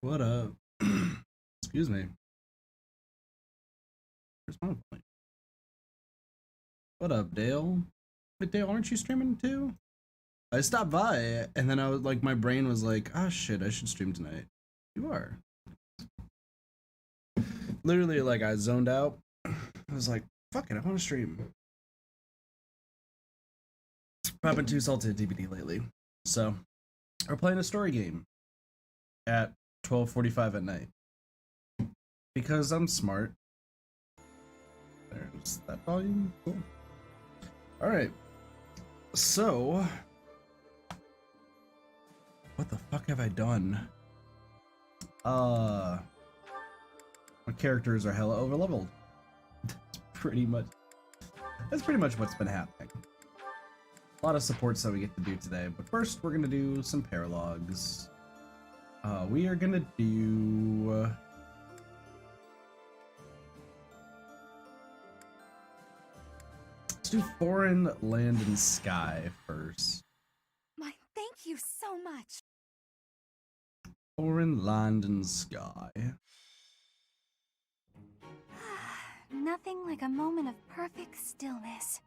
What up? Excuse me. Where's my point? What up, Dale? Wait, Dale, aren't you streaming too? I stopped by and then I was like, my brain was like, oh shit, I should stream tonight. You are. Literally, like, I zoned out. I was like, fuck it, I want to stream. I've been too salted DVD lately. So, we're playing a story game at 12:45 at night. Because I'm smart. There's that volume. Cool. Alright. So, what the fuck have I done? My characters are hella overleveled. That's pretty much what's been happening. A lot of supports that we get to do today, but first we're gonna do some paralogs. We are gonna do let's do foreign land and sky first. My thank you so much. Foreign land and sky. Nothing like a moment of perfect stillness.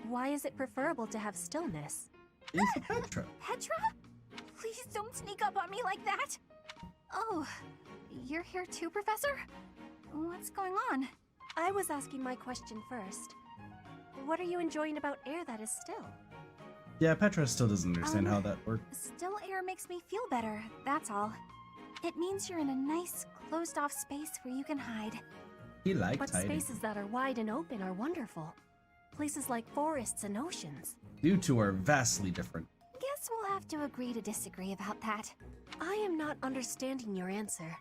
Why is it preferable to have stillness? It's Petra. Petra? Please don't sneak up on me like that. Oh, you're here too, Professor? What's going on? I was asking my question first. What are you enjoying about air that is still? Yeah, Petra still doesn't understand how that works. Still air makes me feel better, that's all. It means you're in a nice, closed-off space where you can hide. He likes But hiding. spaces that are wide and open are wonderful. Places like forests and oceans. You two are vastly different. Guess we'll have to agree to disagree about that. I am not understanding your answer,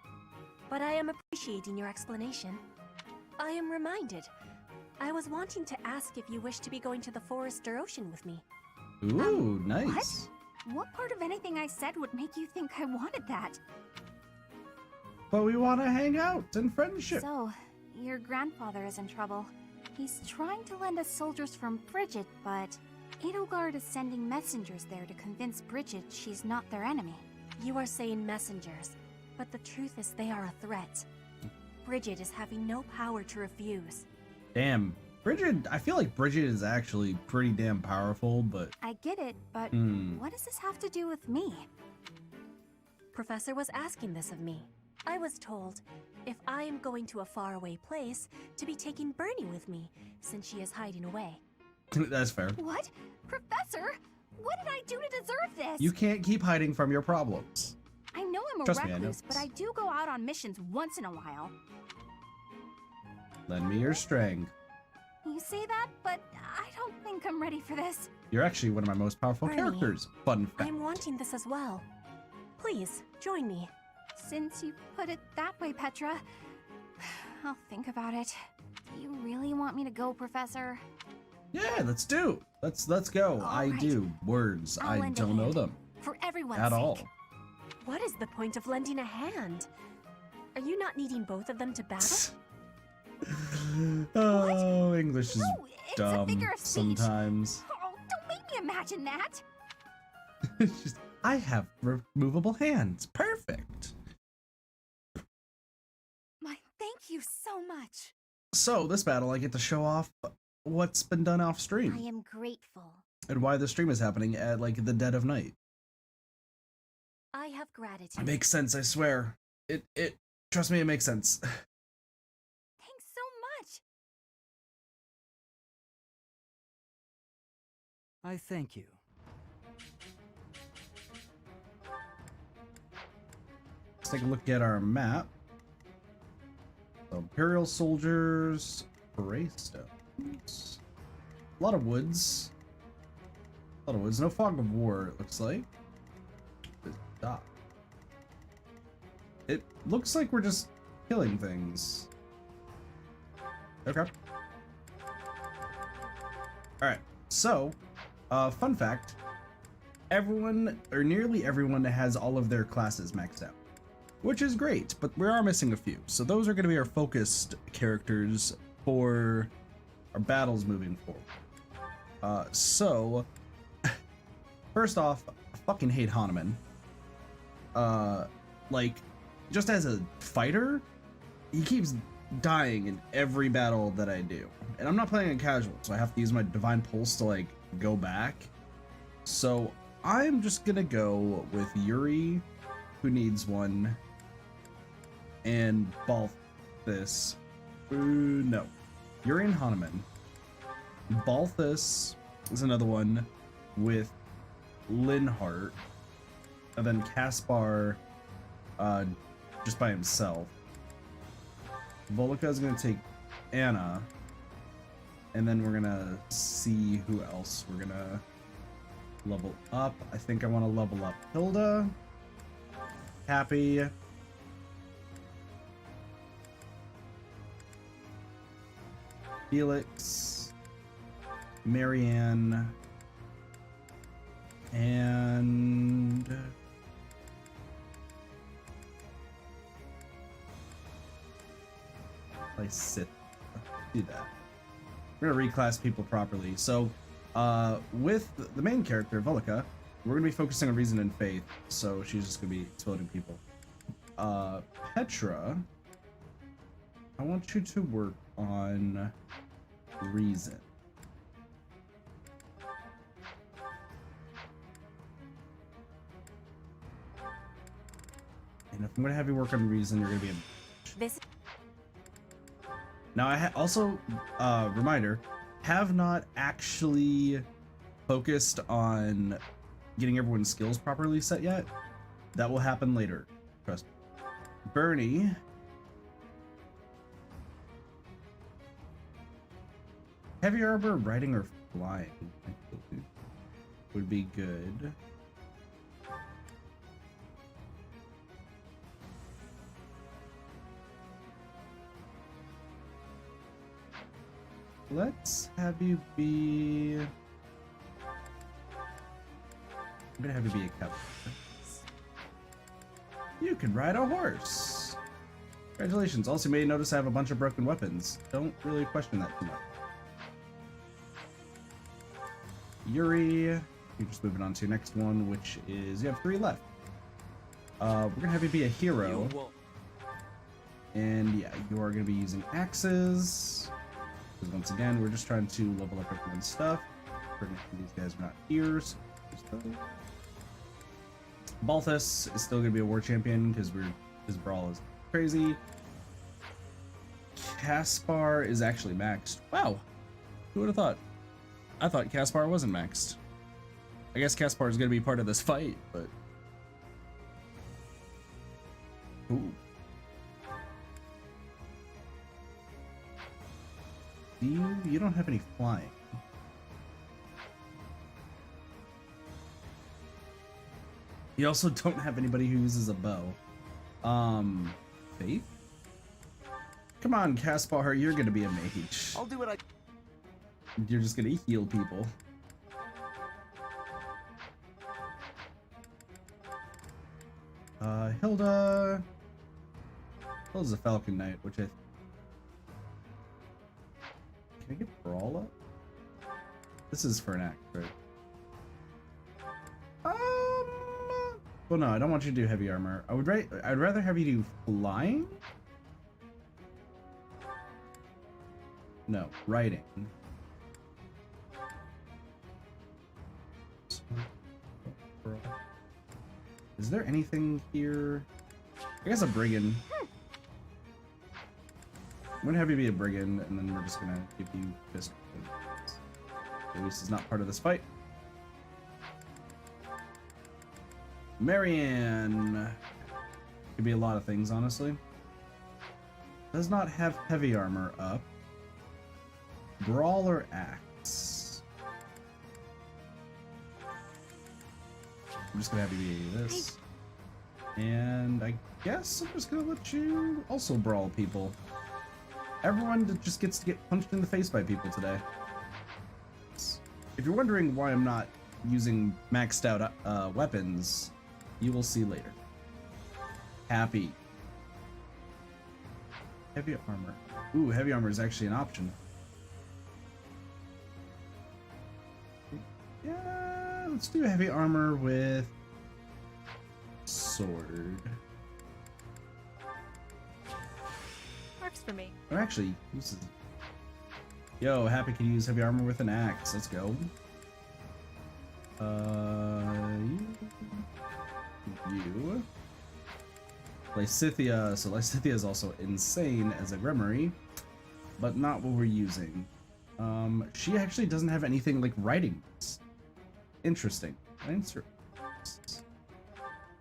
but I am appreciating your explanation. I am reminded. I was wanting to ask if you wish to be going to the forest or ocean with me. Ooh, nice. What part of anything I said would make you think I wanted that? But we want to hang out in friendship. So, your grandfather is in trouble. He's trying to lend us soldiers from Bridget, but Edelgard is sending messengers there to convince Bridget she's not their enemy. You are saying messengers, but the truth is they are a threat. Bridget is having no power to refuse. Damn. Bridget, I feel like Bridget is actually pretty damn powerful, but... I get it, but what does this have to do with me? Professor was asking this of me. I was told, if I am going to a faraway place, to be taking Bernie with me, since she is hiding away. That's fair. What? Professor? What did I do to deserve this? You can't keep hiding from your problems. I know I'm a Trust me, I know. recluse, but I do go out on missions once in a while. Lend me your string. You say that, but I don't think I'm ready for this. You're actually one of my most powerful Bernie, characters. Fun fact. I'm wanting this as well. Please, join me. Since you put it that way, Petra, I'll think about it. Do you really want me to go, Professor? Yeah, let's do. Let's go. All I right. do. Words. I'll I lend a don't know hand. them For everyone's at sake. all. What is the point of lending a hand? Are you not needing both of them to battle? Oh, English is No, it's a dumb figure of speech. sometimes. Oh, don't make me imagine that. It's just, I have removable hands. Perfect. My thank you so much. So this battle, I get to show off what's been done off I stream am grateful. and why the stream is happening at like the dead of night. I have It gratitude. makes sense, I swear. It trust me, it makes sense. Thanks so much. I thank you. Let's take a look at our map. So, Imperial soldiers, Prey stones. A lot of woods. No fog of war, it looks like. Stop. It looks like we're just killing things. Okay. Alright, so, fun fact. Everyone, or nearly everyone, has all of their classes maxed out. Which is great, but we are missing a few. So those are going to be our focused characters for our battles moving forward. First off, I fucking hate Hahnemann. like, just as a fighter, he keeps dying in every battle that I do. And I'm not playing a casual, so I have to use my Divine Pulse to, like, go back. So I'm just gonna go with Yuri, who needs one, and Balthus. No. Yuri and Hanuman. Balthus is another one with Linhart. And then Caspar just by himself. Volika is going to take Anna. And then we're going to see who else we're going to level up. I think I want to level up Hilda. Happy. Felix. Marianne. And I sit. Do that. We're gonna reclass people properly. So, with the main character Volika, we're gonna be focusing on reason and faith. So she's just gonna be exploding people. Petra, I want you to work on reason. And if I'm gonna have you work on reason, you're gonna be a Now, I also, reminder, have not actually focused on getting everyone's skills properly set yet. That will happen later. Trust me. Bernie. Heavy armor, riding, or flying would be good. Let's have you be... I'm gonna have you be a cowboy. You can ride a horse. Congratulations. Also, you may notice I have a bunch of broken weapons. Don't really question that too much. Yuri. You're just moving on to your next one, which is... You have 3 left. We're gonna have you be a hero. And yeah, you are gonna be using axes. Because once again, we're just trying to level up everyone's stuff. These guys are not here. So Balthus is still going to be a war champion because his brawl is crazy. Caspar is actually maxed. Wow. Who would have thought? I thought Caspar wasn't maxed. I guess Caspar is going to be part of this fight, but... Ooh. You don't have any flying. You also don't have anybody who uses a bow. Faith? Come on, Caspar, you're gonna be a mage. I'll do what I... You're just gonna heal people. Hilda... Hilda's a Falcon Knight, which I... Can I get Brawl up? This is for an act, right? Well, no, I don't want you to do heavy armor. I'd rather have you do flying. No, riding. Is there anything here? I guess a brigand. I'm gonna have you be a brigand, and then we're just gonna give you pistol. Luis is not part of this fight. Marianne could be a lot of things, honestly. Does not have heavy armor up. Brawl or axe. I'm just gonna have you be this, and I guess I'm just gonna let you also brawl people. Everyone just gets to get punched in the face by people today. If you're wondering why I'm not using maxed out weapons, you will see later. Happy. Heavy armor. Ooh, heavy armor is actually an option. Yeah, let's do heavy armor with sword. for me. Oh, actually, this is... Yo, Happy can use heavy armor with an axe. Let's go. You. Lysithia. So Lysithia is also insane as a Grimoire, but not what we're using. She actually doesn't have anything like writing. Interesting. Answer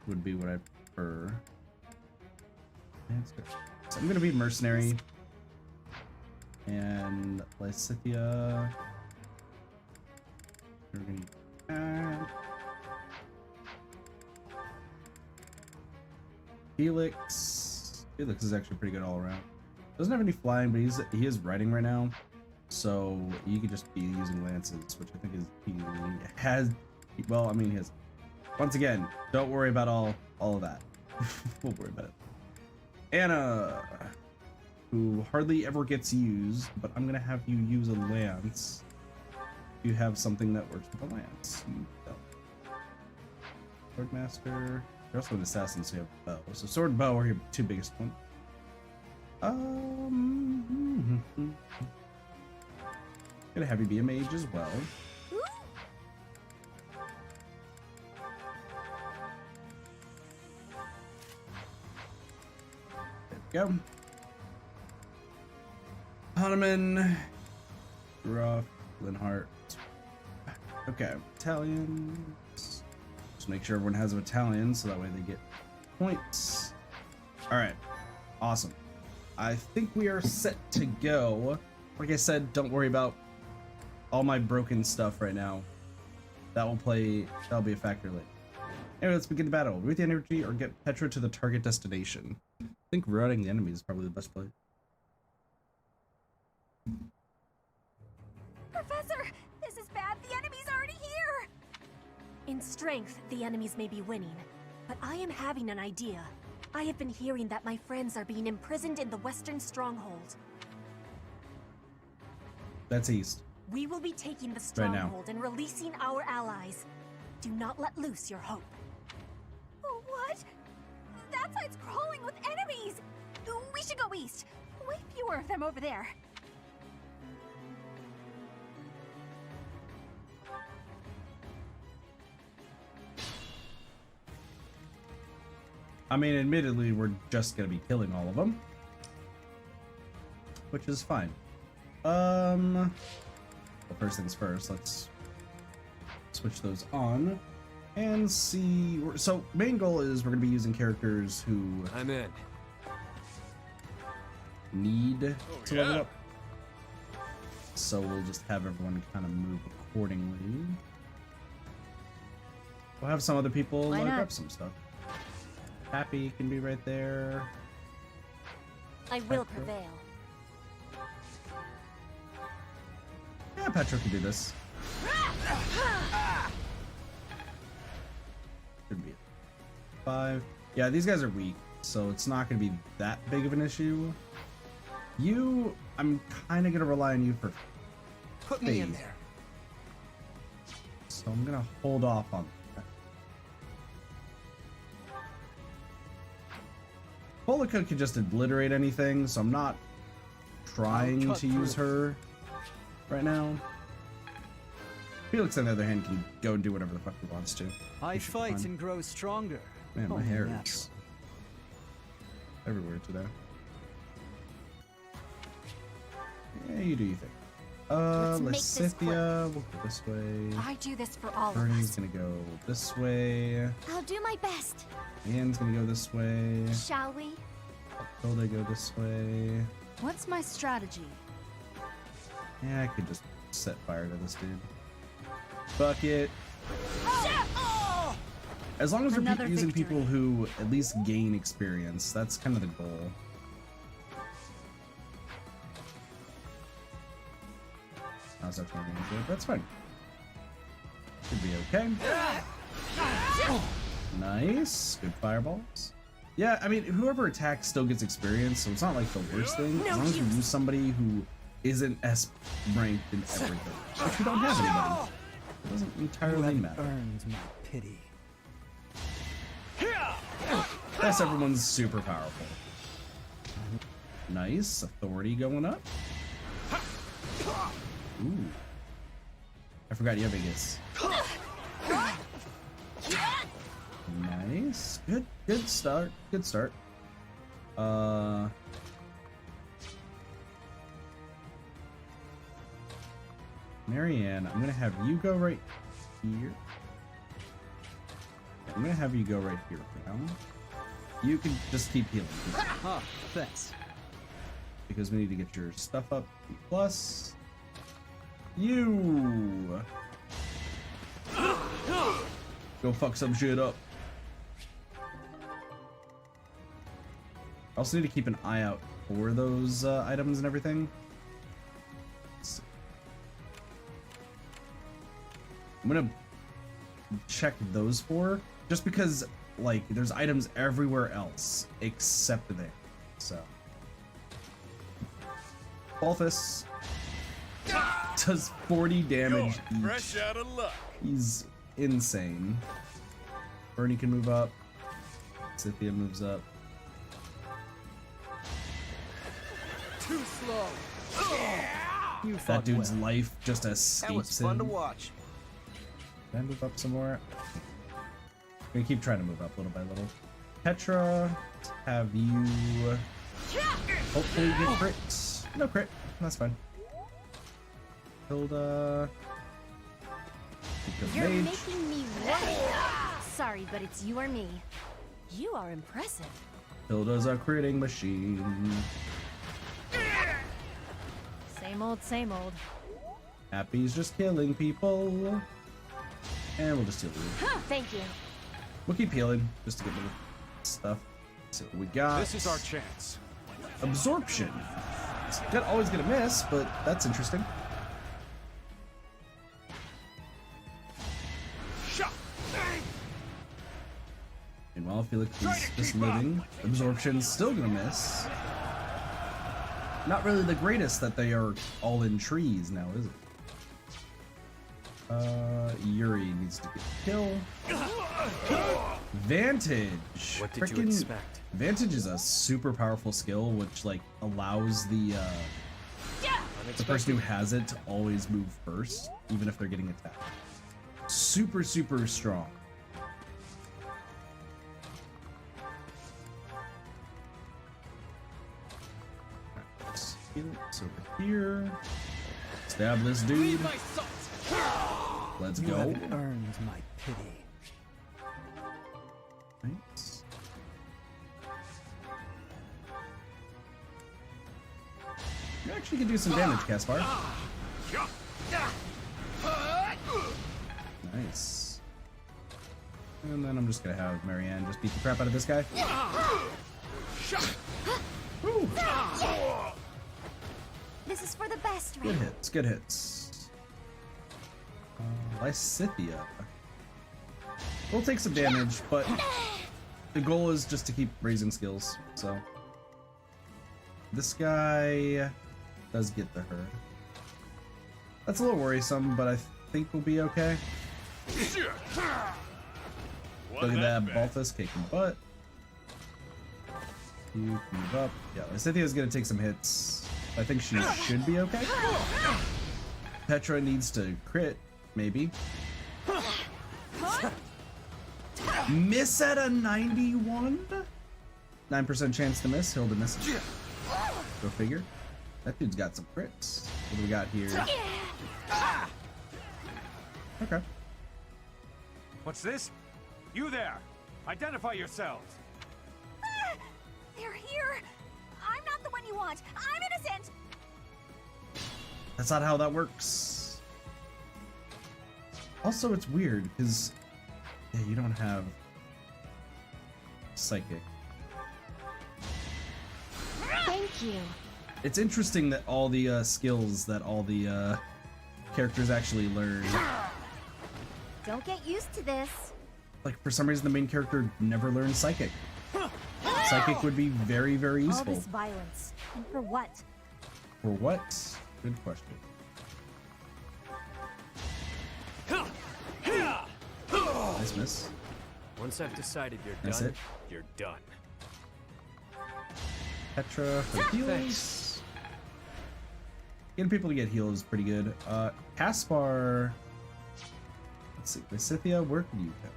would be what I prefer. So I'm gonna be mercenary and Lysithia. We're gonna use that. Felix is actually pretty good all around. Doesn't have any flying, but he is riding right now, so you could just be using lances, which I think is he has. Well, I mean, he has. Once again, don't worry about all of that. We'll worry about it. Anna, who hardly ever gets used, but I'm gonna have you use a lance. You have something that works with a lance. Swordmaster. You're also an assassin, so you have bow. So sword and bow are your two biggest ones. Gonna have you be a mage as well. There we go. Hanuman, Ruff, Linhart. Okay, Italians. Just make sure everyone has a battalion so that way they get points. All right, awesome. I think we are set to go. Like I said, don't worry about all my broken stuff right now. That'll be a factor later. Anyway, let's begin the battle. Root the energy or get Petra to the target destination. I think routing the enemy is probably the best play. Professor, this is bad. The enemy's already here. In strength, the enemies may be winning, but I am having an idea. I have been hearing that my friends are being imprisoned in the Western Stronghold. That's east. We will be taking the Right now. stronghold and releasing our allies. Do not let loose your hope. What? That side's crawling with enemies. We should go east. Way fewer of them over there. I mean, admittedly, we're just gonna be killing all of them, which is fine. Well, first things first, let's switch those on and see. So, main goal is we're gonna be using characters who I'm in. need to level up. So we'll just have everyone kind of move accordingly. We'll have some other people Why not? grab some stuff. Happy can be right there. I will Petra. prevail. Yeah, Petra can do this. Should be 5. Yeah, these guys are weak, so it's not going to be that big of an issue. You, I'm kind of going to rely on you for Put me in faith. there. So I'm going to hold off on that. Polika could just obliterate anything, so I'm not trying I'll to cut use through. her right now. Felix, on the other hand, can go and do whatever the fuck he wants to. I He should be fight fine. and grow stronger. Man, my Only hair natural. is everywhere today. Yeah, you do your thing. Let's make this Lysithia, we'll go this way. I do this for all of Bernie's us. gonna go this way. I'll do my best. Ian's gonna go this way. Shall we? Hilda go this way. What's my strategy? Yeah, I could just set fire to this dude. Bucket. As long as we're Another using victory. people who at least gain experience, that's kind of the goal. I was actually going to do it. That's fine. Should be okay. Nice. Good fireballs. Yeah, I mean, whoever attacks still gets experience, so it's not like the worst thing. As long as you use somebody who isn't as ranked in everything. Which we don't have anybody. It doesn't You entirely have matter. earned my pity. Yes, everyone's super powerful. Nice. Authority going up. Ooh. I forgot you have Vegas. Nice. Good start. Good start. Marianne, I'm gonna have you go right here. I'm gonna have you go right here for now. You can just keep healing. Ah, thanks. Because we need to get your stuff up. Plus, you go fuck some shit up. I also need to keep an eye out for those items and everything. I'm gonna check those for, just because like there's items everywhere else except there. So Balthus does 40 damage each. Fresh out of luck. He's insane. Bernie can move up. Scythia moves up. Too slow. You That fought dude's well. life just escapes That was fun to him. watch. Can I move up some more? I'm gonna keep trying to move up little by little. Petra, have you hopefully get crit? No crit. That's fine. Hilda. You're Mage. making me worry. Sorry, but it's you or me. You are impressive. Hilda's a critting machine. Same old, same old. Happy's just killing people. And we'll just heal you. Thank you. We'll keep healing just to get little stuff. So we got This is our chance. absorption. It's always gonna miss, but that's interesting. Shot. Meanwhile, Felix is just living. Absorption's still gonna miss. Not really the greatest that they are all in trees now, is it? Yuri needs to get killed. Vantage. What did you Frickin' expect? Vantage is a super powerful skill, which like allows the person who has it to always move first, even if they're getting attacked. Super, super strong. It's over here. Stab this dude. Let's You go. have earned my pity. Nice. You actually can do some damage, Caspar. Nice. And then I'm just gonna have Marianne just beat the crap out of this guy. Woo. This is for the best, Good right? hits, good hits. Lysithia. We'll take some damage, but the goal is just to keep raising skills, so. This guy does get the hurt. That's a little worrisome, but I think we'll be okay. Look at that, Balthus kicking butt. You can move up. Yeah, Lysithia's gonna take some hits. I think she should be okay. Petra needs to crit, maybe. Miss at a 91? 9% chance to miss. Hilda misses. Go figure. That dude's got some crits. What do we got here? Okay. What's this? You there! Identify yourselves! They're here. I'm not the one you want. I'm innocent. That's not how that works. Also, it's weird because you don't have psychic. Thank you. It's interesting that all the skills that all the characters actually learn. Don't get used to this. Like, for some reason, the main character never learned psychic. Psychic would be very, very All useful. this violence. And for what? For what? Good question. Nice miss. Once I've decided you're That's done, it. you're done. Petra for heals. Getting people to get healed is pretty good. Caspar. Let's see. Lysithea, where can you go?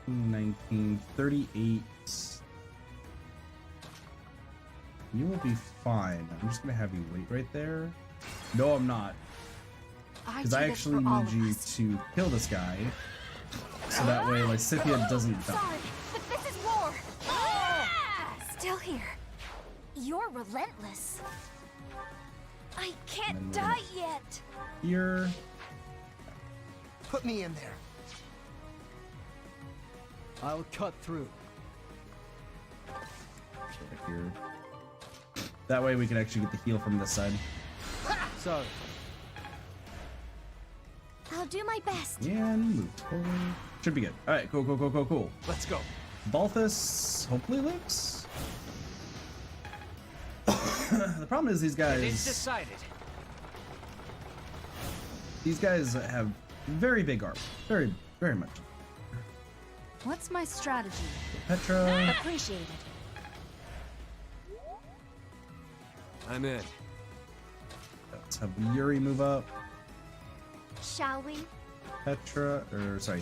19, 38. You will be fine. I'm just gonna have you wait right there. No, I'm not. Because I actually need you to kill this guy. So that way, like, Scythia doesn't die. Sorry, but this is war. Still here. You're relentless. I can't die yet. Here. Put me in there. I'll cut through. Here. That way we can actually get the heal from this side. Sorry. I'll do my best. And move forward. Should be good. Alright, cool. Let's go. Balthus hopefully lives. The problem is these guys. It's decided. These guys have very big armor. Very much. What's my strategy? Petra. Appreciated. I'm in. Let's have Yuri move up. Shall we?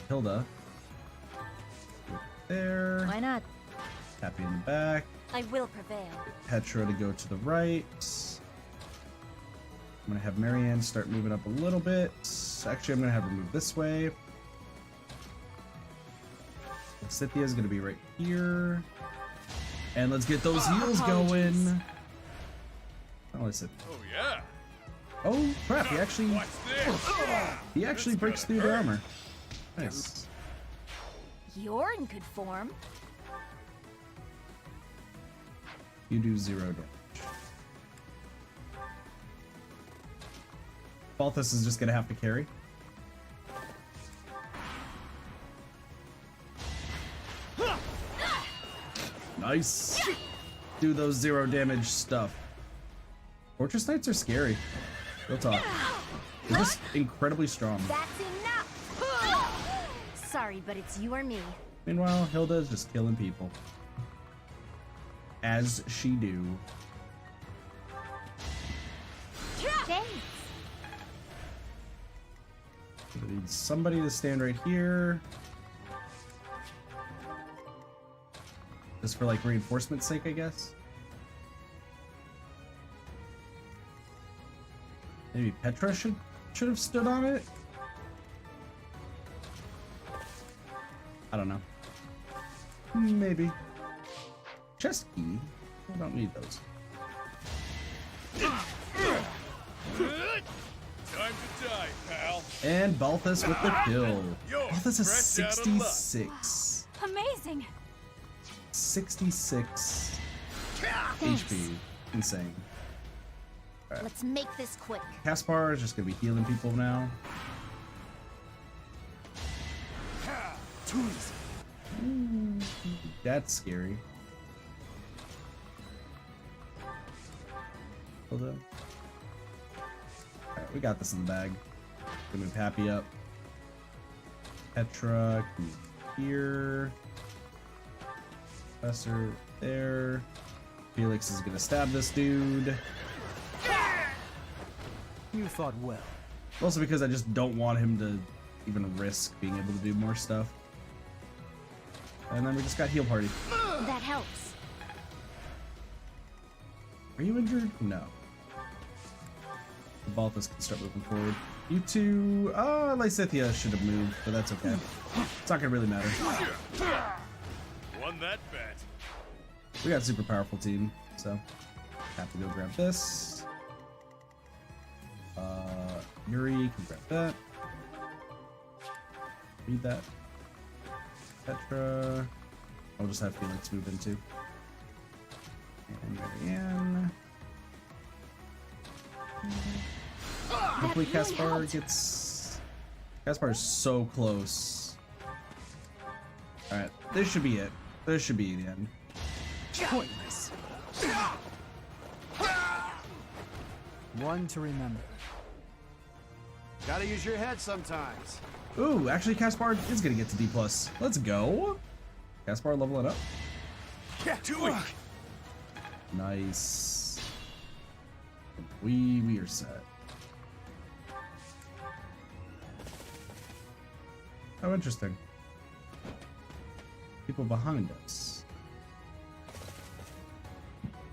Hilda. There. Why not? Happy in the back. I will prevail. Petra to go to the right. I'm gonna have Marianne start moving up a little bit. Actually, I'm gonna have her move this way. Scythia's gonna be right here. And let's get those heals going. Oh, listen. Oh yeah. Oh crap! He actually What's this? breaks through the armor. Nice. You're in good form. You do 0 damage. Balthus is just gonna have to carry. Nice. Do those 0 damage stuff. Fortress Knights are scary. Real talk. They're just incredibly strong. That's enough. Sorry, but it's you or me. Meanwhile, Hilda is just killing people. As she do. Thanks. We need somebody to stand right here. Just for like reinforcement's sake, I guess. Maybe Petra should have stood on it. I don't know. Maybe. Chest key. I don't need those. Time to die, pal. And Balthus with the kill. Yo, Balthus is fresh out of luck. 66. Amazing. 66 HP. Insane. Let's make this quick. Caspar is just gonna be healing people now. Too easy. That's scary. Hold up. Alright, we got this in the bag. Gonna move Happy up. Petra, can you here? Professor there. Felix is gonna stab this dude. You fought well. Also because I just don't want him to even risk being able to do more stuff. And then we just got heal party. That helps. Are you injured? No. Balthus can start moving forward. You two, Lysithea should have moved, but that's okay. It's not gonna really matter. Won that bet. We got a super powerful team, so have to go grab this. Yuri can grab that. Read that. Petra. I'll just have Felix move in too. And Marianne. Hopefully Caspar gets... Caspar is so close. Alright, this should be it. This should be the end. Pointless. One to remember. Gotta use your head sometimes. Ooh, actually Caspar is gonna get to D+. Let's go. Gaspar leveling up. Do it. Nice. We are set. Oh, interesting. People behind us.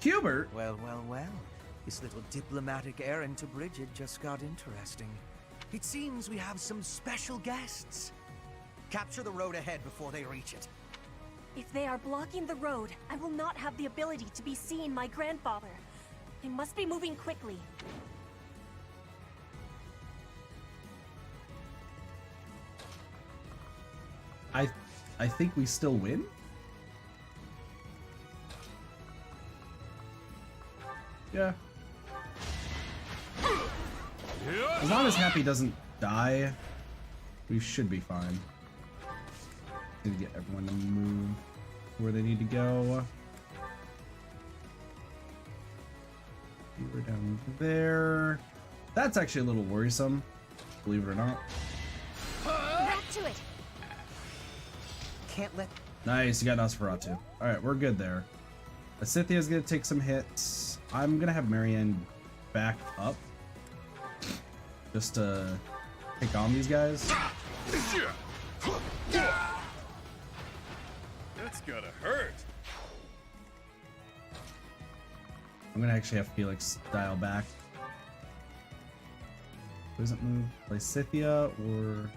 Hubert! Well, well, well. This little diplomatic errand to Bridget just got interesting. It seems we have some special guests. Capture the road ahead before they reach it. If they are blocking the road, I will not have the ability to be seeing my grandfather. They must be moving quickly. I think we still win? Yeah. As long as Happy doesn't die, we should be fine. Need to get everyone to move where they need to go. We're down there. That's actually a little worrisome, believe it or not. Back to it. Can't let... Nice, you got Nosferatu. Alright, we're good there. Scythia's gonna take some hits. I'm gonna have Marianne back up. Just to pick on these guys. That's gotta hurt. I'm gonna actually have Felix dial back. Who doesn't move? Play Scythia or...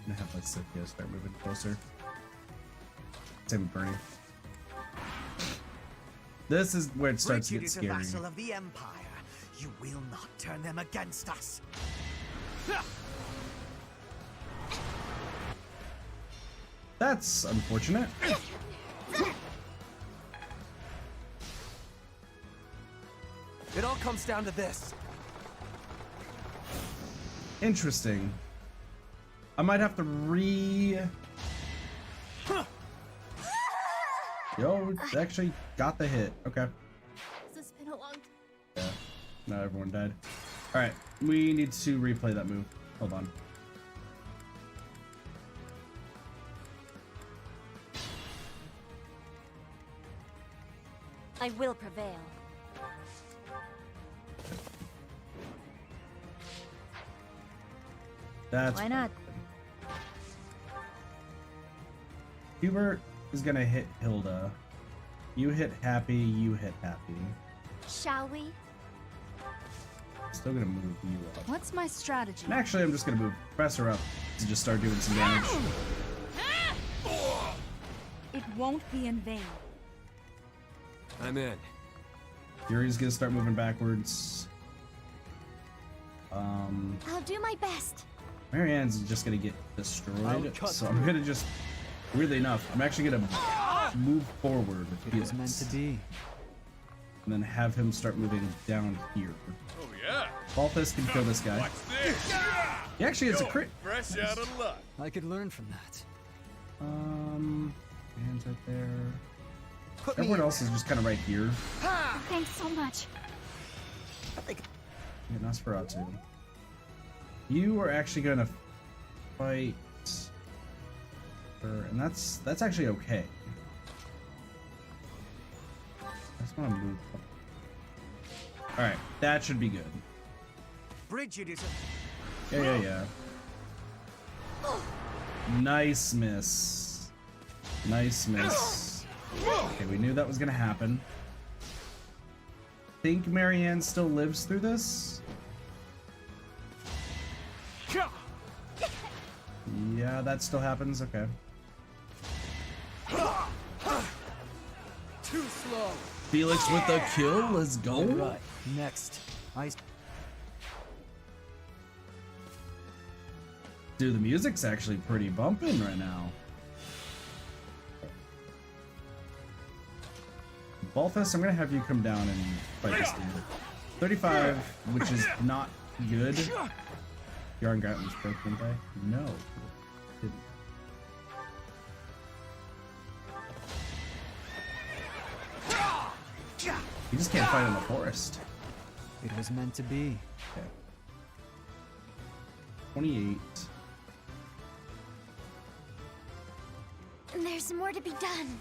I'm gonna have like Scythia start moving closer. Same with Bernie. This is where it starts to Bridget get is a scary. vassal of the Empire. You will not turn them against us. That's unfortunate. It all comes down to this. Interesting. I might have to Yo, actually got the hit. Okay. This has been a long Yeah. Now everyone died. Alright, we need to replay that move. Hold on. I will prevail. That's Why not? Hubert is gonna hit Hilda. You hit Happy, you hit Happy. Shall we? Still gonna move you up. What's my strategy? And actually, I'm just gonna move Professor up to just start doing some damage. It won't be in vain. I'm in. Yuri's gonna start moving backwards. I'll do my best. Marianne's just gonna get I'll destroyed, cut so I'm gonna just, weirdly enough, I'm actually gonna move forward with It was Felix, meant to be. and then have him start moving down here. Oh yeah. Balthus can kill this guy. Watch this. He actually gets a Yo, crit. Fresh out of luck. I could learn from that. Hands right there. Put me Everyone in else is just kind of right here. Thanks so much. Yeah, Nosferatu. You are actually gonna fight her, and that's actually okay. I just want to move up. All right, that should be good. Bridget is a... Yeah. Nice miss. Nice miss. Okay, we knew that was gonna happen. Think Marianne still lives through this? Yeah, that still happens. Okay. Too slow. Felix with the kill. Let's go. Right. Next. Dude, the music's actually pretty bumping right now. Balthus, I'm gonna have you come down and fight this dude. 35, which is not good. Yarn Grant was broken, didn't I? No. Didn't. You just can't fight in the forest. It was meant to be. Okay. 28. There's more to be done.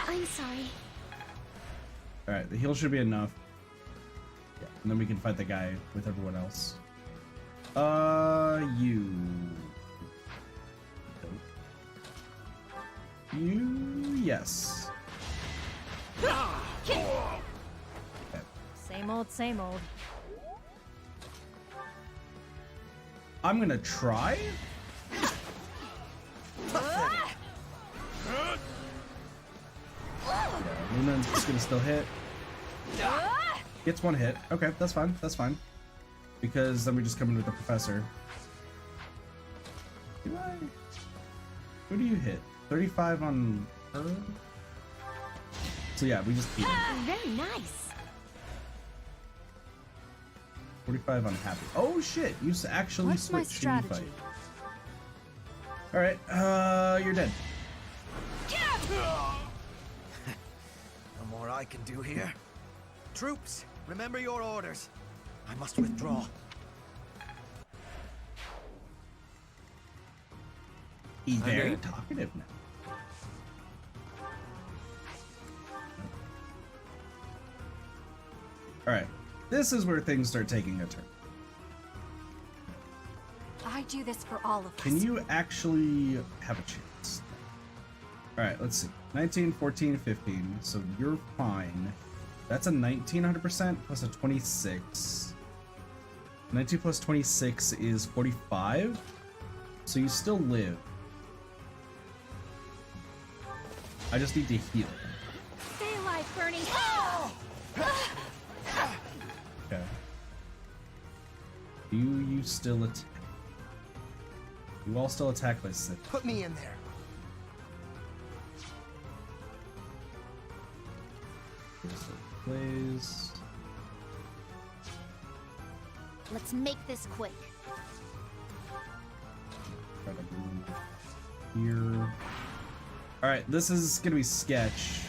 I'm sorry. Alright, the heal should be enough. Yeah, and then we can fight the guy with everyone else. You. You, yes. Okay. Same old, same old. I'm gonna try. Yeah, Luna's just gonna still hit. Gets one hit. Okay, that's fine. That's fine. Because then we just come in with the professor. Do I? Who do you hit? 35 on her? So yeah, we just beat him. Very nice. 45 on Happy. Oh shit, you actually What's my switched and you strategy? fight. Alright, you're dead. No more I can do here. Troops, remember your orders. I must withdraw. He's very in. talkative now. Alright, this is where things start taking a turn. I do this for all of us. Can you actually have a chance? Alright, let's see. 19, 14, 15. So you're fine. That's a 1900% plus a 26. 19 plus 26 is 45. So you still live. I just need to heal. Stay alive, Bernie. Okay. Do you still attack? You all still attack by 6. Put me in there. Here's the plays. Let's make this quick. Try to move here. Alright, this is gonna be sketch.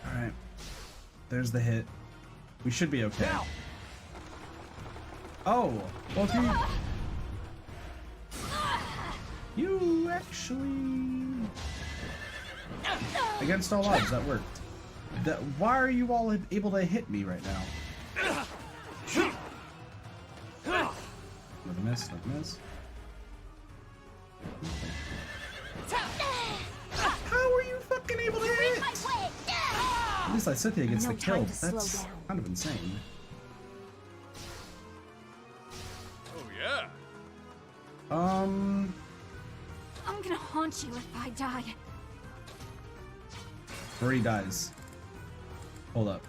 Alright. There's the hit. We should be okay. Oh! Well, if you actually... Against all odds, that worked. Why are you all able to hit me right now? Another miss, another miss. How are you fucking able to hit? At least I Cynthia gets No the kill. time to slow That's down. kind of insane. Oh, yeah. I'm gonna haunt you if I die. Brody dies. Hold up.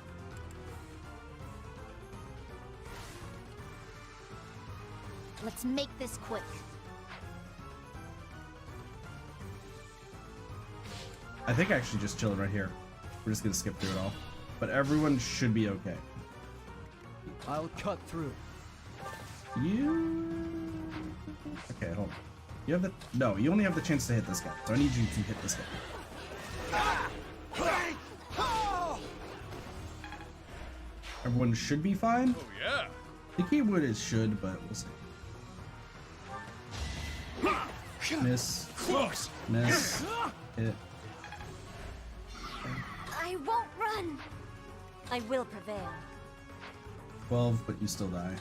Let's make this quick. I think actually just chilling right here. We're just gonna skip through it all. But everyone should be okay. I'll cut through. You... Okay, hold on. You have the... No, you only have the chance to hit this guy. So I need you to hit this guy. Everyone should be fine. Oh, yeah. The keyword is should, but we'll see. Miss. Close. Miss. Hit. I won't run. I will prevail. 12, but you still die.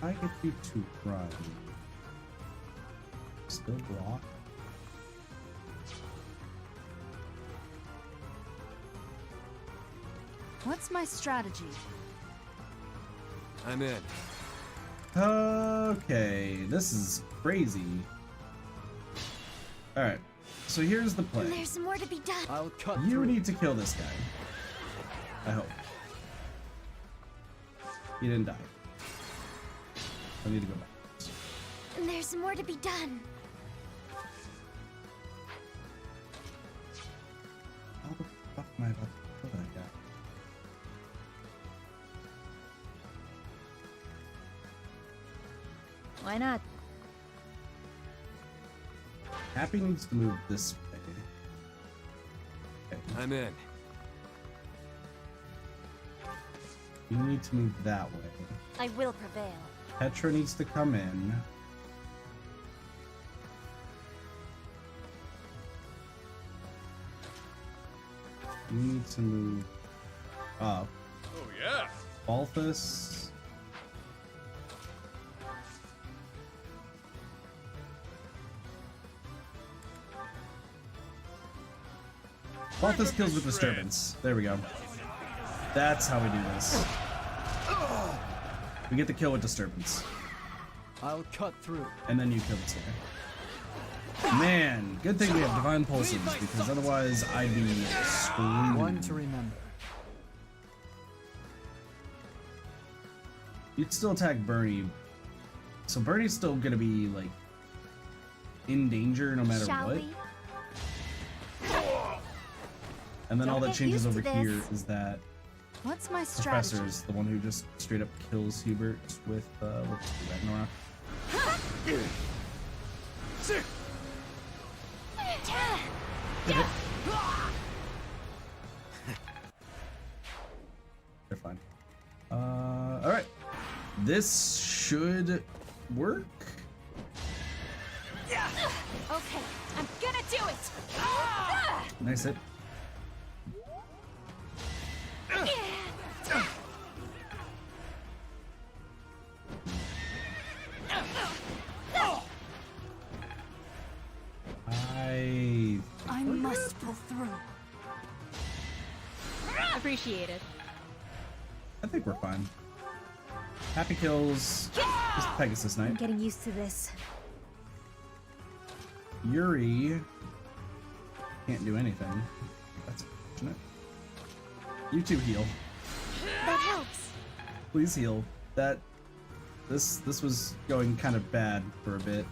I get you to run. Still block. What's my strategy? I'm in. Okay, this is crazy. Alright, so here's the play. There's more to be done. I'll cut You through. need to kill this guy. I hope. He didn't die. I need to go back. There's more to be done. How the fuck am I about to kill that guy? Why not? Happy needs to move this way. Okay. I'm in. You need to move that way. I will prevail. Petra needs to come in. You need to move up. Oh yeah. Balthus. Balthus kills with disturbance. There we go. That's how we do this. We get the kill with disturbance. I'll cut through. And then you kill the Slayer. Man, good thing we have Divine Pulses, because otherwise I'd be One to screwed. remember. You'd still attack Bernie. So Bernie's still gonna be, like, in danger no matter Shall what. we? And then all Don't that get changes used over to here this. is that What's my Professor strategy? is the one who just straight up kills Hubert with Ragnarok. They're fine. Alright. This should work. Okay, I'm gonna do it! Nice hit. I must pull through. Appreciated. I think we're fine. Happy kills. Just Pegasus I'm Knight. getting used to this. Yuri can't do anything. That's unfortunate. You two heal. That helps. Please heal. This was going kind of bad for a bit.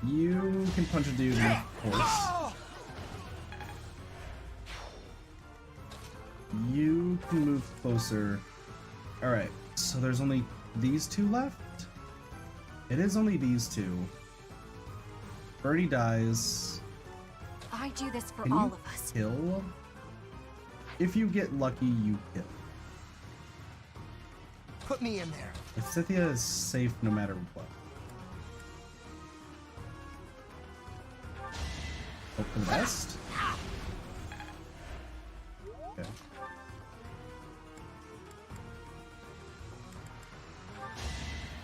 You can punch a dude in the horse. You can move closer. Alright, so there's only these two left? It is only these two. Birdie dies. I do this for Can all you of us. kill? If you get lucky, you kill. Put me in there. Scythia is safe no matter what. Hope for the best. Okay.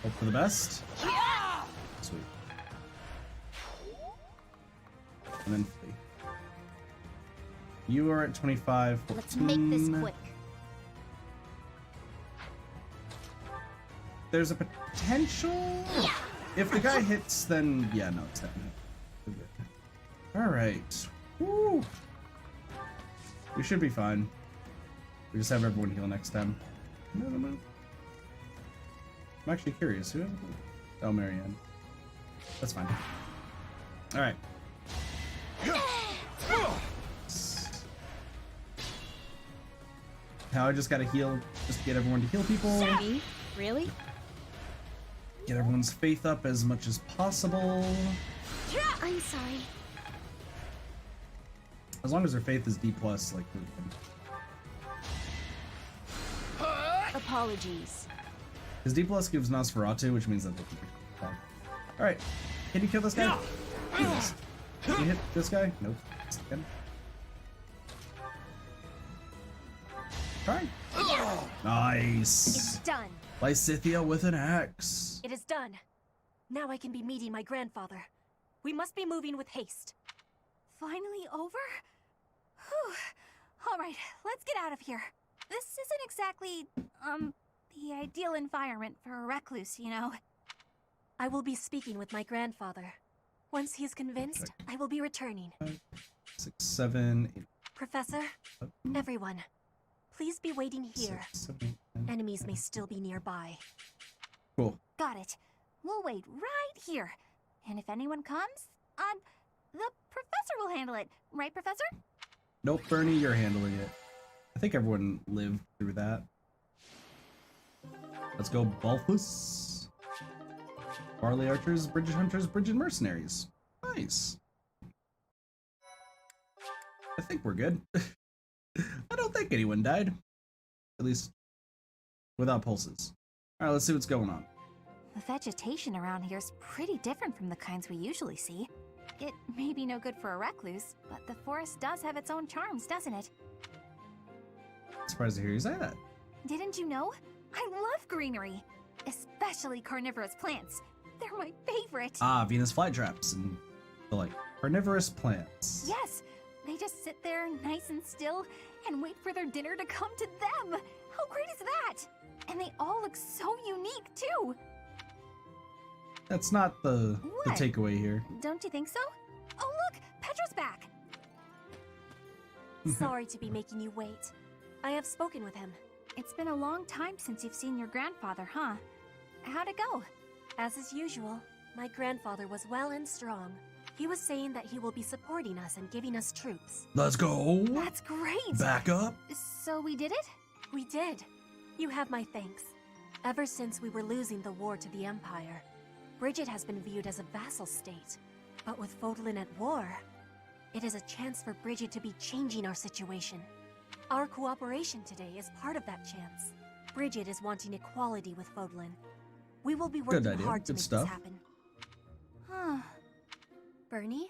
Hope for the best. Sweet. And then flee. You are at 25. 14. Let's make this quick. There's a potential. If the guy hits, then yeah, no, it's happening. All right. Woo. We should be fine. We just have everyone heal next time. I'm actually curious. Who? Oh, Marianne. That's fine. All right. Now I just gotta heal, just to get everyone to heal people. Me? Really? Get everyone's faith up as much as possible. I'm sorry. As long as their faith is D+, like we can. Apologies. His D+ gives Nosferatu, which means that they can attack. Alright, can you kill this guy? Yes. Can you hit this guy? Nope. Again. Alright. Nice. It's done. Lysithia with an axe. It is done. Now I can be meeting my grandfather. We must be moving with haste. Finally over? Whew. Alright, let's get out of here. This isn't exactly, the ideal environment for a recluse, you know. I will be speaking with my grandfather. Once he is convinced, I will be returning. 6, 7, 8. Professor, everyone, please be waiting here. 6, 7, 8, 9. Enemies may still be nearby. Cool. Got it. We'll wait right here. And if anyone comes, the professor will handle it. Right, Professor? Nope, Bernie, you're handling it. I think everyone lived through that. Let's go, Balthus. Barley Archers, Bridget Hunters, Bridget Mercenaries. Nice. I think we're good. I don't think anyone died. At least without pulses. Alright, let's see what's going on. The vegetation around here is pretty different from the kinds we usually see. It may be no good for a recluse, but the forest does have its own charms, doesn't it? Surprised to hear you say that. Didn't you know? I love greenery, especially carnivorous plants. They're my favorite. Ah, Venus flytraps and the like carnivorous plants. Yes, they just sit there nice and still and wait for their dinner to come to them. How great is that? And they all look so unique too. That's not the What? takeaway here. Don't you think so? Oh look, Petra's back. Sorry to be making you wait. I have spoken with him. It's been a long time since you've seen your grandfather, huh? How'd it go? As is usual, my grandfather was well and strong. He was saying that he will be supporting us and giving us troops. Let's go. That's great. Back up. So we did it? We did. You have my thanks. Ever since we were losing the war to the Empire, Bridget has been viewed as a vassal state. But with Fodlan at war, it is a chance for Bridget to be changing our situation. Our cooperation today is part of that chance. Bridget is wanting equality with Fodlan. We will be working idea. hard to Good make stuff. this happen. Huh. Bernie,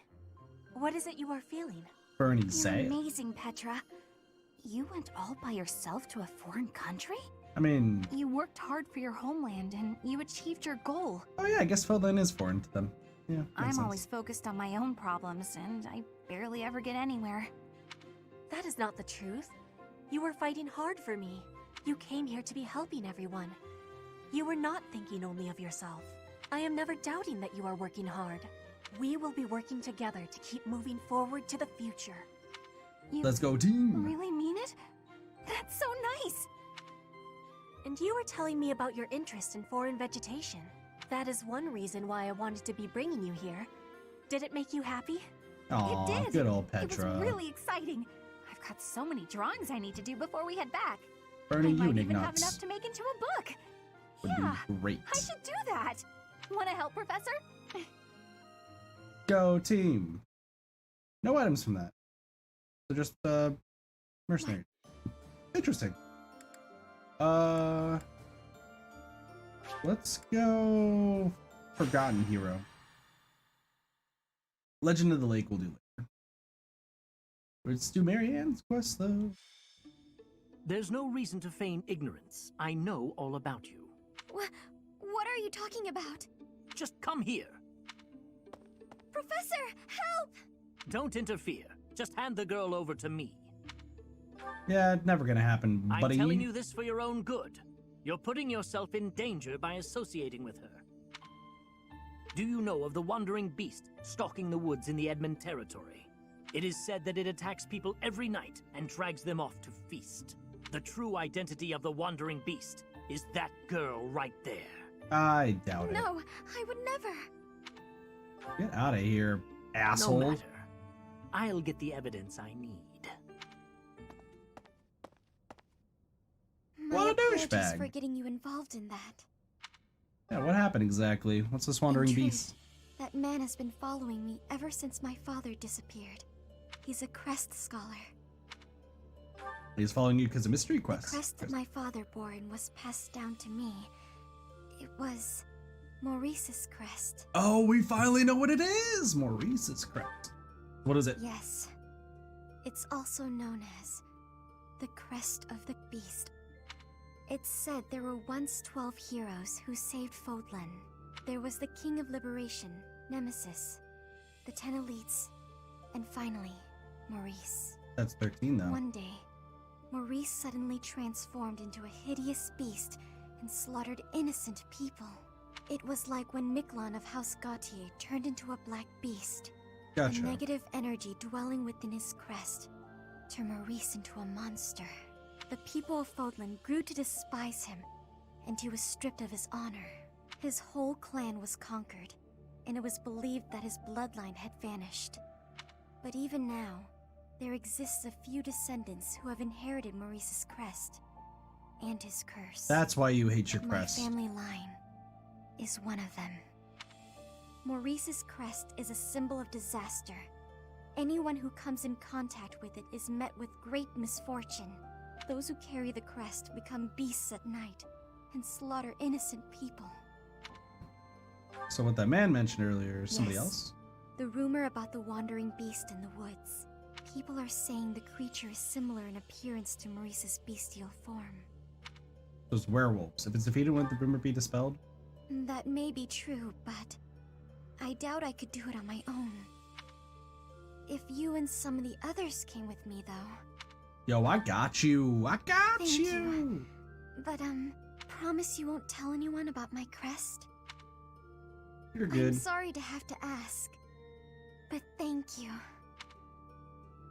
what is it you are feeling? Bernie You're say. amazing, Petra. You went all by yourself to a foreign country? I mean, You worked hard for your homeland and you achieved your goal. oh yeah, I guess Feldland is foreign to them. Yeah, makes I'm sense. always focused on my own problems and I barely ever get anywhere. That is not the truth. You were fighting hard for me. You came here to be helping everyone. You were not thinking only of yourself. I am never doubting that you are working hard. We will be working together to keep moving forward to the future. You Let's go, team. really mean it? That's so nice. And you were telling me about your interest in foreign vegetation. That is one reason why I wanted to be bringing you here. Did it make you happy? Aw, it did. good old It was Petra. really exciting. I've got so many drawings I need to do before we head back. Bernie, I you might and even have enough Ignots to make into a book. would Yeah, be great. I should do that. Want to help, Professor? Go, team. No items from that. So just, mercenary. Interesting. Let's go Forgotten Hero. Legend of the Lake will do later. Let's do Marianne's quest though. There's no reason to feign ignorance. I know all about you. What are you talking about? Just come here. Professor, help! Don't interfere. Just hand the girl over to me. Yeah, never gonna happen, buddy. I'm telling you this for your own good. You're putting yourself in danger by associating with her. Do you know of the wandering beast stalking the woods in the Edmund territory? It is said that it attacks people every night and drags them off to feast. The true identity of the wandering beast is that girl right there. I doubt it. No, I would never. Get out of here, asshole. No matter. I'll get the evidence I need. My What a apologies douchebag. for getting you involved in that. Yeah, what happened exactly? What's this wandering In truth, beast? That man has been following me ever since my father disappeared. He's a crest scholar. He's following you because of mystery The quests. crest that my father bore and was passed down to me. It was Maurice's crest. Oh, we finally know what it is! Maurice's crest. What is it? Yes. It's also known as the crest of the beast. It's said there were once 12 heroes who saved Fodlan. There was the King of Liberation, Nemesis, the 10 elites, and finally, Maurice. That's 13 though. One day, Maurice suddenly transformed into a hideous beast and slaughtered innocent people. It was like when Miklon of House Gautier turned into a black beast. Gotcha. A negative energy dwelling within his crest turned Maurice into a monster. The people of Fodlan grew to despise him, and he was stripped of his honor. His whole clan was conquered, and it was believed that his bloodline had vanished. But even now, there exists a few descendants who have inherited Maurice's crest and his curse. That's why you hate your My crest. family line is one of them. Maurice's crest is a symbol of disaster, Anyone who comes in contact with it is met with great misfortune. Those who carry the crest become beasts at night and slaughter innocent people. So what that man mentioned earlier is somebody Yes. else? The rumor about the wandering beast in the woods. People are saying the creature is similar in appearance to Maurice's bestial form. Those werewolves. If it's defeated, won't the rumor be dispelled? That may be true, but I doubt I could do it on my own. If you and some of the others came with me, though. Yo, I got you. I got Thank you. you. But, promise you won't tell anyone about my crest? You're I'm good. sorry to have to ask, but thank you.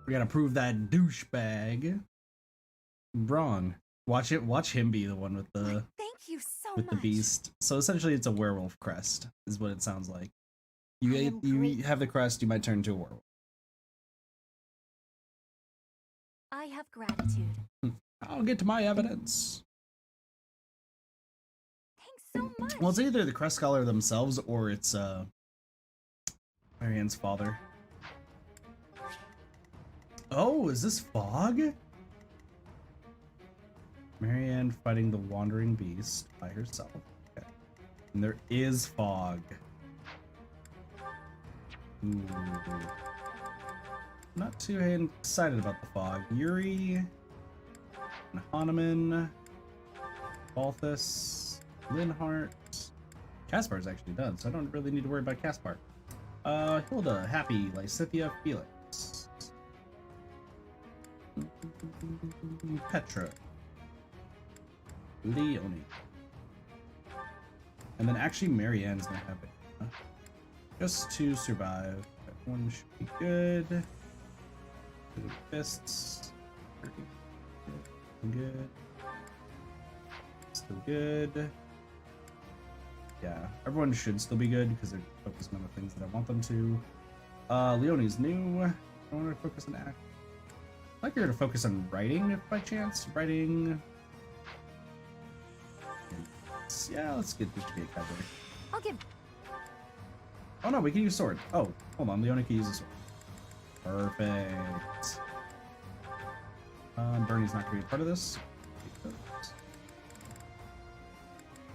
We gotta prove that douchebag wrong. Watch him be the one with the Thank you so with much. the beast. So essentially, it's a werewolf crest, is what it sounds like. I You am you grateful. have the crest, you might turn into a werewolf. I have gratitude. I'll get to my evidence. Thanks so much. Well, it's either the crest scholar themselves or it's Marianne's father. Oh, is this Fog? Marianne fighting the wandering beast by herself. Okay. And there is Fog. Ooh. Not too excited about the Fog. Yuri, and Hahnemann, Balthus, Linhart. Caspar's actually done, so I don't really need to worry about Caspar. Hilda, Happy, Lysithia, Felix. Petra. Leonie. And then actually Marianne's gonna have it. Just to survive. That one should be good. Good fists. Good. Still good. Yeah, everyone should still be good because they're focusing on the things that I want them to. Leonie's new. I want to focus on act. I like you're gonna focus on writing if by chance. Writing. Yeah, let's get this to be a cowboy. I'll give. Oh no, we can use sword. Oh, hold on, Leonie can use a sword. Perfect. Bernie's not gonna be a part of this.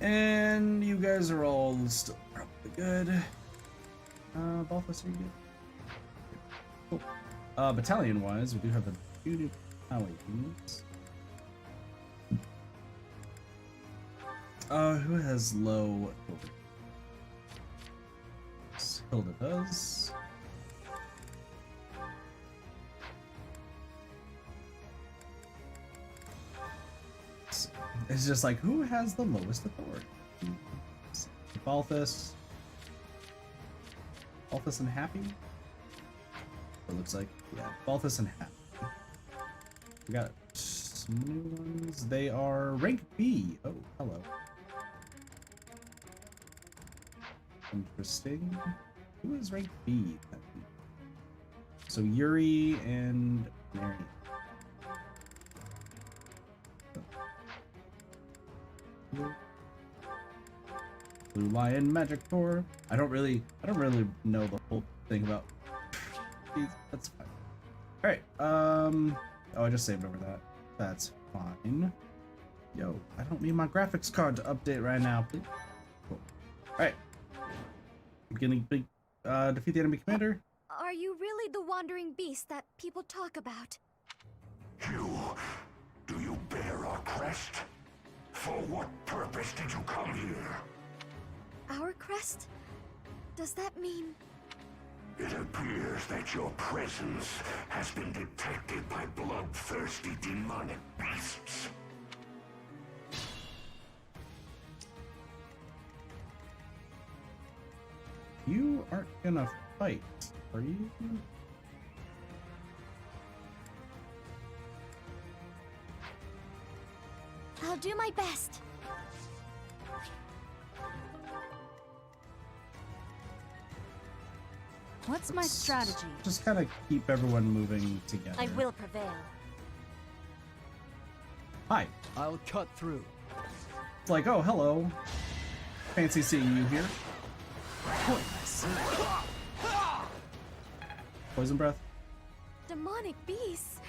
And you guys are all still probably good. Balthus, are you good? Cool. Battalion wise, we do have the two new paladins. Who has low over? Hilda does. It's just like, who has the lowest authority? Balthus. Balthus and Happy? It looks like, yeah, Balthus and Happy. We got some new ones. They are rank B. Oh, hello. Interesting. Who is rank B? So Yuri and Mary. Blue Lion Magic Core. I don't really know the whole thing about these. That's fine. Alright, oh, I just saved over that. That's fine. Yo, I don't need my graphics card to update right now, please. Cool. Alright. Beginning big defeat the enemy commander. Are you really the wandering beast that people talk about? Do you bear our crest? For what purpose did you come here? Our crest? Does that mean... It appears that your presence has been detected by bloodthirsty demonic beasts. You aren't gonna fight, are you? I'll do my best. What's my strategy? Just kind of keep everyone moving together. I will prevail. Hi. I'll cut through. It's like, oh, hello. Fancy seeing you here. Point, I see. Poison breath. demonic beasts.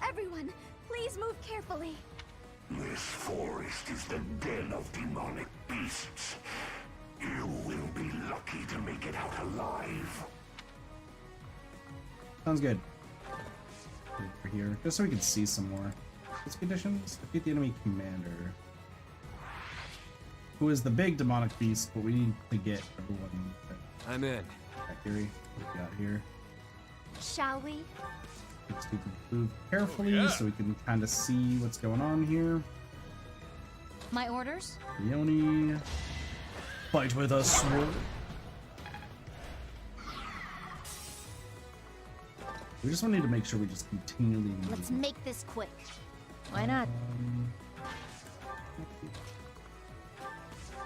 Everyone, please move carefully. This forest is the den of demonic beasts. You will be lucky to make it out alive. Sounds good. Over here, just so we can see some more. These conditions: defeat the enemy commander, who is the big demonic beast, but we need to get everyone. I'm in. Accurate. What we got here? Shall we? Let's move carefully so we can kind of see what's going on here. My orders? Leone, fight with a sword. We just need to make sure we just continually move. Let's make this quick. Why not?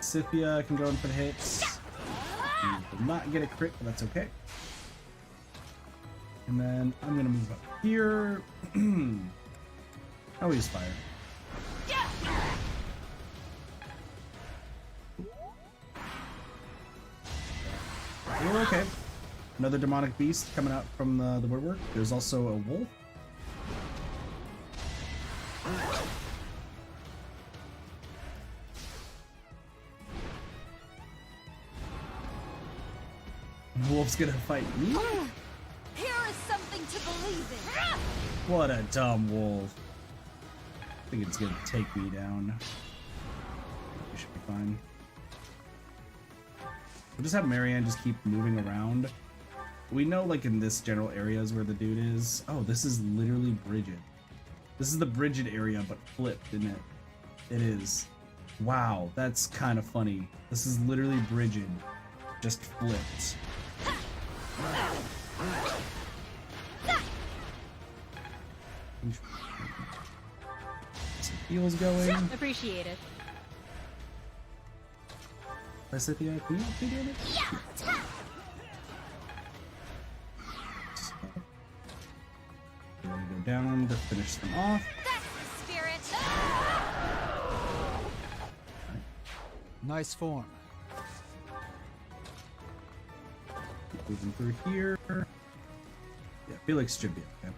Scythia can go in for the hits. We will not get a crit, but that's okay. And then I'm gonna move up here. Oh, he's fire. We're okay. Another demonic beast coming out from the woodwork. There's also a wolf. Wolf's gonna fight me? Here is something to believe in. What a dumb wolf. I think it's gonna take me down. We should be fine. We'll just have Marianne just keep moving around. We know, like, in this general area is where the dude is. Oh, this is literally Bridget. This is the Bridget area, but flipped, isn't it? It is. Wow, that's kind of funny. This is literally Bridget, just flipped. Some heals going. Appreciate it. Scythia, can you help me doing it? We're gonna go down to finish them off. That's the spirit. Nice form. Keep moving through here. Yeah, Felix should be okay.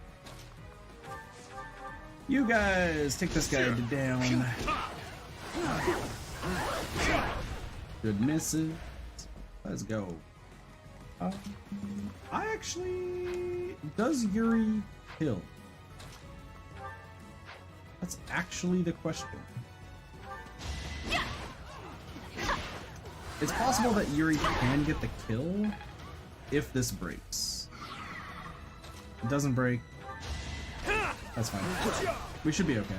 You guys take this guy down. Good misses. Let's go. I actually... Does Yuri kill? That's actually the question. It's possible that Yuri can get the kill if this breaks. It doesn't break. That's fine. We should be okay.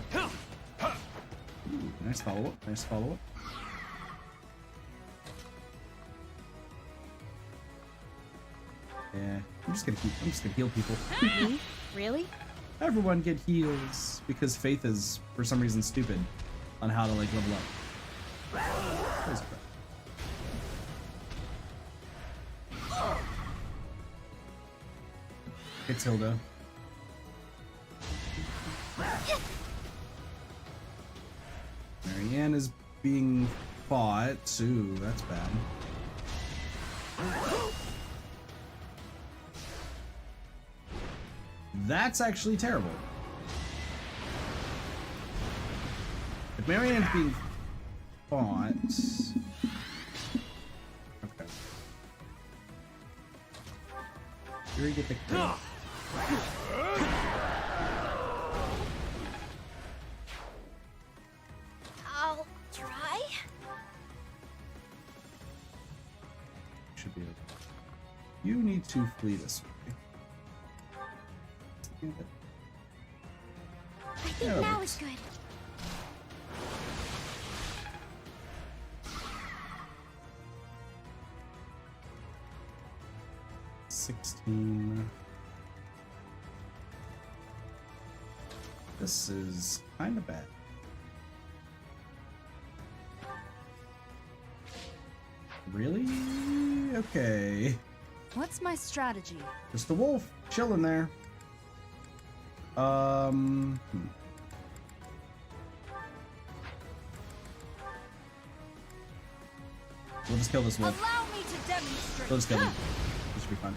Ooh, nice follow-up. Nice follow-up. Yeah, I'm just gonna heal people. Me? Really? Everyone get heals because Faith is for some reason stupid on how to like level up. Where's crap? It's Hilda. Marianne is being fought. Ooh, that's bad. That's actually terrible. If Marianne's being fought... Okay. Here we get the kill. I'll try. Should be okay. You need to flee this way. I think now is good. This is kind of bad. Really? Okay. What's my strategy? Just the wolf chilling there. We'll just kill this wolf. Allow me to demonstrate. We'll just kill him. This should be fun.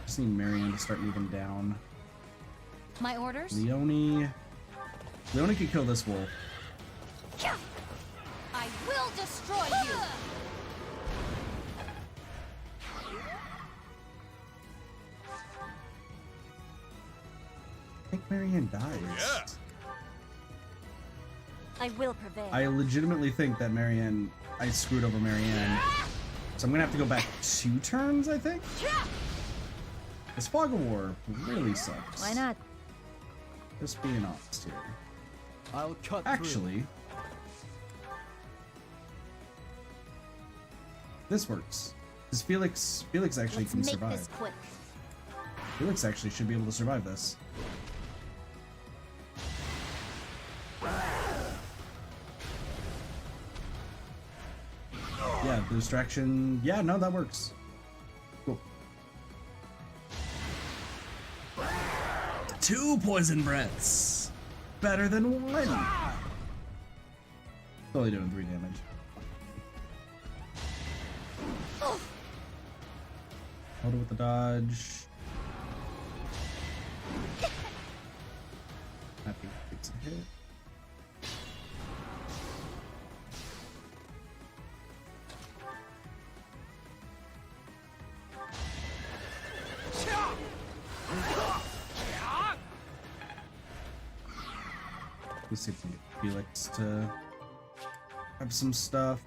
Just need Marianne to start moving down. My orders? Leone can kill this wolf. I will destroy you! I think Marianne dies. Yeah. I will prevail. I legitimately think that I screwed over Marianne. So I'm gonna have to go back 2 turns, I think? This Fog of War really sucks. Why not? Just being honest here. I'll cut Actually, this works. Because Felix actually Let's can make survive. this quick. Felix actually should be able to survive this. Yeah, the distraction. Yeah, no, that works. Cool. 2 poison breaths. Better than 1. It's only doing 3 damage. Hold it with the dodge. Happy takes a hit. Let's see if we can get Felix to have some stuff.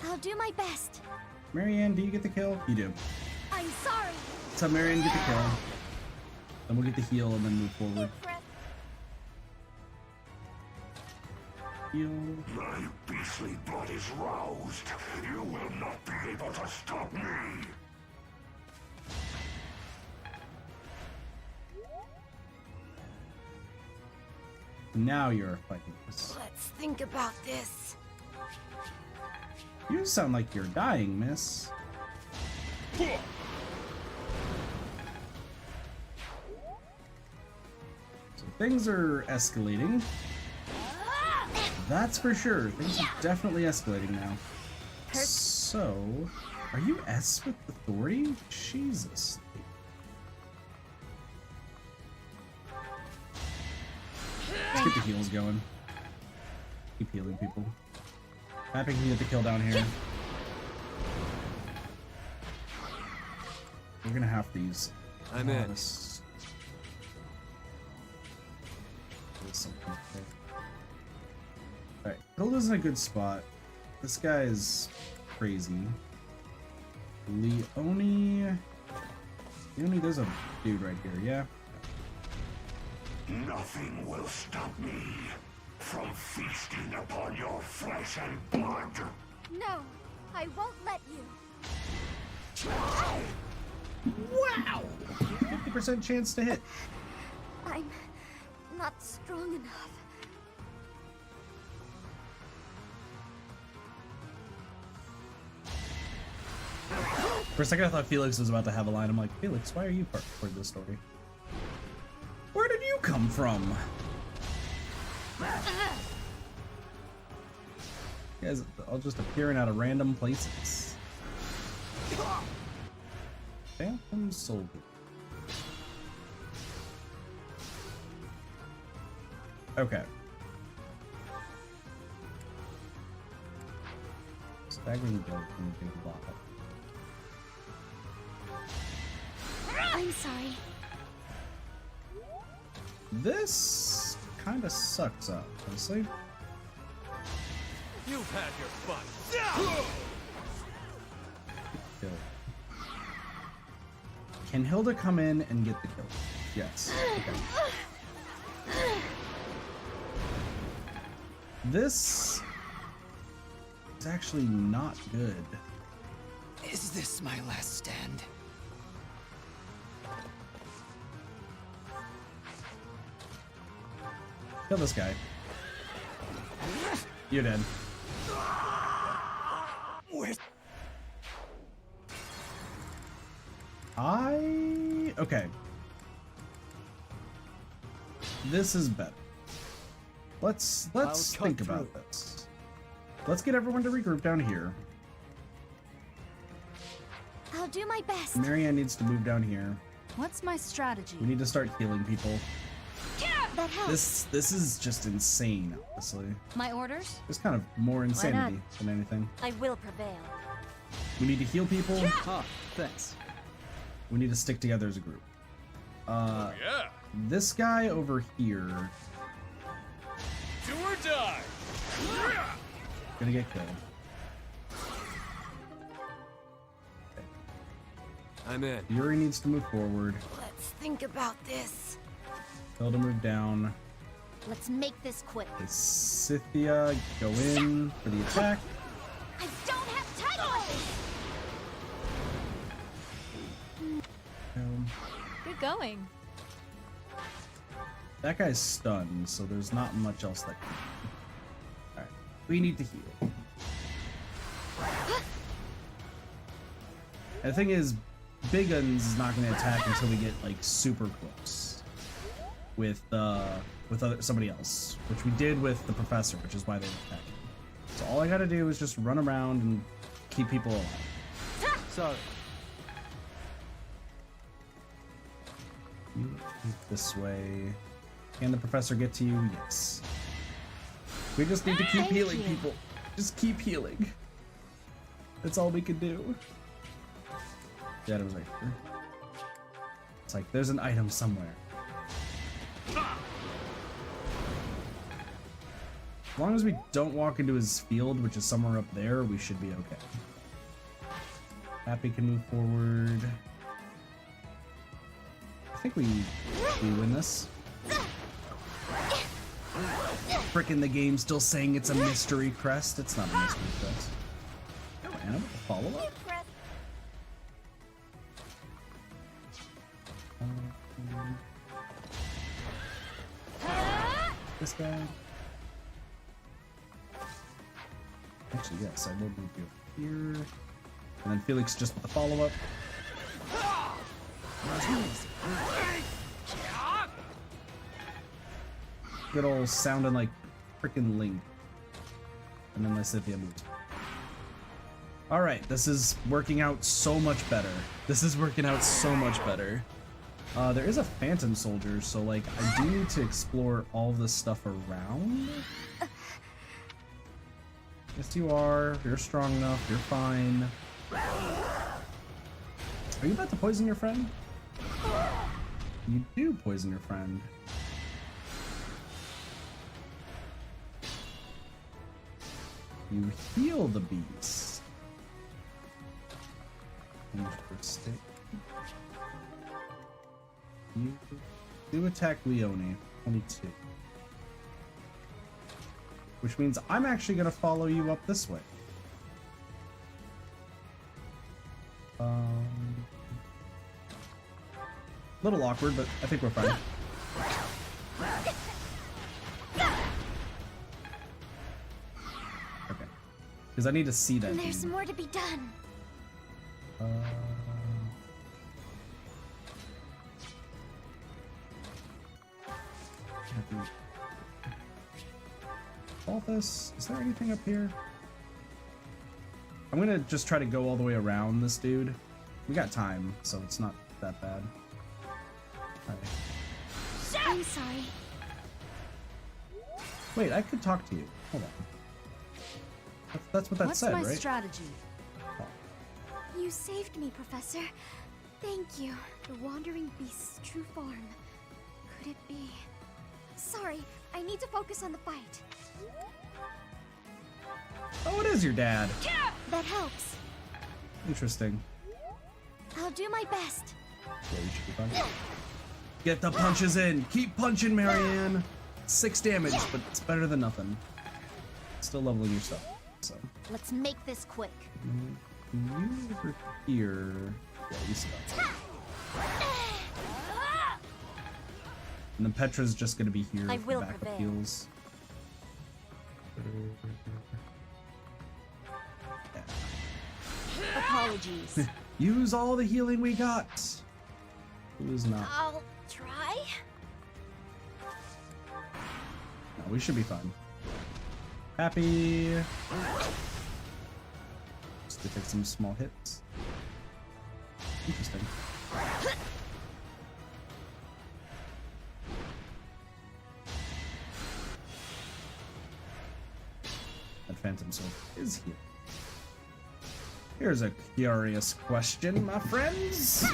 I'll do my best. Marianne, do you get the kill? You do. I'm sorry. Let's have Marianne get the kill. Then we'll get the heal and then move forward. Heal. My beastly blood is roused. You will not be able to stop me. Now you're fighting this. Let's think about this. You sound like you're dying, miss. So things are escalating. That's for sure. Things are definitely escalating now. So, are you S with authority? Jesus. Let's get the heals going. Keep healing people. Happy can get the kill down here. We're gonna have these. I'm in. Alright, Hilda's in a good spot. This guy is crazy. Leone, there's a dude right here, yeah? Nothing will stop me from feasting upon your flesh and blood. No, I won't let you. Wow! 50% chance to hit. I'm not strong enough. For a second I thought Felix was about to have a line. I'm like, Felix, why are you part of this story? Where did you come from? You guys all just appearing out of random places. Phantom Soldier. Okay. Staggering build from the big block. I'm sorry. This kind of sucks up, honestly. You've had your fun. Kill. Can Hilda come in and get the kill? Yes. Okay. This is actually not good. Is this my last stand? Kill this guy. You're dead. Okay. This is better. Let's think about this. Let's get everyone to regroup down here. I'll do my best. Marianne needs to move down here. What's my strategy? We need to start healing people. That helps. This is just insane, honestly. My orders? It's kind of more insanity than anything. I will prevail. We need to heal people. Ah, thanks. We need to stick together as a group. Oh yeah. This guy over here Do or die. gonna get killed. I'm in. Yuri needs to move forward. Let's think about this. Phil to move down. Let's make this quick. Okay, Scythia, go in for the attack. I don't have time for this! Good going. That guy's stunned, so there's not much else that can do. Alright, we need to heal. And the thing is, Big Guns is not going to attack until we get like super close with somebody else, which we did with the professor, which is why they were attacking. So all I got to do is just run around and keep people alive. Sorry. This way. Can the professor get to you? Yes. We just need to keep healing people. Just keep healing. That's all we can do. Yeah, it was right here. It's like there's an item somewhere. As long as we don't walk into his field, which is somewhere up there, we should be okay. Happy can move forward. I think we win this. Frickin' the game still saying it's a mystery crest. It's not a mystery crest. Oh, Anna, with the follow-up? This guy. Actually, yes, I will move you here. And then Felix just with the follow-up. Good old sounding like frickin' Link. And then Lysithia moves. Alright, this is working out so much better. This is working out so much better. There is a phantom soldier, so like I do need to explore all this stuff around. Yes, you are. You're strong enough. You're fine. Are you about to poison your friend? You do poison your friend. You heal the beast. Interesting. You do attack Leone. 22. Which means I'm actually going to follow you up this way. Little awkward, but I think we're fine. Okay. Because I need to see that. There's more to be done. All this. Is there anything up here? I'm gonna just try to go all the way around this dude. We got time, so it's not that bad. Right. I'm sorry. Wait, I could talk to you. Hold on. That's what that said, right? What's my strategy? You saved me, Professor. Thank you. The wandering beast's true form. Could it be? Sorry, I need to focus on the fight. Oh, it is your dad. That helps. Interesting. I'll do my best. Yeah, you should be fine. Get the punches in. Keep punching, Marianne. 6 damage, but it's better than nothing. Still leveling your stuff, so. Let's make this quick. You over here. Yeah, you see that. And then Petra's just gonna be here for backup heals. Yeah. Apologies. Use all the healing we got. Who's not? I'll try. No, we should be fine. Happy. Just to take some small hits. Interesting. That Phantom Soldier is here. Here's a curious question, my friends.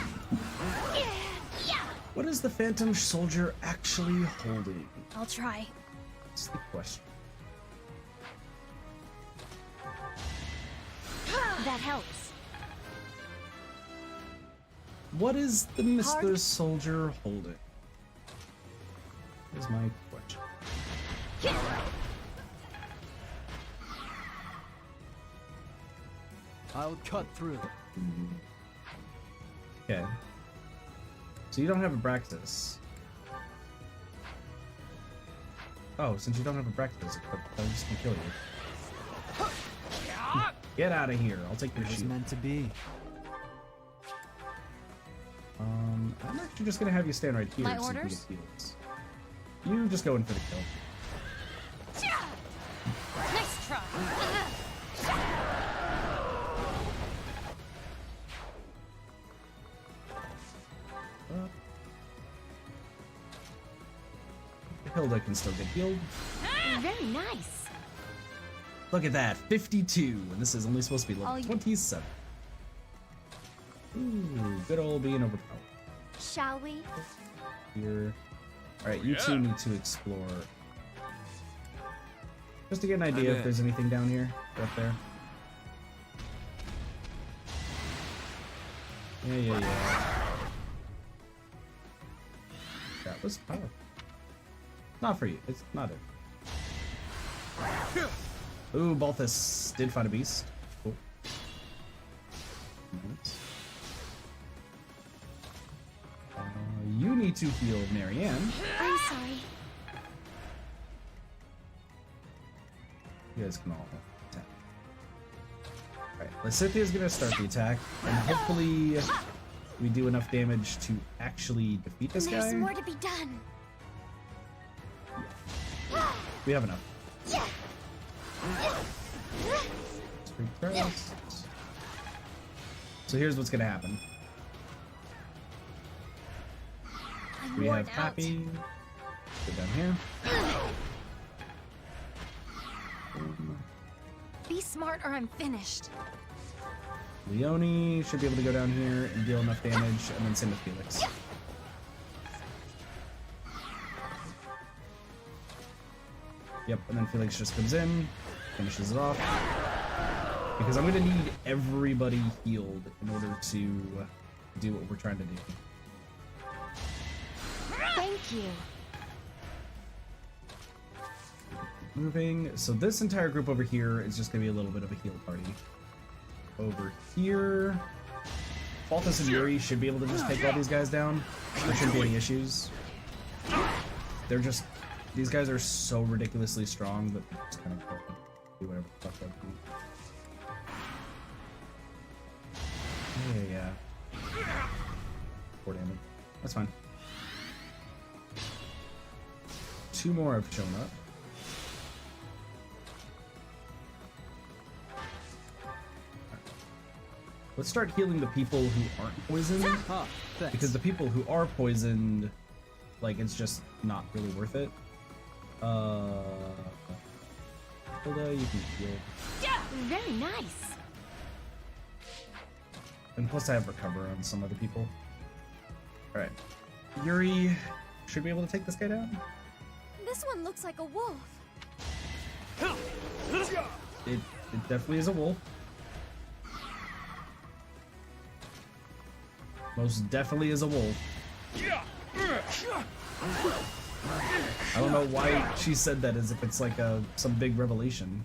What is the Phantom Soldier actually holding? I'll try. That's the question. That helps. What is the Mr. Soldier holding? Is my question. I'll cut through. Okay. So you don't have a Braxis. Oh, since you don't have a Braxis, I'm just gonna kill you. Get out of here! I'll take your It was shield. meant to be. I'm actually just gonna have you stand right here. My so orders? you can get heals. You just go in for the kill. Nice try. Hilda can still get healed. Very nice. Look at that, 52, and this is only supposed to be level I'll- 27. Ooh, good old being overpowered. Shall we? Here. Alright, you two need to explore. Just to get an idea if there's anything down here, or up there. Yeah. That was powerful. Not for you, it's not it. Ooh, Balthus did find a beast. Cool. Nice. You need to heal Marianne. I'm sorry. You guys can all attack. Alright, Lysithia's gonna start the attack, and hopefully we do enough damage to actually defeat this There's guy. more to be done. We have enough. So here's what's gonna happen. I'm We worn have out. Happy. Go down here. Be smart or I'm finished. Leone should be able to go down here and deal enough damage, and then same with Felix. Yep, and then Felix just comes in, finishes it off. Because I'm gonna need everybody healed in order to do what we're trying to do. Thank you. Moving, so this entire group over here is just gonna be a little bit of a heal party. Over here, Balthus and Yuri should be able to just take all these guys down. There shouldn't be any issues. They're just, these guys are so ridiculously strong that they're just kind of do whatever the fuck they do. Yeah. 4 damage. That's fine. 2 more have shown up. Let's start healing the people who aren't poisoned. Thanks. Because the people who are poisoned, like, it's just not really worth it. Hilda, you can heal. Very nice. And plus I have recover on some other people. Alright. Yuri should be able to take this guy down. This one looks like a wolf. It definitely is a wolf. Most definitely is a wolf. I don't know why she said that as if it's like some big revelation.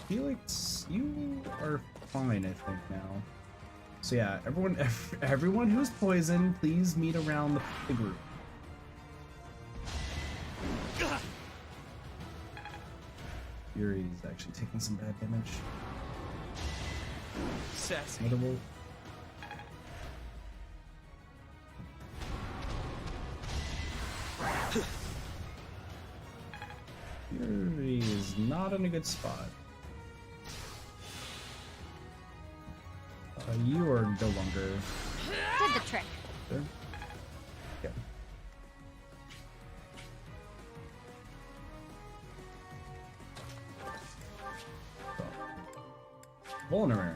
Felix, you are fine, I think, now. So yeah, everyone who's poisoned, please meet around the group. Yuri's actually taking some bad damage. Sassy. Notable. Yuri is not in a good spot. You are no longer Did the trick. there. Yeah. So, vulnerary.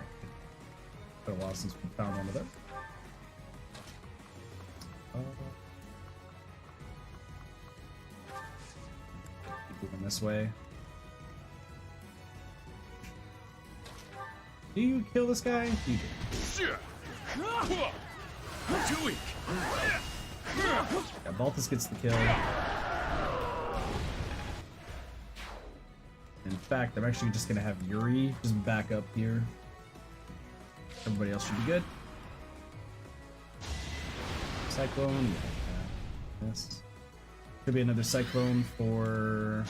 Been a while since we found one of them. Keep moving this way. Do you kill this guy? You do. Too weak. Yeah, Balthus gets the kill. In fact, I'm actually just gonna have Yuri just back up here. Everybody else should be good. Cyclone. Yeah, yes. Could be another cyclone for.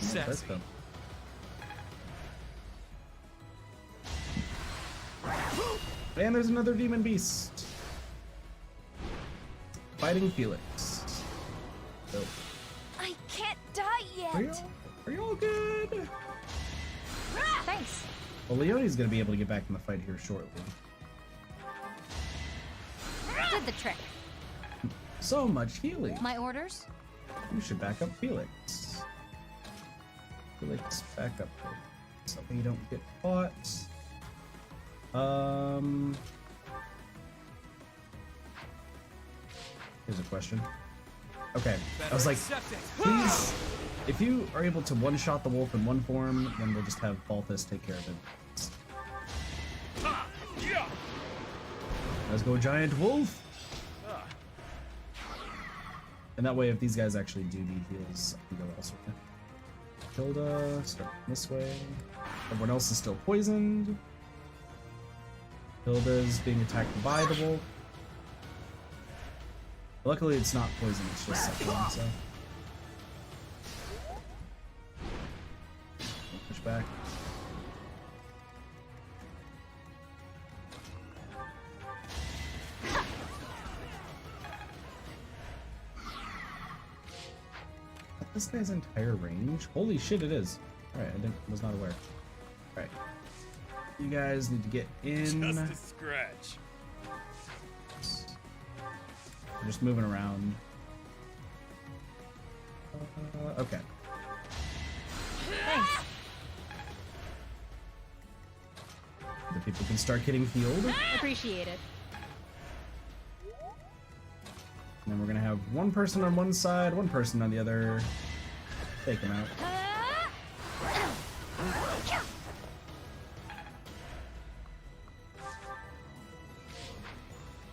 Sassy. And there's another demon beast. Fighting Felix. So, I can't die yet. are you all good? Thanks. Well, Leone's gonna be able to get back in the fight here shortly. Did the trick. So much healing. My orders? You should back up Felix. Felix, back up. So you don't get caught. Here's a question. Okay, I was like, please, if you are able to one-shot the wolf in one form, then we'll just have Balthus take care of it. Let's go, giant wolf! And that way, if these guys actually do need heals, I can go elsewhere. Hilda, start this way. Everyone else is still poisoned. Hilda's being attacked by the wolf. Luckily, it's not poison, it's just cyclone, so. Push back. This guy's entire range? Holy shit, it is. Alright, I was not aware. Alright. You guys need to get in. Just a scratch. We're just moving around. Okay. Thanks. The people can start getting healed. Appreciate it. And then we're gonna have one person on one side, one person on the other. Take him out.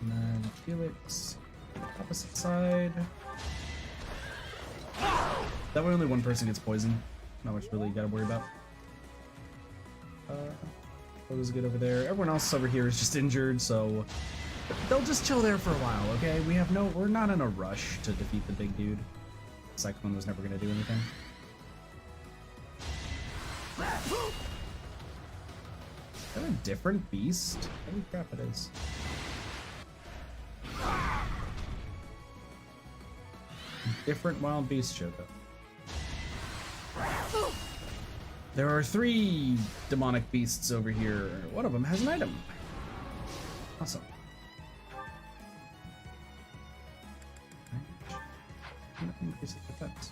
And then Felix, opposite side. That way only one person gets poisoned. Not much really you gotta worry about. What was good over there? Everyone else over here is just injured, so they'll just chill there for a while, okay? We're not in a rush to defeat the big dude. Cyclone was never gonna do anything. Is that a different beast? Holy crap, it is. Different wild beast showed up. There are 3 demonic beasts over here. One of them has an item. Awesome. Increase defense.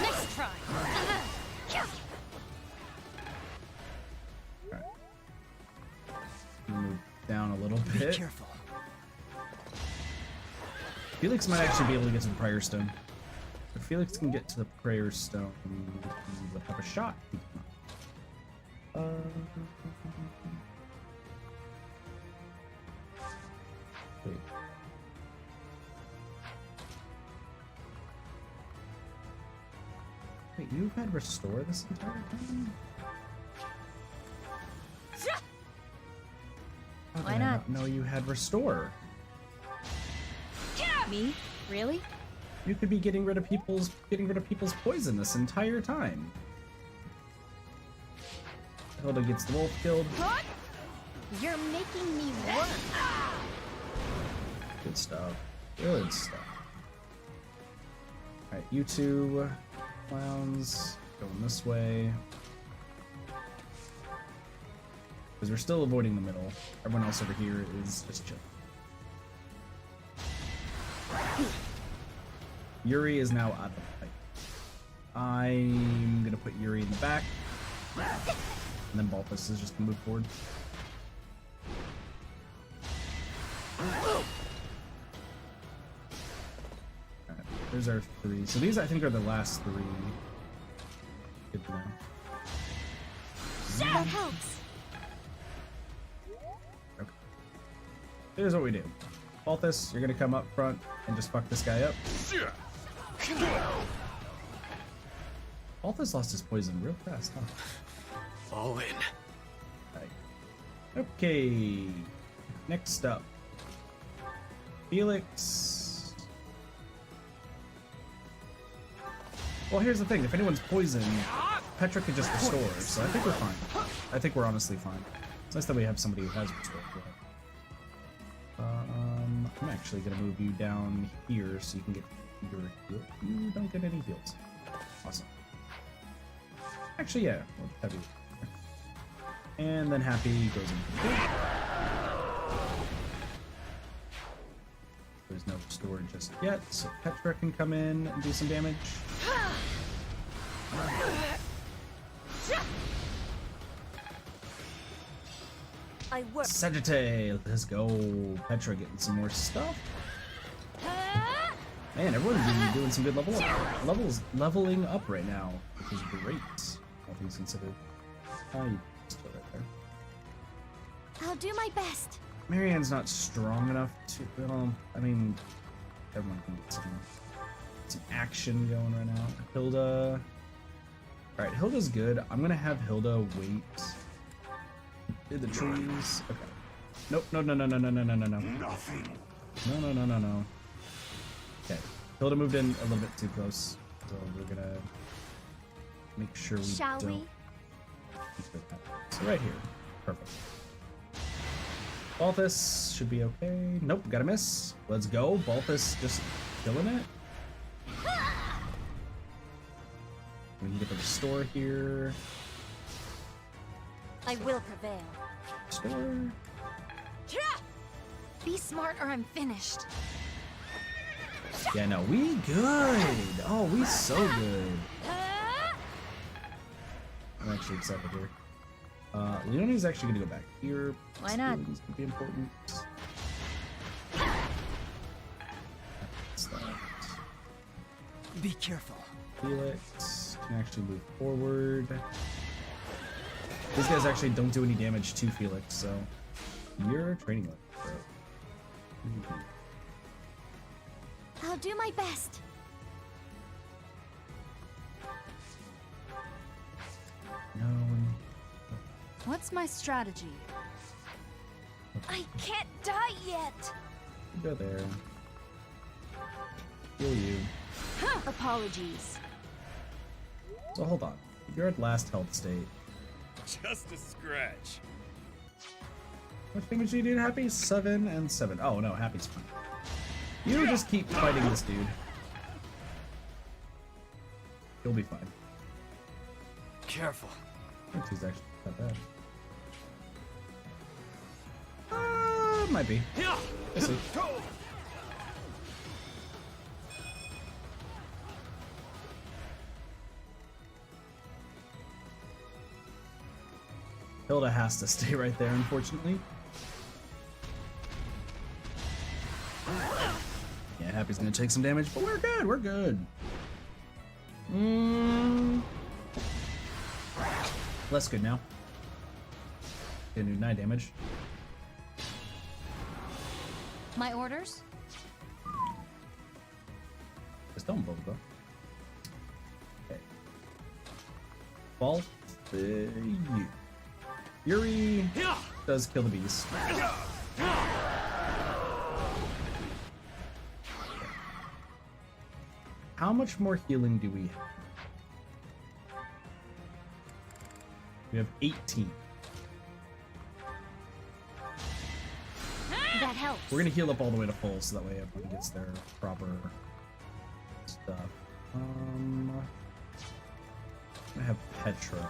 Nice try. Alright. Move down a little Be bit. careful. Felix might actually be able to get to the prayer stone. If Felix can get to the prayer stone, he would have a shot. Wait. Wait, you've had restore this entire time? How Why did I not? know you had restore? Me? Really? You could be getting rid of people's poison this entire time. Hilda gets the wolf killed. What? You're making me work. Good stuff. Good stuff. Alright, you two clowns going this way. Because we're still avoiding the middle. Everyone else over here is just chill. Yuri is now at the fight. I'm gonna put Yuri in the back. And then Balthus is just gonna move forward. Alright, there's our 3. So these I think are the last 3. Good to know. That helps. Okay. Here's what we do. Balthus, you're gonna come up front and just fuck this guy up. Balthus lost his poison real fast, huh? All in. Right. Okay. Next up. Felix. Well, here's the thing. If anyone's poisoned, Petra could just restore, so I think we're fine. I think we're honestly fine. It's nice that we have somebody who has restored. I'm actually gonna move you down here so you can get your heal. You don't get any heals. Awesome. Actually, yeah, we'll have you. And then Happy goes in. There's no restore just yet, so Petra can come in and do some damage. I work. Sagittae, let's go. Petra getting some more stuff. Man, everyone's really doing some good leveling up right now, which is great. All things considered. You still right there. I'll do my best. Marianne's not strong enough to. Well, I mean, everyone can get some action going right now. Hilda. All right, Hilda's good. I'm gonna have Hilda wait in the trees. Okay. Nope. No. Nothing. No. Okay. Hilda moved in a little bit too close, so we're gonna make sure we Shall don't. we? So right here. Perfect. Balthus should be okay. Nope, gotta miss. Let's go. Balthus just killing it. We can get the restore here. I will prevail. Restore. Be smart or I'm finished. Yeah, no, we good. Oh, we so good. I'm actually excited here. Leonie's actually gonna go back here. Why not? This could be important. That's that. Be careful. Felix can actually move forward. These guys actually don't do any damage to Felix, so you're training level, bro. I'll do my best. No. What's my strategy? I can't die yet. You go there. Heal you. Apologies. So hold on. You're at last health state. Just a scratch. What damage do you do to Happy? 7 and 7. Oh no, Happy's fine. You just keep fighting this dude. You'll be fine. Careful. I think he's actually not bad. Might be. We'll see. Hilda has to stay right there, unfortunately. Yeah, Happy's gonna take some damage, but we're good, we're good. Less good now. Gonna do 9 damage. My orders? Just don't both go. Okay. Ball. You. Yuri does kill the beast. How much more healing do we have? We have 18. That helps. We're gonna heal up all the way to full, so that way everyone gets their proper stuff. I have Petra.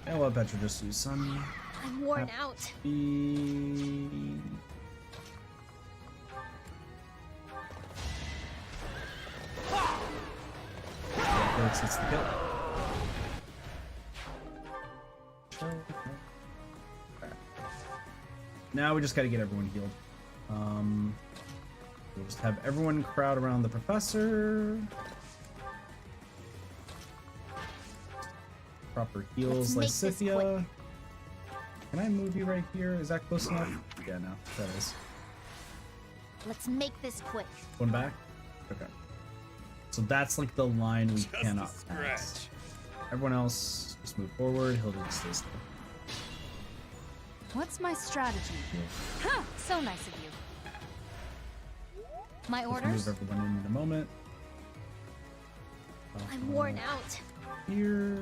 I'll let Petra just use some. I'm worn out. Felix gets the kill. Now we just gotta get everyone healed. We'll just have everyone crowd around the professor. Proper heals, Let's make this quick. Lysithia. Can I move you right here? Is that close enough? Yeah, no, that is. Let's make this quick. One back? Okay. So that's like the line we Just cannot a pass. scratch. Everyone else, just move forward. He'll just stay still. What's my strategy? Huh, so nice of you. My Let's orders? move everyone in a moment. I'm worn out. Here.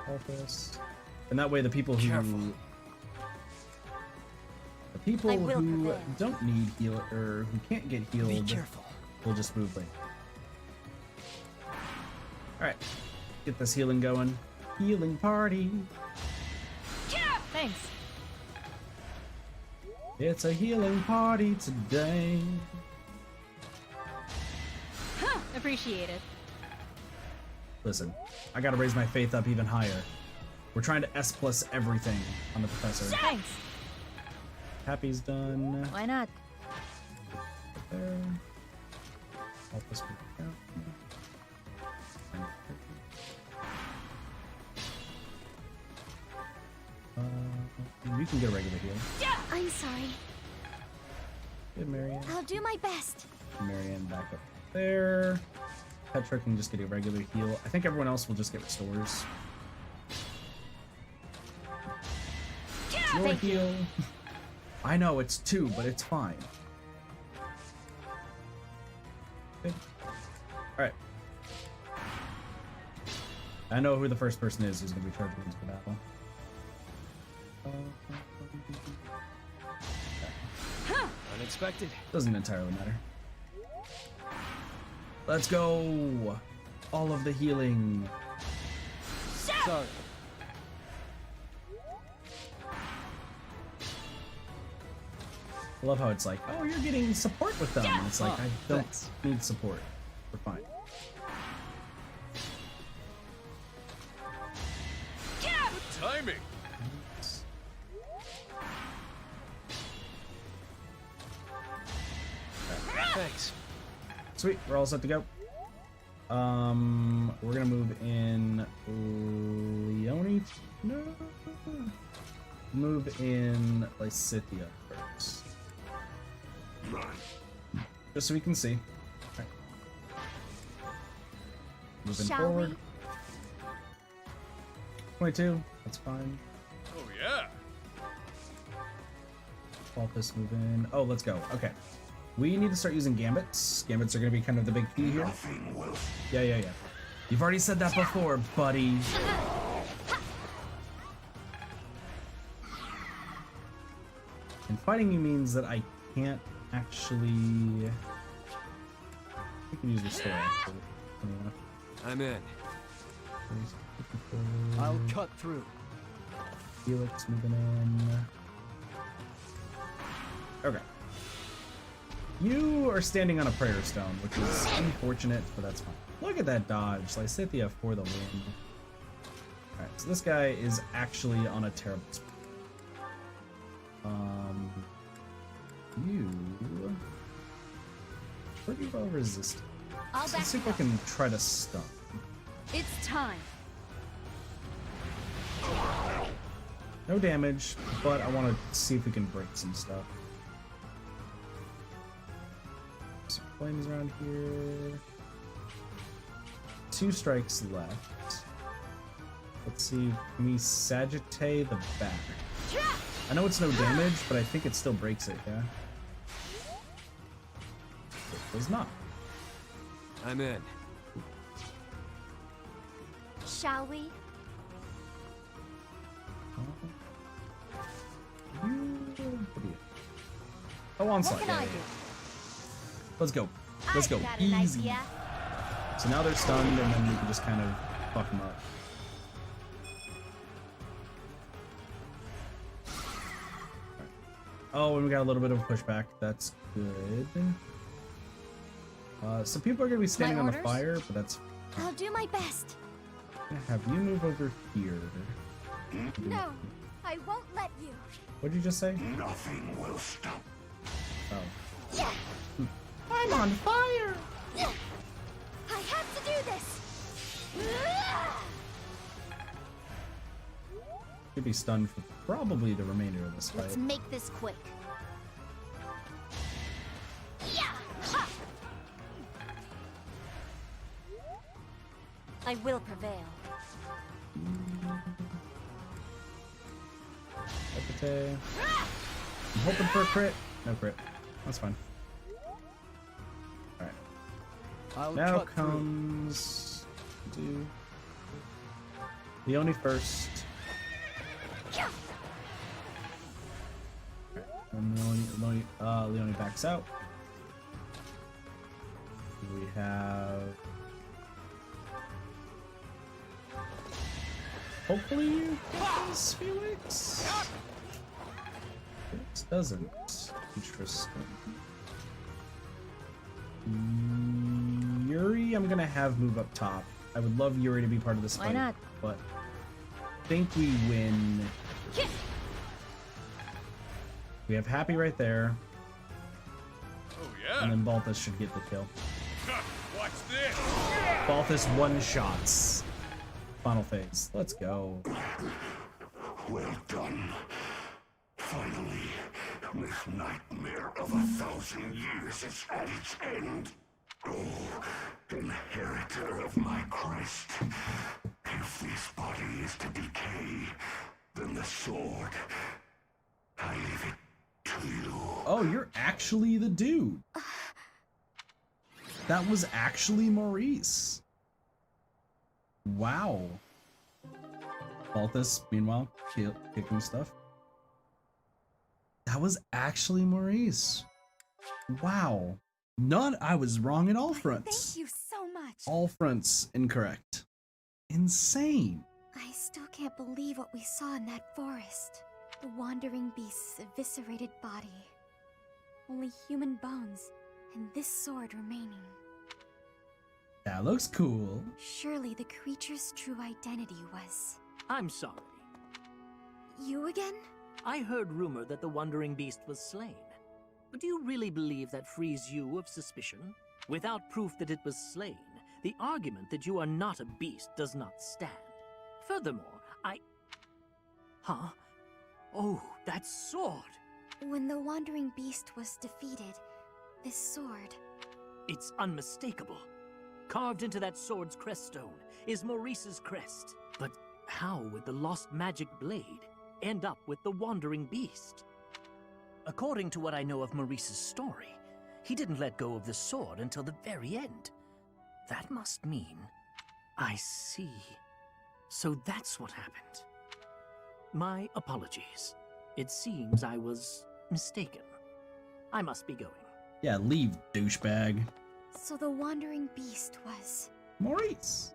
Help us. And that way the people who... Careful. The people I will who prevail. don't need heal or who can't get Be healed careful. will just move later. Alright. Get this healing going. Healing party. Thanks. It's a healing party today. Huh, appreciate it. Listen, I gotta raise my faith up even higher. We're trying to S+ everything on the professor. Thanks. Happy's done. Why not? There. Help us with that. You can get a regular heal. I'm sorry. Good, Marianne. I'll do my best. Marianne back up there. Petra can just get a regular heal. I think everyone else will just get restores. Your Thank you. heal. I know it's 2, but it's fine. Good. Alright. I know who the first person is who's going to be charged into battle. Unexpected. Doesn't entirely matter. Let's go! All of the healing. Sorry. I love how it's like, oh, you're getting support with them. And it's like, Oh, I don't thanks. need support. We're fine. Timing. Thanks. Sweet, we're all set to go. We're gonna move in Leone. No, move in Lysithia first, just so we can see. Okay. Moving Shall forward. we? 22. That's fine. Oh yeah. Walpus move in. Oh, let's go. Okay. We need to start using gambits. Gambits are going to be kind of the big key here. Yeah. You've already said that before, buddy. And fighting you means that I can't actually... You can use restore. Actually. I'm in. I'll cut through. Felix moving in. Okay. You are standing on a prayer stone, which is unfortunate, but that's fine. Look at that dodge. Lysithia for the win. Alright, so this guy is actually on a terrible spot. You pretty well resisted. I'll So back let's see you if I up. can try to stun. It's time. No damage, but I want to see if we can break some stuff. Some flames around here. 2 strikes left. Let's see, can we Sagittate the back? I know it's no damage, but I think it still breaks it, yeah? It does not. I'm in. Shall we? Oh, onslaught. What can Yeah, I yeah, do? yeah. Let's go. Let's go. I've got an Easy. idea. So now they're stunned, and then we can just kind of fuck them up. Oh, and we got a little bit of a pushback. That's good. So people are going to be standing on the fire, but that's... I'll do my best. I'm gonna have you move over here. No, I won't let you. What'd you just say? Nothing will stop. Oh. Yeah. I'm on fire! I have to do this. Should be stunned for probably the remainder of this fight. Let's make this quick. Yeah. Ha. I will prevail. I'm hoping for a crit. No crit. That's fine. Alright. Now comes... Leone first. Alright. Leone backs out. We have... Hopefully you get this, Felix? Felix doesn't. Interesting. Yuri, I'm gonna have move up top. I would love Yuri to be part of this fight. Why not? But I think we win. We have Happy right there. Oh yeah. And then Balthus should get the kill. Watch this. Balthus one-shots. Final phase. Let's go. Well done. Finally, this nightmare of 1,000 years is at its end. Oh, inheritor of my crest. If this body is to decay, then the sword, I leave it to you. Oh, you're actually the dude. That was actually Maurice. Wow. Balthus, meanwhile, kicking stuff. That was actually Maurice. Wow. I was wrong in all fronts. Thank you so much. All fronts incorrect. Insane. I still can't believe what we saw in that forest. The wandering beast's eviscerated body. Only human bones, and this sword remaining. That looks cool. Surely the creature's true identity was... I'm sorry. You again? I heard rumor that the Wandering Beast was slain. But do you really believe that frees you of suspicion? Without proof that it was slain, the argument that you are not a beast does not stand. Furthermore, Huh? Oh, that sword! When the wandering beast was defeated, this sword... It's unmistakable. Carved into that sword's creststone is Maurice's crest. But how would the lost magic blade end up with the Wandering Beast? According to what I know of Maurice's story, he didn't let go of the sword until the very end. That must mean... I see. So that's what happened. My apologies. It seems I was mistaken. I must be going. Yeah, leave, douchebag. So the wandering beast was... Maurice.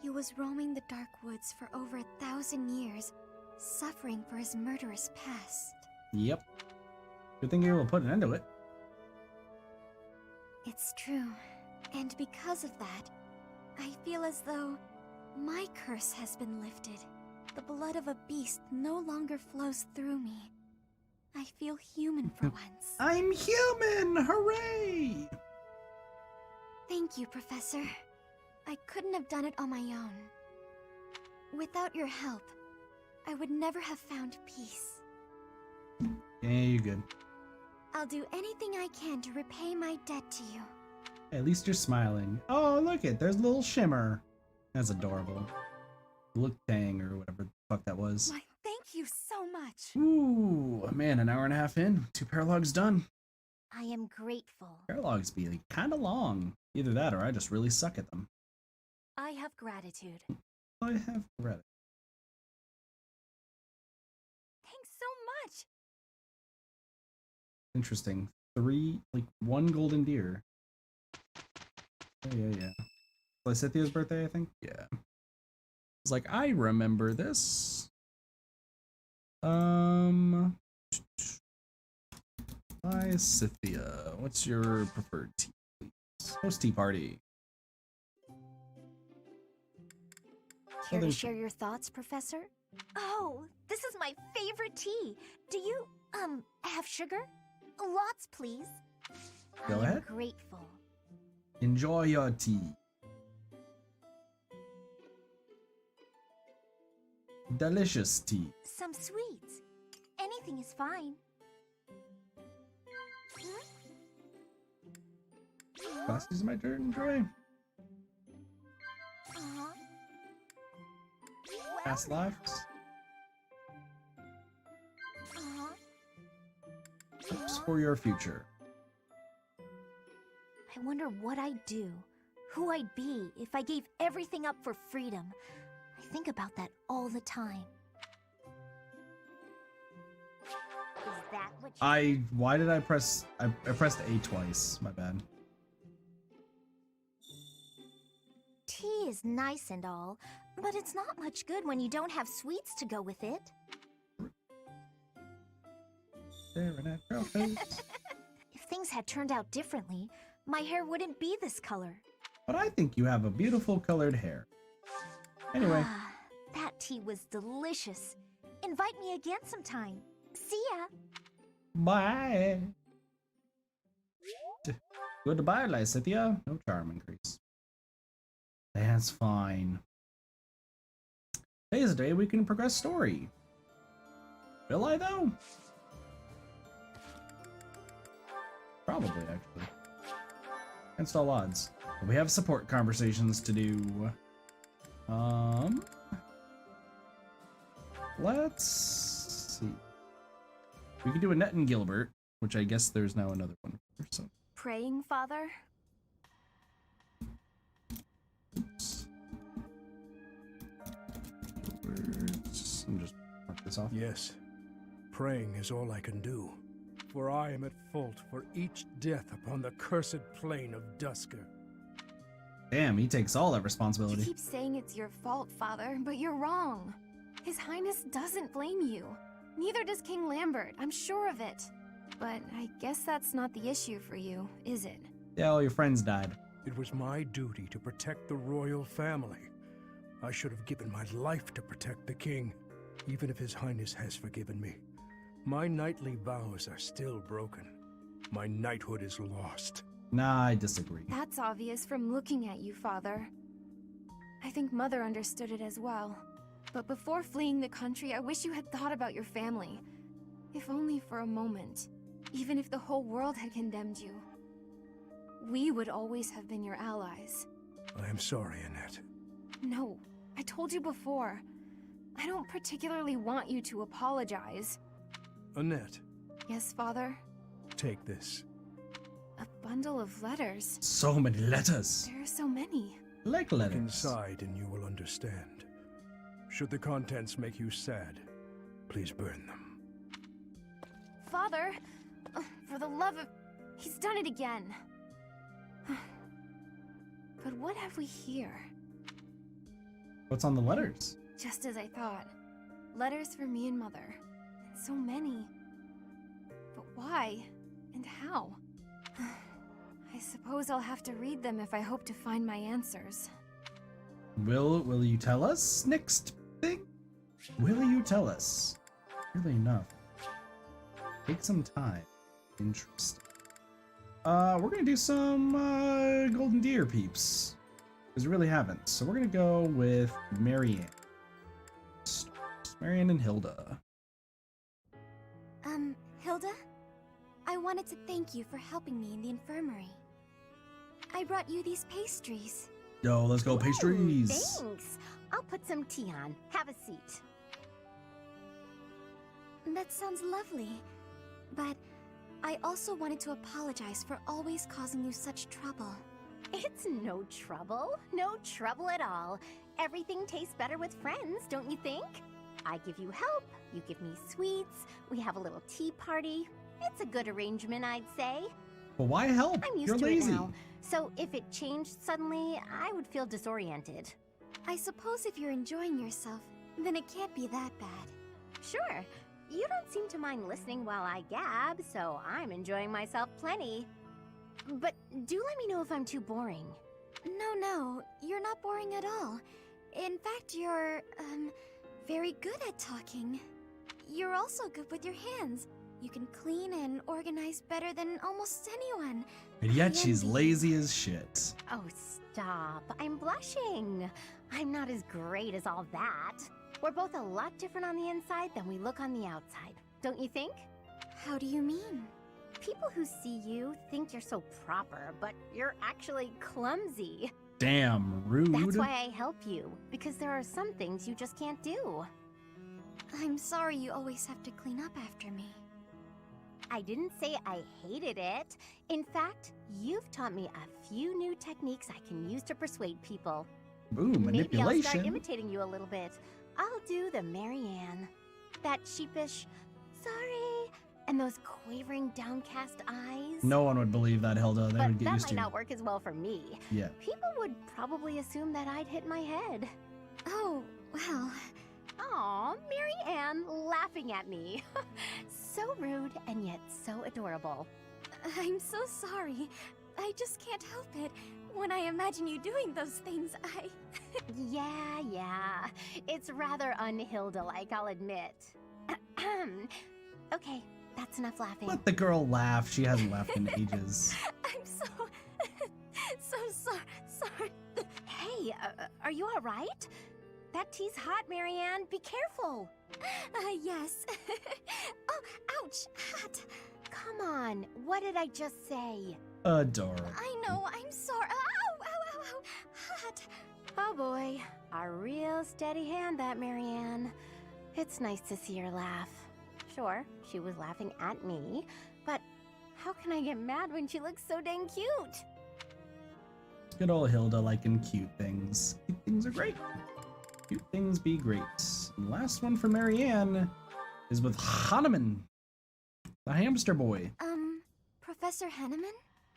He was roaming the dark woods for over 1,000 years, suffering for his murderous past. Yep. Good thing you're able to put an end to it. It's true. And because of that, I feel as though my curse has been lifted. The blood of a beast no longer flows through me. I feel human for once. I'm human! Hooray! Thank you, Professor. I couldn't have done it on my own. Without your help, I would never have found peace. Yeah, you're good. I'll do anything I can to repay my debt to you. At least you're smiling. Oh, look it, there's a little shimmer. That's adorable. Look Tang or whatever the fuck that was. Why, thank you so much. Ooh, man, an hour and a half in. 2 paralogs done. I am grateful. Paralogs be like, kind of long. Either that or I just really suck at them. I have gratitude. I have read it. Thanks so much. Interesting. 1 golden deer. Yeah. Lysithia's birthday, I think? Yeah. It's like, I remember this. Lysithia, what's your preferred tea, please? Host tea party. Care to share your thoughts, Professor? Oh, this is my favorite tea. Do you, have sugar? Lots, please. Go I am ahead. grateful. Enjoy your tea. Delicious tea. Some sweets. Anything is fine. Last is my turn, Troy. Uh-huh. Past lives. Uh-huh. Hopes for your future. I wonder what I'd do, who I'd be if I gave everything up for freedom. I think about that all the time. Is that what you Why did I press I pressed A twice, my bad. Tea is nice and all, but it's not much good when you don't have sweets to go with it. Staring at your face. If things had turned out differently, my hair wouldn't be this color. But I think you have a beautiful colored hair. Anyway. Ah, that tea was delicious. Invite me again sometime. See ya. Bye. Goodbye, Lysithia. No charm increase. That's fine. Today's the day we can progress story. Will I, though? Probably, actually. Against all odds. But we have support conversations to do. Let's see. We can do Annette and Gilbert, which I guess there's now another one for, so. Praying, Father? Oops. Let me just mark this off. Yes, praying is all I can do, for I am at fault for each death upon the cursed plain of Dusker. Damn, he takes all that You responsibility. keep saying it's your fault, Father, but you're wrong. His Highness doesn't blame you. Neither does King Lambert, I'm sure of it. But I guess that's not the issue for you, is it? Yeah, all your friends died. It was my duty to protect the royal family. I should have given my life to protect the king, even if His Highness has forgiven me. My knightly vows are still broken. My knighthood is lost. Nah, I disagree. That's obvious from looking at you, Father. I think Mother understood it as well. But before fleeing the country, I wish you had thought about your family. If only for a moment. Even if the whole world had condemned you. We would always have been your allies. I am sorry, Annette. No, I told you before. I don't particularly want you to apologize. Annette, Yes, Father? take this. A bundle of letters. So many letters. There are so many. Like Look letters. inside and you will understand. Should the contents make you sad, please burn them. Father! For the love of... He's done it again. But what have we here? What's on the letters? Just as I thought. Letters for me and Mother. And so many. But why? And how? I suppose I'll have to read them if I hope to find my answers. Will you tell us next thing? Will you tell us? Really enough. Take some time. Interesting. We're gonna do some Golden Deer peeps. Because we really haven't. So we're gonna go with Marianne. Marianne and Hilda. Hilda? I wanted to thank you for helping me in the infirmary. I brought you these pastries. Yo, let's go pastries. Thanks. I'll put some tea on. Have a seat. That sounds lovely. But I also wanted to apologize for always causing you such trouble. It's no trouble. No trouble at all. Everything tastes better with friends, don't you think? I give you help, you give me sweets, we have a little tea party. It's a good arrangement, I'd say. Well, why help? I'm used You're to lazy. it now, so if it changed suddenly, I would feel disoriented. I suppose if you're enjoying yourself, then it can't be that bad. Sure. You don't seem to mind listening while I gab, so I'm enjoying myself plenty. But do let me know if I'm too boring. No, you're not boring at all. In fact, you're, very good at talking. You're also good with your hands. You can clean and organize better than almost anyone. And yet I she's envy. lazy as shit. Oh, stop. I'm blushing. I'm not as great as all that. We're both a lot different on the inside than we look on the outside, don't you think? How do you mean? People who see you think you're so proper, but you're actually clumsy. Damn rude. That's why I help you, because there are some things you just can't do. I'm sorry you always have to clean up after me. I didn't say I hated it. In fact, you've taught me a few new techniques I can use to persuade people. Ooh, Maybe I'll start manipulation. imitating you a little bit. I'll do the Marianne. That sheepish, sorry, and those quavering downcast eyes. No one would believe that, Hilda. They But would get that used might to not work as well for me. Yeah. People would probably assume that I'd hit my head. Oh, well. Aw, Marianne laughing at me. So rude and yet so adorable. I'm so sorry. I just can't help it. When I imagine you doing those things, I... Yeah. It's rather un-Hilda-like, I'll admit. Okay, that's enough laughing. Let the girl laugh. She hasn't laughed in ages. I'm so sorry. Hey, are you all right? That tea's hot, Marianne. Be careful. Yes. Oh, ouch, hot. Come on, what did I just say? Adorable. I know, I'm sorry. Ow, hot. Oh boy, a real steady hand, that Marianne. It's nice to see her laugh. Sure, she was laughing at me, but how can I get mad when she looks so dang cute? Good old Hilda liking cute things. Cute things are great. Cute things be great. And the last one for Marianne is with Hanneman, the hamster boy. Professor Hanneman?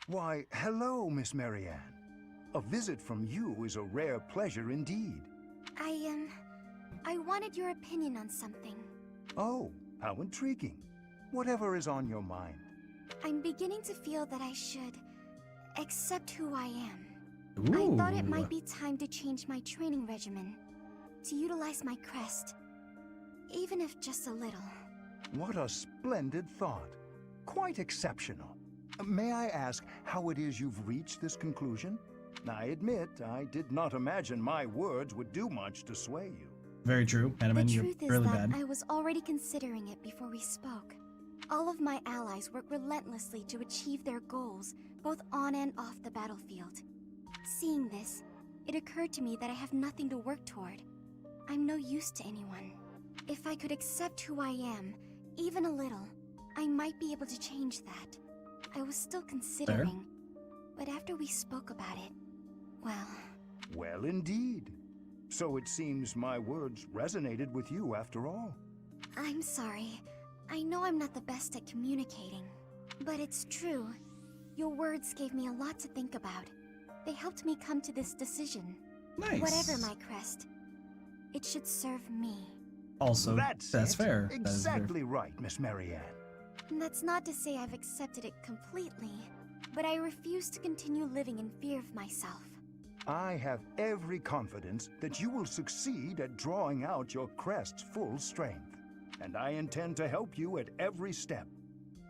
Why, hello, Miss Marianne. A visit from you is a rare pleasure indeed. I wanted your opinion on something. Oh, how intriguing. Whatever is on your mind. I'm beginning to feel that I should accept who I am. Ooh. I thought it might be time to change my training regimen, to utilize my crest, even if just a little. What a splendid thought. Quite exceptional. May I ask how it is you've reached this conclusion? I admit, I did not imagine my words would do much to sway you. Very true. Hanneman, The you're truth is really that bad. I was already considering it before we spoke. All of my allies work relentlessly to achieve their goals, both on and off the battlefield. Seeing this, it occurred to me that I have nothing to work toward. I'm no use to anyone. If I could accept who I am, even a little, I might be able to change that. I was still considering, but after we spoke about it, well... Well, indeed. So it seems my words resonated with you after all. I'm sorry. I know I'm not the best at communicating, but it's true. Your words gave me a lot to think about. They helped me come to this decision. Nice. Whatever my crest, it should serve me. Also, That's that's it. fair. That is very- Exactly right, Miss Marianne. And that's not to say I've accepted it completely, but I refuse to continue living in fear of myself. I have every confidence that you will succeed at drawing out your crest's full strength. And I intend to help you at every step.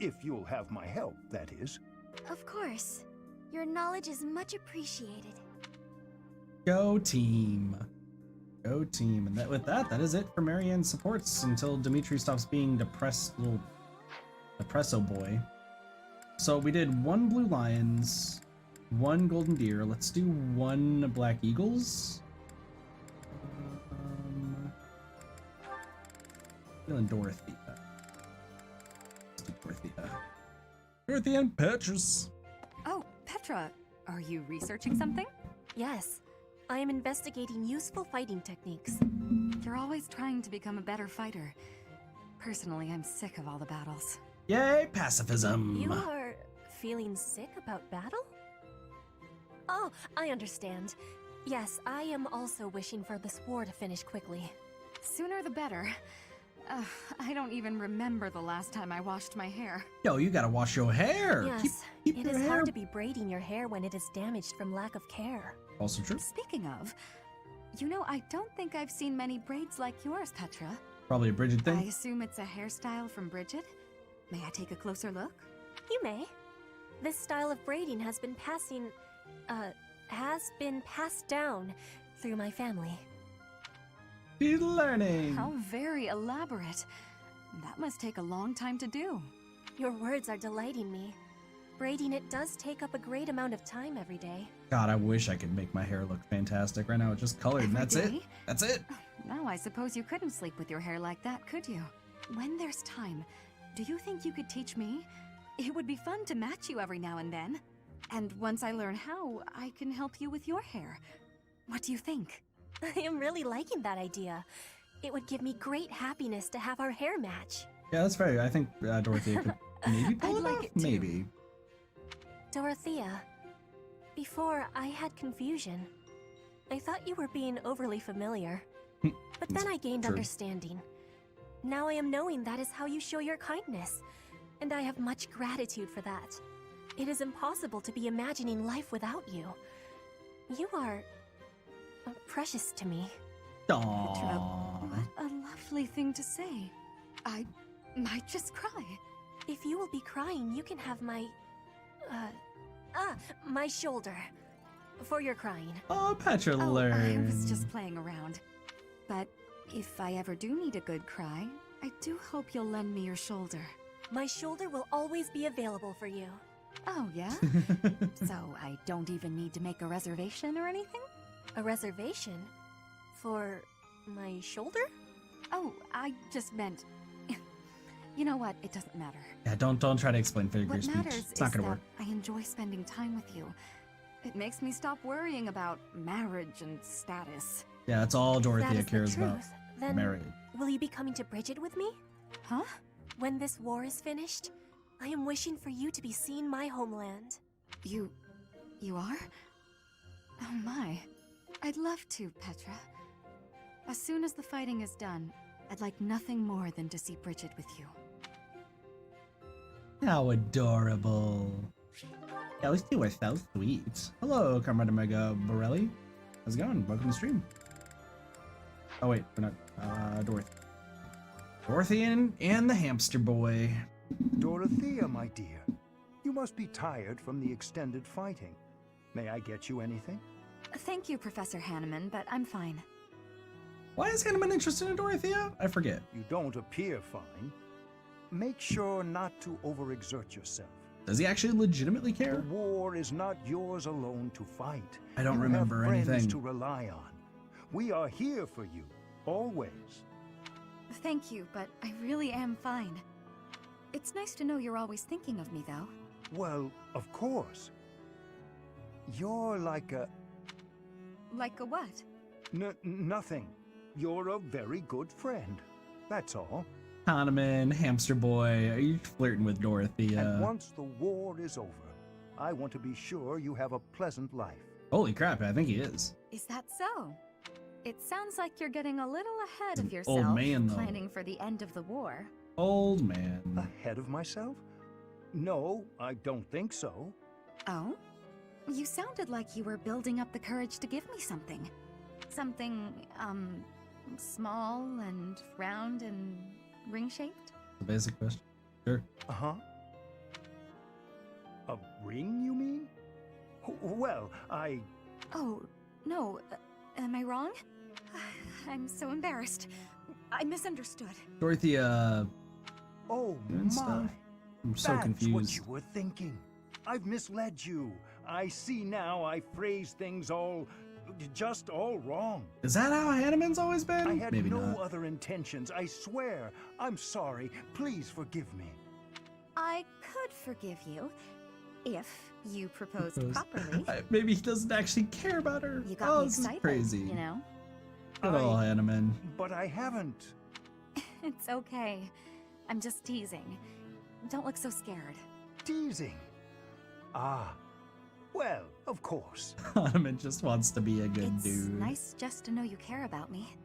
If you'll have my help, that is. Of course. Your knowledge is much appreciated. Go team. Go team. And with that is it for Marianne's supports until Dimitri stops being depressed little depresso boy. So we did 1 blue lions, 1 golden deer. Let's do 1 black eagles. Feeling Dorothea. Let's do Dorothea. Dorothea and Petrus. Oh, Petra, are you researching something? Yes, I am investigating useful fighting techniques. You're always trying to become a better fighter. Personally, I'm sick of all the battles. Yay, pacifism. You are feeling sick about battle? Oh, I understand. Yes, I am also wishing for this war to finish quickly. Sooner the better. I don't even remember the last time I washed my hair. Yo, you gotta wash your hair. Yes, keep it your is hair. hard to be braiding your hair when it is damaged from lack of care. Also true. Speaking of, you know, I don't think I've seen many braids like yours, Petra. Probably a Bridget I thing. assume it's a hairstyle from Bridget? May I take a closer look? You may. This style of braiding has been passed down through my family. She's learning. How very elaborate. That must take a long time to do. Your words are delighting me. Braiding it does take up a great amount of time every day. God, I wish I could make my hair look fantastic. Right now it's just colored and that's it. Every day? That's it. Now I suppose you couldn't sleep with your hair like that, could you? When there's time, do you think you could teach me? It would be fun to match you every now and then. And once I learn how, I can help you with your hair. What do you think? I am really liking that idea. It would give me great happiness to have our hair match. Yeah, that's fair. I think Dorothea could maybe pull I'd it like off. it too. Maybe. Dorothea, before I had confusion. I thought you were being overly familiar. But then I gained True. understanding. Now I am knowing that is how you show your kindness. And I have much gratitude for that. It is impossible to be imagining life without you. You are precious to me. Aww. What a lovely thing to say. I might just cry. If you will be crying, you can have my... my shoulder. For your crying. Oh, Petra Oh, I learned. was just playing around. But if I ever do need a good cry, I do hope you'll lend me your shoulder. My shoulder will always be available for you. Oh, yeah? So I don't even need to make a reservation or anything? A reservation? For my shoulder? Oh, I just meant... You know what? It doesn't matter. Yeah, don't try to explain figure What speech. matters It's not is gonna that work. I enjoy spending time with you. It makes me stop worrying about marriage and status. Yeah, that's all That Dorothea is the cares about. truth. Then Marriage. will you be coming to Bridget with me? Huh? When this war is finished, I am wishing for you to be seeing my homeland. You are? Oh my. I'd love to, Petra. As soon as the fighting is done, I'd like nothing more than to see Bridget with you. How adorable. Yeah, these two are so sweet. Hello, Comrade Omega Borelli. How's it going? Welcome to the stream. Oh wait, we're not. Dorothy. Dorothy and the hamster boy. Dorothea, my dear, you must be tired from the extended fighting. May I get you anything? Thank you, Professor Hanneman, but I'm fine. Why is Hanneman interested in Dorothea? I forget. You don't appear fine. Make sure not to overexert yourself. Does he actually legitimately care? The war is not yours alone to fight. I don't You remember have friends anything. to rely on. We are here for you, always. Thank you, but I really am fine. It's nice to know you're always thinking of me, though. Well, of course. You're like a... Like a what? Nothing. You're a very good friend. That's all. Hanneman, hamster boy, are you flirting with And Dorothea? once the war is over, I want to be sure you have a pleasant life. Holy crap, I think he is. Is that so? It sounds like you're getting a little ahead of Old yourself, man, though. planning for the end of the war. Old man. Ahead of myself? No, I don't think so. Oh? You sounded like you were building up the courage to give me something. Something, small and round and ring-shaped? The basic question. Sure. Uh-huh. A ring, you mean? Well, Oh, no. Am I wrong? I'm so embarrassed. I misunderstood. Dorothea. Oh and my! stuff. I'm so That's confused. what you were thinking. I've misled you. I see now I phrased things just all wrong. Is that how Hanneman's always been? I had Maybe no not. other intentions, I swear. I'm sorry. Please forgive me. I could forgive you if you proposed Propose. properly. Maybe he doesn't actually care about her. You got Oh, me this is excited, crazy. you know? Good old Hanneman. But I haven't. It's okay. I'm just teasing. Don't look so scared. Teasing. Ah, well, of course. Ottoman just wants to be a good It's dude. nice just to know you care about me.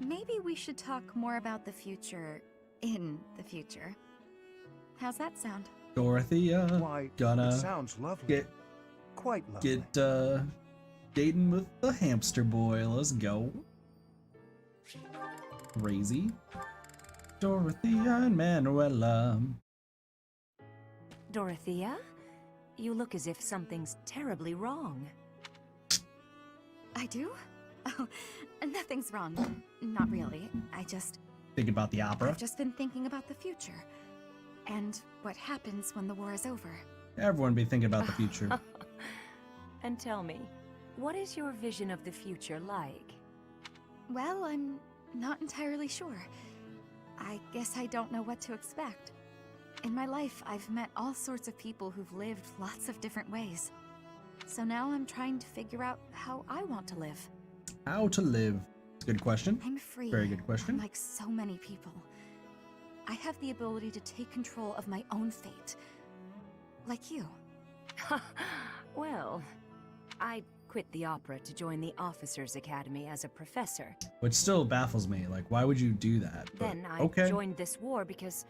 Maybe we should talk more about the future in the future. How's that sound? Dorothea Why, it gonna sounds lovely. get Quite lovely. dating with the hamster boy. Let's go. Crazy. Dorothea and Manuela. Dorothea? You look as if something's terribly wrong. I do? Oh, nothing's wrong. Not really. Think about the opera. I've just been thinking about the future. And what happens when the war is over. Everyone be thinking about the future. And tell me, what is your vision of the future like? Well, I'm not entirely sure. I guess I don't know what to expect. In my life, I've met all sorts of people who've lived lots of different ways. So now I'm trying to figure out how I want to live. How to live. It's a good question. I'm free. Very good question. Unlike so many people. I have the ability to take control of my own fate. Like you. Well, I quit the opera to join the Officers' Academy as a professor. Which still baffles me. Like, why would you do that? But, Then I okay. joined this war because,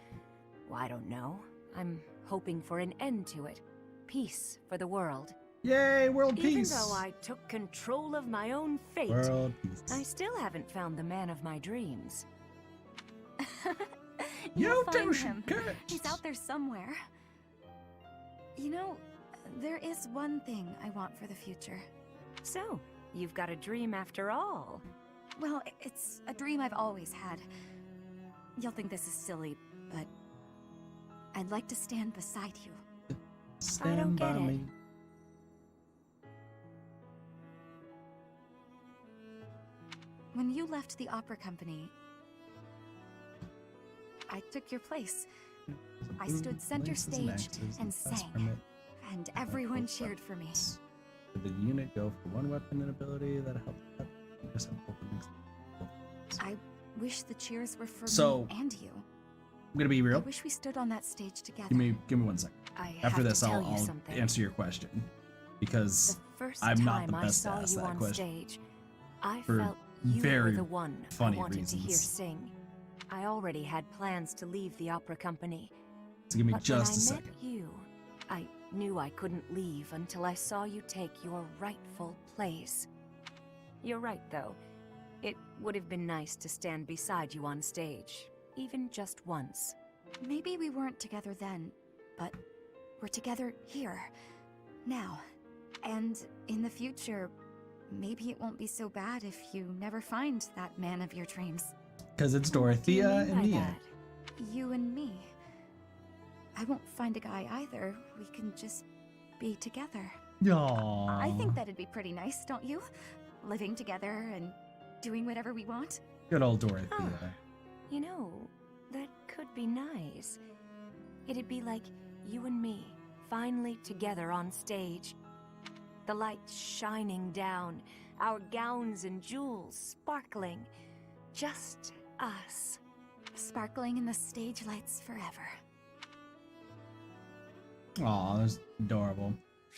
well, I don't know. I'm hoping for an end to it. Peace for the world. Yay, world Even peace! though I took control of my own fate, World peace. I still haven't found the man of my dreams. You'll You find two should him. get. He's out there somewhere. You know, there is one thing I want for the future. So, you've got a dream after all. Well, it's a dream I've always had. You'll think this is silly, but I'd like to stand beside you. Stand by get it. me. When you left the opera company, I took your place. I stood center stage and sang, and everyone cheered for me. Did the unit go for one weapon and ability that helped? I wish the cheers were for So- me and you. I'm gonna be I real. wish we stood on that stage together. Give me 1 second. I After have this, to tell I'll you something. answer your question because The first I'm not time the best to I saw ask you that on question. stage, I For felt you very were the one funny I wanted to hear reasons. sing. I already had plans to leave the opera company. So give me But just a when I second. met you, I knew I couldn't leave until I saw you take your rightful place. You're right, though. It would have been nice to stand beside you on stage, even just once. Maybe we weren't together then, but we're together here, now. And in the future, maybe it won't be so bad if you never find that man of your dreams. Because it's What do you Dorothea mean in by the that? end. You and me. I won't find a guy either. We can just be together. Aww. I think that'd be pretty nice, don't you? Living together and doing whatever we want. Good old Dorothea. Huh. You know, that could be nice. It'd be like you and me, finally together on stage. The lights shining down, our gowns and jewels sparkling. Just us. Sparkling in the stage lights forever. Aw, that's adorable.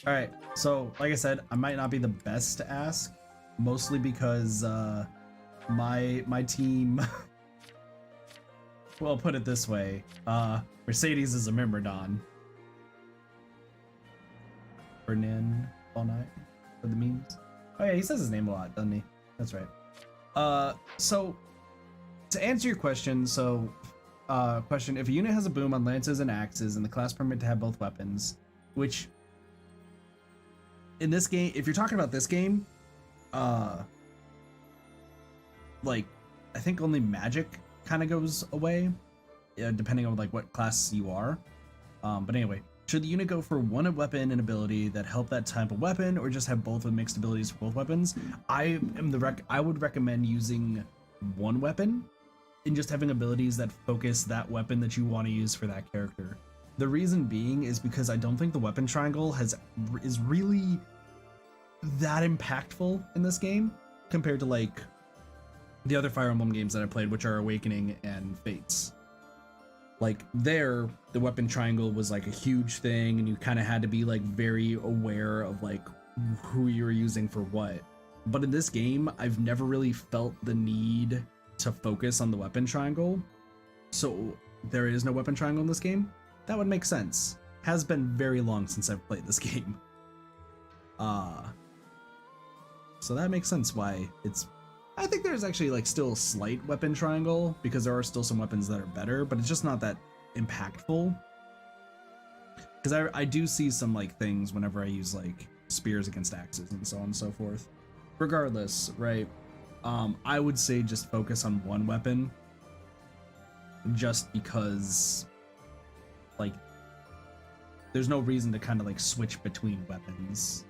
Alright, so like I said, I might not be the best to ask, mostly because my team well, put it this way, Mercedes is a Myrmidon. Bernin all night for the memes. Oh yeah, he says his name a lot, doesn't he? That's right. So to answer your question, question, if a unit has a boom on lances and axes and the class permit to have both weapons, which in this game, if you're talking about this game, like I think only magic kind of goes away, depending on like what class you are. But anyway, should the unit go for one weapon and ability that help that type of weapon, or just have both with mixed abilities for both weapons? I would recommend using one weapon and just having abilities that focus that weapon that you want to use for that character. The reason being is because I don't think the weapon triangle is really that impactful in this game compared to like the other Fire Emblem games that I played, which are Awakening and Fates. Like there, the weapon triangle was like a huge thing, and you kind of had to be like very aware of like who you were using for what. But in this game, I've never really felt the need to focus on the weapon triangle. So there is no weapon triangle in this game. That would make sense. Has been very long since I've played this game. So that makes sense why it's... I think there's actually like still a slight weapon triangle because there are still some weapons that are better, but it's just not that impactful. Because I do see some like things whenever I use like spears against axes and so on and so forth. Regardless, right? I would say just focus on one weapon, just because like there's no reason to kind of like switch between weapons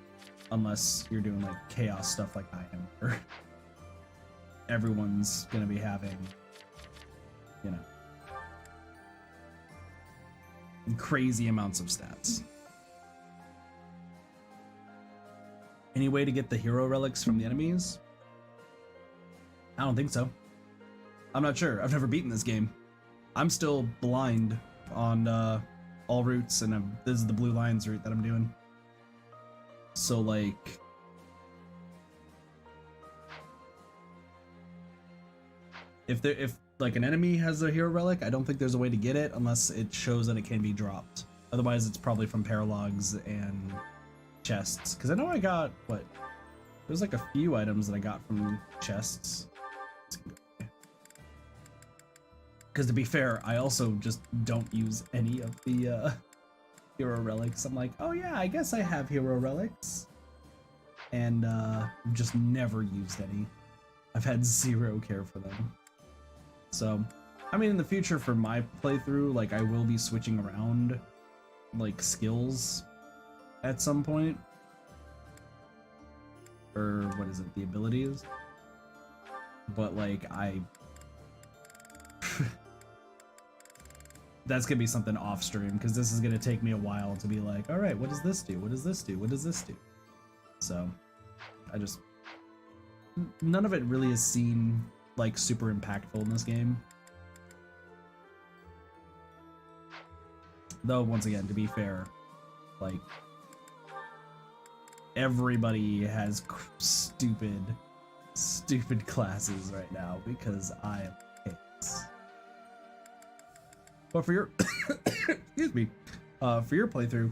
unless you're doing like chaos stuff like I am, or everyone's gonna be having, you know, crazy amounts of stats. Any way to get the hero relics from the enemies? I don't think so. I'm not sure. I've never beaten this game. I'm still blind on all routes, and this is the Blue Lions route that I'm doing. So like, if like an enemy has a hero relic, I don't think there's a way to get it unless it shows that it can be dropped. Otherwise, it's probably from paralogs and chests. Because I know I got what? There's like a few items that I got from chests. Because to be fair, I also just don't use any of the hero relics. I'm like, oh yeah, I guess I have hero relics. And just never used any. I've had zero care for them. So, I mean, in the future for my playthrough, like I will be switching around like skills at some point. Or what is it, the abilities? But like that's gonna be something off stream, because this is gonna take me a while to be like, all right, what does this do? What does this do? What does this do? So none of it really is seen like super impactful in this game. Though once again, to be fair, like everybody has stupid classes right now because I am chaos. But for your excuse me, for your playthrough,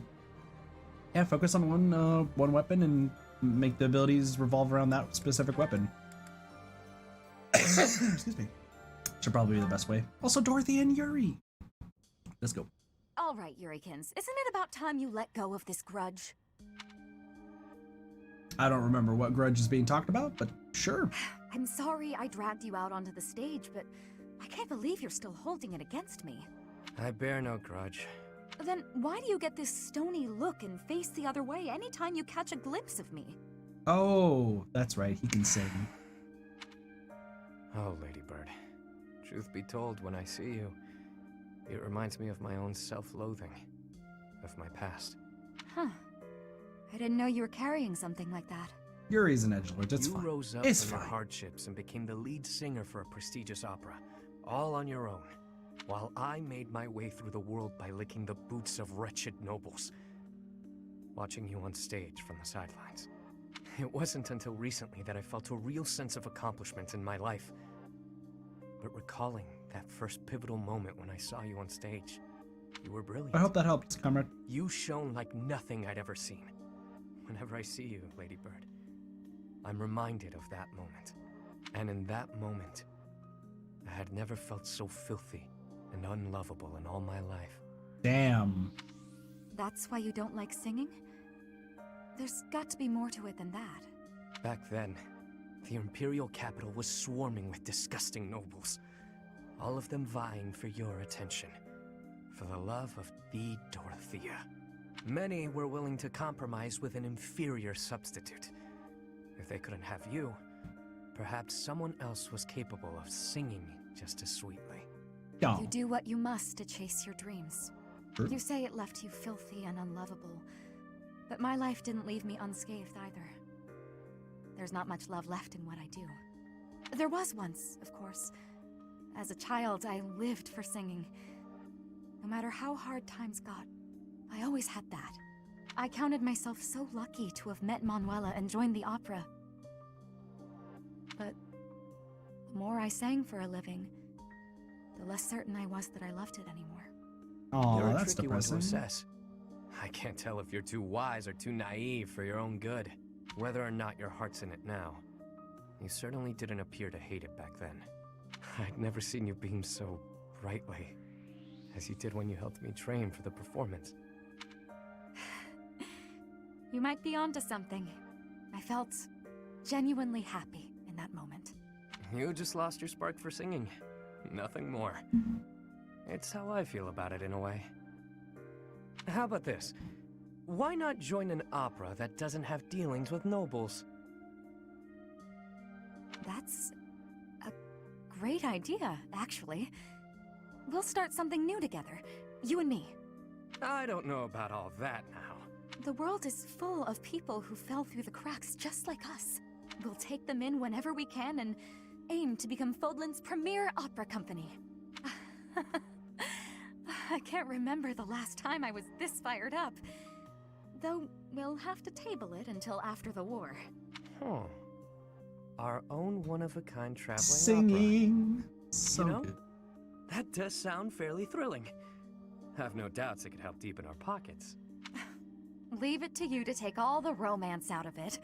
yeah, focus on one weapon and make the abilities revolve around that specific weapon. Excuse me. Should probably be the best way. Also, Dorothy and Yuri. Let's go. All right, Yurikins, isn't it about time you let go of this grudge? I don't remember what grudge is being talked about, but sure. I'm sorry I dragged you out onto the stage, but I can't believe you're still holding it against me. I bear no grudge. Then why do you get this stony look and face the other way anytime you catch a glimpse of me? Oh, that's right, he can sing. Oh, Ladybird. Truth be told, when I see you, it reminds me of my own self-loathing, of my past. Huh. I didn't know you were carrying something like that. Yuri's an edgelord, it's fine. You rose up It's from your fine. hardships and became the lead singer for a prestigious opera, all on your own, while I made my way through the world by licking the boots of wretched nobles, watching you on stage from the sidelines. It wasn't until recently that I felt a real sense of accomplishment in my life. But recalling that first pivotal moment when I saw you on stage, you were brilliant. I hope that helped, comrade. You shone like nothing I'd ever seen. Whenever I see you, Ladybird, I'm reminded of that moment. And in that moment, I had never felt so filthy and unlovable in all my life. Damn. That's why you don't like singing? There's got to be more to it than that. Back then, the Imperial capital was swarming with disgusting nobles, all of them vying for your attention, for the love of the Dorothea. Many were willing to compromise with an inferior substitute. If they couldn't have you, perhaps someone else was capable of singing just as sweetly. Oh. You do what you must to chase your dreams. Sure. You say it left you filthy and unlovable, but my life didn't leave me unscathed either. There's not much love left in what I do. There was once, of course. As a child, I lived for singing. No matter how hard times got, I always had that. I counted myself so lucky to have met Manuela and joined the opera. But the more I sang for a living, the less certain I was that I loved it anymore. Oh, You're a that's tricky one to depressing. assess. I can't tell if you're too wise or too naive for your own good, whether or not your heart's in it now. You certainly didn't appear to hate it back then. I'd never seen you beam so brightly, as you did when you helped me train for the performance. You might be onto something. I felt genuinely happy in that moment. You just lost your spark for singing. Nothing more. It's how I feel about it in a way. How about this? Why not join an opera that doesn't have dealings with nobles? That's a great idea, actually. We'll start something new together, you and me. I don't know about all that now. The world is full of people who fell through the cracks just like us. We'll take them in whenever we can and aim to become Fodlan's premier opera company. I can't remember the last time I was this fired up. Though, we'll have to table it until after the war. Huh. Our own one-of-a-kind traveling Singing. opera. So You know, good. that does sound fairly thrilling. I've no doubts it could help deepen our pockets. Leave it to you to take all the romance out of it.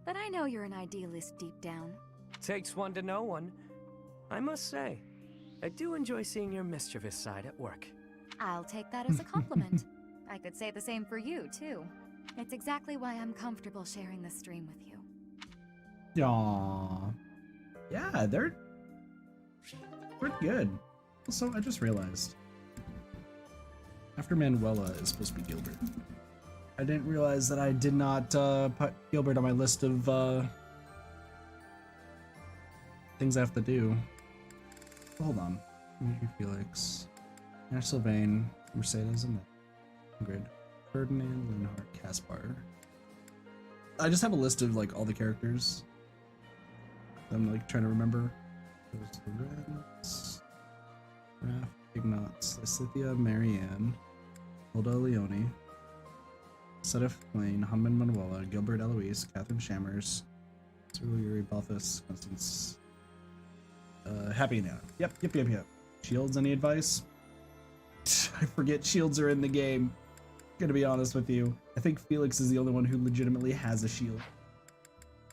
But I know you're an idealist deep down. Takes one to know one. I must say, I do enjoy seeing your mischievous side at work. I'll take that as a compliment. I could say the same for you, too. It's exactly why I'm comfortable sharing this stream with you. Aww. Yeah, they're pretty good. Also, I just realized, after Manuela is supposed to be Gilbert. I didn't realize that I did not put Gilbert on my list of things I have to do. Hold on. Dimitri Felix, Anna Sylvain, Mercedes, and Ingrid, Ferdinand, Leonhard, Caspar. I just have a list of like all the characters. I'm like trying to remember. There's Lorenz, Raph, Ignatz, Lysithia, Marianne, Hilda Leone, Sedef Blaine, Hunman Manuela, Gilbert Eloise, Catherine Shammers, Cyril Yuri, Balthus, Constance, Happy Nana. Yep. Shields, any advice? I forget shields are in the game. Gonna be honest with you. I think Felix is the only one who legitimately has a shield.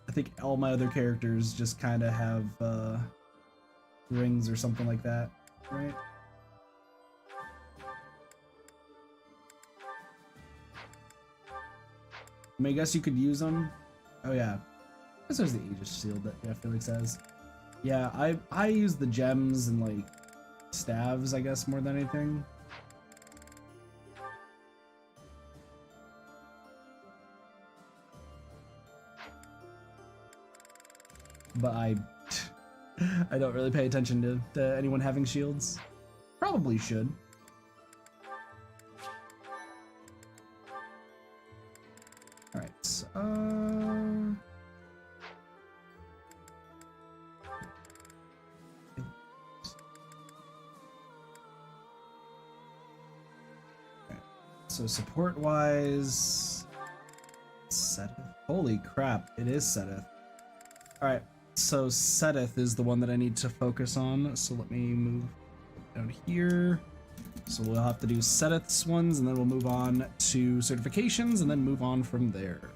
I think all my other characters just kind of have rings or something like that, right? I mean, I guess you could use them. Oh yeah, I guess there's the Aegis shield that Felix has. Yeah, I use the gems and like staves, I guess, more than anything. But I don't really pay attention to anyone having shields. Probably should. All right. So, so support-wise, Seteth. Holy crap! It is Seteth. All right. So Seteth is the one that I need to focus on. So let me move down here. So we'll have to do Seteth's ones, and then we'll move on to certifications, and then move on from there.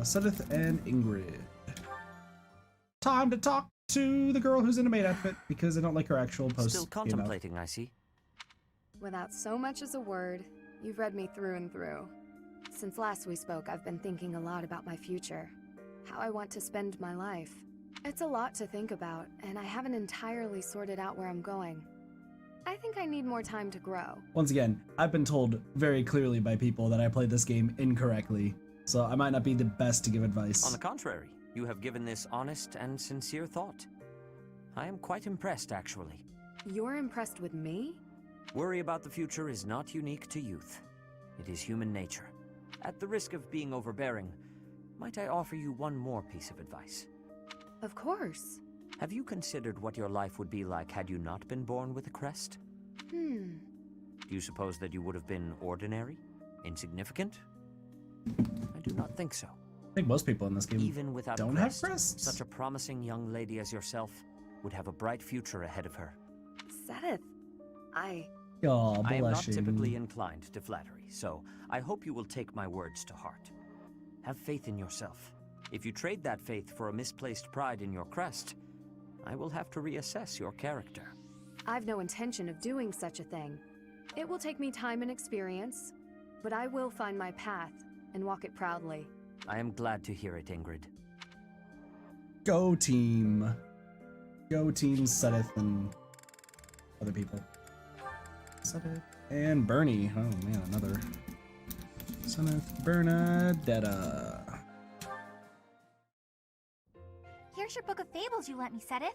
Seteth and Ingrid. Time to talk to the girl who's in a maid outfit, because I don't like her actual post. Still contemplating, I see. Without so much as a word, you've read me through and through. Since last we spoke, I've been thinking a lot about my future. How I want to spend my life. It's a lot to think about, and I haven't entirely sorted out where I'm going. I think I need more time to grow. Once again, I've been told very clearly by people that I played this game incorrectly, so I might not be the best to give advice. On the contrary, you have given this honest and sincere thought. I am quite impressed, actually. You're impressed with me? Worry about the future is not unique to youth. It is human nature. At the risk of being overbearing, might I offer you one more piece of advice? Of course. Have you considered what your life would be like had you not been born with a crest? Hmm. Do you suppose that you would have been ordinary? Insignificant? I do not think so. I think most people in this game Even without don't a crest, have crests. such a promising young lady as yourself would have a bright future ahead of her. Seth, Oh, I am not blushing. typically inclined to flattery, so I hope you will take my words to heart. Have faith in yourself. If you trade that faith for a misplaced pride in your crest, I will have to reassess your character. I've no intention of doing such a thing. It will take me time and experience, but I will find my path and walk it proudly. I am glad to hear it, Ingrid. Go team. Go team Sedith and other people. Sedith and Bernie. Oh man, another. Sedith, Bernadetta. Here's your book of fables you lent me, Sedith.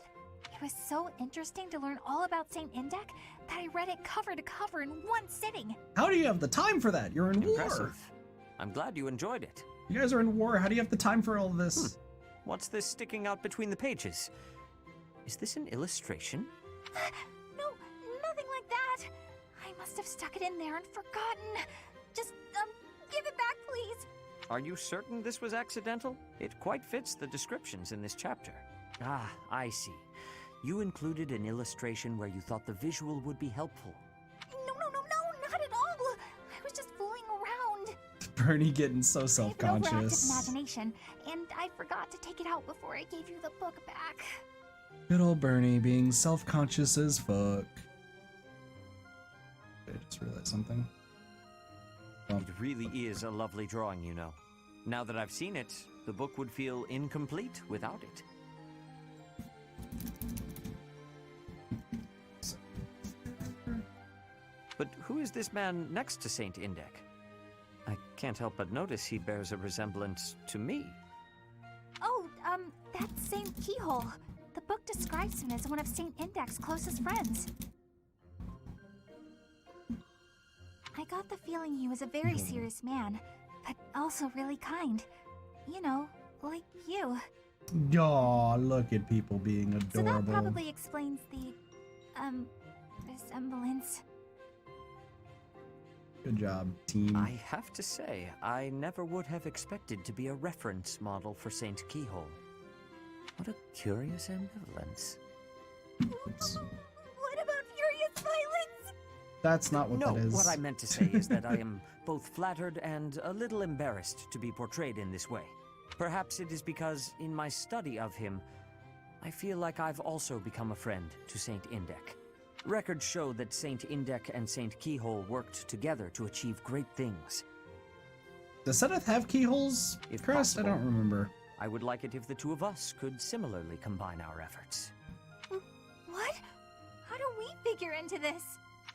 It was so interesting to learn all about Saint Indech that I read it cover to cover in one sitting. How do you have the time for that? You're in war. Impressive. I'm glad you enjoyed it. You guys are in war. How do you have the time for all this? What's this sticking out between the pages? Is this an illustration? No, nothing like that. I must have stuck it in there and forgotten. Just, give it back, please. Are you certain this was accidental? It quite fits the descriptions in this chapter. Ah, I see. You included an illustration where you thought the visual would be helpful. No, not at all. I was just fooling around. Bernie getting so I have an self-conscious. overactive imagination, and I forgot to take it out before I gave you the book back. Good old Bernie being self-conscious as fuck. I just realized something. It really is a lovely drawing, you know. Now that I've seen it, the book would feel incomplete without it. But who is this man next to Saint Indech? I can't help but notice he bears a resemblance to me. Oh, that's Saint Keyhole. The book describes him as one of Saint Indech's closest friends. I got the feeling he was a very serious man, but also really kind. You know, like you. Aw, look at people being So adorable. that probably explains the, resemblance. Good job, team. I have to say, I never would have expected to be a reference model for Saint Keyhole. What a curious ambivalence. Oops. What about furious violence? That's not what No, that is. what I meant to say is that I am both flattered and a little embarrassed to be portrayed in this way. Perhaps it is because, in my study of him, I feel like I've also become a friend to Saint Indech. Records show that Saint Indech and Saint Keyhole worked together to achieve great things. Does Sedith have keyholes? If Crest? I possible, don't remember. I would like it if the two of us could similarly combine our efforts. What? How do we figure into this?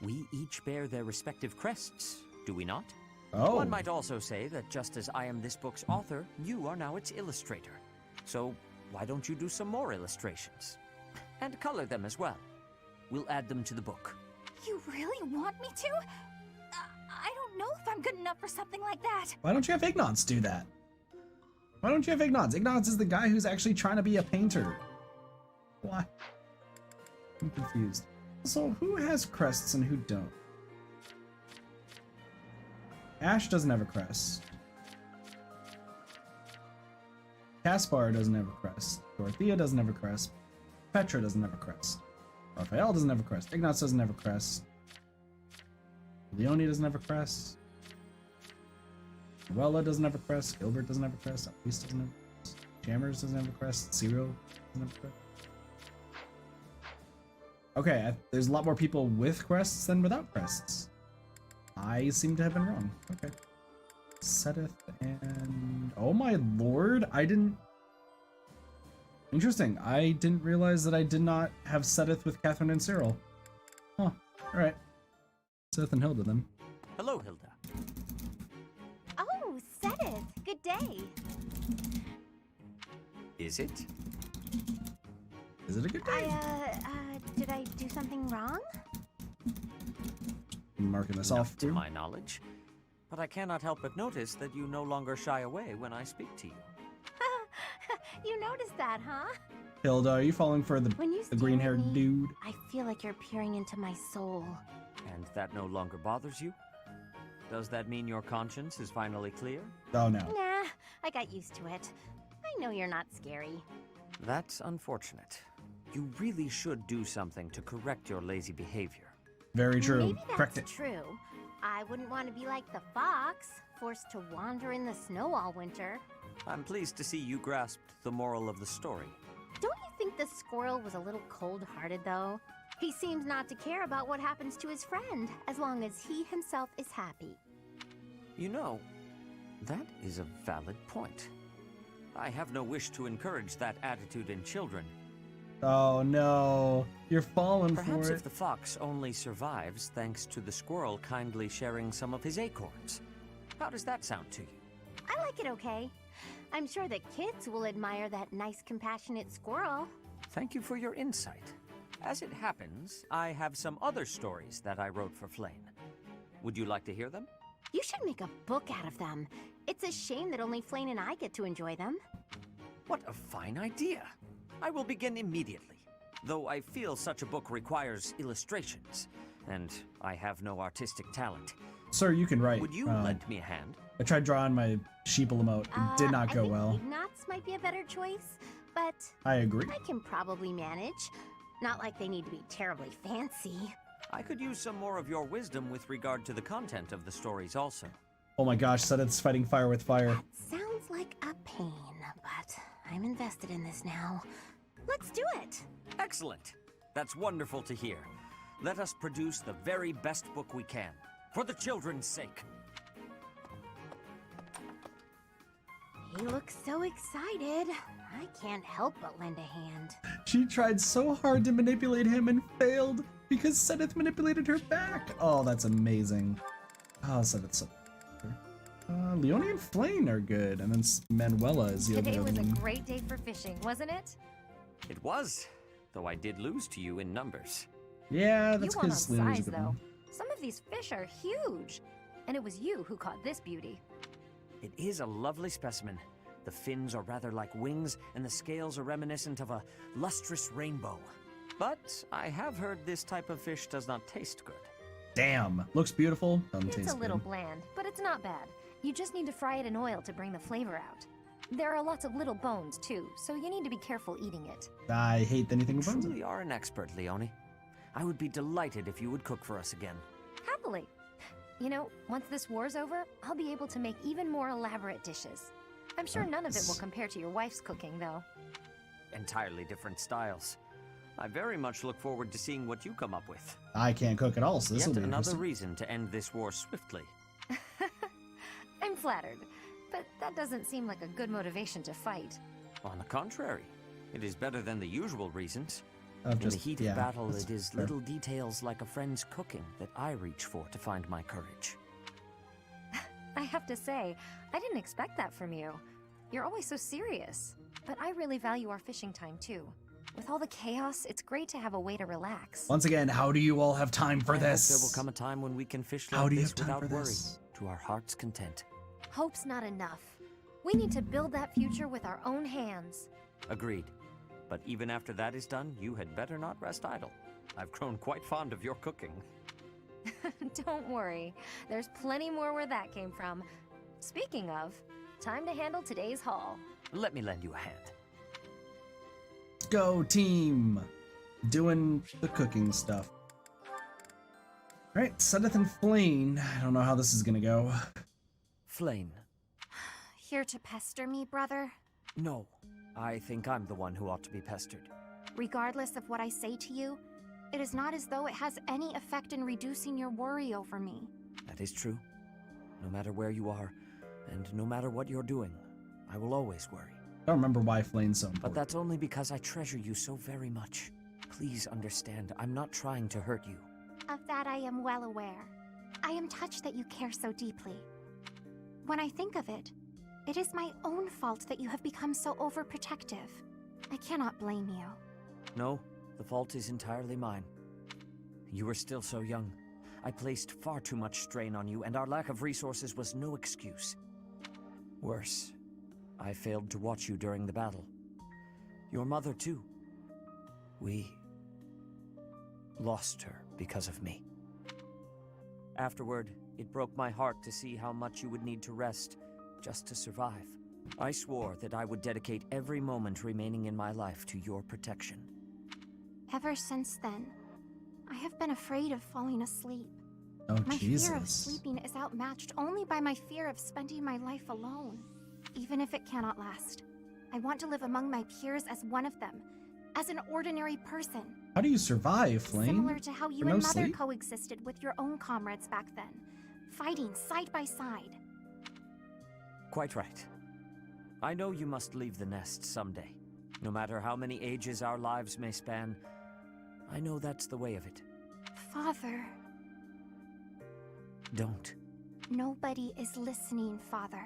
We each bear their respective crests, do we not? Oh. One might also say that just as I am this book's author, you are now its illustrator. So why don't you do some more illustrations? And color them as well. We'll add them to the book. You really want me to? I don't know if I'm good enough for something like that. Why don't you have Ignatz do that? Why don't you have Ignatz? Ignatz is the guy who's actually trying to be a painter. Why? I'm confused. So who has crests and who don't? Ash doesn't have a crest. Caspar doesn't have a crest. Dorothea doesn't have a crest. Petra doesn't have a crest. Raphael doesn't have a crest. Ignatz doesn't have a crest. Leonie doesn't have a crest. Wella doesn't have a crest. Gilbert doesn't have a crest. Elise doesn't have a crest. Jammers doesn't have a crest. Cyril doesn't have a crest. Okay, there's a lot more people with crests than without crests. I seem to have been wrong. Okay. Sedith and... Oh my lord, I didn't... Interesting. I didn't realize that I did not have Sedith with Catherine and Cyril. Huh. Alright. Sedith and Hilda then. Hello, Hilda. Oh, Sedith, good day. Is it? Is it a good day? Did I do something wrong? I'm marking this Not off to too. my knowledge. But I cannot help but notice that you no longer shy away when I speak to you. You noticed that, huh? Hilda, are you falling for the When you stare green-haired at me, dude? I feel like you're peering into my soul. And that no longer bothers you? Does that mean your conscience is finally clear? Oh no. Nah, I got used to it. I know you're not scary. That's unfortunate. You really should do something to correct your lazy behavior. Very true. Maybe Correct that's it. true. I wouldn't want to be like the fox, forced to wander in the snow all winter. I'm pleased to see you grasped the moral of the story. Don't you think the squirrel was a little cold-hearted, though? He seems not to care about what happens to his friend, as long as he himself is happy. You know, that is a valid point. I have no wish to encourage that attitude in children. Oh no, you're falling Perhaps for if it. the fox only survives thanks to the squirrel kindly sharing some of his acorns. How does that sound to you? I like it okay. I'm sure the kids will admire that nice, compassionate squirrel. Thank you for your insight. As it happens, I have some other stories that I wrote for Flane. Would you like to hear them? You should make a book out of them. It's a shame that only Flane and I get to enjoy them. What a fine idea! I will begin immediately, though I feel such a book requires illustrations, and I have no artistic talent. Sir, you can write. Would you lend me a hand? I tried drawing my sheeple emote. It did not go well. I think knots might be a better choice, but I agree. I can probably manage. Not like they need to be terribly fancy. I could use some more of your wisdom with regard to the content of the stories also. Oh my gosh, Sudeth's fighting fire with fire. Sounds like a pain, but I'm invested in this now. Let's do it! Excellent! That's wonderful to hear. Let us produce the very best book we can, for the children's sake. He looks so excited. I can't help but lend a hand. She tried so hard to manipulate him and failed because Sudeth manipulated her back. Oh, that's amazing. Oh, Sudeth's so... Leone and Flane are good, and then Manuela is the Today other was a one. great day for fishing, wasn't it? It was, though I did lose to you in numbers. Yeah, that's You won on because Leone's a size, good though. one. Some of these fish are huge. And it was you who caught this beauty. It is a lovely specimen. The fins are rather like wings, and the scales are reminiscent of a lustrous rainbow. But I have heard this type of fish does not taste good. Damn, looks beautiful. Doesn't It's taste a little good. bland, but it's not bad. You just need to fry it in oil to bring the flavor out. There are lots of little bones, too, so you need to be careful eating it. I hate anything You with bones. truly are an expert, Leone. I would be delighted if you would cook for us again. Happily. You know, once this war's over, I'll be able to make even more elaborate dishes. I'm sure none of it will compare to your wife's cooking, though. Entirely different styles. I very much look forward to seeing what you come up with. I can't cook at all, so this will Yet be another interesting. reason to end this war swiftly. I'm flattered, but that doesn't seem like a good motivation to fight. On the contrary, it is better than the usual reasons. Of In just- the heat yeah, of battle, that's it is fair. little details like a friend's cooking that I reach for to find my courage. I have to say, I didn't expect that from you. You're always so serious. But I really value our fishing time, too. With all the chaos, it's great to have a way to relax. Once again, how do you all have time for I hope this? there will come a time when we can fish How like do you this have time without for worry, this? to our heart's content. Hope's not enough. We need to build that future with our own hands. Agreed. But even after that is done, you had better not rest idle. I've grown quite fond of your cooking. Don't worry. There's plenty more where that came from. Speaking of, time to handle today's haul. Let me lend you a hand. Let's go, team! Doing the cooking stuff. Alright, Sudeth and Flane. I don't know how this is gonna go. Flane. Here to pester me, brother? No. I think I'm the one who ought to be pestered. Regardless of what I say to you, it is not as though it has any effect in reducing your worry over me. That is true. No matter where you are, and no matter what you're doing, I will always worry. I don't remember why Flane's so important. But that's only because I treasure you so very much. Please understand, I'm not trying to hurt you. Of that I am well aware. I am touched that you care so deeply. When I think of it, it is my own fault that you have become so overprotective. I cannot blame you. No, the fault is entirely mine. You were still so young. I placed far too much strain on you, and our lack of resources was no excuse. Worse, I failed to watch you during the battle. Your mother, too. We lost her because of me. Afterward, it broke my heart to see how much you would need to rest just to survive. I swore that I would dedicate every moment remaining in my life to your protection. Ever since then, I have been afraid of falling asleep. Oh, My Jesus. fear of sleeping is outmatched only by my fear of spending my life alone. Even if it cannot last, I want to live among my peers as one of them, as an ordinary person. How do you survive, Flame? Similar to how you For no and Mother sleep? coexisted with your own comrades back then, fighting side by side. Quite right. I know you must leave the nest someday. No matter how many ages our lives may span, I know that's the way of it. Father. Don't. Nobody is listening, Father.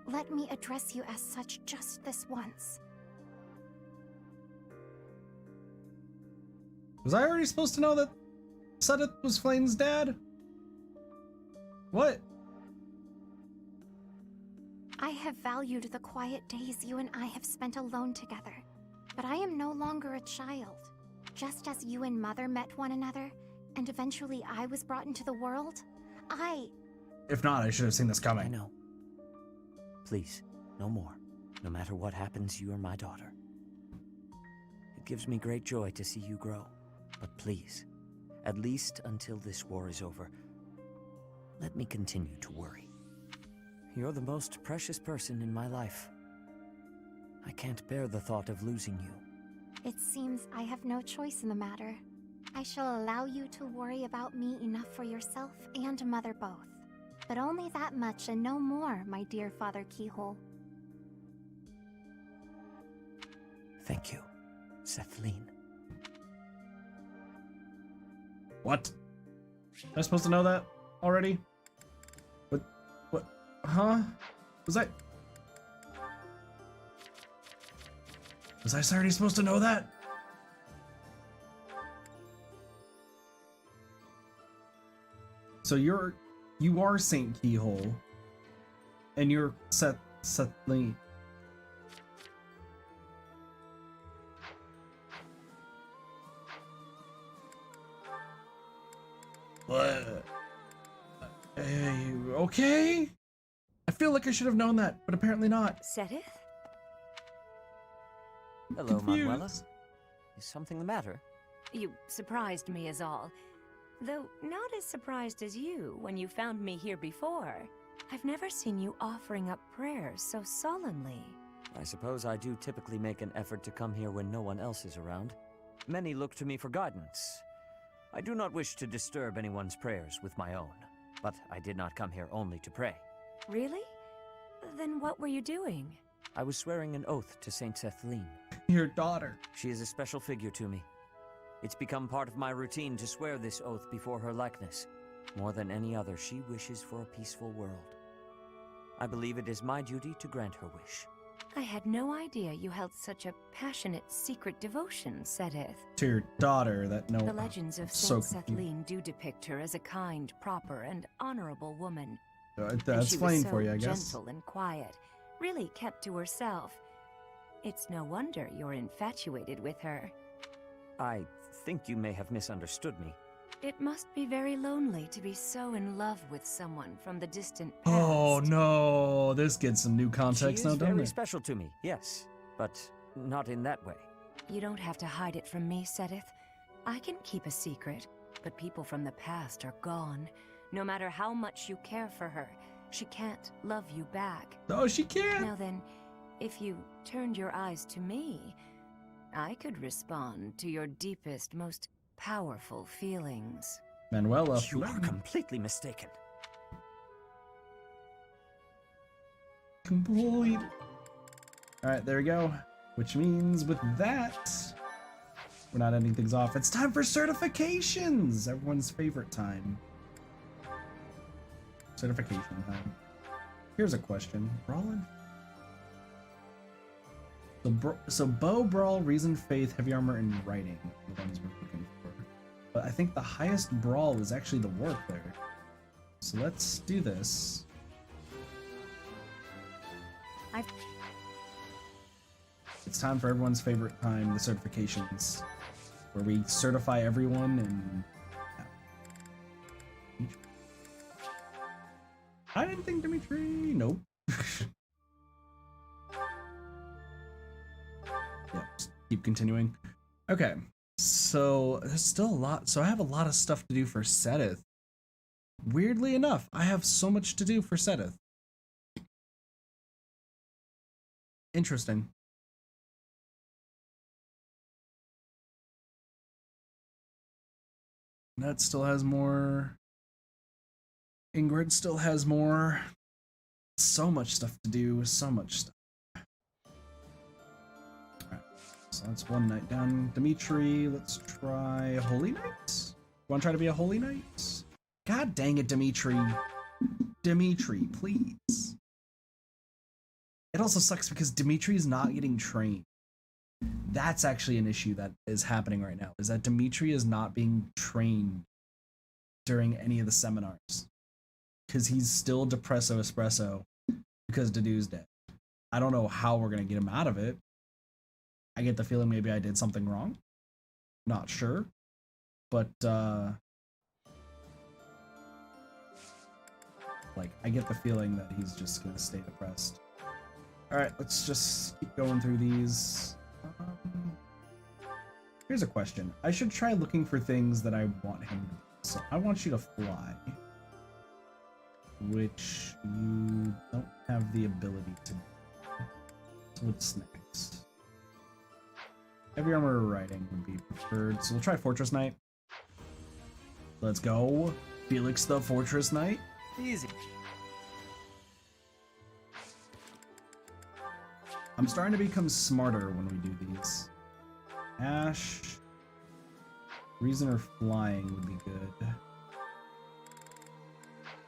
Let me address you as such just this once. Was I already supposed to know that Sedith was Flame's dad? What? I have valued the quiet days you and I have spent alone together, but I am no longer a child. Just as you and Mother met one another, and eventually I was brought into the world, If not, I should have seen this coming. I know. Please, no more. No matter what happens, you are my daughter. It gives me great joy to see you grow. But please, at least until this war is over, let me continue to worry. You're the most precious person in my life. I can't bear the thought of losing you. It seems I have no choice in the matter. I shall allow you to worry about me enough for yourself and Mother both. But only that much and no more, my dear Father Keyhole. Thank you, Sethlene. What? Am I supposed to know that already? What? Huh? Was I already supposed to know that? So you are Saint Keyhole, and you're Sethlene. What? Okay? I feel like I should have known that, but apparently not. Sedith? Hello, Confused. Manuela. Is something the matter? You surprised me is all. Though not as surprised as you when you found me here before. I've never seen you offering up prayers so solemnly. I suppose I do typically make an effort to come here when no one else is around. Many look to me for guidance. I do not wish to disturb anyone's prayers with my own, but I did not come here only to pray. Really? Then what were you doing? I was swearing an oath to Saint Sethlene. Your daughter. She is a special figure to me. It's become part of my routine to swear this oath before her likeness. More than any other, she wishes for a peaceful world. I believe it is my duty to grant her wish. I had no idea you held such a passionate secret devotion, Sedith. To your daughter, that no. The legends of so Saint Sethlene do depict her as a kind, proper, and honorable woman. That's plain for you, I She was guess. so gentle and quiet, really kept to herself. It's no wonder you're infatuated with her. I think you may have misunderstood me. It must be very lonely to be so in love with someone from the distant past. Oh no, this gets some new context She now, is doesn't very it? special to me, yes, but not in that way. You don't have to hide it from me, Sedith. I can keep a secret, but people from the past are gone. No matter how much you care for her, she can't love you back. Oh, she can't. Now then, if you turned your eyes to me, I could respond to your deepest, most powerful feelings. Manuela. You are completely mistaken. Complete. Alright, there we go. Which means with that, we're not ending things off. It's time for certifications! Everyone's favorite time. Certification time. Here's a question. Brawling? So bow, brawl, reason, faith, heavy armor, and writing are the ones we're looking for. But I think the highest brawl is actually the work there. So let's do this. It's time for everyone's favorite time, the certifications. where we certify everyone and. Yeah. I didn't think Dimitri. Nope. Yeah, just keep continuing. Okay, so there's still a lot. So I have a lot of stuff to do for Seteth. Weirdly enough, I have so much to do for Seteth. Interesting. Nut still has more. Ingrid still has more. So much stuff to do, so much stuff. Alright, so that's one night done. Dimitri, let's try Holy Knight? Want to try to be a Holy Knight? God dang it, Dimitri. Dimitri, please. It also sucks because Dimitri is not getting trained. That's actually an issue that is happening right now, is that Dimitri is not being trained during any of the seminars. Because he's still Depresso Espresso because Dedue's dead. I don't know how we're going to get him out of it. I get the feeling maybe I did something wrong. Not sure. But, like, I get the feeling that he's just going to stay depressed. Alright, let's just keep going through these. Here's a question. I should try looking for things that I want him to do. So I want you to fly. Which you don't have the ability to do. So what's next? Heavy armor riding would be preferred. So we'll try Fortress Knight. Let's go. Felix the Fortress Knight. Easy. I'm starting to become smarter when we do these. Ash. Reason or flying would be good.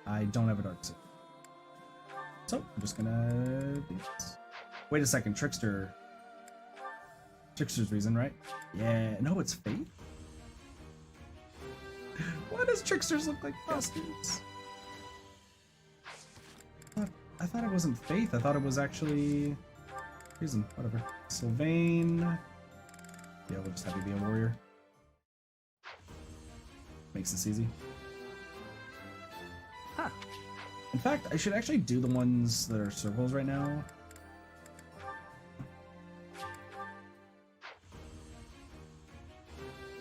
I don't have a dark suit. So I'm just gonna do this. Wait a second, Trickster. Trickster's reason, right? Yeah, no, it's Faith. Why does Tricksters look like bastards? I thought it wasn't Faith. I thought it was actually reason. Whatever. Sylvain. Yeah, we'll just have you be a warrior. Makes this easy. Huh. In fact, I should actually do the ones that are circles right now.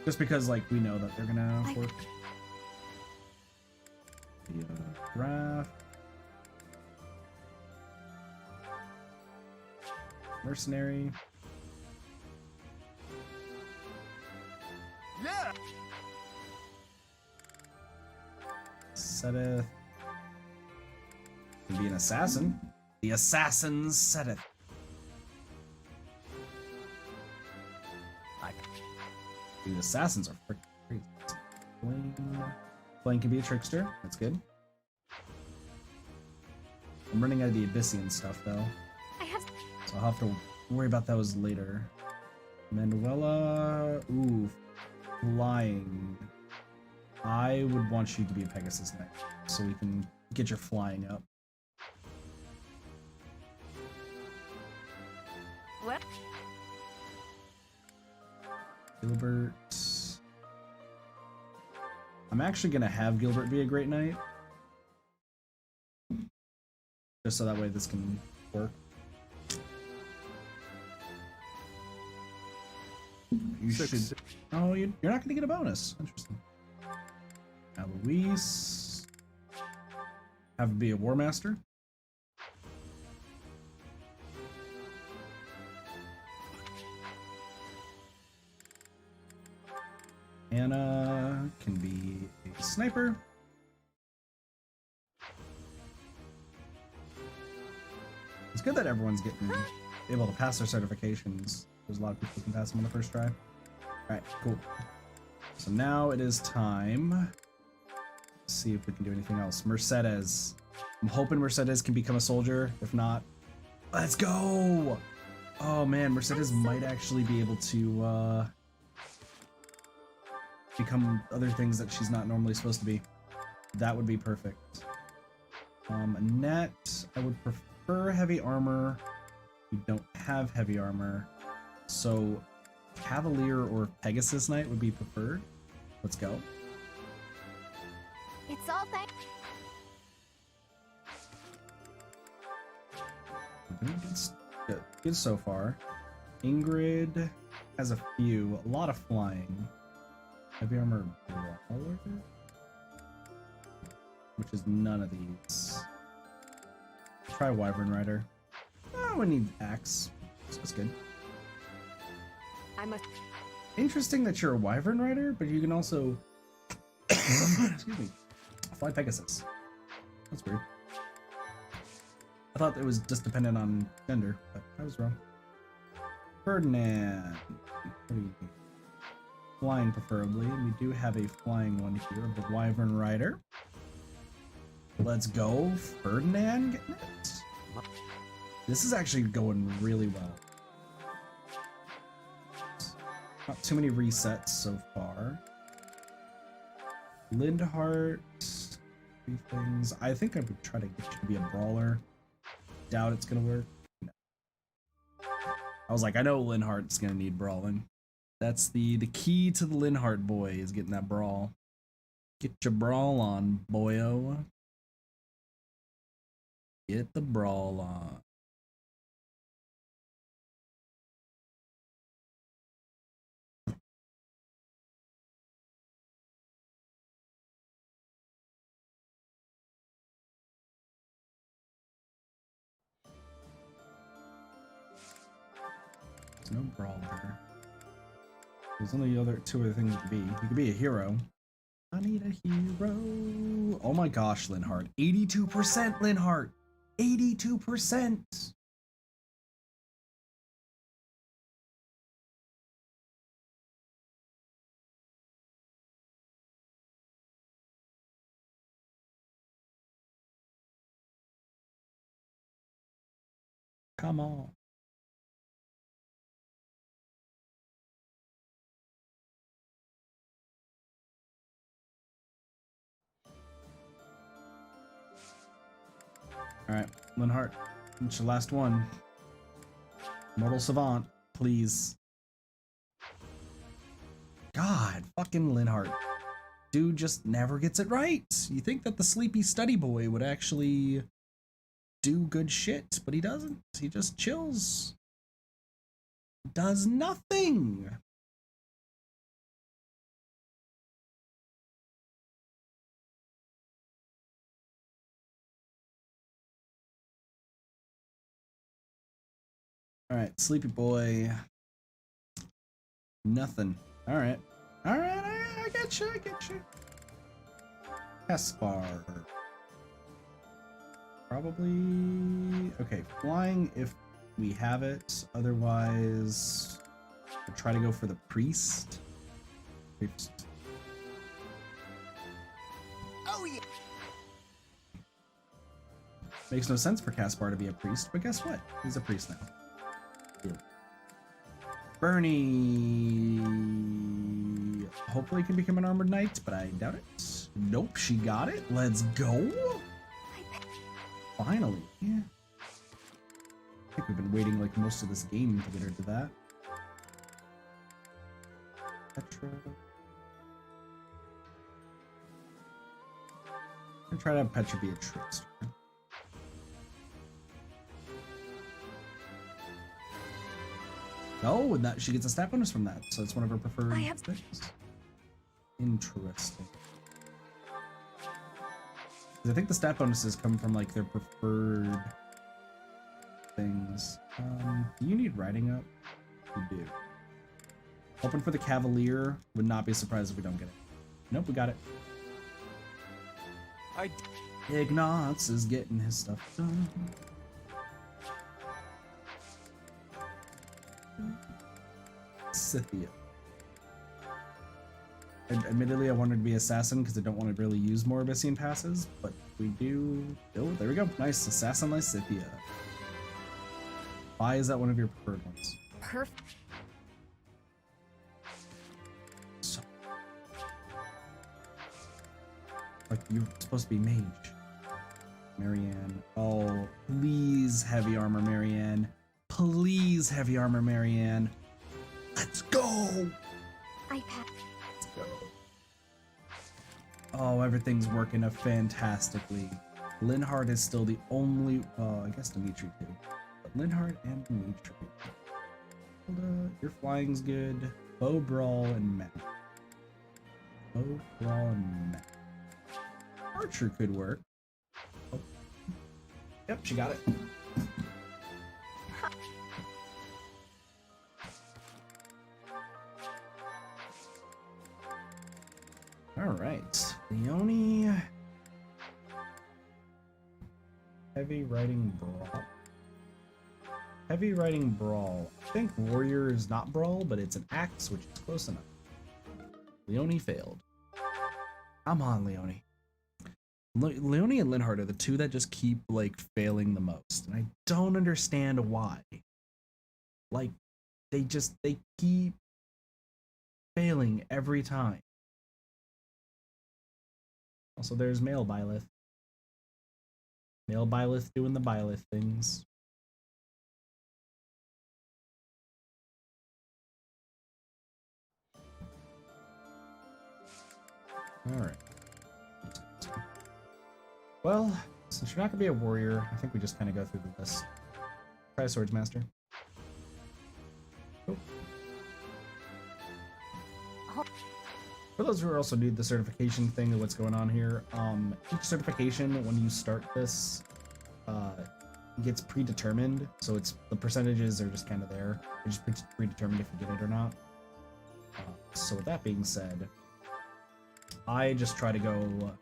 Just because, like, we know that they're gonna work. The graph. Mercenary. Yeah. Seteth. Can be an assassin. The assassin Seteth. Dude, assassins are freaking crazy. Flame can be a trickster. That's good. I'm running out of the Abyssian stuff though. So I'll have to worry about those later. Manuela. Ooh. Flying. I would want you to be a Pegasus Knight, so we can get your flying up. What? Gilbert. I'm actually gonna have Gilbert be a great knight. Just so that way this can work. You should. Oh, you're not gonna get a bonus. Interesting. Now Luis. Have him be a War Master. Anna can be a sniper. It's good that everyone's getting able to pass their certifications. There's a lot of people who can pass them on the first try. Alright, cool. So now it is time. Let's see if we can do anything else. Mercedes. I'm hoping Mercedes can become a soldier. If not, let's go! Oh man, Mercedes might actually be able to become other things that she's not normally supposed to be. That would be perfect. Annette, I would prefer heavy armor. We don't have heavy armor. So Cavalier or Pegasus Knight would be preferred. Let's go. It's all thanks. Good so far. Ingrid has a lot of flying. Heavy armor brawler, which is none of these. Try Wyvern Rider. Oh, we need axe. So that's good. Interesting that you're a Wyvern Rider, but you can also excuse me, fly Pegasus. That's weird. I thought it was just dependent on gender, but I was wrong. Ferdinand. Flying preferably. We do have a flying one here of the Wyvern Rider. Let's go. Ferdinand getting it. This is actually going really well. Not too many resets so far. Lindhart. 3 things. I think I would try to get you to be a brawler. Doubt it's gonna work. No. I was like, I know Linhart's gonna need brawling. That's the key to the Linhart boy, is getting that brawl. Get your brawl on, boyo. Get the brawl on. There's no brawler. There's only two other things you could be. You could be a hero. I need a hero. Oh my gosh, Linhart. 82% Linhart. 82%. Come on. Alright, Linhart. It's your last one. Mortal Savant, please. God, fucking Linhart. Dude just never gets it right. You think that the sleepy study boy would actually do good shit, but he doesn't. He just chills. Does nothing. Alright, sleepy boy. Nothing. Alright. Alright, I get you, I get you. Caspar. Probably... Okay, flying if we have it. Otherwise, we'll try to go for the priest. Priest. Oh yeah. Makes no sense for Caspar to be a priest, but guess what? He's a priest now. Yeah. Bernie hopefully can become an armored knight, but I doubt it. Nope, she got it. Let's go. Finally. Yeah. I think we've been waiting like most of this game to get her to that. Petra. I'm gonna try to have Petra be a trickster. Oh, and that she gets a stat bonus from that, so it's one of her preferred things. Interesting. I think the stat bonuses come from like their preferred things. Do you need riding up? You do. Hoping for the Cavalier. Would not be surprised if we don't get it. Nope, we got it. Ignatz is getting his stuff done. Scythia. Admittedly, I wanted to be assassin because I don't want to really use more Abyssian passes, but we do. Oh, there we go. Nice. Assassin Lysithia. Why is that one of your preferred ones? Perfect. So, like, you're supposed to be mage. Marianne. Oh, please, heavy armor, Marianne. Please, heavy armor, Marianne. Let's go! I pass. Oh, everything's working out fantastically. Linhardt is still the only, I guess Dimitri too. But Linhardt and Dimitri. Your flying's good. Bow, brawl, and magic. Bow, brawl, and magic. Archer could work. Oh. Yep, she got it. Alright. Leone. Heavy riding brawl. Heavy riding brawl. I think warrior is not brawl, but it's an axe, which is close enough. Leone failed. Come on, Leone. Leone and Linhardt are the two that just keep, like, failing the most. And I don't understand why. Like, they keep failing every time. Also, there's male Byleth. Male Byleth doing the Byleth things. Alright. Well, since you're not going to be a warrior, I think we just kind of go through the list. Try a swordsmaster. Oh. For those who are also new to the certification thing of what's going on here, each certification, when you start this, gets predetermined. So it's the percentages are just kind of there. They're just predetermined if you get it or not. So with that being said, I just try to go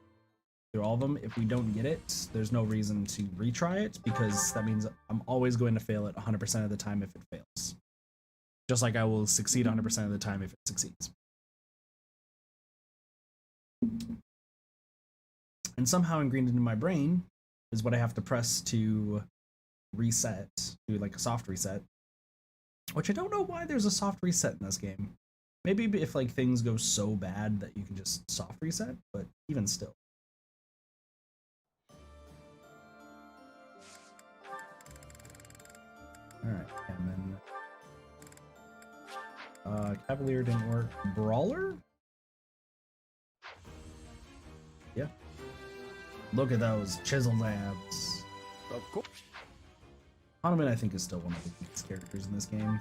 through all of them. If we don't get it, there's no reason to retry it, because that means I'm always going to fail it 100% of the time if it fails. Just like I will succeed 100% of the time if it succeeds. And somehow ingrained into my brain is what I have to press to reset, do like a soft reset. Which I don't know why there's a soft reset in this game. Maybe if like things go so bad that you can just soft reset, but even still. Alright, and then Cavalier didn't work. Brawler? Yeah. Look at those chiseled abs. Of course. Hanuman, I think, is still one of the weakest characters in this game.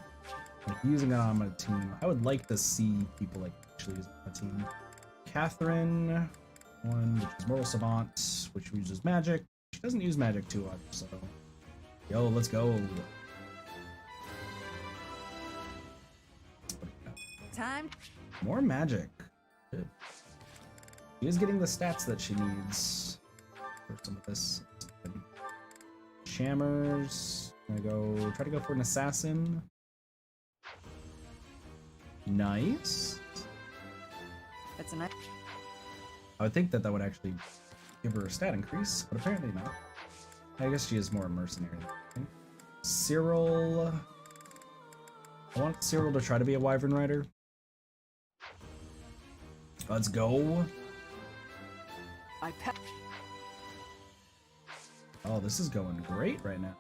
Like, using it on my team, I would like to see people like actually use it on my team. Catherine, one which is Moral Savant, which uses magic. She doesn't use magic too much, so yo, let's go. Time. More magic. Good. She is getting the stats that she needs for some of this. Shammers. I'm gonna try to go for an assassin. Nice. That's a nice. I would think that would actually give her a stat increase, but apparently not. I guess she is more a mercenary. Cyril. I want Cyril to try to be a wyvern rider. Let's go. Oh, this is going great right now.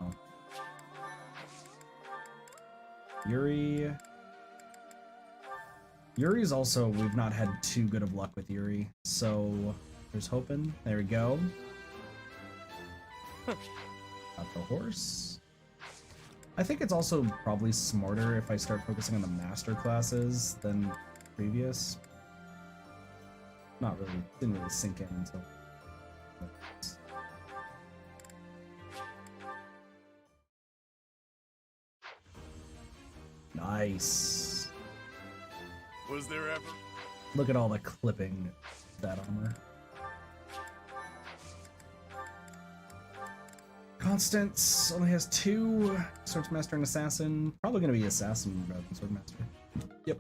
Yuri's also, we've not had too good of luck with Yuri, so there's hoping. There we go. Got the horse. I think it's also probably smarter if I start focusing on the master classes than previous. Not really, didn't really sink in until. Nice. Was there ever? Look at all the clipping of that armor. Constance only has 2, Swordsmaster and Assassin. Probably gonna be Assassin rather than Swordmaster. Yep.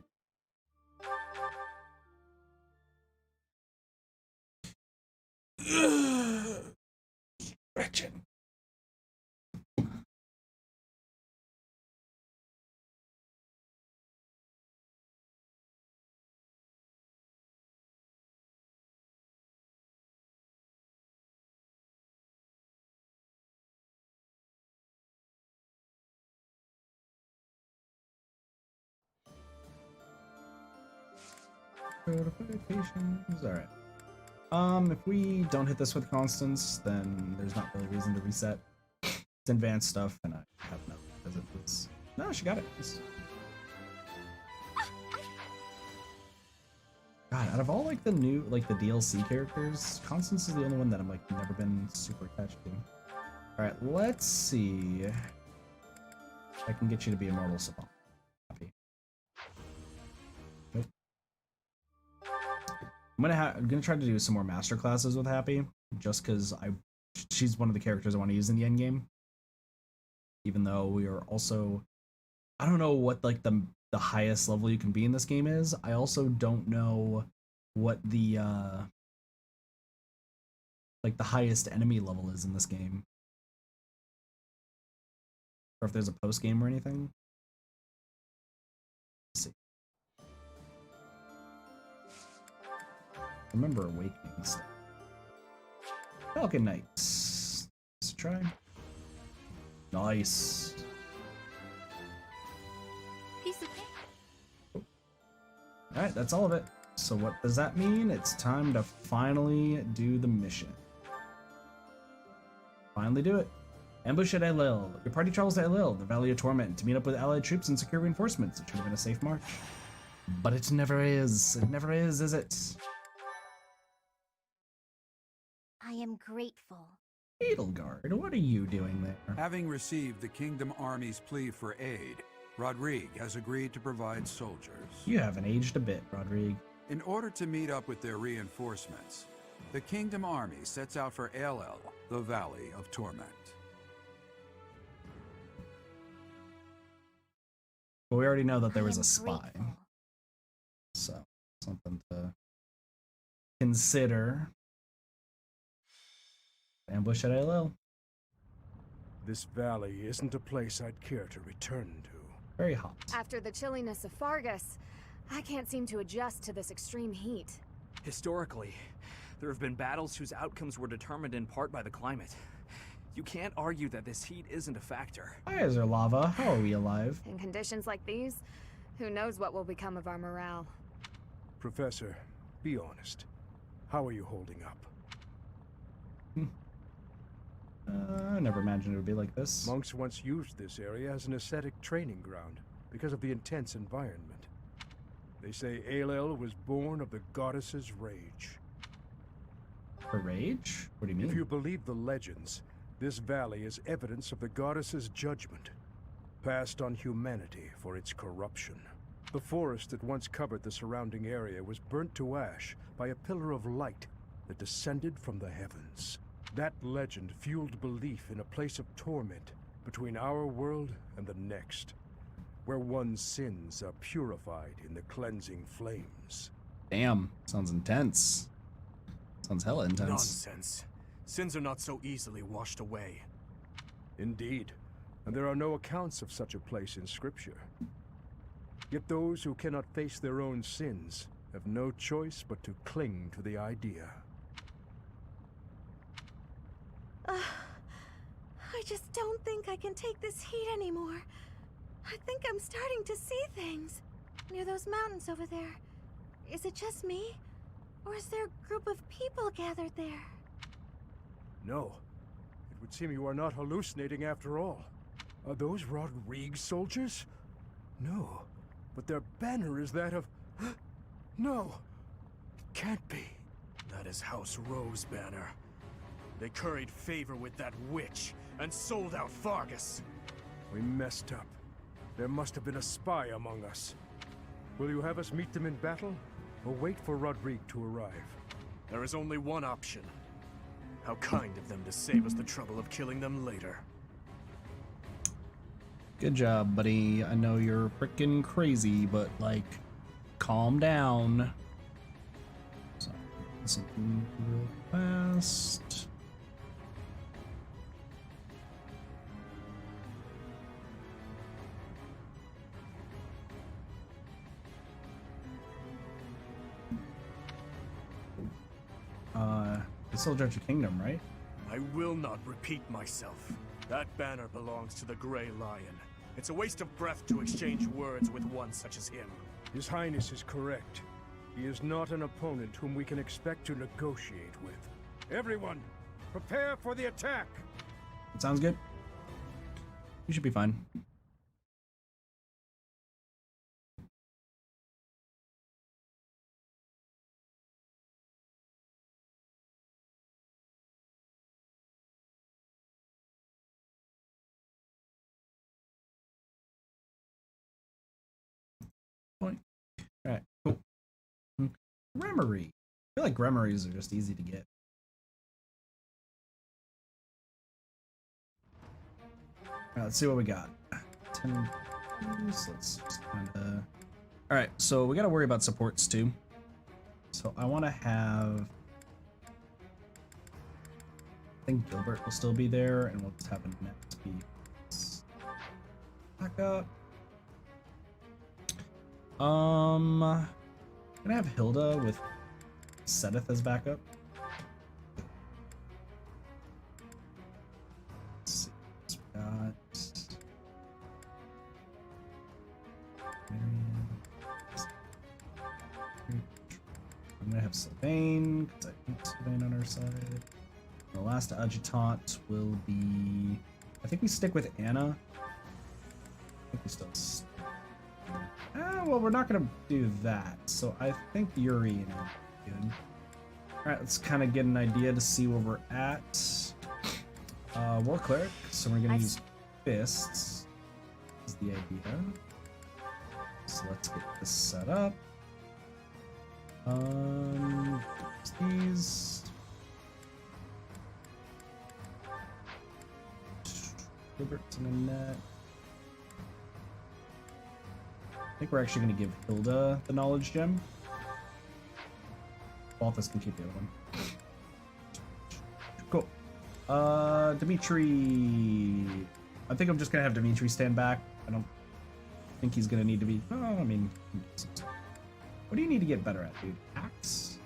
Wretched. Notifications. All right. If we don't hit this with constants, then there's not really reason to reset. It's advanced stuff, and I have no because it was. No, she got it. God, out of all like the new the DLC characters, Constance is the only one that I'm like never been super attached to. All right, let's see. If I can get you to be immortal, Savant. Happy. Nope. I'm gonna try to do some more master classes with Happy, just because she's one of the characters I want to use in the end game. Even though we are also, I don't know what like the highest level you can be in this game is. I also don't know what the like the highest enemy level is in this game, or if there's a post game or anything. Let's see. Remember awakening stuff. Falcon Knights. Let's try. Nice. Piece of paper. Alright, that's all of it. So what does that mean? It's time to finally do the mission. Finally do it. Ambush at Ailell. Your party travels to Ailell, the Valley of Torment, to meet up with allied troops and secure reinforcements. It should have been a safe march. But it never is. It never is it? I am grateful. Edelgard, what are you doing there? Having received the Kingdom Army's plea for aid, Rodrigue has agreed to provide soldiers. You haven't aged a bit, Rodrigue. In order to meet up with their reinforcements, the Kingdom Army sets out for Ailell, the Valley of Torment. But we already know that there was a spy. So, something to consider. Ambush at Ailell. This valley isn't a place I'd care to return to. Very hot. After the chilliness of Fargus, I can't seem to adjust to this extreme heat. Historically, there have been battles whose outcomes were determined in part by the climate. You can't argue that this heat isn't a factor. Why is there lava? How are we alive? In conditions like these, who knows what will become of our morale. Professor, be honest. How are you holding up? I never imagined it would be like this. Monks once used this area as an ascetic training ground because of the intense environment. They say Ailell was born of the goddess's rage. Her rage? What do you mean? If you believe the legends, this valley is evidence of the goddess's judgment, passed on humanity for its corruption. The forest that once covered the surrounding area was burnt to ash by a pillar of light that descended from the heavens. That legend fueled belief in a place of torment between our world and the next, where one's sins are purified in the cleansing flames. Damn, sounds intense. Sounds hella intense. Nonsense. Sins are not so easily washed away. Indeed, and there are no accounts of such a place in Scripture. Yet those who cannot face their own sins have no choice but to cling to the idea. I just don't think I can take this heat anymore. I think I'm starting to see things. Near those mountains over there. Is it just me? Or is there a group of people gathered there? No. It would seem you are not hallucinating after all. Are those Rodrigue soldiers? No. But their banner is that of... No. It can't be. That is House Rowe's banner. They curried favor with that witch and sold out Fargus. We messed up. There must have been a spy among us. Will you have us meet them in battle, or wait for Rodrigue to arrive? There is only one option. How kind of them to save us the trouble of killing them later. Good job, buddy. I know you're freaking crazy, but like, calm down. So, something real fast. The Soldier Kingdom, right? I will not repeat myself. That banner belongs to the Grey Lion. It's a waste of breath to exchange words with one such as him. His Highness is correct. He is not an opponent whom we can expect to negotiate with. Everyone, prepare for the attack! Sounds good. You should be fine. Point. All right, cool. Remory. I feel like remories are just easy to get. All right, let's see what we got. 10. So let's just kind of. All right, so we got to worry about supports too. So I want to have. I think Gilbert will still be there, and we'll just have a net be back up. Can I have Hilda with Sedith as backup? Let's see what we got. I'm gonna have Sylvain, because I think Sylvain on our side. The last adjutant will be. I think we stick with Anna. I think we still. Well, we're not gonna do that. So I think Yuri and Anna are good. All right, let's kind of get an idea to see where we're at. War cleric. So we're gonna use fists. Is the idea. So let's get this set up. These. Gilbert's in a net. I think we're actually going to give Hilda the knowledge gem. Balthus can keep the other one. Cool. Dimitri. I think I'm just going to have Dimitri stand back. I don't think he's going to need to be. Oh, I mean, what do you need to get better at, dude? Axe?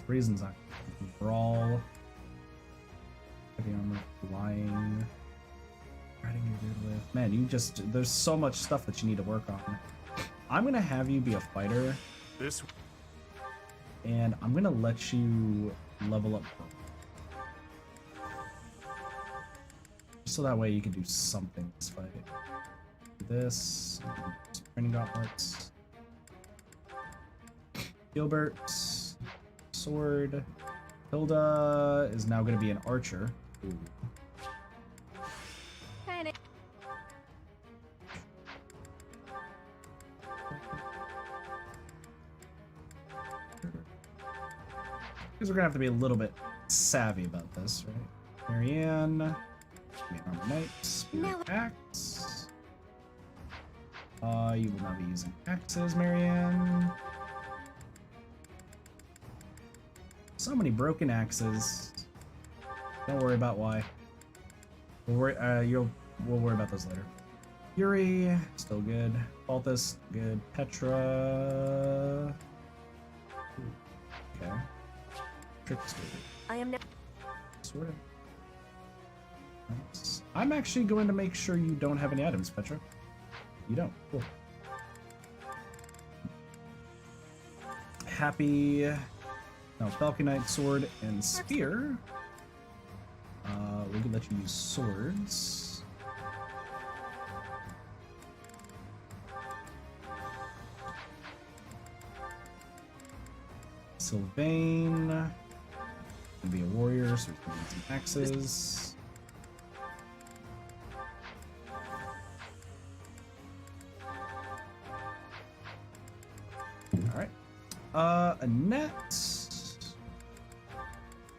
Reasons I brawl. Heavy armor, flying. Riding you're good with. Man, you just there's so much stuff that you need to work on. I'm gonna have you be a fighter. And I'm gonna let you level up. So that way you can do something this fight. This. Training gauntlets. Gilbert. Sword. Hilda is now going to be an archer. Ooh. Kinda. Because we're going to have to be a little bit savvy about this, right? Marianne. Armor Knight. Spirit Axe. You will not be using axes, Marianne. So many broken axes. Don't worry about why. We'll worry about those later. Yuri, still good. Balthus, good. Petra. Okay. Trickster. I am now. Sort of. Nice. I'm actually going to make sure you don't have any items, Petra. You don't. Cool. Happy. No, Falconite, sword, and spear. We can let you use swords. Sylvain. Can be a warrior, so we can use some axes. Alright. Annette.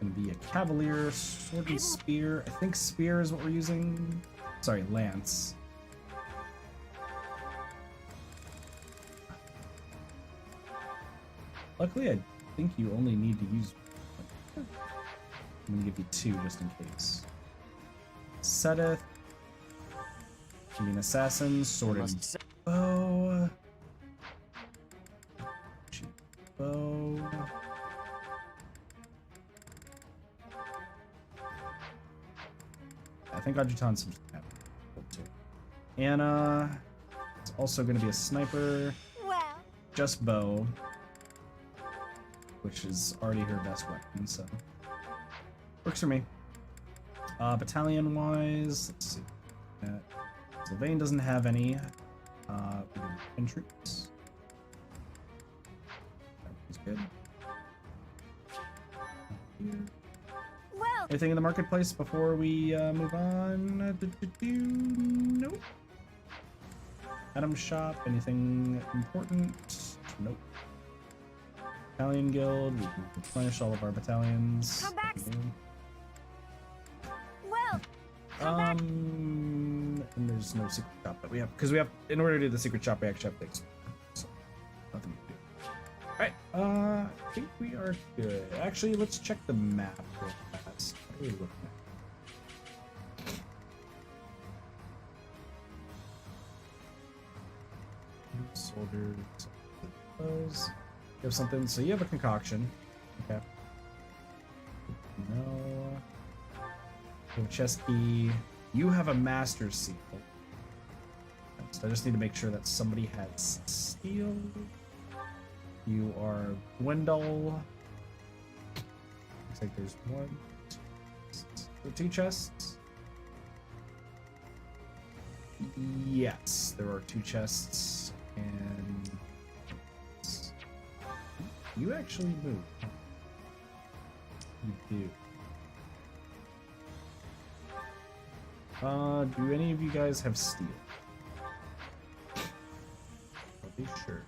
Gonna be a cavalier, sword and spear. I think spear is what we're using. Sorry, lance. Luckily, I think you only need to use. I'm gonna give you 2 just in case. Sedith. Can be an assassin, sword and bow. Bow. I think adjutant's too. Anna is also going to be a sniper. Well, Just bow, which is already her best weapon, so works for me. Battalion wise, let's see. Sylvain doesn't have any. Troops. That was good. well. Anything in the marketplace before we move on? Nope. Item shop. Anything important? Nope. Battalion guild. We can replenish all of our battalions. Come back. Well. And there's no secret shop that we have because we have. In order to do the secret shop, we actually have to explore. So nothing to do. All right. I think we are good. Actually, let's check the map real fast. What are we looking at? Soldiers. Those. You have something. So you have a concoction. Okay. No. You have a chest key. You have a master's seal. So I just need to make sure that somebody has steel. You are Gwendol. Looks like there's one. Two chests. Yes, there are two chests. And you actually move. You do. Do any of you guys have steel? I'll be sure.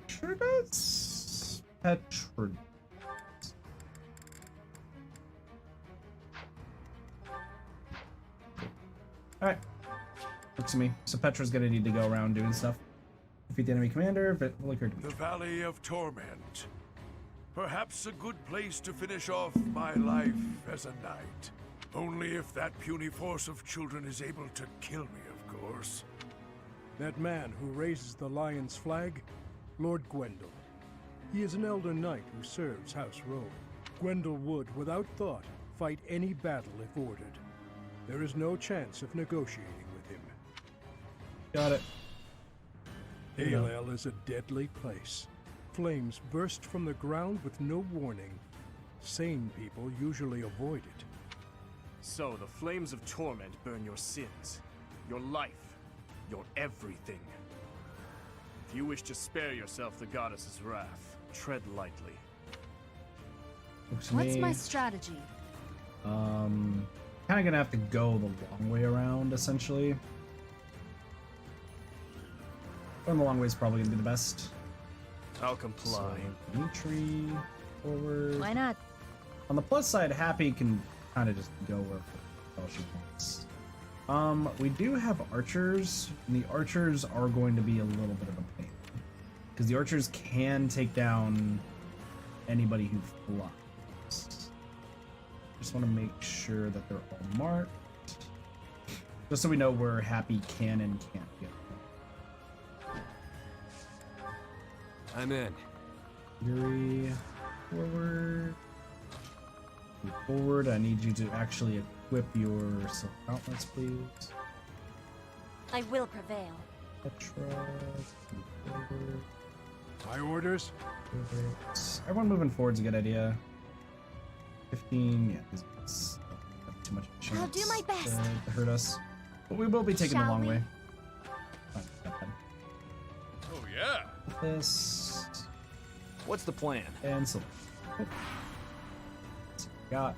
Petronas? Petronas. Alright. Looks to me. So Petra's gonna need to go around doing stuff. Defeat the enemy commander, but will occur to me. The Valley of Torment. Perhaps a good place to finish off my life as a knight. Only if that puny force of children is able to kill me, of course. That man who raises the lion's flag? Lord Gwendol. He is an elder knight who serves House Rowe. Gwendol would, without thought, fight any battle if ordered. There is no chance of negotiating with him. Got it. Ailell is a deadly place. Flames burst from the ground with no warning. Sane people usually avoid it. So the flames of torment burn your sins, your life, your everything. If you wish to spare yourself the goddess's wrath, tread lightly. What's my strategy? Kind of gonna have to go the long way around, essentially. Going the long way is probably gonna be the best. I'll comply. So, Dimitri, forward. Why not? On the plus side, Happy can kind of just go where she wants. We do have archers, and the archers are going to be a little bit of a pain. Because the archers can take down anybody who flies. Just want to make sure that they're all marked. Just so we know where Happy can and can't get. I'm in. Yuri, forward. Move forward. I need you to actually equip your silk gauntlets, please. I will prevail. Petra. Move forward. My orders? Everyone moving forward's a good idea. 15. Yeah, it's not too much of a chance. I'll do my best. To hurt us, but we will be taking the long way. Oh yeah. This. What's the plan? And so. Got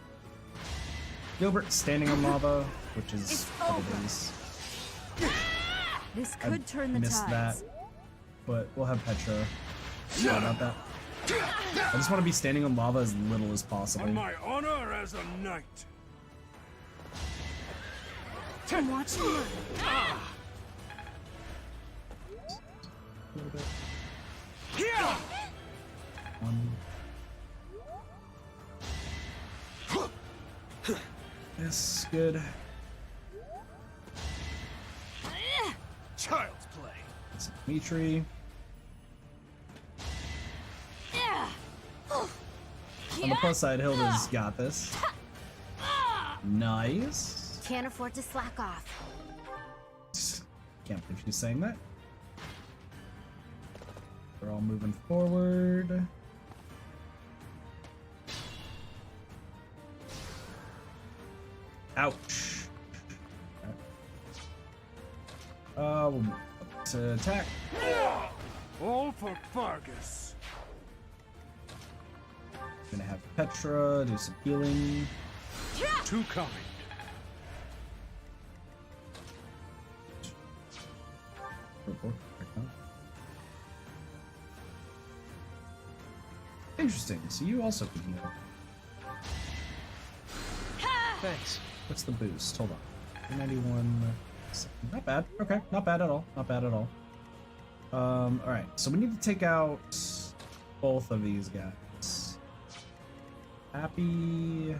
Gilbert standing on lava, which is everybody's. This could turn the missed tides. that, but we'll have Petra. Sorry about that. I just want to be standing on lava as little as possible. On my honor as a knight. Turn, watch me. One. This good. Child's play. That's Dimitri. On the plus side, Hilda's got this. Nice. Can't afford to slack off. Can't believe she's saying that. We're all moving forward. Ouch. We'll move up to attack. All for Fargus. Gonna have Petra do some healing. Too kind. Interesting. So you also can heal. Thanks. What's the boost? Hold on. 91. Not bad. Okay, not bad at all. Not bad at all. Alright, so we need to take out both of these guys. Happy...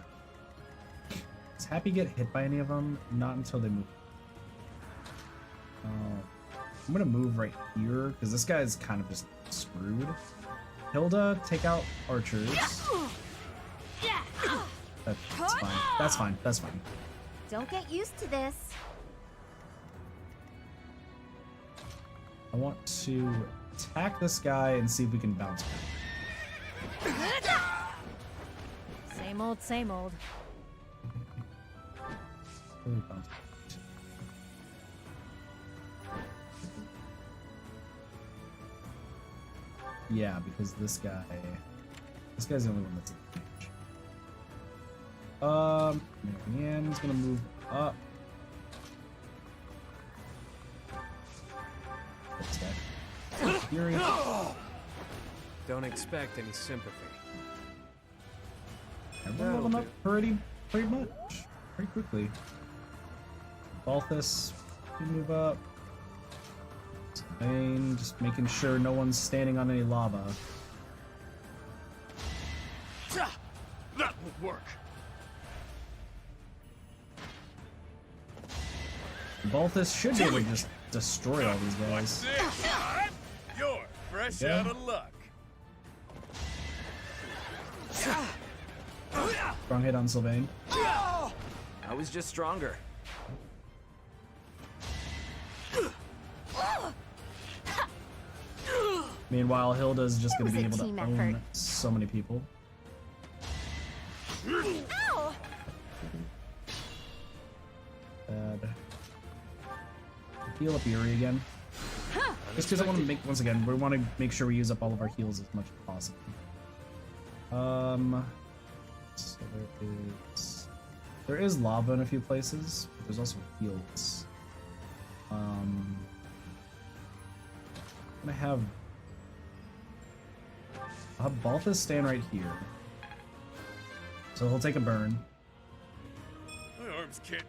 Does Happy get hit by any of them? Not until they move. I'm gonna move right here, because this guy is kind of just screwed. Hilda, take out archers. That's fine. That's fine. That's fine. Don't get used to this. I want to attack this guy and see if we can bounce back. Same old, same old. Bounce back. Yeah, because this guy's the only one that's in damage. Marianne's gonna move up. Fury. Don't expect any sympathy. Everyone level up pretty much, pretty quickly. Balthus, you move up. Spain, just making sure no one's standing on any lava. That won't work. Balthus should be able to just destroy all these guys. You're fresh Yeah. out of luck. Strong hit on Sylvain. I was just stronger. Meanwhile, Hilda's just going to be It was able a to team own effort. so many people. Ow! Bad. Heal up Yuri again. Just because I want to make, once again, we want to make sure we use up all of our heals as much as possible. So there is lava in a few places, but there's also heals. I'm gonna have I'll have Balthus stand right here. So he'll take a burn. My arms can't.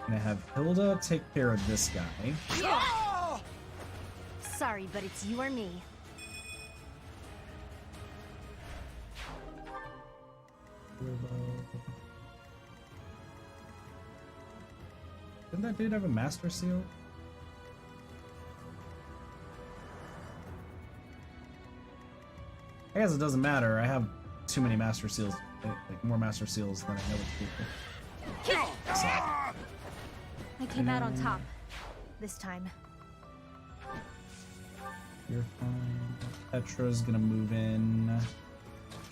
I'm gonna have Hilda take care of this guy. Sorry, but it's you or me. Didn't that dude have a master seal? I guess it doesn't matter. I have too many master seals. Like more master seals than I know what to do. I came out on top. This time. You're fine. Petra's gonna move in.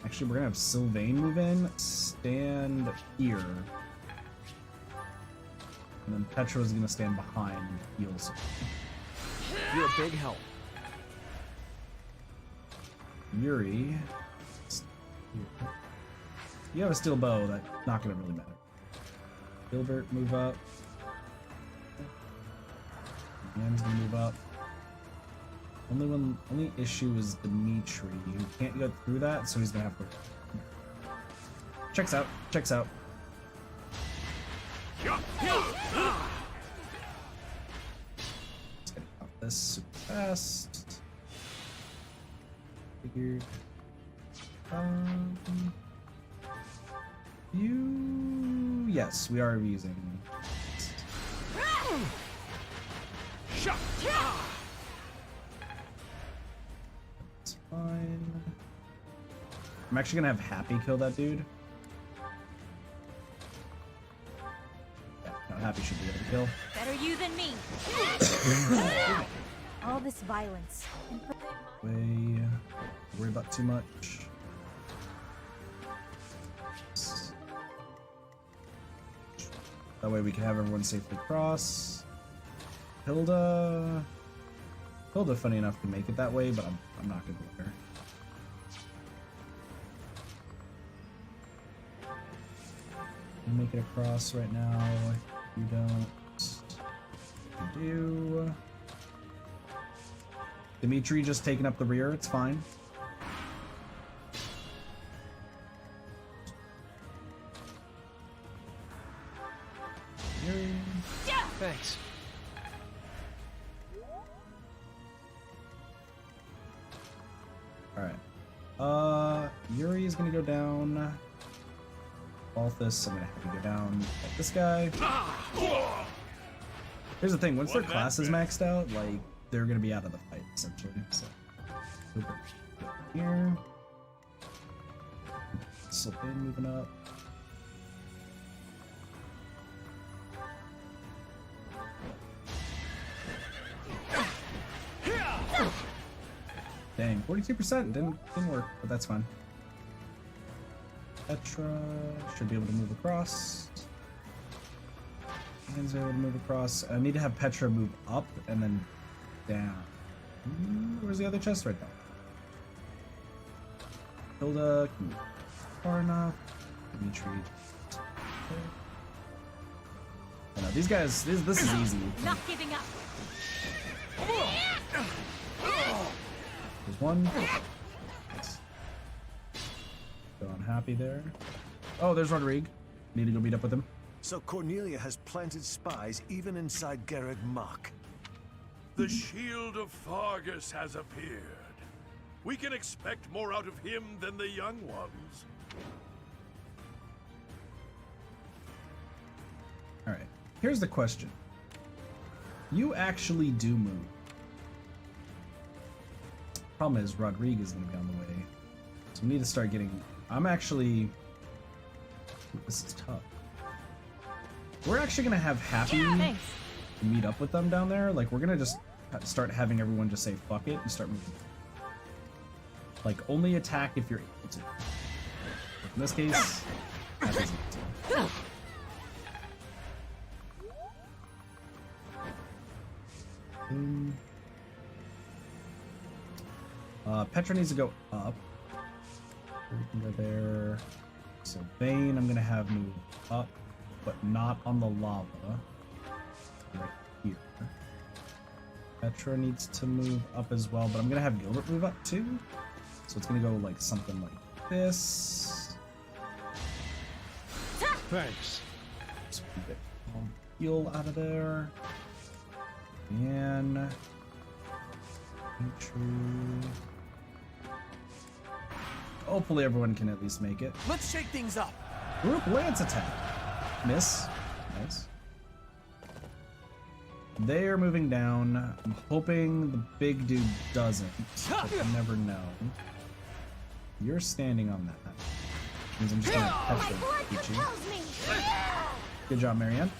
Actually, we're gonna have Sylvain move in. Stand here. And then Petra's gonna stand behind and heal Sylvain. You're a big help. Yuri. You have a steel bow, that's not gonna really matter. Gilbert, move up. Man's gonna move up. Only issue is Dimitri. You can't go through that, so he's gonna have to. Checks out. Checks out. Let's get off this super fast. Figured. Yes, we are using. fine. I'm actually gonna have Happy kill that dude. Yeah, no, Happy should be able to kill. Better you than me. All this violence. Way, worry about too much. That way we can have everyone safely cross. Hilda, funny enough to make it that way, but I'm not gonna let her. You make it across right now. You don't. You do. Dimitri just taking up the rear. It's fine. Thanks. Alright. Yuri is gonna go down. Balthus, I'm gonna have to go down like this guy. Here's the thing, once their class is maxed out, like, they're gonna be out of the fight, essentially. So, here. Slip in, moving up. Dang, 42% didn't work, but that's fine. Petra should be able to move across. Hands able to move across. I need to have Petra move up and then down. Where's the other chest? Right there. Hilda can move far enough. Dimitri. Oh, no, these guys. This is easy. Not giving up. There's one. Nice. So unhappy there. Oh, there's Rodrigue. Need to go meet up with him. So Cornelia has planted spies even inside Garreg Mach. The shield of Fargus has appeared. We can expect more out of him than the young ones. Alright. Here's the question. You actually do move. Problem is, Rodrigue is going to be on the way. So we need to start getting... I'm actually... This is tough. We're actually going to have Happy meet up with them down there. Like, we're going to just start having everyone just say fuck it and start moving. Like, only attack if you're able to. But in this case, Happy's able to. Petra needs to go up. We can go there. So Vayne, I'm gonna have move up, but not on the lava. Right here. Petra needs to move up as well, but I'm gonna have Gilbert move up too. So it's gonna go like something like this. Thanks. So we get heal out of there. And hopefully everyone can at least make it. Let's shake things up. Group Lance attack. Miss. Nice. They are moving down. I'm hoping the big dude doesn't. But you never know. You're standing on that. Means I'm just gonna catch you. Good job, Marianne.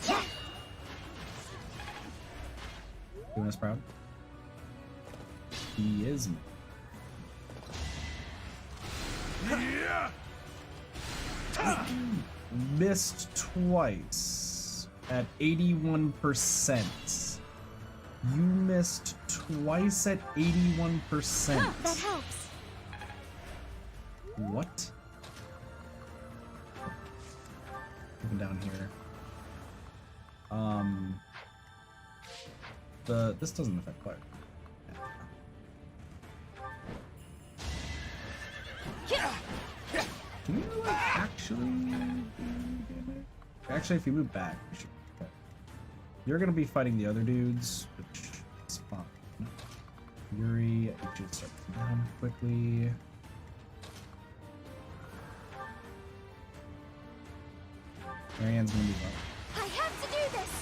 Doing us proud. He is. Missed twice at 81%. You missed twice at 81%. That helps. What? Moving down here. This doesn't affect fire. Can you like actually if you move back, we should. Okay. You're gonna be fighting the other dudes, which is fine. Yuri, I should start down quickly. Marianne's gonna move up. I have to do this.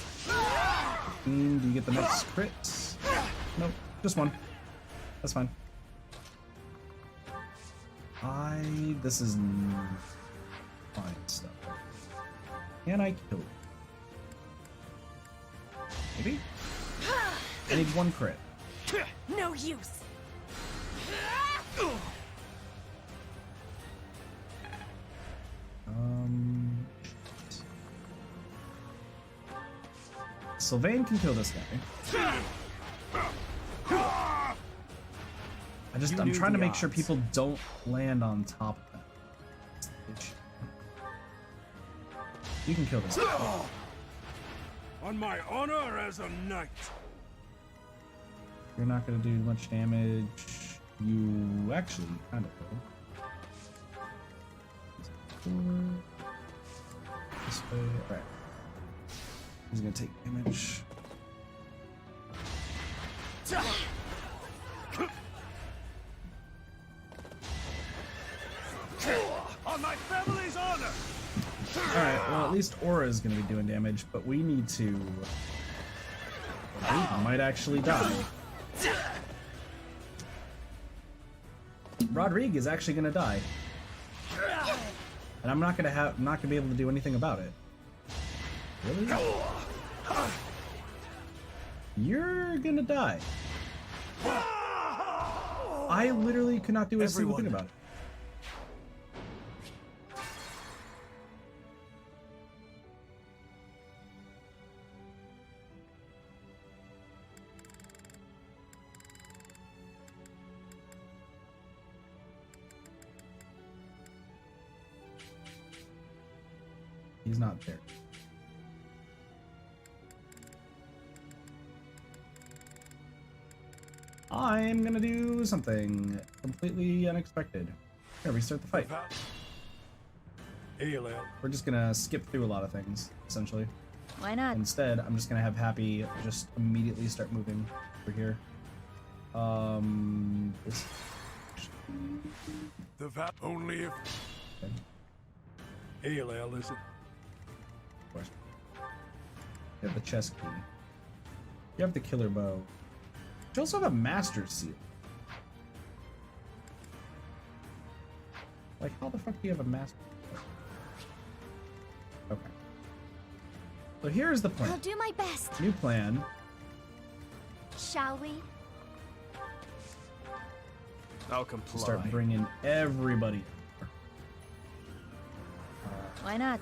15, do you get the next crit? Nope, just one. That's fine. This is fine stuff. Can I kill it? Maybe? I need 1 crit. No use. Sylvain can kill this guy. I'm trying to make sure people don't land on top of that. You can kill this guy. On my honor as a knight. You're not gonna do much damage. You actually kind of will. This way. Alright. He's gonna take damage. On my family's honor! Alright, well at least Aura is gonna be doing damage, but we need to... We might actually die. Rodrigue is actually gonna die. And I'm not gonna be able to do anything about it. Really? You're gonna die. I literally could not do a single thing about it. He's not there. I'm gonna do something completely unexpected. Gonna restart the fight. Ailell. We're just gonna skip through a lot of things, essentially. Why not? Instead, I'm just gonna have Happy just immediately start moving over here. This. The vat only if Ailell is it. Of course. You have the chest key. You have the killer bow. You also have a master seal. Like, how the fuck do you have a master seal? Okay. So here's the plan. I'll do my best. New plan. Shall we? I'll comply. Start bringing everybody. Why not?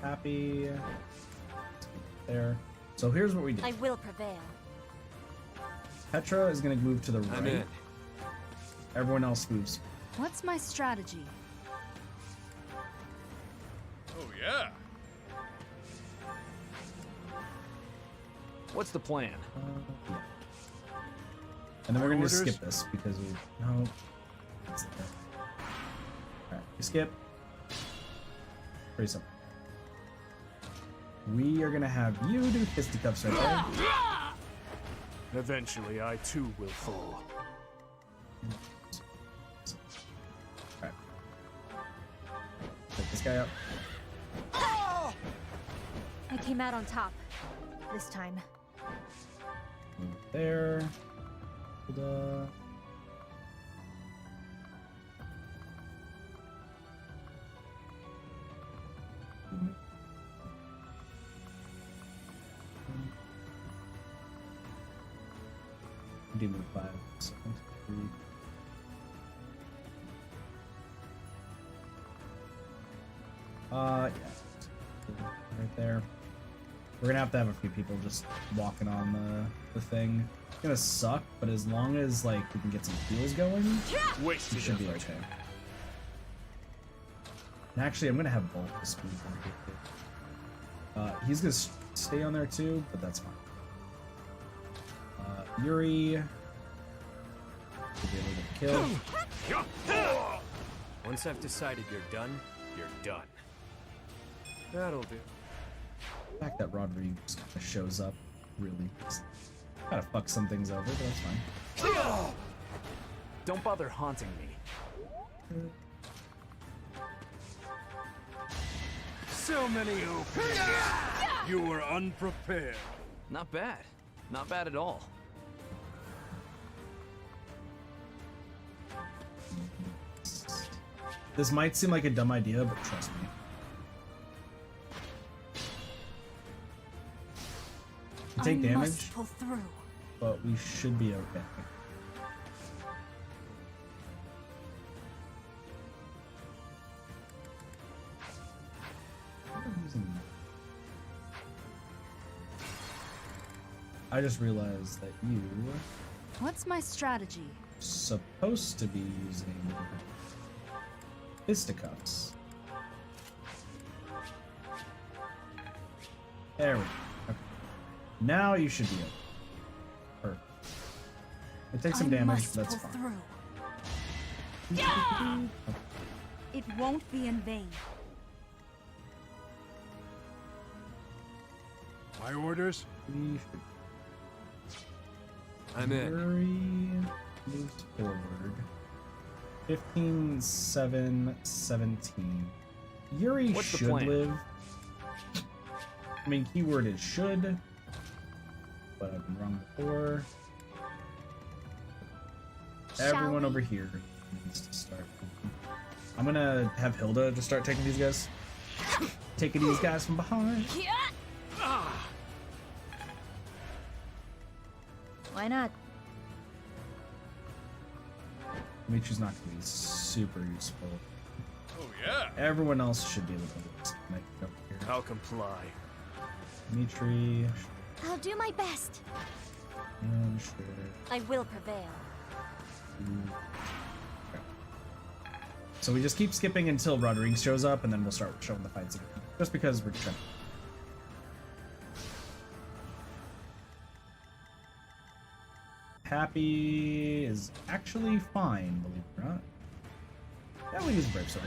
Happy. There. So here's what we do. I will prevail. Petra is going to move to the right. I'm in. Everyone else moves. What's my strategy? Oh, yeah. What's the plan? Yeah. And then we're going to skip this because we... No. Alright, we skip. Pretty simple. We are going to have you do fisticuffs right there. Eventually, I too will fall. Alright. Take this guy up. I came out on top. This time. Move there. Ta-da. Do move 5 seconds. Yeah. Right there. We're gonna have to have a few people just walking on the thing. It's gonna suck, but as long as like we can get some heals going, we should be okay. And actually, I'm gonna have both the speed. He's gonna stay on there too, but that's fine. Yuri. Should be able to kill. Once I've decided you're done, you're done. That'll do. The fact that Rodrigue just kind of shows up really kind of fucks some things over, but that's fine. Don't bother haunting me. So many openings. You were unprepared. Not bad. Not bad at all. This might seem like a dumb idea, but trust me. We take damage, must pull through. but we should be okay. I just realized that you What's my strategy? supposed to be using fisticuffs. There we go. Okay. Now you should be okay. Perfect. It takes some damage, but that's fine. Yeah! It won't be in vain. My orders? We should. I'm in. Yuri moves forward. 15, 7, 17. Yuri What's the should plan? live. I mean, keyword is should, but I've been wrong before. Everyone over here needs to start. I'm gonna have Hilda just start taking these guys. Taking these guys from behind. Why not? Dimitri's not gonna be super useful. Oh yeah. Everyone else should be able to just make it over here. I'll comply. Dimitri, I'll do my best. and sure. I will prevail. Okay. So we just keep skipping until Rodriguez shows up, and then we'll start showing the fights again. Just because we're trying. Happy is actually fine, believe it or not. Yeah, we use Brave Sword.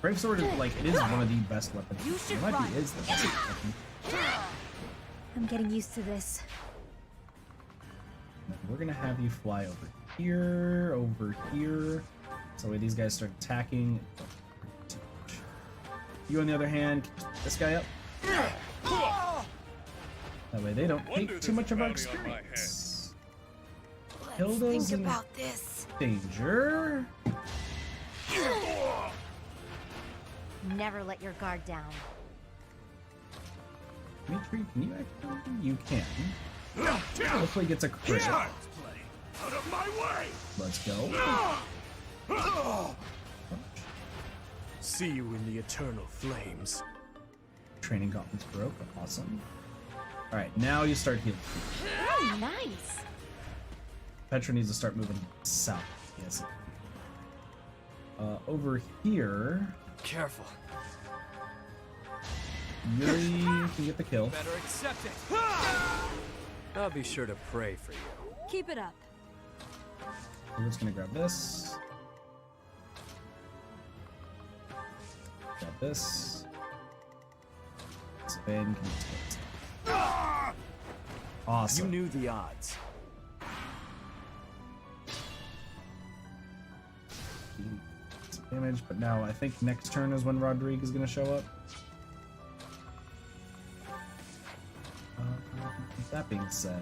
Brave Sword is like, it is one of the best weapons. You should It might run. be is the best weapon. I'm getting used to this. And then we're gonna have you fly over here. So when these guys start attacking, you on the other hand, keep this guy up. That way they don't take too much of our experience. Hilda's think in about this. danger. Never let your guard down. Dimitri, can you actually? You can. Hopefully gets a crit. Out of my way! Let's go. See you in the eternal flames. Training gauntlets broke. Awesome. Alright, now you start healing. Oh, nice. Petra needs to start moving south. Yes. Over here, Careful. Yuri can get the kill. Better accept it. I'll be sure to pray for you. Keep it up. We're just gonna grab this. Grab this. Sven can use this. Awesome. You knew the odds. Some damage, but now I think next turn is when Rodrigue is gonna show up. That being said,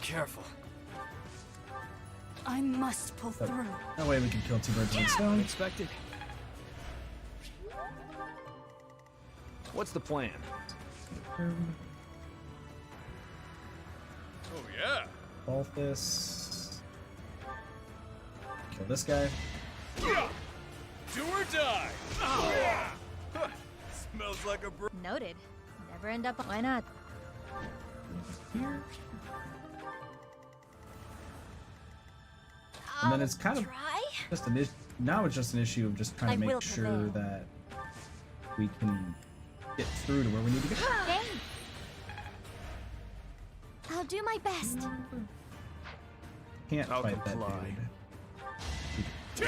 Careful. I must pull through. that way we can kill two birds with one stone. Unexpected. What's the plan? Oh yeah. Balthus. Kill this guy. Do or die. Smells like a Noted. Never end up. Why not? Here. And then it's kind of Try? just an issue. Now it's just an issue of just trying to I will make sure prevail. that we can get through to where we need to go. Thanks. I'll do my best. Can't I'll fight that comply. dude.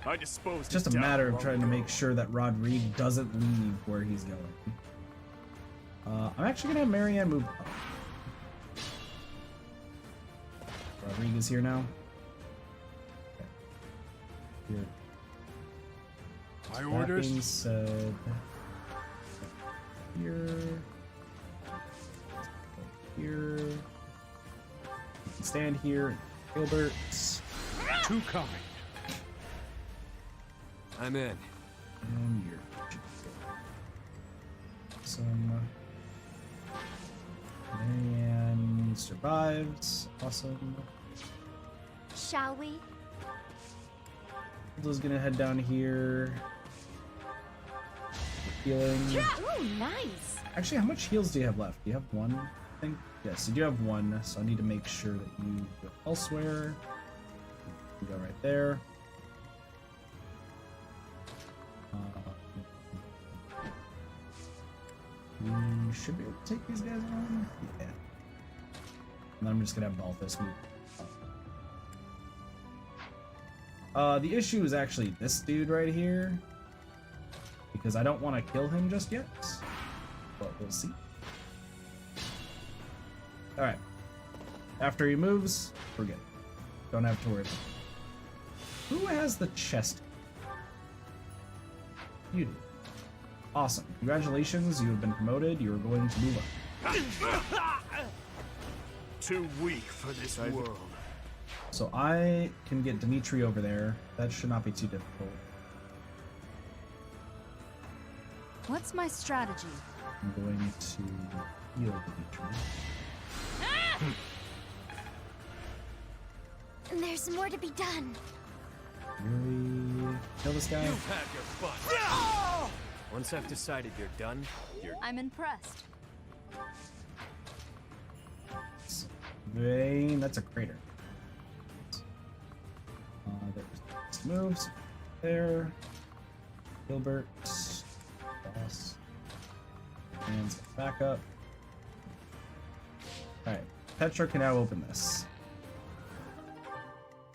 I disposed It's just a it down matter of long trying to ago. make sure that Rodrigue doesn't leave where he's going. I'm actually gonna have Marianne move up. Rodrigue is here now. Okay. Here. My That orders? being said, here. here. You can stand here. Gilbert's. Too kind. I'm in. And you're some. And survives. Awesome. Shall we? Hilda's gonna head down here. Healing. Ooh, nice. Actually, how much heals do you have left? Do you have one? I think. Yes, you do have one. So I need to make sure that you go elsewhere. You go right there. We should be able to take these guys on. Yeah. And then I'm just gonna have Balthus move. The issue is actually this dude right here, because I don't want to kill him just yet, but we'll see. All right. After he moves, we're good. Don't have to worry about it. Who has the chest? You do. Awesome. Congratulations, you have been promoted. You are going to move up. Too weak for this world. So I can get Dimitri over there. That should not be too difficult. What's my strategy? I'm going to heal Dimitri. And there's more to be done. Really kill this guy? You've had your fun. Once I've decided you're done, you're... I'm impressed. Vein, that's a crater. There's moves. There. Gilbert. Boss. Hands back up. Alright. Petra can now open this.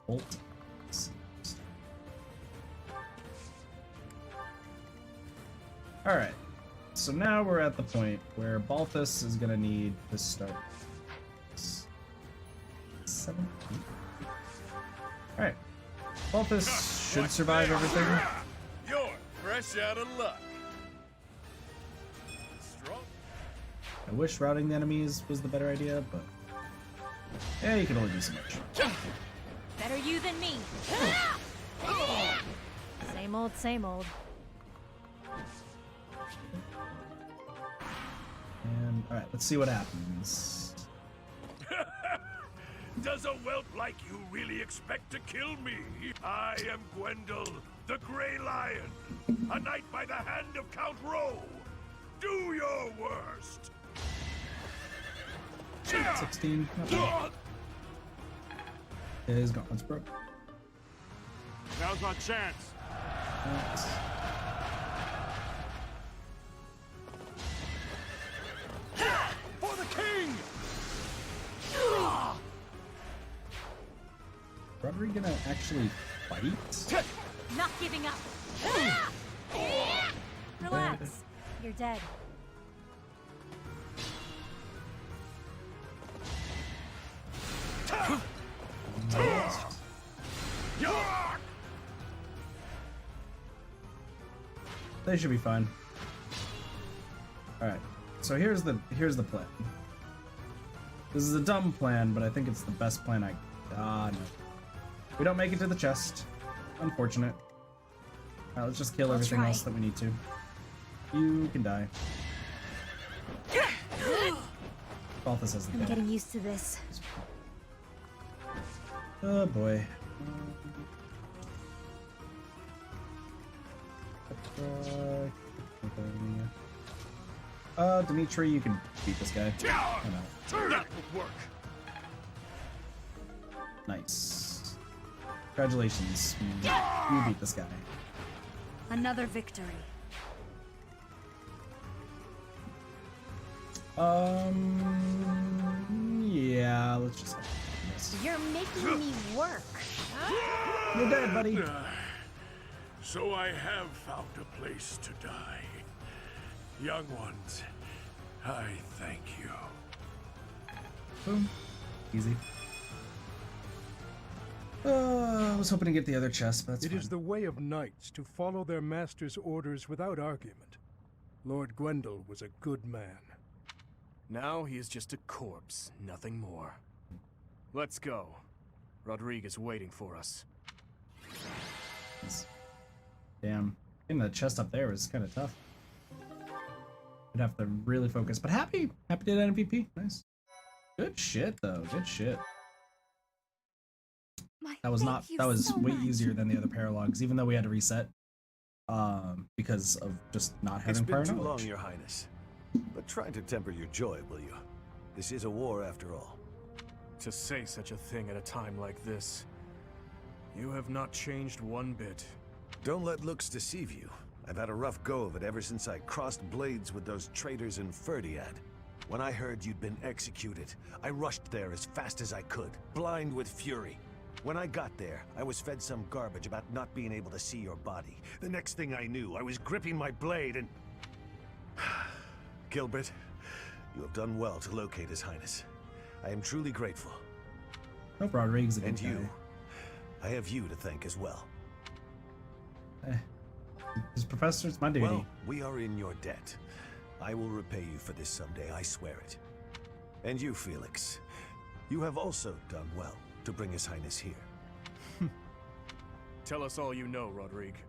Bolt. Alright. So now we're at the point where Balthus is gonna need to start. 7. Alright. Balthus should survive everything. You're fresh out of luck. Strong. I wish routing the enemies was the better idea, but yeah, you can only do so much. Better you than me. Same old, same old. And alright, let's see what happens. Does a whelp like you really expect to kill me? I am Gwendol, the Grey Lion, a knight by the hand of Count Rowe. Do your worst. 16. His gauntlets broke. Now's my chance. For the king! Rodri gonna actually fight? Not giving up. Relax. You're dead. They should be fine. Alright, so here's the plan. This is a dumb plan, but I think it's the best plan no. We don't make it to the chest. Unfortunate. Alright, let's just kill everything else that we need to. You can die. Balthus has the I'm dead. getting used to this. Oh boy. Dimitri, you can beat this guy. Oh, no. That will work. Nice. Congratulations. You beat this guy. Another victory. Yeah, let's just. You're making me work. You're dead, buddy. So I have found a place to die. Young ones, I thank you. Boom. Easy. I was hoping to get the other chest, but that's It fine. is the way of knights to follow their master's orders without argument. Lord Gwendol was a good man. Now he is just a corpse, nothing more. Let's go. Rodrigue is waiting for us. Damn. Getting the chest up there was kind of tough. I'd have to really focus, but happy to get an MVP. Nice. Good shit, though. Good shit. That was way easier than the other paralogs, even though we had to reset. Because of just not having prior knowledge. It's been too long, Your Highness. But try to temper your joy, will you? This is a war, after all. To say such a thing at a time like this. You have not changed one bit. Don't let looks deceive you. I've had a rough go of it ever since I crossed blades with those traitors in Ferdiad. When I heard you'd been executed, I rushed there as fast as I could, blind with fury. When I got there, I was fed some garbage about not being able to see your body. The next thing I knew, I was gripping my blade and... Gilbert, you have done well to locate His Highness. I am truly grateful. Hope Rodrigue's a good And guy. you, I have you to thank as well. As professor, it's my duty. Well, we are in your debt. I will repay you for this someday, I swear it. And you, Felix, you have also done well to bring His Highness here. Tell us all you know, Rodrigue.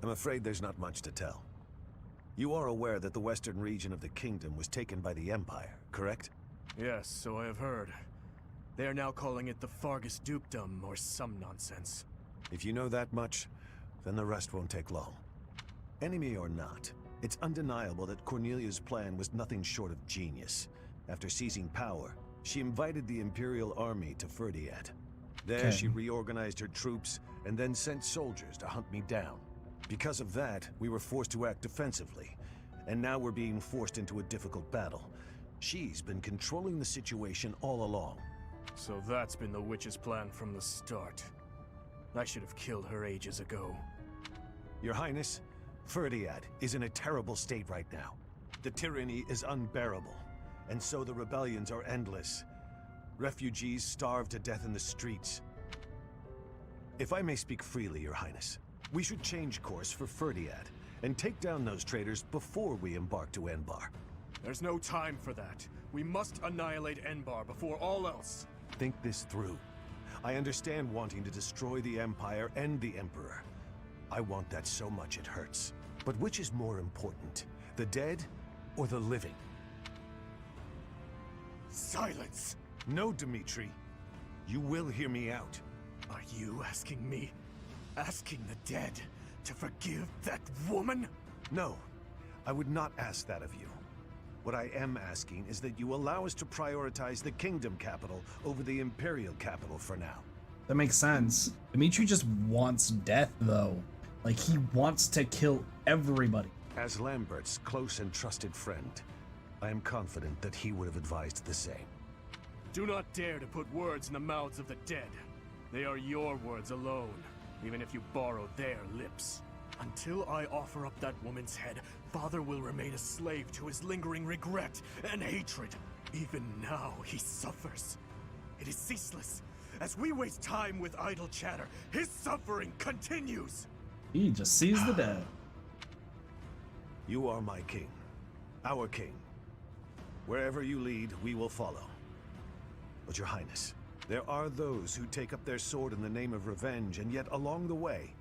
I'm afraid there's not much to tell. You are aware that the western region of the kingdom was taken by the Empire, correct? Yes, so I have heard. They are now calling it the Fargus Dukedom, or some nonsense. If you know that much, then the rest won't take long. Enemy or not, it's undeniable that Cornelia's plan was nothing short of genius. After seizing power, she invited the Imperial Army to Ferdiad. There she reorganized her troops and then sent soldiers to hunt me down. Because of that, we were forced to act defensively, and now we're being forced into a difficult battle. She's been controlling the situation all along. So that's been the witch's plan from the start. I should have killed her ages ago. Your Highness, Ferdiad is in a terrible state right now. The tyranny is unbearable, and so the rebellions are endless. Refugees starve to death in the streets. If I may speak freely, Your Highness, we should change course for Ferdiad and take down those traitors before we embark to Enbar. There's no time for that. We must annihilate Enbar before all else. Think this through. I understand wanting to destroy the Empire and the Emperor. I want that so much it hurts. But which is more important, the dead or the living? Silence! No, Dmitri. You will hear me out. Are you asking me? Asking the dead to forgive that woman? No, I would not ask that of you. What I am asking is that you allow us to prioritize the kingdom capital over the imperial capital for now. That makes sense. Dimitri just wants death, though. Like, he wants to kill everybody. As Lambert's close and trusted friend, I am confident that he would have advised the same. Do not dare to put words in the mouths of the dead. They are your words alone, even if you borrow their lips. Until I offer up that woman's head, Father will remain a slave to his lingering regret and hatred. Even now, he suffers. It is ceaseless. As we waste time with idle chatter, his suffering continues. He just sees the dead. You are my king. Our king. Wherever you lead, we will follow. But Your Highness, there are those who take up their sword in the name of revenge and yet along the way,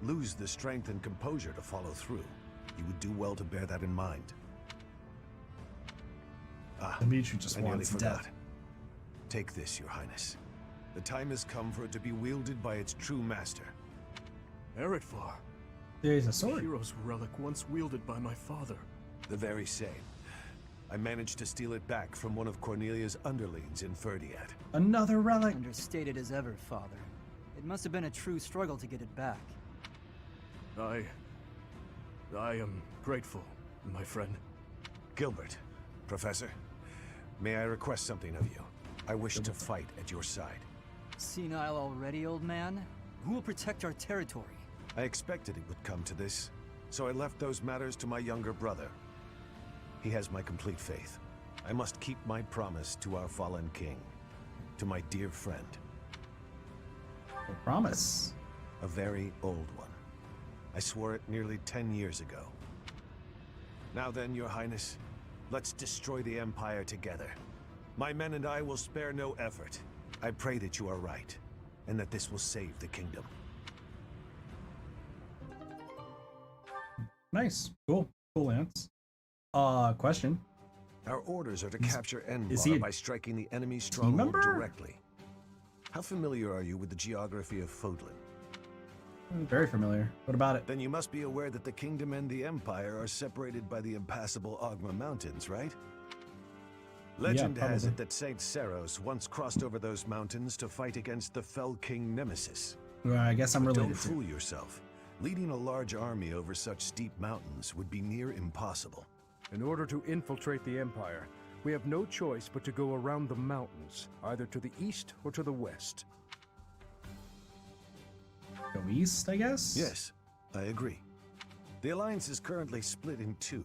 lose the strength and composure to follow through. You would do well to bear that in mind. Dimitri just I nearly wants forgot. death. Take this, Your Highness. The time has come for it to be wielded by its true master. Eretvar. There is a sword. Hero's relic once wielded by my father. The very same. I managed to steal it back from one of Cornelia's underlings in Ferdiad. Another relic. Understated as ever, Father. It must have been a true struggle to get it back. I am grateful, my friend. Gilbert, Professor, may I request something of you? I wish to fight at your side. Senile already, old man? Who will protect our territory? I expected it would come to this, so I left those matters to my younger brother. He has my complete faith. I must keep my promise to our fallen king, to my dear friend. A promise? A very old one. I swore it nearly 10 years ago. Now then, Your Highness, Let's destroy the Empire together. My men and I will spare no effort. I pray that you are right, and that this will save the kingdom. Nice. Cool. Cool, Lance. Question. Our orders are to capture is he Envar a by striking the enemy stronghold member? directly. How familiar are you with the geography of Fodlan? Very familiar. What about it? Then you must be aware that the kingdom and the Empire are separated by the impassable Ogma Mountains, right? Legend has it that Saint Seros once crossed over those mountains to fight against the Fell King Nemesis. Well, I guess I'm But related don't to. fool yourself. Leading a large army over such steep mountains would be near impossible. In order to infiltrate the Empire, we have no choice but to go around the mountains, either to the east or to the west. Go east, I guess? Yes, I agree. The Alliance is currently split in two.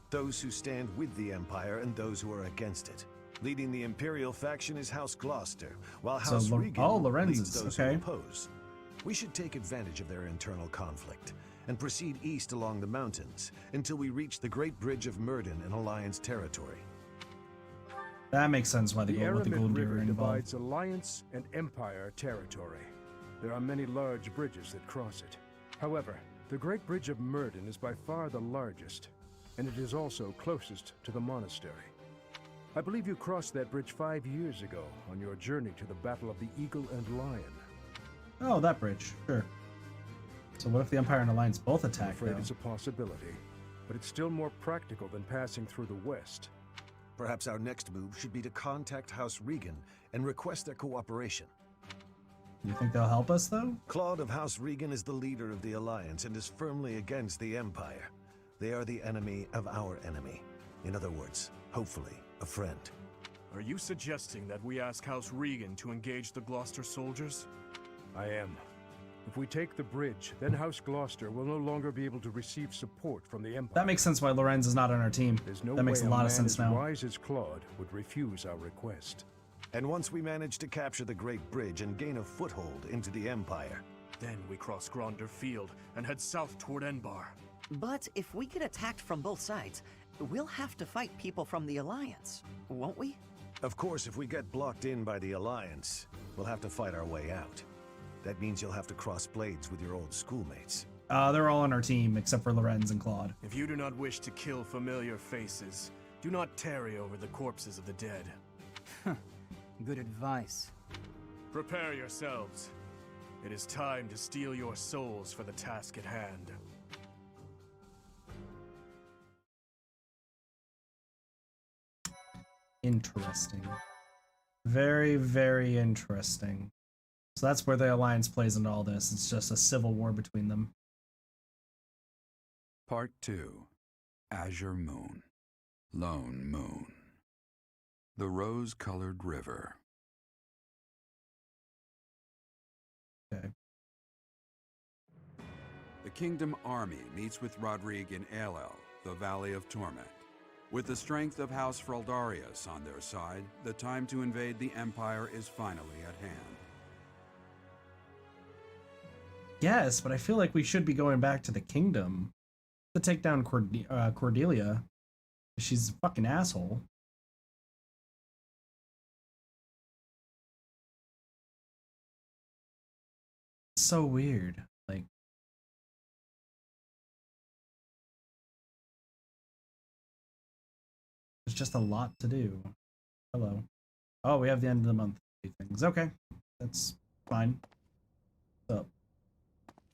Those who stand with the Empire and those who are against it. Leading the Imperial faction is House Gloucester, while House Regan leads those who oppose. We should take advantage of their internal conflict and proceed east along the mountains until we reach the Great Bridge of Myrden in Alliance territory. That makes sense why The they go with the Aramid Golden River River involved. divides Alliance and Empire territory. There are many large bridges that cross it. However, the Great Bridge of Myrden is by far the largest, and it is also closest to the monastery. I believe you crossed that bridge 5 years ago on your journey to the Battle of the Eagle and Lion. Oh, that bridge. Sure. So what if the Empire and Alliance both I'm attack, afraid though? it's a possibility, but it's still more practical than passing through the west. Perhaps our next move should be to contact House Regan and request their cooperation. You think they'll help us, though? Claude of House Regan is the leader of the Alliance and is firmly against the Empire. They are the enemy of our enemy. In other words, hopefully, a friend. Are you suggesting that we ask House Regan to engage the Gloucester soldiers? I am. If we take the bridge, then House Gloucester will no longer be able to receive support from the Empire. That makes sense why Lorenz is not on our team. There's no That makes way a lot of man sense as now. wise as Claude would refuse our request. And once we manage to capture the Great Bridge and gain a foothold into the Empire, then we cross Gronder Field and head south toward Enbar. But if we get attacked from both sides, we'll have to fight people from the Alliance, won't we? of course, if we get blocked in by the Alliance, we'll have to fight our way out. That means you'll have to cross blades with your old schoolmates. They're all on our team, except for Lorenz and Claude. If you do not wish to kill familiar faces, do not tarry over the corpses of the dead. Good advice. Prepare yourselves. It is time to steel your souls for the task at hand. Interesting. Very, very interesting. So that's where the Alliance plays into all this. It's just a civil war between them. Part 2. Azure Moon. Lone Moon. The Rose-Colored River. Okay. The Kingdom Army meets with Rodrigue in Ailell, the Valley of Torment. With the strength of House Fraldarius on their side, the time to invade the Empire is finally at hand. Yes, but I feel like we should be going back to the kingdom to take down Cordelia. She's a fucking asshole. So weird. Like, there's just a lot to do. Hello. Oh, we have the end of the month things. Okay, that's fine. What's up?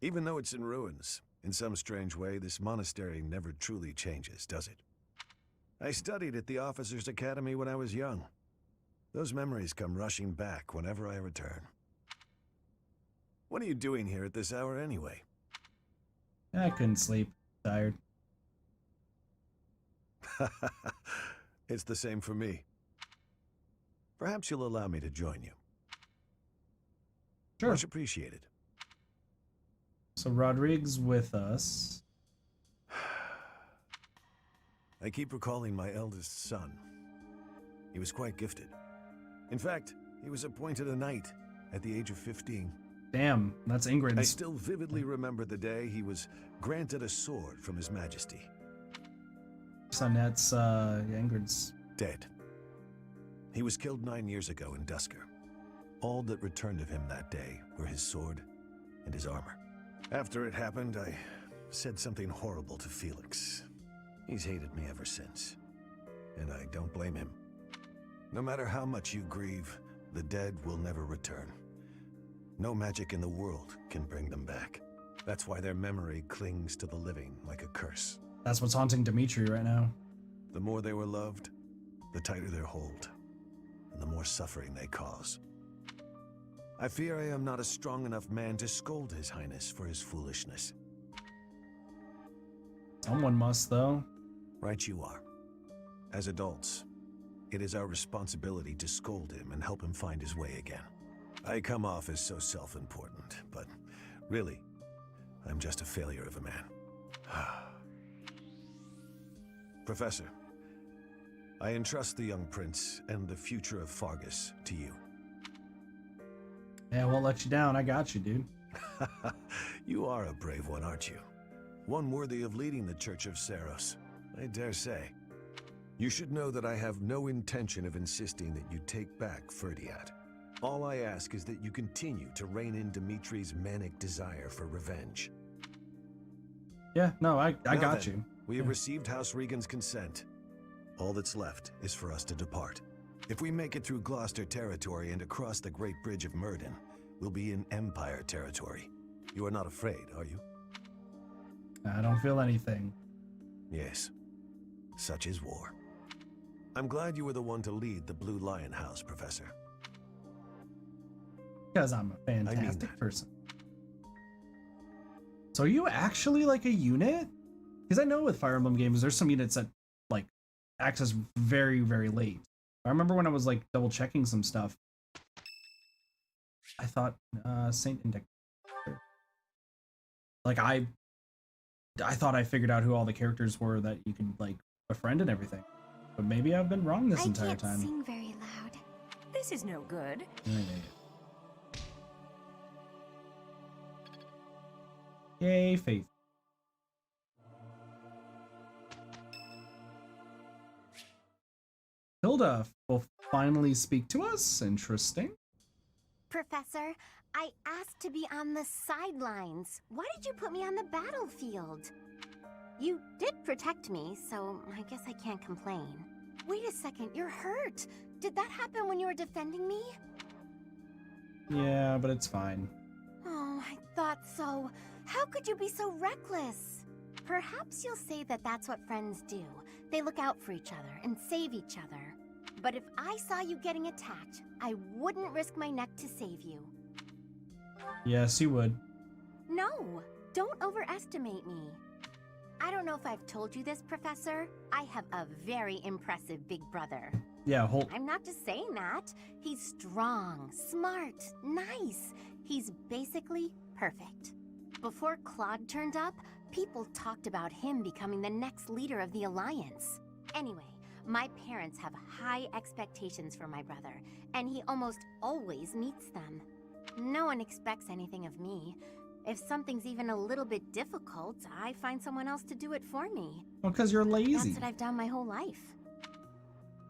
Even though it's in ruins, in some strange way, this monastery never truly changes, does it? I studied at the Officers' Academy when I was young. Those memories come rushing back whenever I return. What are you doing here at this hour anyway? I couldn't sleep. Tired. It's the same for me. Perhaps you'll allow me to join you. Sure. Much appreciated. So Rodrigue's with us. I keep recalling my eldest son. He was quite gifted. In fact, he was appointed a knight at the age of 15. Damn, that's Ingrid's. I still vividly remember the day he was granted a sword from His Majesty. Sonet's, Ingrid's. Dead. He was killed 9 years ago in Dusker. All that returned of him that day were his sword and his armor. After it happened, I said something horrible to Felix. He's hated me ever since, and I don't blame him. No matter how much you grieve, the dead will never return. No magic in the world can bring them back. That's why their memory clings to the living like a curse. That's what's haunting Dimitri right now. The more they were loved, the tighter their hold, and the more suffering they cause. I fear I am not a strong enough man to scold His Highness for his foolishness. Someone must, though. Right you are. As adults, it is our responsibility to scold him and help him find his way again. I come off as so self-important, but really, I'm just a failure of a man. Professor, I entrust the young prince and the future of Fargus to you. Yeah, I won't let you down. I got you, dude. You are a brave one, aren't you? One worthy of leading the Church of Seros, I dare say. You should know that I have no intention of insisting that you take back Ferdiad. All I ask is that you continue to rein in Dimitri's manic desire for revenge. Yeah, no, I Now got then, you. We have Yeah. received House Regan's consent. All that's left is for us to depart. If we make it through Gloucester territory and across the Great Bridge of Myrddin, we'll be in Empire territory. You are not afraid, are you? I don't feel anything. Yes. Such is war. I'm glad you were the one to lead the Blue Lion House, Professor. Because I'm a fantastic person. So are you actually like a unit? Because I know with Fire Emblem games, there's some units that like access very, very late. I remember when I was like double checking some stuff, I thought Saint Index. Like I thought I figured out who all the characters were that you could like befriend and everything. But maybe I've been wrong this entire time. I can't sing very loud. This is no good. Yay, Faith. Hilda will finally speak to us. Interesting. Professor, I asked to be on the sidelines. Why did you put me on the battlefield? You did protect me, so I guess I can't complain. Wait a second, you're hurt. Did that happen when you were defending me? Yeah, but it's fine. Oh, I thought so. How could you be so reckless? Perhaps you'll say that that's what friends do. They look out for each other and save each other. But if I saw you getting attacked, I wouldn't risk my neck to save you. Yes, you would. No, don't overestimate me. I don't know if I've told you this, Professor. I have a very impressive big brother. Yeah, I'm not just saying that. He's strong, smart, nice. He's basically perfect. Before Claude turned up, people talked about him becoming the next leader of the Alliance. Anyway, my parents have high expectations for my brother, and he almost always meets them. No one expects anything of me. If something's even a little bit difficult, I find someone else to do it for me. Well, because you're lazy. That's what I've done my whole life.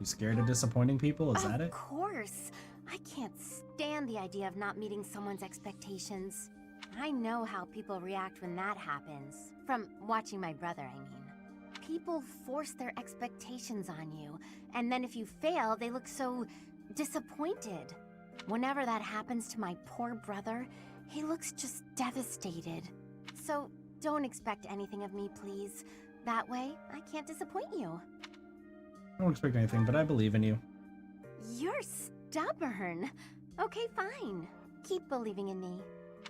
You scared of disappointing people? Is that it? Of course. I can't stand the idea of not meeting someone's expectations. I know how people react when that happens. From watching my brother, I mean. People force their expectations on you, and then if you fail, they look so disappointed. Whenever that happens to my poor brother, he looks just devastated. So don't expect anything of me, please. That way, I can't disappoint you. I don't expect anything, but I believe in you. You're stubborn. Okay, fine. Keep believing in me.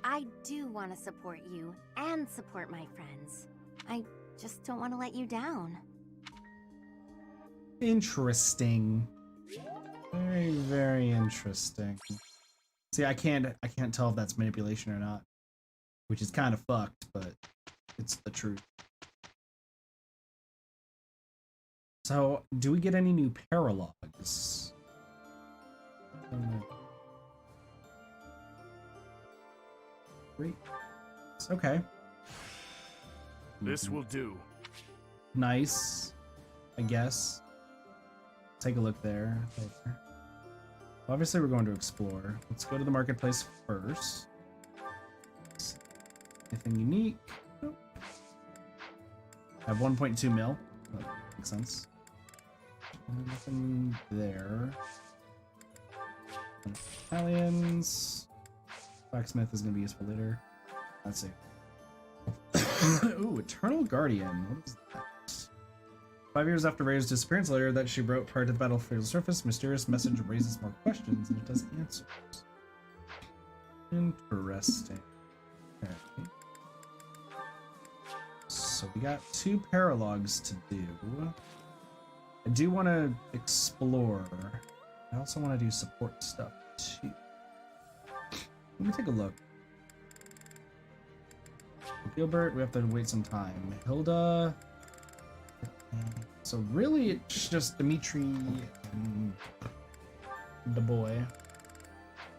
I do want to support you and support my friends. I just don't want to let you down. Interesting. Very, very interesting. See, I can't tell if that's manipulation or not, which is kind of fucked, but it's the truth. So, do we get any new paralogs? Great. Okay. This will do. Nice. I guess. Take a look there. Obviously, we're going to explore. Let's go to the marketplace first. Anything unique? Nope. I have 1.2 mil. That makes sense. Nothing there. Italians. Blacksmith is going to be useful later. Let's see. Ooh, Eternal Guardian. What is that? 5 years after Ray's disappearance letter that she wrote prior to the battlefield surface, mysterious message raises more questions than it does answers. Interesting. Okay. So we got 2 paralogs to do. I do want to explore. I also want to do support stuff too. Let me take a look. Gilbert, we have to wait some time. Hilda. So really, it's just Dimitri and the boy.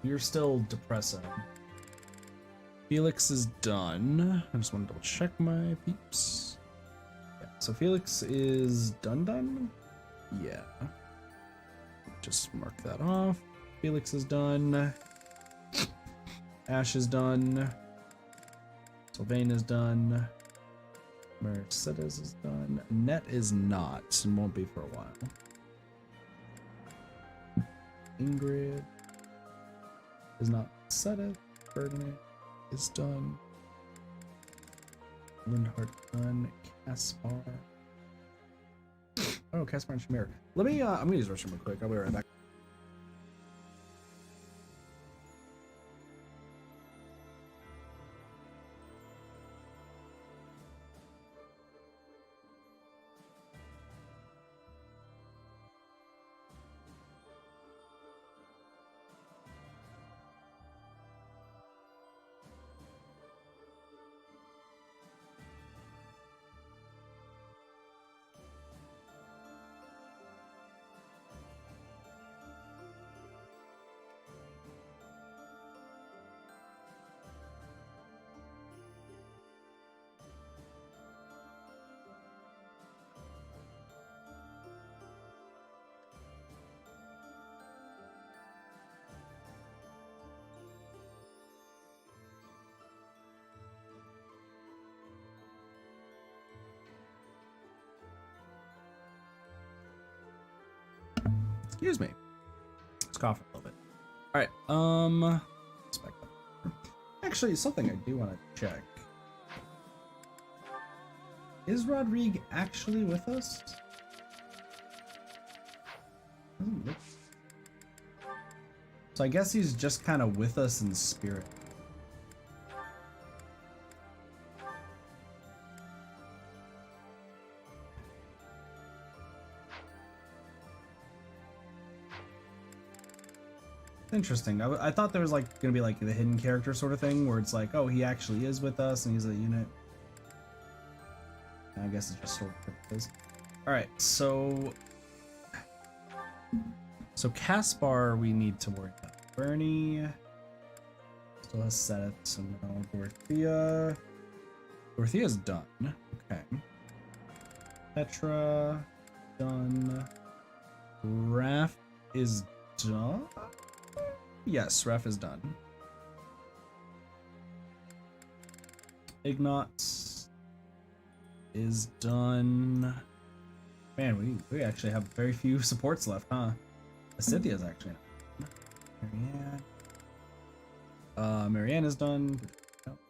You're still depressing. Felix is done. I just want to double check my peeps. Yeah, so Felix is done? Yeah. Just mark that off. Felix is done. Ash is done. Sylvain is done. Mercedes is done. Net is not, and won't be for a while. Ingrid is not. Mercedes. Ferdinand is done. Lindhart done. Caspar. Oh, Caspar and Shamir. Let me. I'm gonna use the restroom real quick. I'll be right back. Excuse me. Let's cough a little bit. All right. Let's back up. Actually, something I do want to check. Is Rodrigue actually with us? So I guess he's just kind of with us in spirit. Interesting. I thought there was like gonna be like the hidden character sort of thing where it's like, oh, he actually is with us and he's a unit. I guess it's just sort of purposes. All right, so Caspar we need to worry about. Bernie still has Seth, so no. Dorothea's done. Okay. Petra done. Raph is done. Yes, Raph is done. Ignatz is done. Man, we actually have very few supports left, huh? Cynthia's actually not. Marianne. Marianne is done.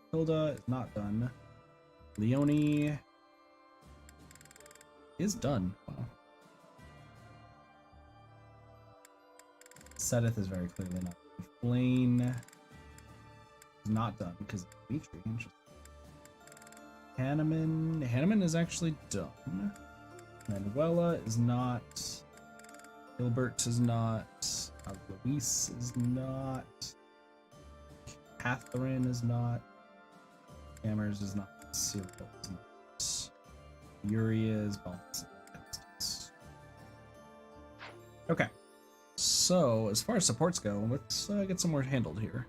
Hilda is not done. Leonie is done. Wow. Sedith is very clearly not. Blaine is not done because of Dimitri. Hanneman is actually done. Manuela is not. Gilbert is not. Luis is not. Catherine is not. Hammers is not. Cyril is not. Yuri is both. Okay. So, as far as supports go, let's get some more handled here.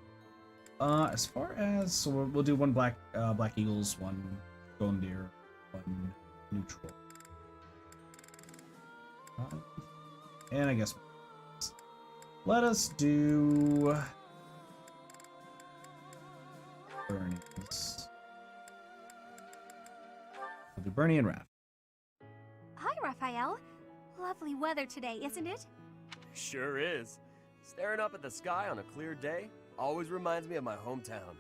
As far as, so we'll do one Black Eagles, one Golden Deer, one Neutral. And I guess let us do Bernie's. We'll do Bernie and Raph. Hi, Raphael. Lovely weather today, isn't it? Sure is. Staring up at the sky on a clear day always reminds me of my hometown.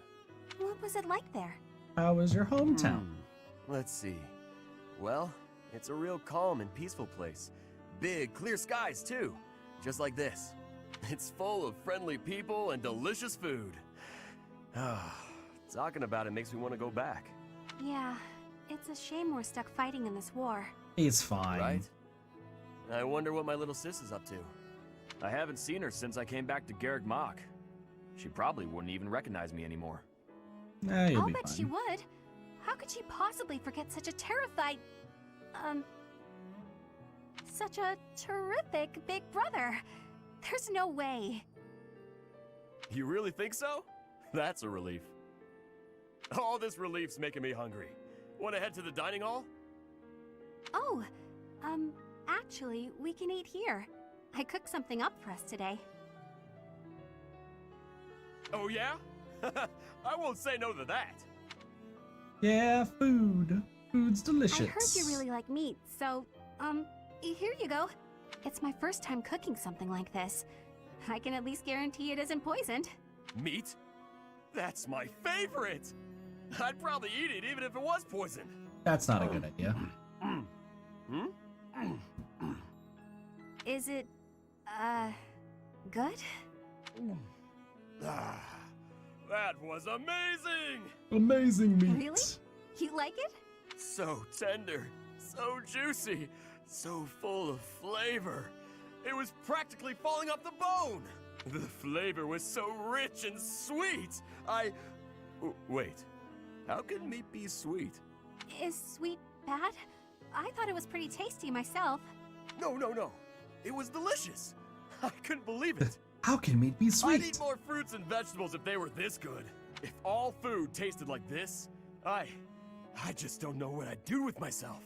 What was it like there? How was your hometown? Let's see. Well, it's a real calm and peaceful place. Big, clear skies, too. Just like this. It's full of friendly people and delicious food. Talking about it makes me want to go back. Yeah, it's a shame we're stuck fighting in this war. It's fine. Right? I wonder what my little sis is up to. I haven't seen her since I came back to Garrick Mach. She probably wouldn't even recognize me anymore. You'll I'll be bet fine. she would. How could she possibly forget such a terrified... such a terrific big brother? There's no way. You really think so? That's a relief. All this relief's making me hungry. Want to head to the dining hall? Oh, actually, we can eat here. I cooked something up for us today. Oh yeah? I won't say no to that. Yeah, food. Food's delicious. I heard you really like meat, so, here you go. It's my first time cooking something like this. I can at least guarantee it isn't poisoned. Meat? That's my favorite! I'd probably eat it even if it was poison. That's not a good idea. Is it, good? That was amazing! Amazing meat. Really? You like it? So tender, so juicy, so full of flavor. It was practically falling off the bone. The flavor was so rich and sweet. Wait, how can meat be sweet? Is sweet bad? I thought it was pretty tasty myself. No. It was delicious. I couldn't believe it. How can meat be sweet? I'd eat more fruits and vegetables if they were this good. If all food tasted like this, I just don't know what I'd do with myself.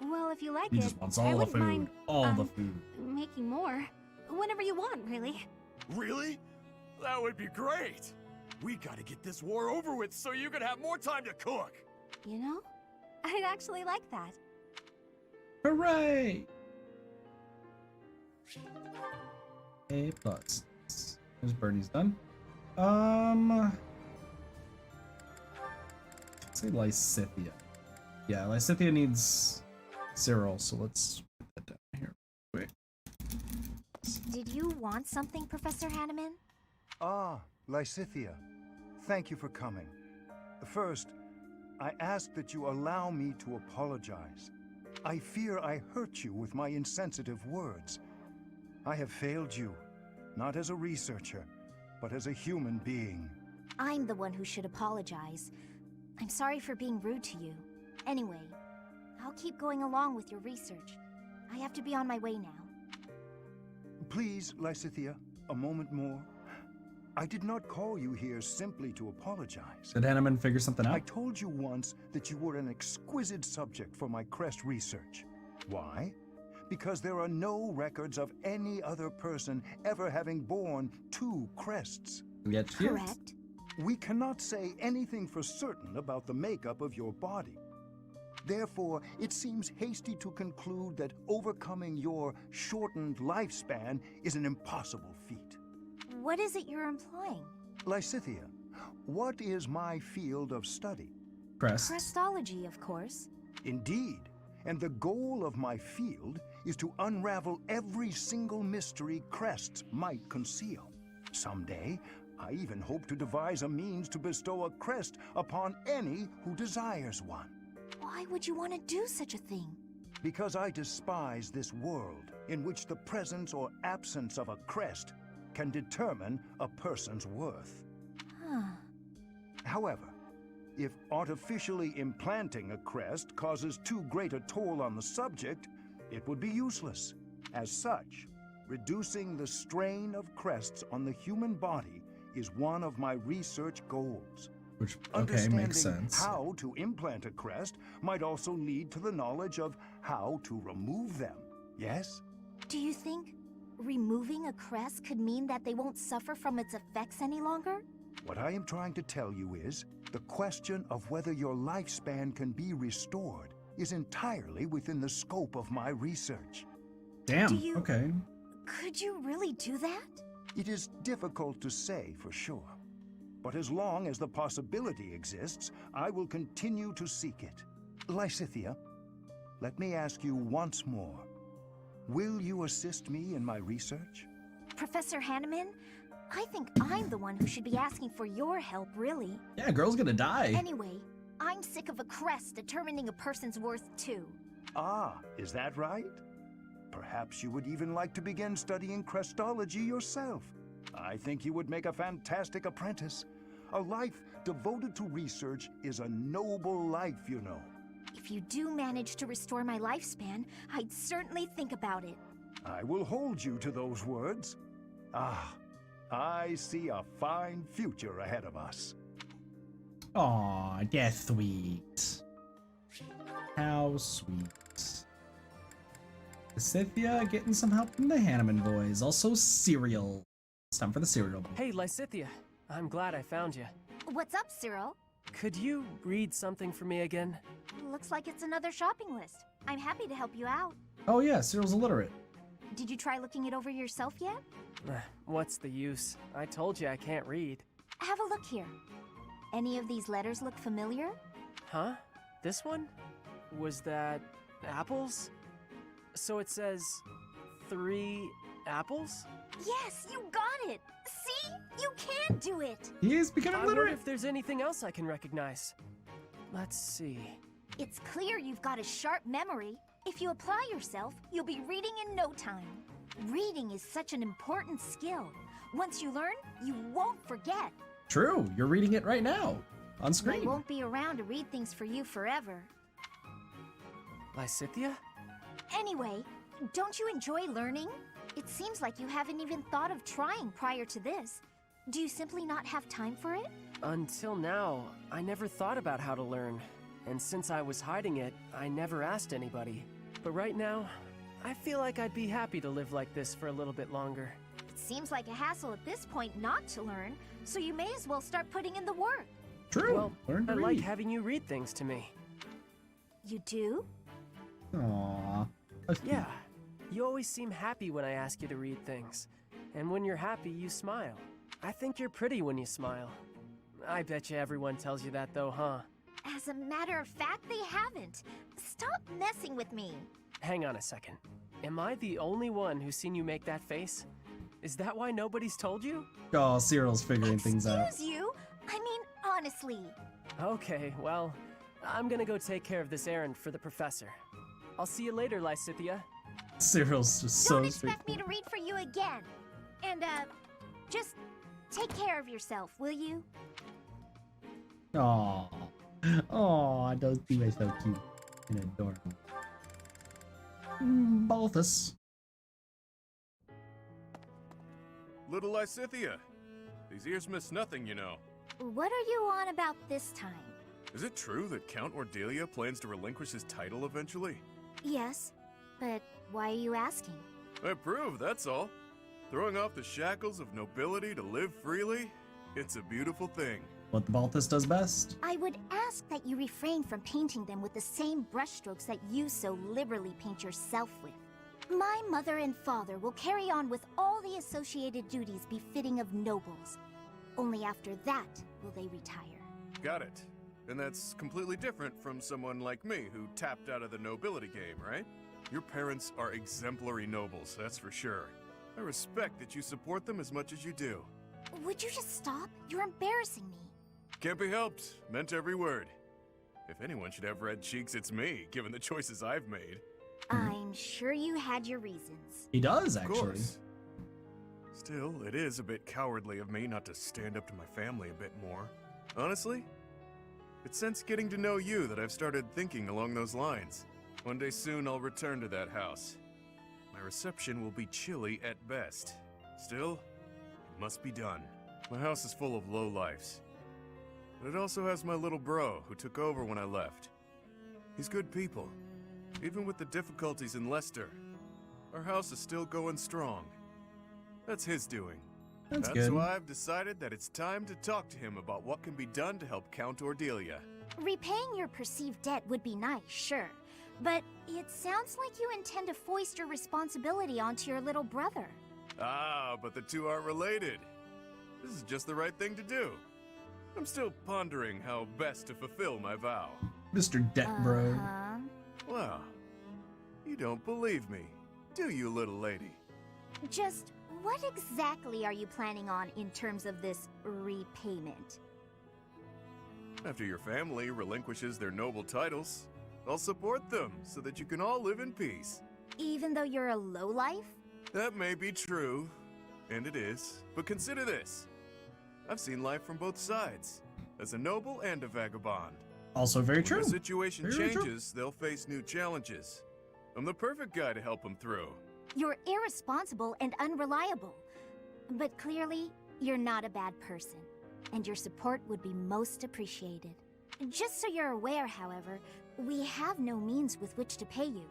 Well, if you like He it, just wants I all the wouldn't food. mind, All the food. making more. Whenever you want, really. Really? That would be great. We gotta get this war over with so you can have more time to cook. You know, I'd actually like that. Hooray! A plus. There's Bernie's done. Let's say Lysithea. Yeah, Lysithea needs Cyril, so let's put that down here. Wait. Did you want something, Professor Hanneman? Ah, Lysithea. Thank you for coming. First, I ask that you allow me to apologize. I fear I hurt you with my insensitive words. I have failed you, not as a researcher, but as a human being. I'm the one who should apologize. I'm sorry for being rude to you. Anyway, I'll keep going along with your research. I have to be on my way now. Please, Lysithea, a moment more. I did not call you here simply to apologize. Did Hanneman figure something out? I told you once that you were an exquisite subject for my crest research. Why? Because there are no records of any other person ever having borne 2 crests. Yet here. Correct. We cannot say anything for certain about the makeup of your body. Therefore, it seems hasty to conclude that overcoming your shortened lifespan is an impossible feat. What is it you're implying? Lysithea, what is my field of study? Crest. Crestology, of course. Indeed, and the goal of my field is to unravel every single mystery crests might conceal. Someday, I even hope to devise a means to bestow a crest upon any who desires one. Why would you want to do such a thing? Because I despise this world in which the presence or absence of a crest can determine a person's worth. Huh. However, if artificially implanting a crest causes too great a toll on the subject, it would be useless. As such, reducing the strain of crests on the human body is one of my research goals. Which, okay, Understanding makes sense. how to implant a crest might also lead to the knowledge of how to remove them. Yes? Do you think removing a crest could mean that they won't suffer from its effects any longer? What I am trying to tell you is, the question of whether your lifespan can be restored is entirely within the scope of my research. Damn, okay. Could you really do that? It is difficult to say for sure. But as long as the possibility exists, I will continue to seek it. Lysithea, let me ask you once more. Will you assist me in my research? Professor Hanneman, I think I'm the one who should be asking for your help, really. Yeah, girl's gonna die. Anyway, I'm sick of a crest determining a person's worth too. Ah, is that right? Perhaps you would even like to begin studying crestology yourself. I think you would make a fantastic apprentice. A life devoted to research is a noble life, you know. If you do manage to restore my lifespan, I'd certainly think about it. I will hold you to those words. Ah, I see a fine future ahead of us. Aw, that's sweet. How sweet. Lysithea getting some help from the Hanneman boys. Also, cereal. It's time for the cereal. Hey, Lysithea. I'm glad I found you. What's up, Cyril? Could you read something for me again? Looks like it's another shopping list. I'm happy to help you out. Oh yeah, Cyril's illiterate. Did you try looking it over yourself yet? What's the use? I told you I can't read. Have a look here. Any of these letters look familiar? Huh? This one? Was that apples? So it says 3 apples? Yes, you got it! See? You can do it! He is becoming I wonder literate. if there's anything else I can recognize. Let's see. It's clear you've got a sharp memory. If you apply yourself, you'll be reading in no time. Reading is such an important skill. Once you learn, you won't forget. True, you're reading it right now, on I screen. won't be around to read things for you forever. Lysithea? Anyway, don't you enjoy learning? It seems like you haven't even thought of trying prior to this. Do you simply not have time for it? Until now, I never thought about how to learn. And since I was hiding it, I never asked anybody. But right now, I feel like I'd be happy to live like this for a little bit longer. It seems like a hassle at this point not to learn, so you may as well start putting in the work. True. Well, Learn to I read. like having you read things to me. You do? Aww. Yeah. You always seem happy when I ask you to read things. And when you're happy, you smile. I think you're pretty when you smile. I bet you everyone tells you that though, huh? As a matter of fact, they haven't. Stop messing with me. Hang on a second. Am I the only one who's seen you make that face? Is that why nobody's told you? Oh, Cyril's figuring things out. Excuse you? I mean, honestly. Okay, well, I'm gonna go take care of this errand for the professor. I'll see you later, Lysithea. Cyril's just so Don't expect me to read for you again. And, just take care of yourself, will you? Aww. Aww, those two are so cute and adorable. Balthus. Little Lysithea. These ears miss nothing, you know. What are you on about this time? Is it true that Count Ordelia plans to relinquish his title eventually? Yes, but why are you asking? I approve, that's all. Throwing off the shackles of nobility to live freely? It's a beautiful thing. What the Balthus does best. I would ask that you refrain from painting them with the same brushstrokes that you so liberally paint yourself with. My mother and father will carry on with all the associated duties befitting of nobles. Only after that will they retire. Got it. And that's completely different from someone like me who tapped out of the nobility game, right? Your parents are exemplary nobles, that's for sure. I respect that you support them as much as you do. Would you just stop? You're embarrassing me. Can't be helped. Meant every word. If anyone should have red cheeks, it's me, given the choices I've made. I'm sure you had your reasons. He does, Of actually. course. Still, it is a bit cowardly of me not to stand up to my family a bit more. Honestly, it's since getting to know you that I've started thinking along those lines. One day soon I'll return to that house. My reception will be chilly at best. Still, it must be done. My house is full of lowlifes. But it also has my little bro, who took over when I left. He's good people, even with the difficulties in Leicester. our house is still going strong. That's his doing. That's That's good. why I've decided that it's time to talk to him about what can be done to help Count Ordelia. Repaying your perceived debt would be nice, sure. But it sounds like you intend to foist your responsibility onto your little brother. Ah, but the two aren't related. This is just the right thing to do. I'm still pondering how best to fulfill my vow. Mr. Debt Bro. Well, you don't believe me, do you, little lady? Just what exactly are you planning on in terms of this repayment? After your family relinquishes their noble titles, I'll support them so that you can all live in peace. Even though you're a lowlife? That may be true, and it is, but consider this. I've seen life from both sides, as a noble and a vagabond. Also very true. When the situation Very true. changes, they'll face new challenges. I'm the perfect guy to help them through. You're irresponsible and unreliable. But clearly, you're not a bad person, and your support would be most appreciated. Just so you're aware, however, we have no means with which to pay you.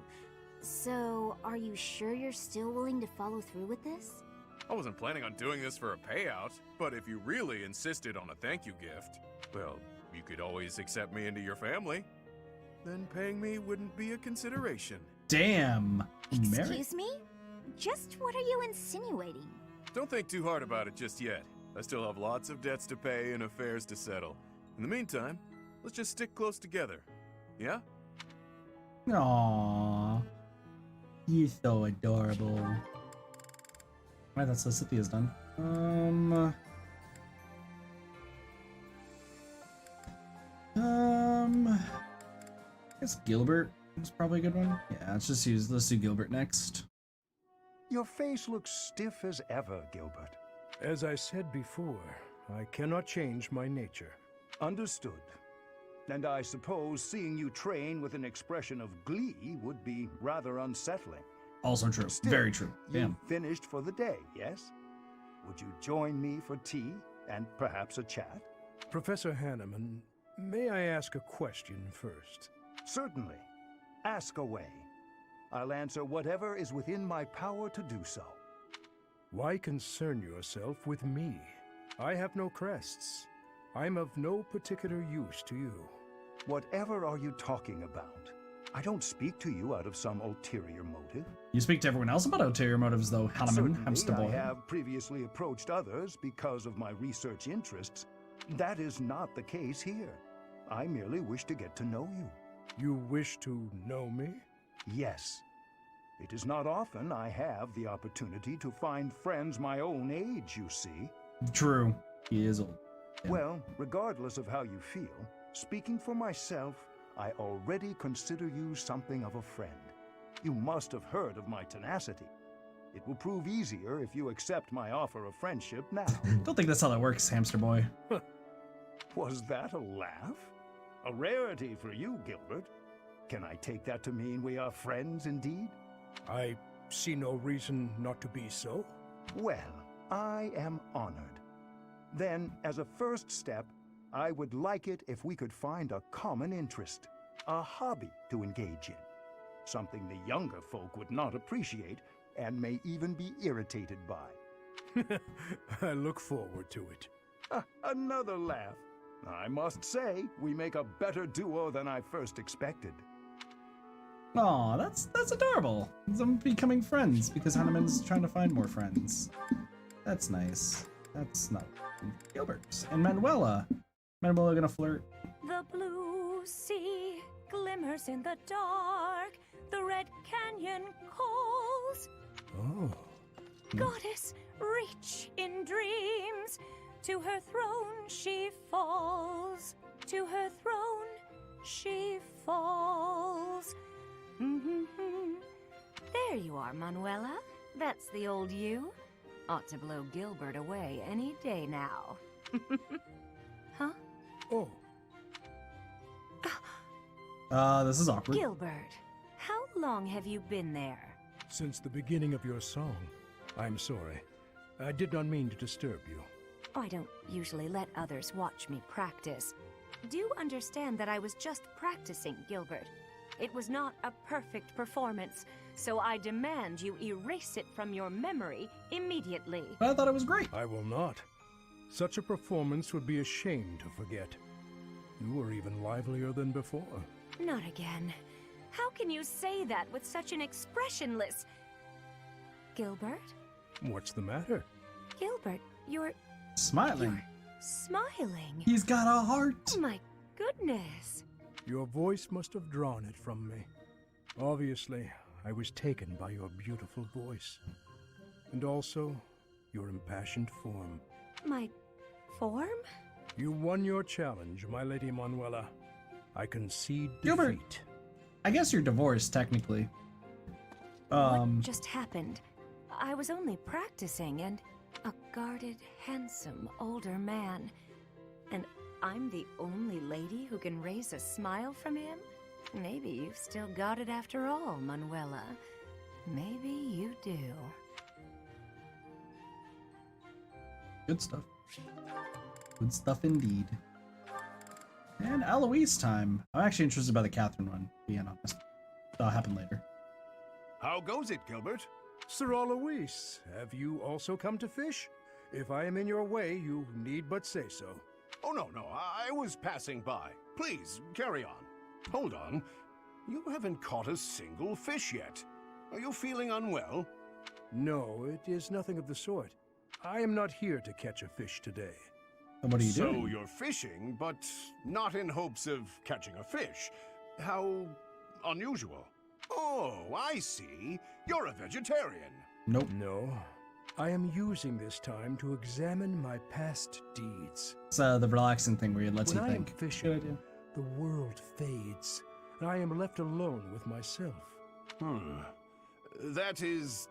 So, are you sure you're still willing to follow through with this? I wasn't planning on doing this for a payout, but if you really insisted on a thank you gift, well, you could always accept me into your family. Then paying me wouldn't be a consideration. Damn. Mary. Excuse me? Just what are you insinuating? Don't think too hard about it just yet. I still have lots of debts to pay and affairs to settle. In the meantime, let's just stick close together. Yeah? Aww. You're so adorable. Alright, that's what Cynthia's done. I guess Gilbert is probably a good one. Yeah, let's do Gilbert next. Your face looks stiff as ever, Gilbert. As I said before, I cannot change my nature. Understood. And I suppose seeing you train with an expression of glee would be rather unsettling. Also true. Still, Very true. Damn. You finished for the day, yes? Would you join me for tea and perhaps a chat? Professor Hanneman, may I ask a question first? Certainly. Ask away. I'll answer whatever is within my power to do so. Why concern yourself with me? I have no crests. I'm of no particular use to you. Whatever are you talking about? I don't speak to you out of some ulterior motive. You speak to everyone else about ulterior motives, though, Hanneman, Certainly, hamster boy. I have previously approached others because of my research interests. That is not the case here. I merely wish to get to know you. You wish to know me? Yes. It is not often I have the opportunity to find friends my own age, you see. True. He is old. Yeah. Well, regardless of how you feel, speaking for myself, I already consider you something of a friend. You must have heard of my tenacity. It will prove easier if you accept my offer of friendship now. Don't think that's how that works, hamster boy. Was that a laugh? A rarity for you, Gilbert. Can I take that to mean we are friends indeed? I see no reason not to be so. Well, I am honored. Then, as a first step, I would like it if we could find a common interest, a hobby to engage in. Something the younger folk would not appreciate and may even be irritated by. I look forward to it. Another laugh. I must say, we make a better duo than I first expected. Aw, that's adorable. Them becoming friends because Hanneman's trying to find more friends. That's nice. That's not Gilbert and Manuela. Manuela gonna flirt. The blue sea glimmers in the dark. The red canyon calls. Oh. Goddess, rich in dreams. To her throne she falls. To her throne she falls. There you are, Manuela. That's the old you. Ought to blow Gilbert away any day now. Huh? Oh. This is awkward. Gilbert, how long have you been there? Since the beginning of your song. I'm sorry. I did not mean to disturb you. I don't usually let others watch me practice. Do understand that I was just practicing, Gilbert. It was not a perfect performance, so I demand you erase it from your memory immediately. I thought it was great. I will not. Such a performance would be a shame to forget. You were even livelier than before. Not again. How can you say that with such an expressionless... Gilbert? What's the matter? Gilbert, you're Smiling. smiling. He's got a heart. Oh my goodness. Your voice must have drawn it from me. Obviously, I was taken by your beautiful voice. And also, your impassioned form. My form? You won your challenge, my Lady Manuela. I concede Gilbert, defeat. I guess you're divorced, technically. What just happened? I was only practicing, and a guarded, handsome, older man. And I'm the only lady who can raise a smile from him? Maybe you've still got it after all, Manuela. Maybe you do. Good stuff. Good stuff indeed. And Eloise time. I'm actually interested by the Catherine one, being honest. That'll happen later. How goes it, Gilbert? Sir Alois, have you also come to fish? If I am in your way, you need but say so. Oh, no, I was passing by. Please, carry on. Hold on. You haven't caught a single fish yet. Are you feeling unwell? No, it is nothing of the sort. I am not here to catch a fish today. And what are you doing? So you're fishing, but not in hopes of catching a fish. How unusual. Oh, I see. You're a vegetarian. Nope. No. I am using this time to examine my past deeds. It's the relaxing thing where it lets When you I think. am fishing, the world fades, and I am left alone with myself. That is,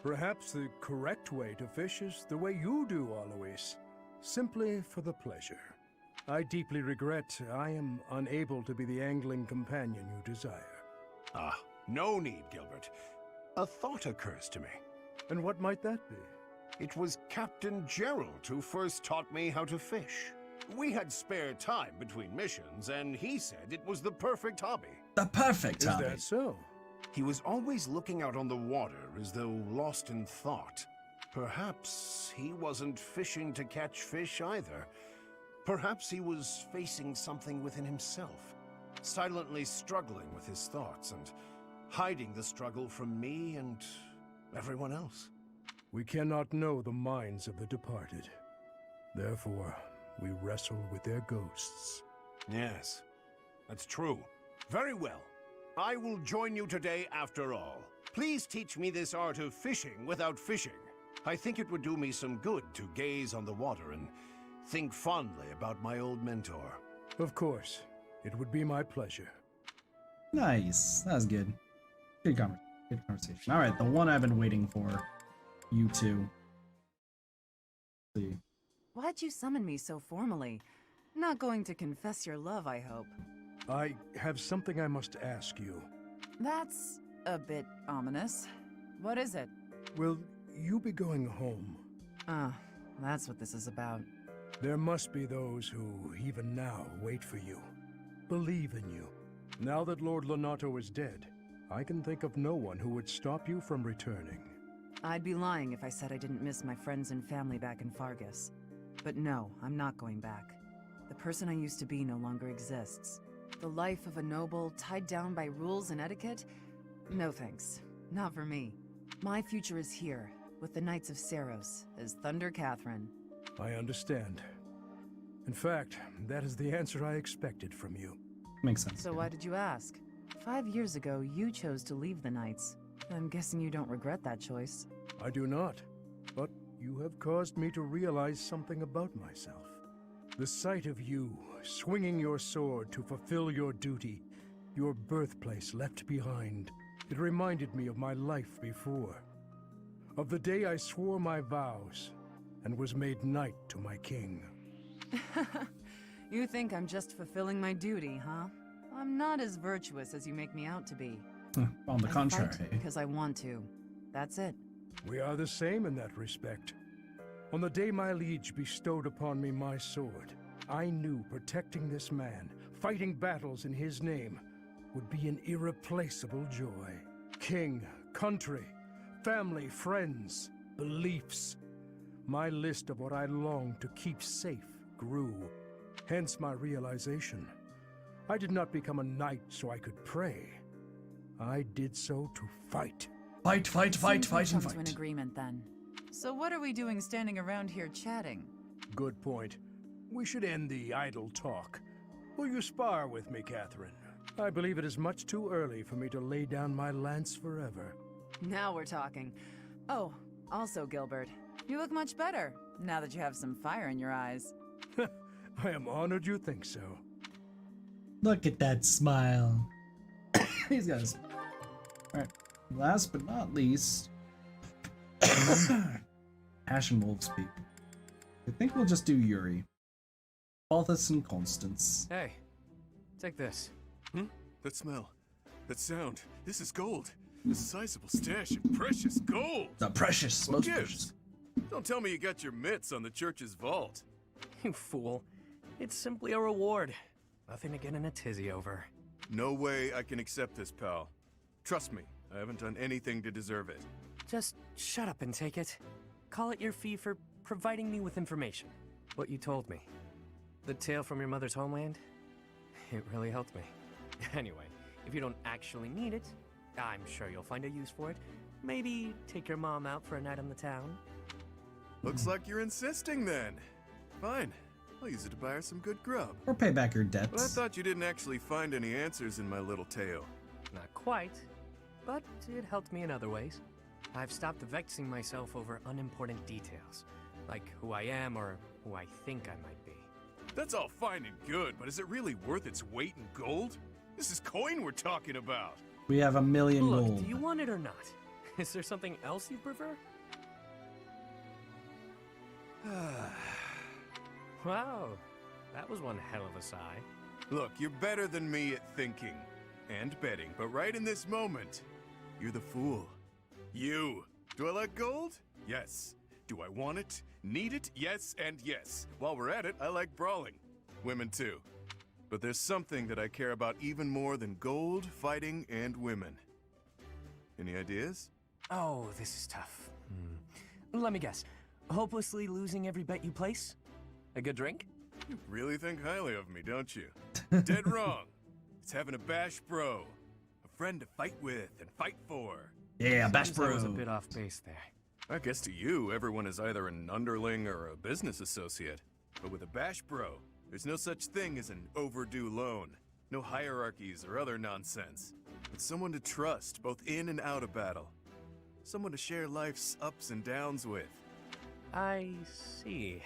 Perhaps the correct way to fish is the way you do, Alois. Simply for the pleasure. I deeply regret I am unable to be the angling companion you desire. Ah, no need, Gilbert. A thought occurs to me. And what might that be? It was Captain Gerald who first taught me how to fish. We had spare time between missions, and he said it was the perfect hobby. The perfect Is hobby. that so? He was always looking out on the water as though lost in thought. Perhaps he wasn't fishing to catch fish either. Perhaps he was facing something within himself, silently struggling with his thoughts and hiding the struggle from me and everyone else. We cannot know the minds of the departed. Therefore, we wrestle with their ghosts. Yes, that's true. Very well. I will join you today after all. Please teach me this art of fishing without fishing. I think it would do me some good to gaze on the water and think fondly about my old mentor. Of course. It would be my pleasure. Nice. That was good. Good conversation. All right, the one I've been waiting for. You two. See. Why'd you summon me so formally? Not going to confess your love, I hope. I have something I must ask you. That's a bit ominous. What is it? Will you be going home? Ah, that's what this is about. There must be those who, even now, wait for you. Believe in you. Now that Lord Lonato is dead, I can think of no one who would stop you from returning. I'd be lying if I said I didn't miss my friends and family back in Fargus. But no, I'm not going back. The person I used to be no longer exists. The life of a noble, tied down by rules and etiquette? No thanks. Not for me. My future is here, with the Knights of Seros, as Thunder Catherine. I understand. In fact, that is the answer I expected from you. Makes sense. So why did you ask? 5 years ago, you chose to leave the Knights. I'm guessing you don't regret that choice. I do not. But you have caused me to realize something about myself. The sight of you, swinging your sword to fulfill your duty, your birthplace left behind, it reminded me of my life before. Of the day I swore my vows, and was made knight to my king. You think I'm just fulfilling my duty, huh? I'm not as virtuous as you make me out to be. On the I contrary. fight because I want to. That's it. We are the same in that respect. On the day my liege bestowed upon me my sword, I knew protecting this man, fighting battles in his name, would be an irreplaceable joy. King, country, family, friends, beliefs. My list of what I longed to keep safe grew. Hence my realization. I did not become a knight so I could pray. I did so to fight. Fight, fight, fight, fight, and Come to an fight. agreement then. So what are we doing standing around here chatting? Good point. We should end the idle talk. Will you spar with me, Catherine? I believe it is much too early for me to lay down my lance forever. Now we're talking. Oh, also, Gilbert, you look much better now that you have some fire in your eyes. I am honored you think so. Look at that smile. These guys. Alright. Last but not least. Ashen Wolves people. I think we'll just do Yuri. Balthus and Constance. Hey, take this. That smell. That sound. This is gold. A sizable stash of precious gold. The precious, Who most gives? precious. Don't tell me you got your mitts on the church's vault. You fool. It's simply a reward. Nothing to get in a tizzy over. No way I can accept this, pal. Trust me, I haven't done anything to deserve it. Just shut up and take it. Call it your fee for providing me with information. What you told me. The tale from your mother's homeland? It really helped me. Anyway, if you don't actually need it, I'm sure you'll find a use for it. Maybe take your mom out for a night on the town. Looks like you're insisting then. Fine. I'll use it to buy her some good grub. Or pay back your But I debts. thought you didn't actually find any answers in my little tale. Not quite, but it helped me in other ways. I've stopped vexing myself over unimportant details, like who I am or who I think I might be. That's all fine and good, but is it really worth its weight in gold? This is coin we're talking about. We have 1,000,000 Look, gold. do you want it or not? Is there something else you prefer? Wow, that was one hell of a sigh. Look, you're better than me at thinking and betting, but right in this moment, you're the fool. You. Do I like gold? Yes. Do I want it? Need it? Yes and yes. While we're at it, I like brawling. Women too. But there's something that I care about even more than gold, fighting, and women. Any ideas? Oh, this is tough. Let me guess. Hopelessly losing every bet you place? A good drink? You really think highly of me, don't you? Dead wrong. It's having a bash bro. A friend to fight with and fight for. Yeah, bash Seems I was a bro. bit off base there. I guess to you, everyone is either an underling or a business associate. But with a bash bro, there's no such thing as an overdue loan. No hierarchies or other nonsense. It's someone to trust, both in and out of battle. Someone to share life's ups and downs with. I see.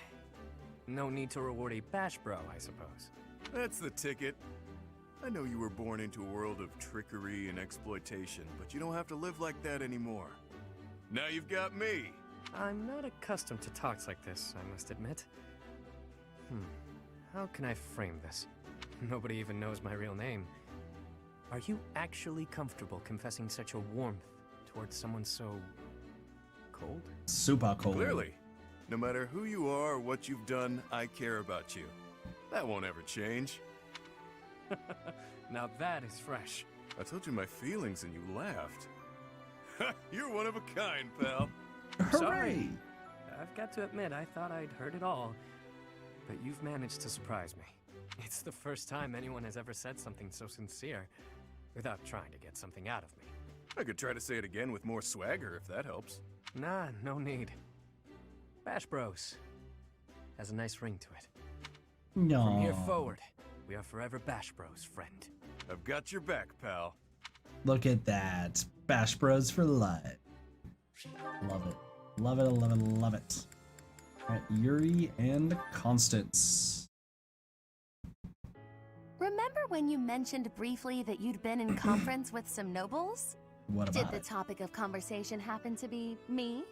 No need to reward a bash bro, I suppose. That's the ticket. I know you were born into a world of trickery and exploitation, but you don't have to live like that anymore. Now you've got me. I'm not accustomed to talks like this, I must admit. How can I frame this? Nobody even knows my real name. Are you actually comfortable confessing such a warmth towards someone so cold? Super cold. Clearly. No matter who you are or what you've done, I care about you. That won't ever change. Now that is fresh. I told you my feelings and you laughed. You're one of a kind, pal. Sorry. I've got to admit, I thought I'd heard it all. But you've managed to surprise me. It's the first time anyone has ever said something so sincere without trying to get something out of me. I could try to say it again with more swagger if that helps. Nah, no need. Bash Bros has a nice ring to it. No. From here forward, we are forever Bash Bros, friend. I've got your back, pal. Look at that. Bash Bros for life. Love it. Love it, love it, love it. Alright, Yuri and Constance. Remember when you mentioned briefly that you'd been in conference with some nobles? What Did about the it? topic of conversation happen to be me?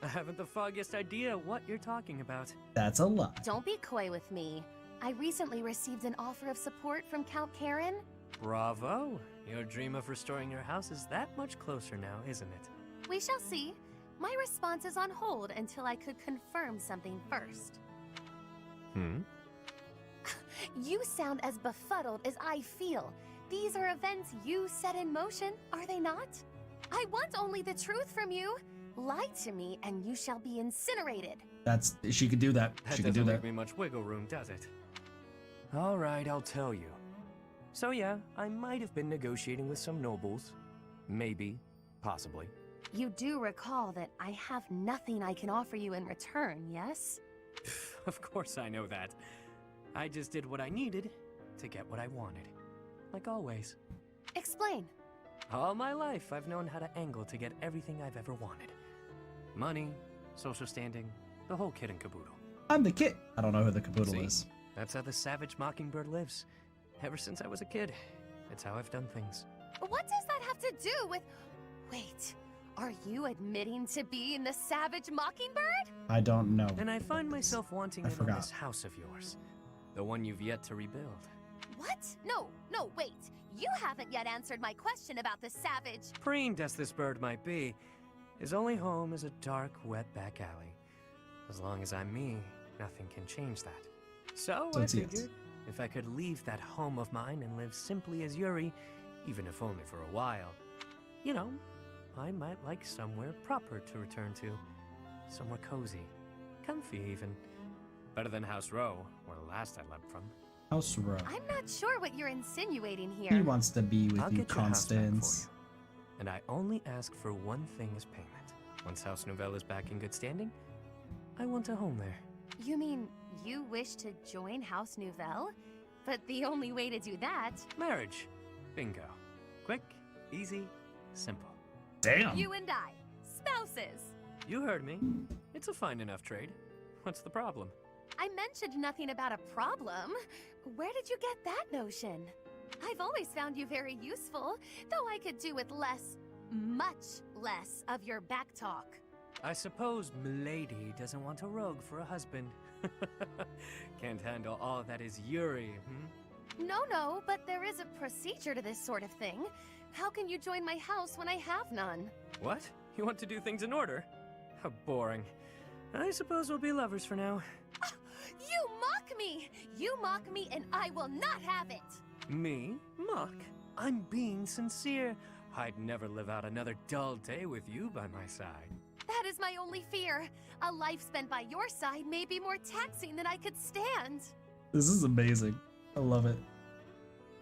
I haven't the foggiest idea what you're talking about. That's a lie. Don't be coy with me. I recently received an offer of support from Count Karen. Bravo! Your dream of restoring your house is that much closer now, isn't it? We shall see. My response is on hold until I could confirm something first. You sound as befuddled as I feel. These are events you set in motion, are they not? I want only the truth from you. Lie to me, and you shall be incinerated. She could do that. That She could do doesn't that. leave me much wiggle room, does it? All right, I'll tell you. So yeah, I might have been negotiating with some nobles. Maybe. Possibly. You do recall that I have nothing I can offer you in return, yes? Of course I know that. I just did what I needed to get what I wanted. Like always. Explain. All my life, I've known how to angle to get everything I've ever wanted. Money, social standing, the whole kit and caboodle. I'm the kid. I don't know who the caboodle See? is. That's how the savage mockingbird lives. Ever since I was a kid. It's how I've done things. What does that have to do with... Wait, are you admitting to being the savage mockingbird? I don't know. And I find myself wanting I in on forgot. this house of yours. The one you've yet to rebuild. What? No, wait. You haven't yet answered my question about the savage... Preened as this bird might be, his only home is a dark, wet back alley. As long as I'm me, nothing can change that. So I That's it. figured, if I could leave that home of mine and live simply as Yuri, even if only for a while, you know, I might like somewhere proper to return to. Somewhere cozy. Comfy, even. Better than House Row, where last I left from. House Row. I'm not sure what you're insinuating here. He wants to be with I'll you, get your house back for Constance. you. And I only ask for one thing as payment. Once House Nouvelle is back in good standing, I want a home there. You mean you wish to join House Nouvelle? But the only way to do that... Marriage. Bingo. Quick, easy, simple. Damn. You and I. Spouses. You heard me. It's a fine enough trade. What's the problem? I mentioned nothing about a problem. Where did you get that notion? I've always found you very useful, though I could do with less, much less of your back talk. I suppose Milady doesn't want a rogue for a husband. Can't handle all that is Yuri, No, but there is a procedure to this sort of thing. How can you join my house when I have none? What? You want to do things in order? How boring. I suppose we'll be lovers for now. You mock me! You mock me and I will not have it! Me? Mock? I'm being sincere. I'd never live out another dull day with you by my side. That is my only fear. A life spent by your side may be more taxing than I could stand. This is amazing. I love it.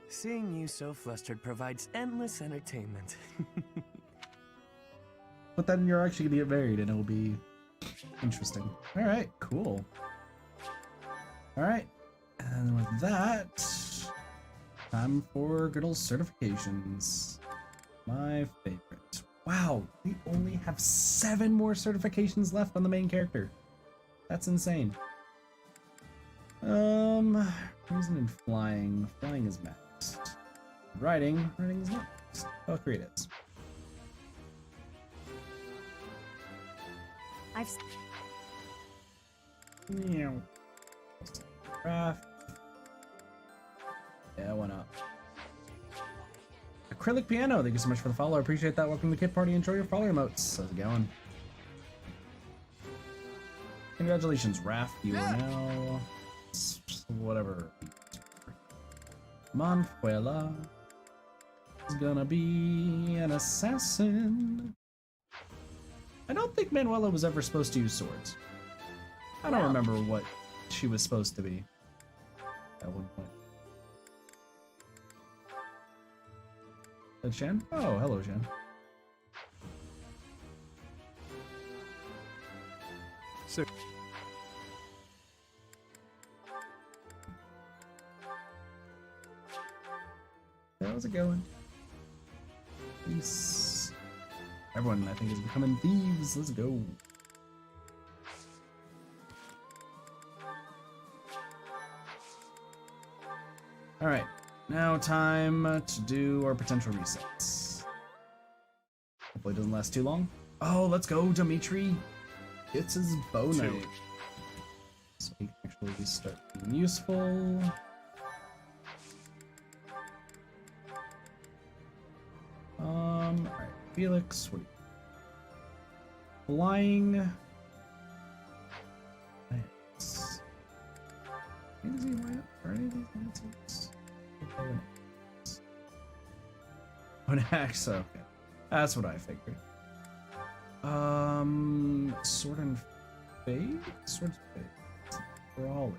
Seeing you so flustered provides endless entertainment. But then you're actually gonna get married and it'll be interesting. Alright, cool. Alright. And with that, time for good old certifications. My favorite. Wow, we only have 7 more certifications left on the main character. That's insane. Reason in flying. Flying is maxed. Riding is not maxed. Valkyrie it is. Meow. Craft. Yeah, why not? Acrylic Piano, thank you so much for the follow. I appreciate that. Welcome to the Kid Party. Enjoy your follow emotes. How's it going? Congratulations, Raph. You are now... whatever. Monfuela is gonna be an assassin. I don't think Manuela was ever supposed to use swords. I don't remember what she was supposed to be at one point. Shen? Oh, hello, Shen. So how's it going? Peace. Everyone, I think, is becoming thieves. Let's go. Alright, now time to do our potential resets. Hopefully it doesn't last too long. Oh, let's go, Dimitri gets his bow knight. So he can actually start being useful. Alright, Felix, what are you? Flying. Nice. Is he right up for any of these answers? An axe, okay. That's what I figured. Sword and Fate? Sword and Fate. Brawling.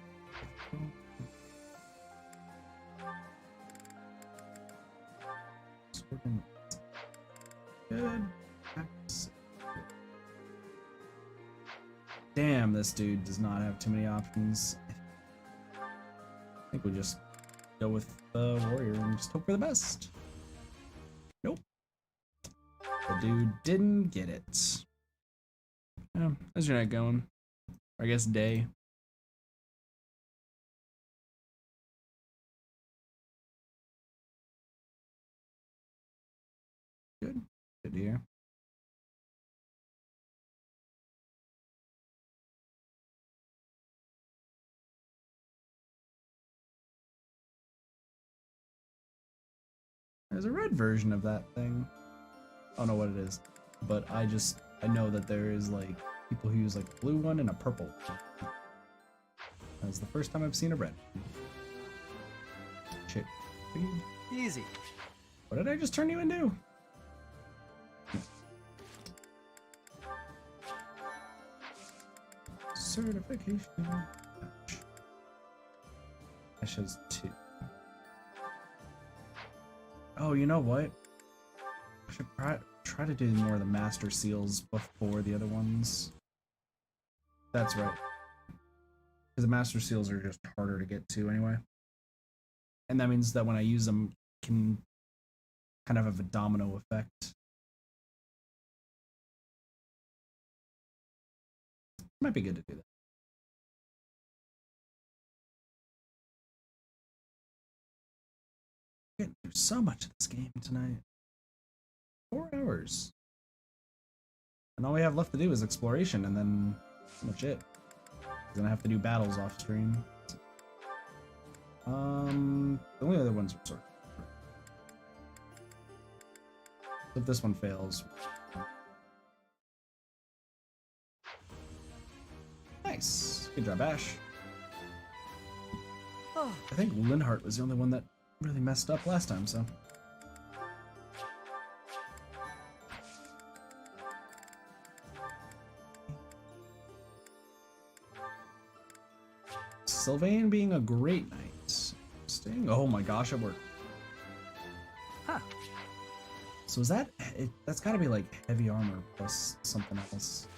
Sword and good. Axe. Damn, this dude does not have too many options. I think we just go with the warrior and just hope for the best. Nope. The dude didn't get it. Yeah, how's your night going? I guess day. Good. Good to hear. There's a red version of that thing. I don't know what it is, but I know that there is like people who use like a blue one and a purple. That's the first time I've seen a red. Shit. Easy. What did I just turn you into? Certification. That shows 2. Oh, you know what? I should try to do more of the master seals before the other ones. That's right. Because the master seals are just harder to get to anyway. And that means that when I use them, can kind of have a domino effect. Might be good to do that. Getting through so much of this game tonight. 4 hours. And all we have left to do is exploration, and then pretty much it. Then I have to do battles off stream. The only other ones are sort of. If this one fails. Nice. Good job, Ash. I think Linhardt was the only one that really messed up last time, so. Sylvain being a great knight. Interesting. Oh my gosh, it worked. Huh. So is that that's gotta be like heavy armor plus something else.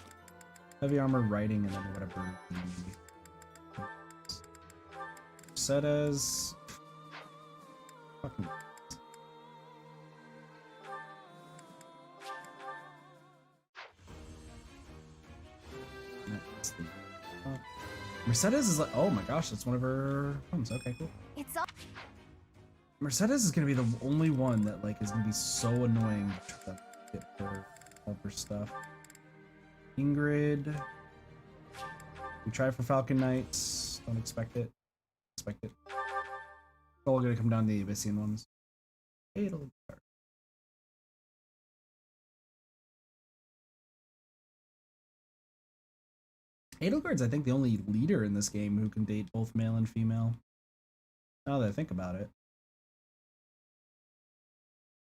Heavy armor, writing, and then whatever. Set as fucking. Mercedes is like, oh my gosh, that's one of her homes. Okay, cool. It's all. Mercedes is gonna be the only one that like is gonna be so annoying to get her all of her stuff. Ingrid. We try for Falcon Knights. Don't expect it. Expect it. It's all gonna come down to the Abyssian ones. Ailell. Adelgard's, I think, the only leader in this game who can date both male and female. Now that I think about it.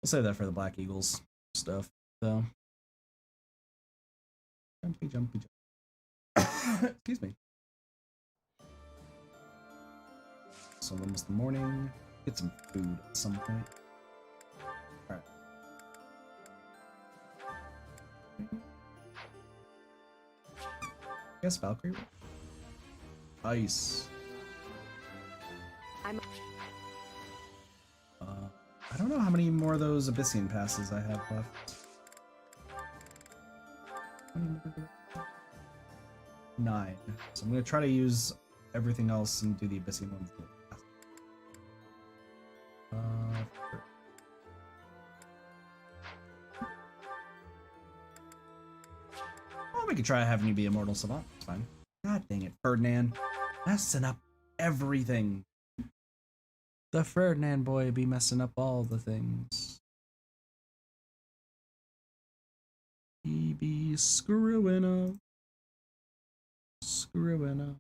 We'll save that for the Black Eagles stuff, though. Jumpy, jumpy, jumpy. Excuse me. So almost the morning. Get some food at some point. Alright. I guess Valkyrie. Ice. I don't know how many more of those Abyssian passes I have left. 9. So I'm gonna try to use everything else and do the Abyssian ones. Oh, we could try having you be Immortal Savant. It's fine. God dang it, Ferdinand. Messing up everything. The Ferdinand boy be messing up all the things. He be screwing up. Screwing up.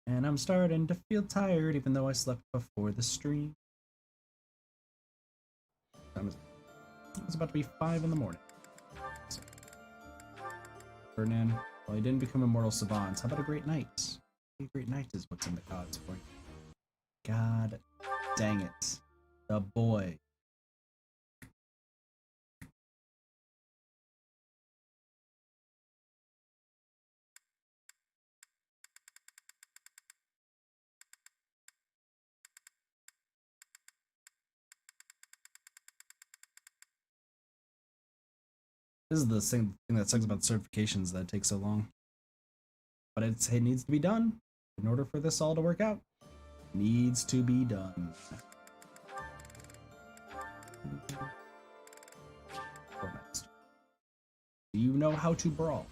And I'm starting to feel tired even though I slept before the stream. It's about to be 5 in the morning. So, Ferdinand, well, he didn't become immortal savants. How about a great night? A great night is what's in the cards for you. God dang it. The boy. This is the same thing that sucks about certifications, that it takes so long. But it needs to be done. In order for this all to work out, it needs to be done. Do you know how to brawl?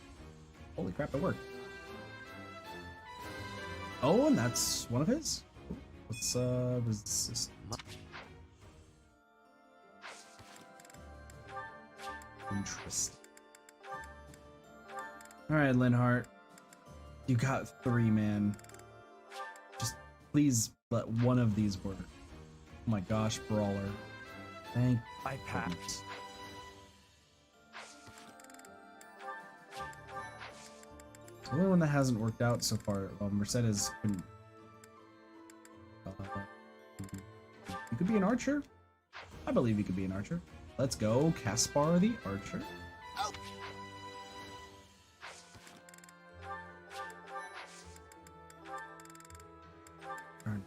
Holy crap, it worked. Oh, and that's one of his? What's, resist? Interesting. Alright, Linhart. You got 3, man. Just please let one of these work. Oh my gosh, Brawler. Thank I passed. The only one that hasn't worked out so far, well, Mercedes couldn't. You could be an archer? I believe you could be an archer. Let's go, Caspar the Archer.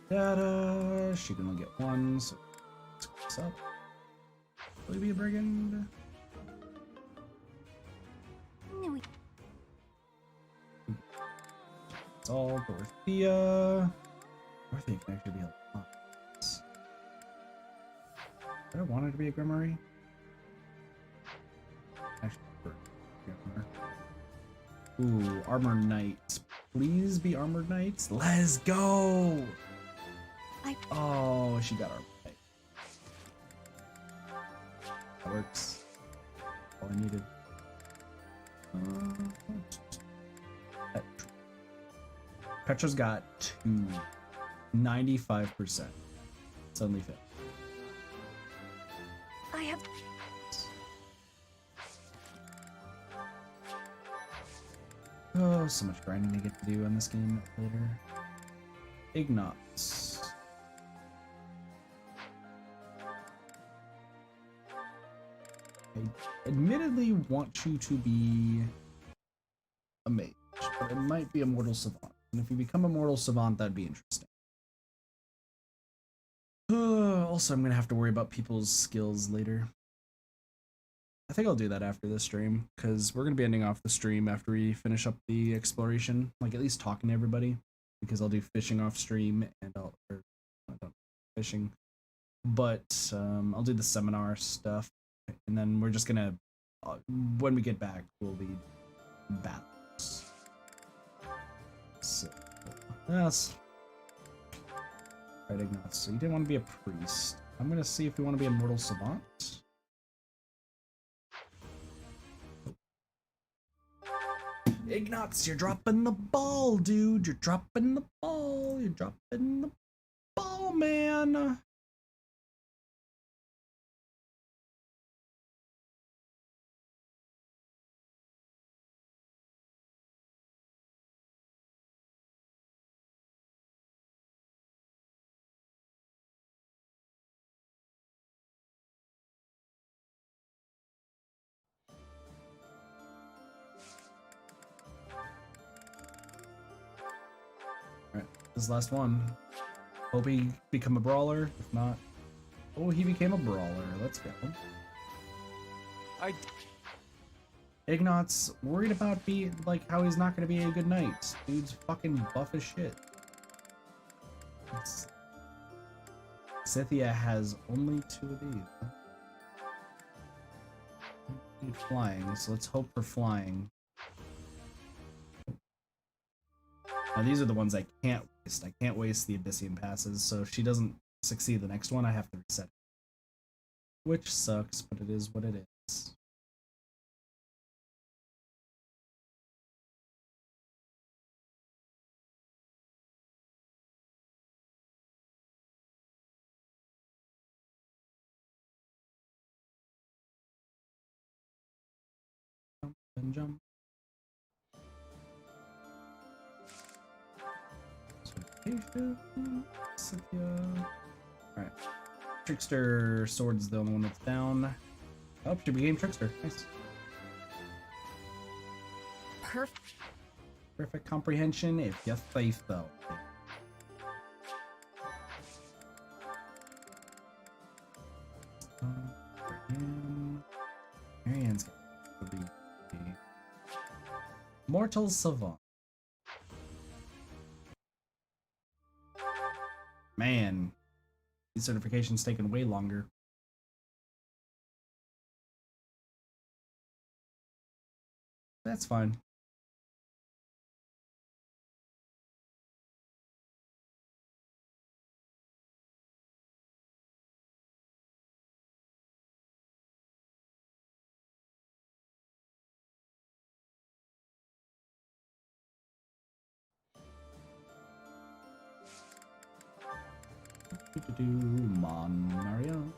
Data. She can only get 1, so let's go this up. Will he be a brigand? It's all Dorothea. Dorothea can actually be a lot. I don't want her to be a Grimoire. Actually, ooh, Armored Knights. Please be Armored Knights. Let's go! Oh, she got Armored Knight. That works. All I needed. Petra's got 2. 95%. It's only fit. I have... Oh, so much grinding to get to do on this game later. Ignatz. I admittedly want you to be a mage, but it might be a mortal savant. And if you become a mortal savant, that'd be interesting. Also, I'm gonna have to worry about people's skills later. I think I'll do that after this stream, because we're gonna be ending off the stream after we finish up the exploration, like at least talking to everybody, because I'll do fishing off stream and I don't fishing, but I'll do the seminar stuff, and then we're just gonna when we get back we'll be battles. So yes. Right, Ignatz. So you didn't want to be a priest. I'm gonna see if you want to be a mortal savant. Ignatz, you're dropping the ball, dude. You're dropping the ball. You're dropping the ball, man. This last one. Hope he become a brawler. If not, oh, he became a brawler. Let's go. Ignatz worried about being like how he's not gonna be a good knight. Dude's fucking buff as shit. Scythia has only 2 of these. Need flying, so let's hope for flying. Now these are the ones I can't waste. I can't waste the Abyssian passes, so if she doesn't succeed the next one, I have to reset it. Which sucks, but it is what it is. and jump. Certification. Alright. Trickster Sword's the only one that's down. Oh, she became Trickster. Nice. Perfect comprehension if you say so. Marianne's gonna be Mortal Savant. Man, these certifications taking way longer. That's fine. Mon Mario.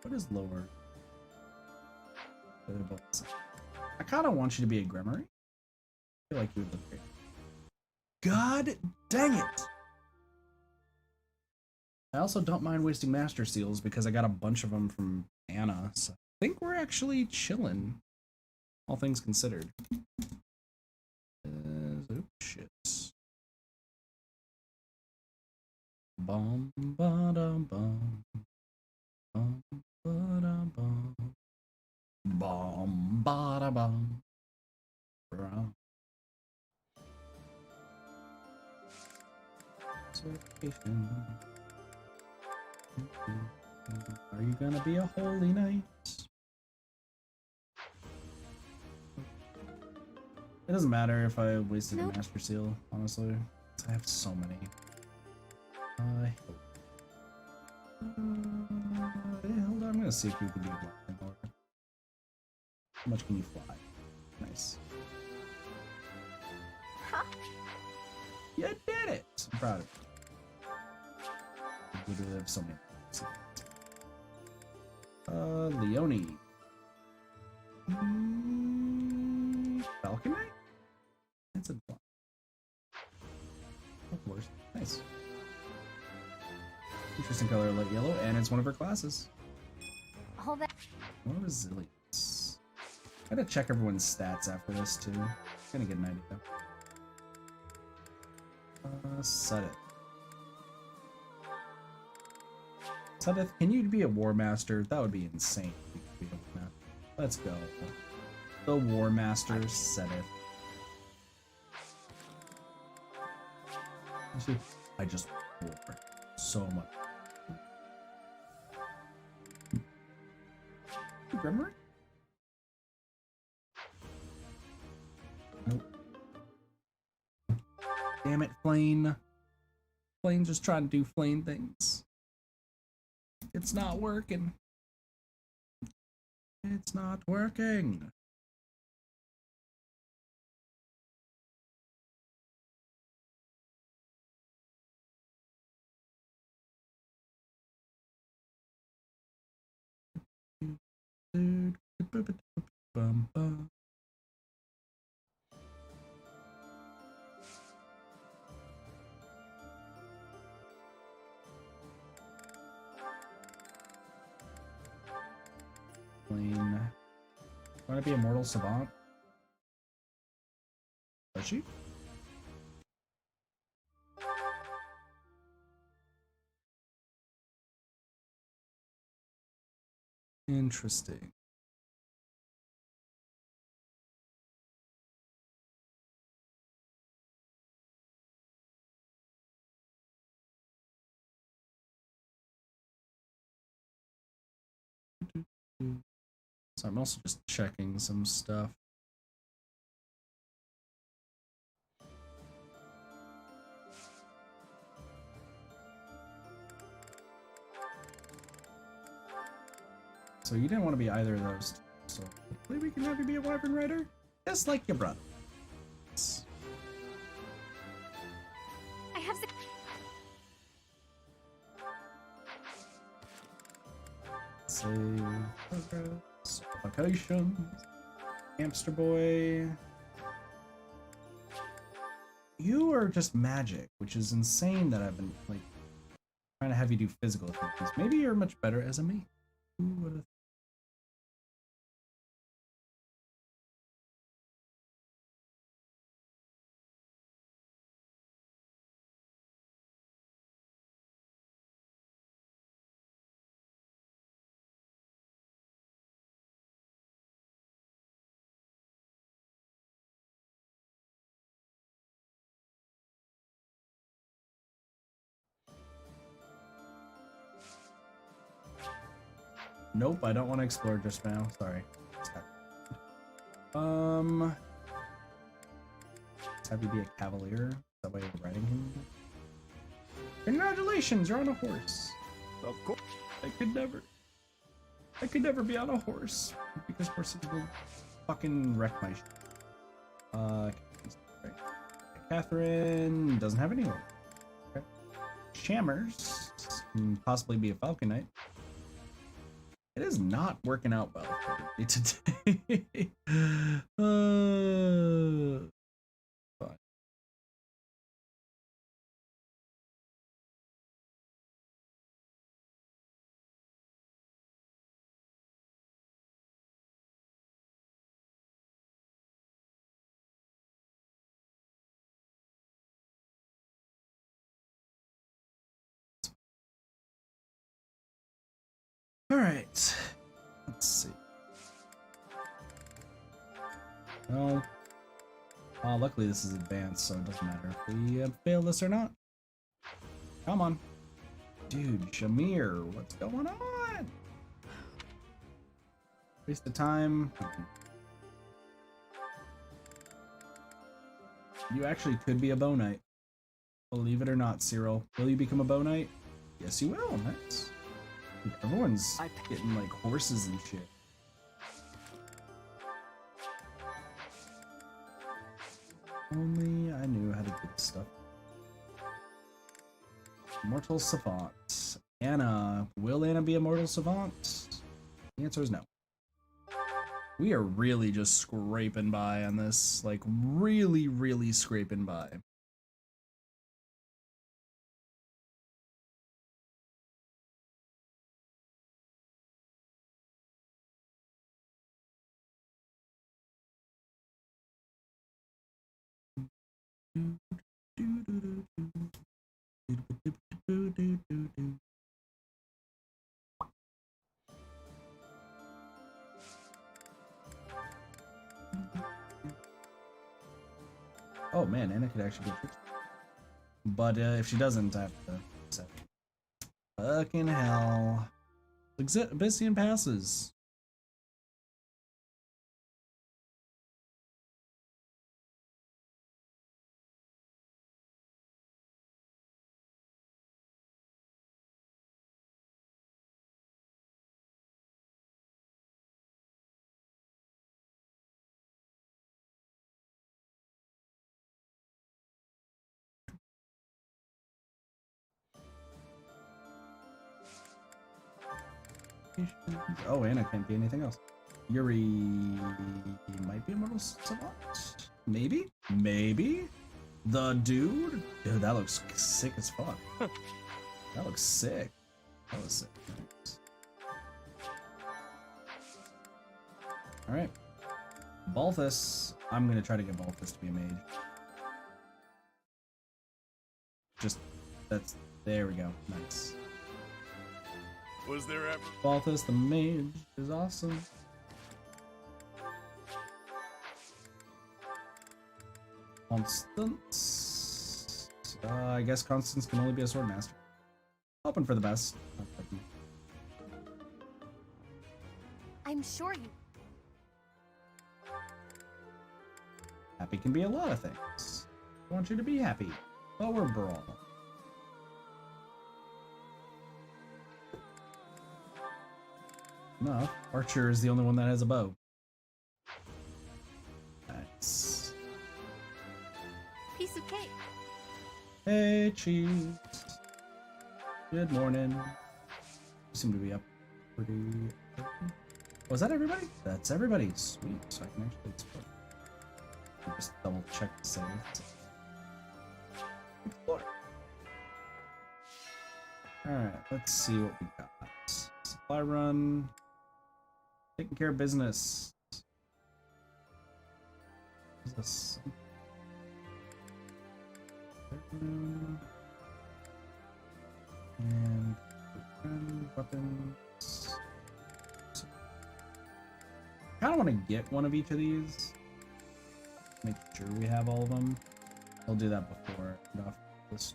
What is lower? They're both the same. I kind of want you to be a Grimory. I feel like you would look great. God dang it! I also don't mind wasting Master Seals because I got a bunch of them from Anna, so I think we're actually chilling, all things considered. Oh shit. Bum ba dum bum. Bum ba dum bum. Bum ba da bum. Certification. Are you gonna be a holy knight? It doesn't matter if I wasted a Master Seal, honestly. I have so many. Hold on, I'm gonna see if you can do flying. How much can you fly? Nice. You did it! I'm proud of you. We literally have so many. Leone. Falcon Knight? That's a fly. Of course. Nice. Interesting color, light yellow, and it's one of her classes. All that. More resilience. I gotta check everyone's stats after this too. Gonna get an idea. Sudeth. Sudeth, can you be a War Master? That would be insane. Let's go. The War Master, Sudeth. I just war so much. Grimory? Nope. Damn it, Flame. Flame's just trying to do flame things. It's not working. It's not working. Plane. Want to be a mortal savant? Does she? Interesting. So I'm also just checking some stuff. So you didn't want to be either of those, so hopefully we can have you be a Wyvern Rider, just like your brother. I have the... Save progress. Vacations. Hamster boy. You are just magic, which is insane that I've been like trying to have you do physical things. Maybe you're much better as a mage. Who would have? Nope, I don't want to explore just now. Sorry. Let's have you be a cavalier. Is that why you're riding him? Congratulations, you're on a horse. Of course. I could never be on a horse because horses will fucking wreck my shit. Catherine doesn't have anyone. Okay. Shammers can possibly be a Falcon Knight. It is not working out well for me today. Fine. All right. Let's see. Well, luckily this is advanced, so it doesn't matter if we fail this or not. Come on. Dude, Shamir, what's going on? Waste of time. You actually could be a bow knight. Believe it or not, Cyril. Will you become a bow knight? Yes, you will. Nice. Everyone's getting like horses and shit. Only I knew how to get this stuff. Mortal Savant. Anna. Will Anna be a Mortal Savant? The answer is no. We are really just scraping by on this. Like, really, really scraping by. Oh man, Anna could actually get fixed. But if she doesn't, I have to set. Fucking hell. Abyssian passes. Oh, Anna can't be anything else. Yuri might be a Mortal Savant. Maybe? Maybe? The dude? Dude, that looks sick as fuck. That looks sick. That was sick. Nice. Alright. Balthus. I'm gonna try to get Balthus to be a mage. Just, that's, there we go. Nice. Was there ever? Balthus the mage is awesome. Constance. I guess Constance can only be a sword master. Hoping for the best. I'm sure you. Happy can be a lot of things. I want you to be happy. But we're brawl. No, Archer is the only one that has a bow. Nice. Piece of cake. Hey, cheese. Good morning. You seem to be up. Was that everybody? That's everybody. Sweet. So I can actually explore. Just double check the save. Explore. Alright, let's see what we got. Supply run. Taking care of business. What is this? And weapons. I kind of want to get one of each of these. Make sure we have all of them. I'll do that before I get off this.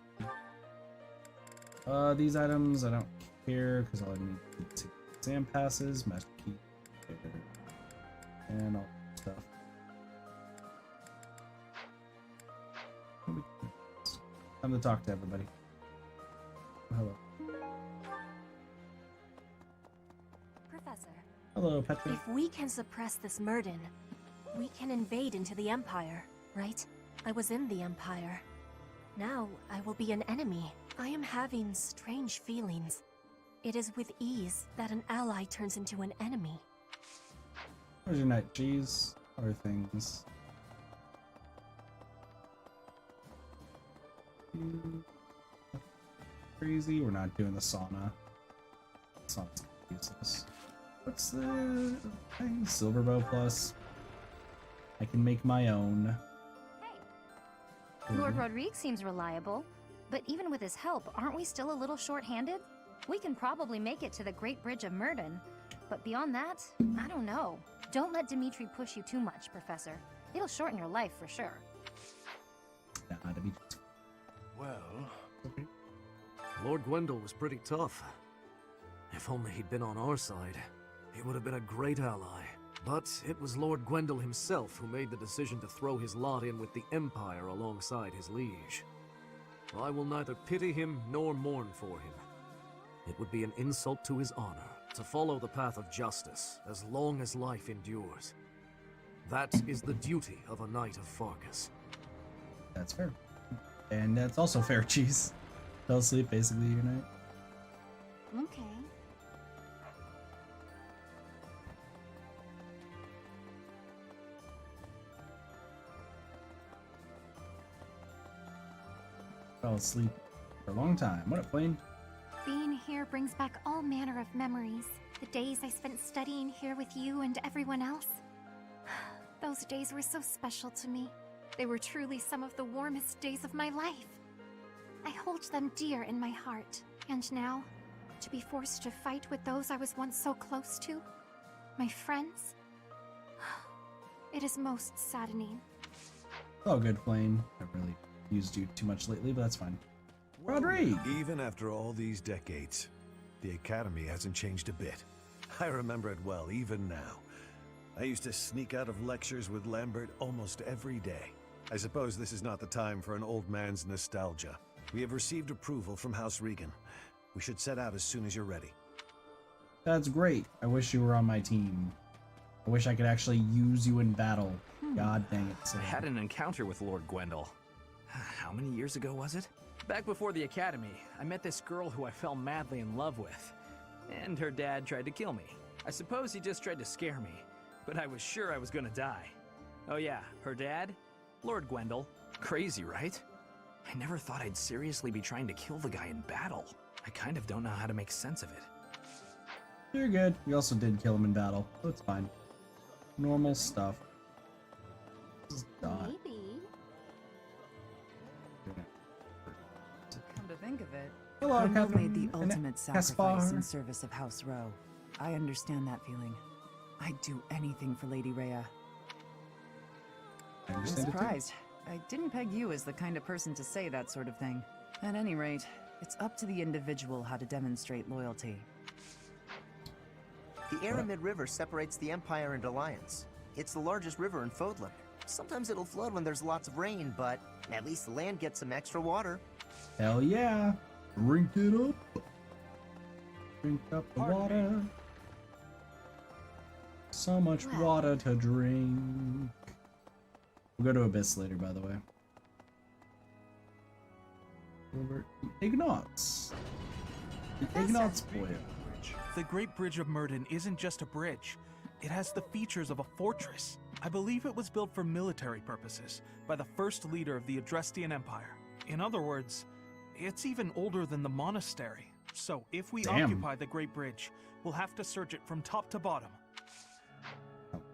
These items I don't care because all I need is exam passes, master key, and all that stuff. Time to talk to everybody. Hello. Professor. Hello, Petra. If we can suppress this Murden, we can invade into the Empire, right? I was in the Empire. Now I will be an enemy. I am having strange feelings. It is with ease that an ally turns into an enemy. How's your night, G's? How are things? Crazy, we're not doing the sauna. Sauna's useless. What's the thing? Silver bow plus. I can make my own. Hey. Lord Rodrigue seems reliable, but even with his help, aren't we still a little short-handed? We can probably make it to the Great Bridge of Murden, but beyond that, I don't know. Don't let Dimitri push you too much, Professor. It'll shorten your life for sure. Nah, Dimitri. Well, Lord Gwendol was pretty tough. If only he'd been on our side, he would have been a great ally. But it was Lord Gwendol himself who made the decision to throw his lot in with the Empire alongside his liege. I will neither pity him nor mourn for him. It would be an insult to his honor to follow the path of justice as long as life endures. That is the duty of a knight of Fargus. That's fair. And that's also fair, Cheese. Fell asleep basically your night. Okay. Fell asleep for a long time. What up, Flame? Being here brings back all manner of memories. The days I spent studying here with you and everyone else. Those days were so special to me. They were truly some of the warmest days of my life. I hold them dear in my heart. And now, to be forced to fight with those I was once so close to, my friends, it is most saddening. Oh, good, Flame. I've really used you too much lately, but that's fine. Rodrigue! Even after all these decades, the Academy hasn't changed a bit. I remember it well, even now. I used to sneak out of lectures with Lambert almost every day. I suppose this is not the time for an old man's nostalgia. We have received approval from House Regan. We should set out as soon as you're ready. That's great. I wish you were on my team. I wish I could actually use you in battle. God dang it. I had an encounter with Lord Gwendol. How many years ago was it? Back before the Academy, I met this girl who I fell madly in love with. And her dad tried to kill me. I suppose he just tried to scare me, but I was sure I was gonna die. Oh yeah, her dad? Lord Gwendol. Crazy, right? I never thought I'd seriously be trying to kill the guy in battle. I kind of don't know how to make sense of it. You're good. We also did kill him in battle. That's fine. Normal stuff. Maybe. Come to think of it, Hello, Gwendol Catherine. made the And ultimate Caspar. sacrifice in service of House Rowe. I understand that feeling. I'd do anything for Lady Rhea. I I'm understand it too. surprised. I didn't peg you as the kind of person to say that sort of thing. At any rate, it's up to the individual how to demonstrate loyalty. The Aramid River separates the Empire and Alliance. It's the largest river in Fodlan. Sometimes it'll flood when there's lots of rain, but at least the land gets some extra water. Hell yeah. Drink it up. Drink up the water. So much water to drink. We'll go to Abyss later, by the way. Over Ignatz. The Ignatz boy. the Great Bridge of Myrden isn't just a bridge. It has the features of a fortress. I believe it was built for military purposes by the first leader of the Adrestian Empire. In other words, it's even older than the monastery. So if we occupy the Great Bridge, we'll have to search it from top to bottom.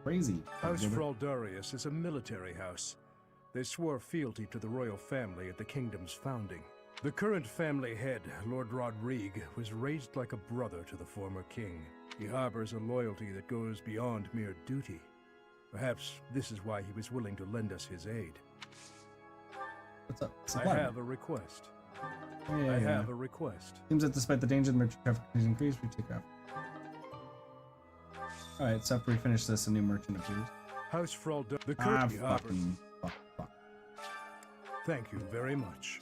Crazy. House Fraldarius is a military house. They swore fealty to the royal family at the kingdom's founding. The current family head, Lord Rodrigue, was raised like a brother to the former king. He harbors a loyalty that goes beyond mere duty. Perhaps this is why he was willing to lend us his aid. What's up? I have a request. I have a request. Seems that despite the danger, the merchant traffic has increased. We take off. Alright, so after we finish this, a new merchant appears. House Fraldarius. The current fuck. Thank you very much.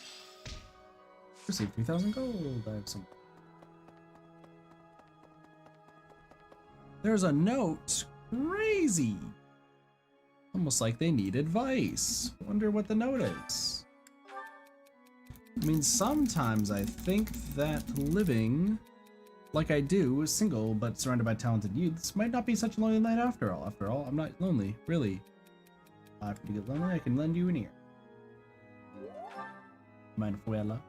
Receive 3,000 gold. I have some. There's a note. Crazy. Almost like they need advice. Wonder what the note is. I mean, sometimes I think that living like I do, single but surrounded by talented youths, might not be such a lonely night after all. After all, I'm not lonely, really. If you get lonely, I can lend you an ear. Mind Fuela.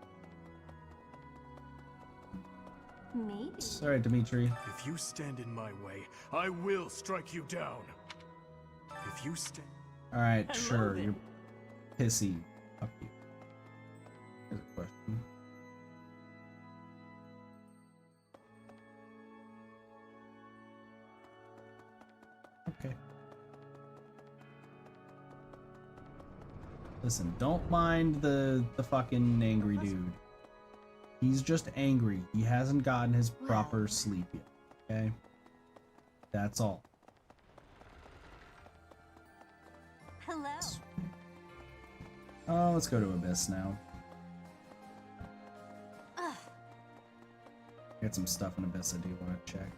Maybe. Sorry, Dimitri. If you stand in my way, I will strike you down. If you stand... Alright, sure, you're pissy. Fuck you. Here's a question. Okay. Listen, don't mind the fucking angry dude. He's just angry. He hasn't gotten his proper sleep yet. Okay? That's all. Hello. Oh, let's go to Abyss now. Got some stuff in Abyss I do want to check.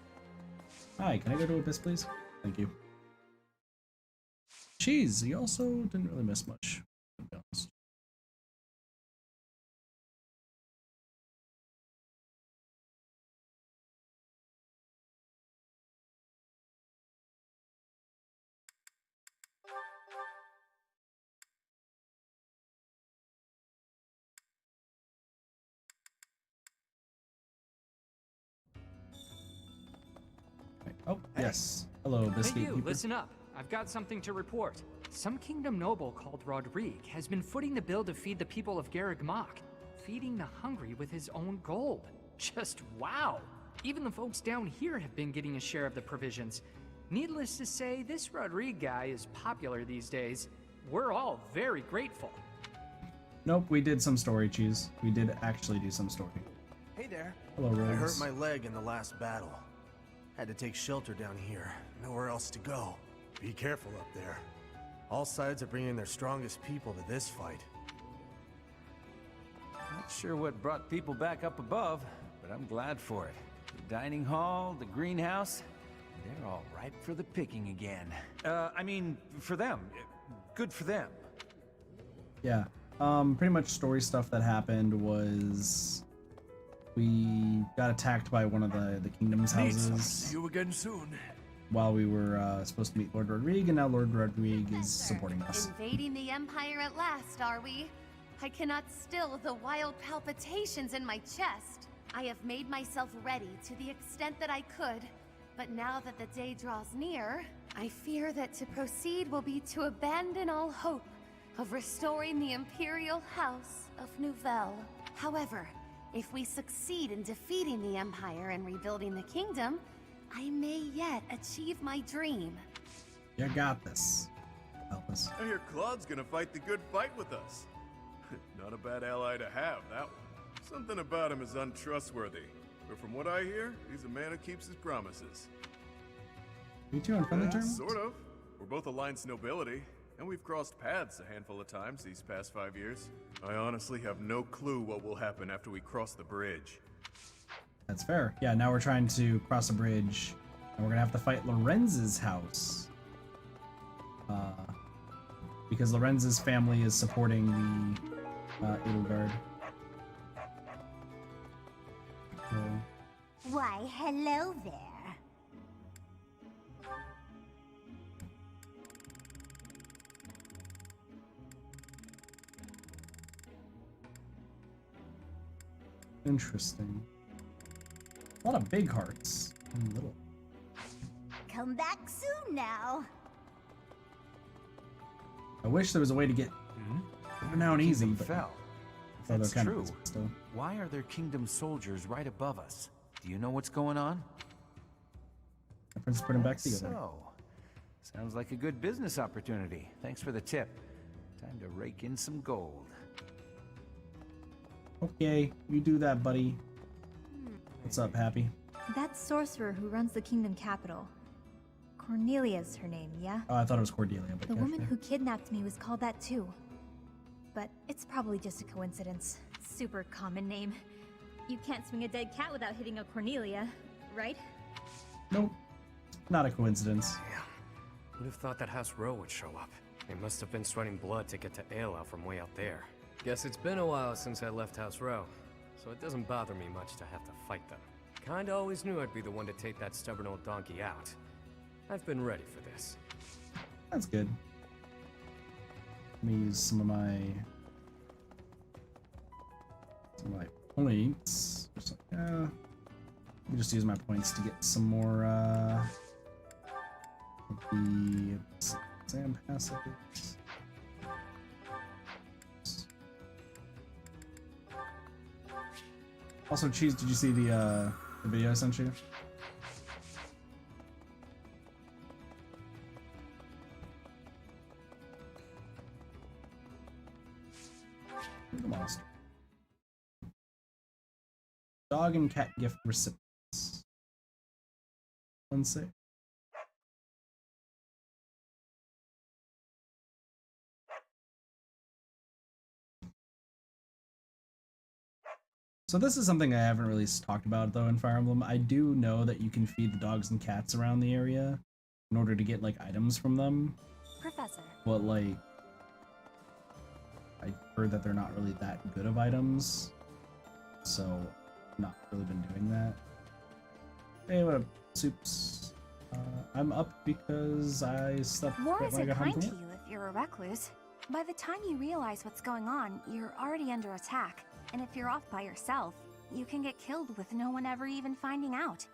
Hi, can I go to Abyss, please? Thank you. Cheese, you also didn't really miss much, to be honest. Oh, yes. Hello, Biscuit Hey you, Keeper. listen up. I've got something to report. Some kingdom noble called Rodrigue has been footing the bill to feed the people of Garreg Mach, feeding the hungry with his own gold. Just wow! Even the folks down here have been getting a share of the provisions. Needless to say, this Rodrigue guy is popular these days. We're all very grateful. Nope, we did some story, Cheese. We did actually do some story. Hey there. Hello, Rose. I hurt my leg in the last battle. Had to take shelter down here. Nowhere else to go. Be careful up there. All sides are bringing their strongest people to this fight. Not sure what brought people back up above, but I'm glad for it. The dining hall, the greenhouse, they're all ripe for the picking again. I mean, for them. Good for them. Yeah. Pretty much story stuff that happened was we got attacked by one of the kingdom's houses. See you again soon. While we were supposed to meet Lord Rodrigue, and now Lord Rodrigue is supporting us. Invading the Empire at last, are we? I cannot still the wild palpitations in my chest. I have made myself ready to the extent that I could, but now that the day draws near, I fear that to proceed will be to abandon all hope of restoring the Imperial House of Nouvelle. However, if we succeed in defeating the Empire and rebuilding the kingdom, I may yet achieve my dream. You got this. Help us. I hear Claude's gonna fight the good fight with us. Not a bad ally to have, that one. Something about him is untrustworthy. But from what I hear, he's a man who keeps his promises. You two on friendly terms? Sort of. We're both Alliance nobility, and we've crossed paths a handful of times these past 5 years. I honestly have no clue what will happen after we cross the bridge. That's fair. Yeah, now we're trying to cross a bridge, and we're gonna have to fight Lorenz's house. Because Lorenz's family is supporting the Edelgard. So, Why, hello there. Interesting. A lot of big hearts and little. Come back soon now. I wish there was a way to get down easy, but fell. although That's kind of true. easy still. Why are there kingdom soldiers right above us? Do you know what's going on? My friends put them back together. So, sounds like a good business opportunity. Thanks for the tip. Time to rake in some gold. Okay, you do that, buddy. What's up, Happy? That sorcerer who runs the kingdom capital. Cornelia's her name, yeah? Oh, I thought it was Cordelia, but The yeah, woman sure. who kidnapped me was called that too. But it's probably just a coincidence. Super common name. You can't swing a dead cat without hitting a Cornelia, right? Nope. Not a coincidence. Would have thought that House Row would show up. They must have been sweating blood to get to Ailell from way out there. Guess it's been a while since I left House Row, so it doesn't bother me much to have to fight them. Kinda always knew I'd be the one to take that stubborn old donkey out. I've been ready for this. That's good. Let me use some of my points. Let me just use my points to get some more of the exam passes. Also, Cheese, did you see the video I sent you? The monster. Dog and cat gift recipients. Let's see. So this is something I haven't really talked about though in Fire Emblem. I do know that you can feed the dogs and cats around the area in order to get like items from them. Professor. But like, I heard that they're not really that good of items, so not really been doing that. Hey, what up, Soups? I'm up because I slept War when I isn't got home kind from to work. you if you're a recluse. By the time you realize what's going on, you're already under attack. And if you're off by yourself, you can get killed with no one ever even finding out.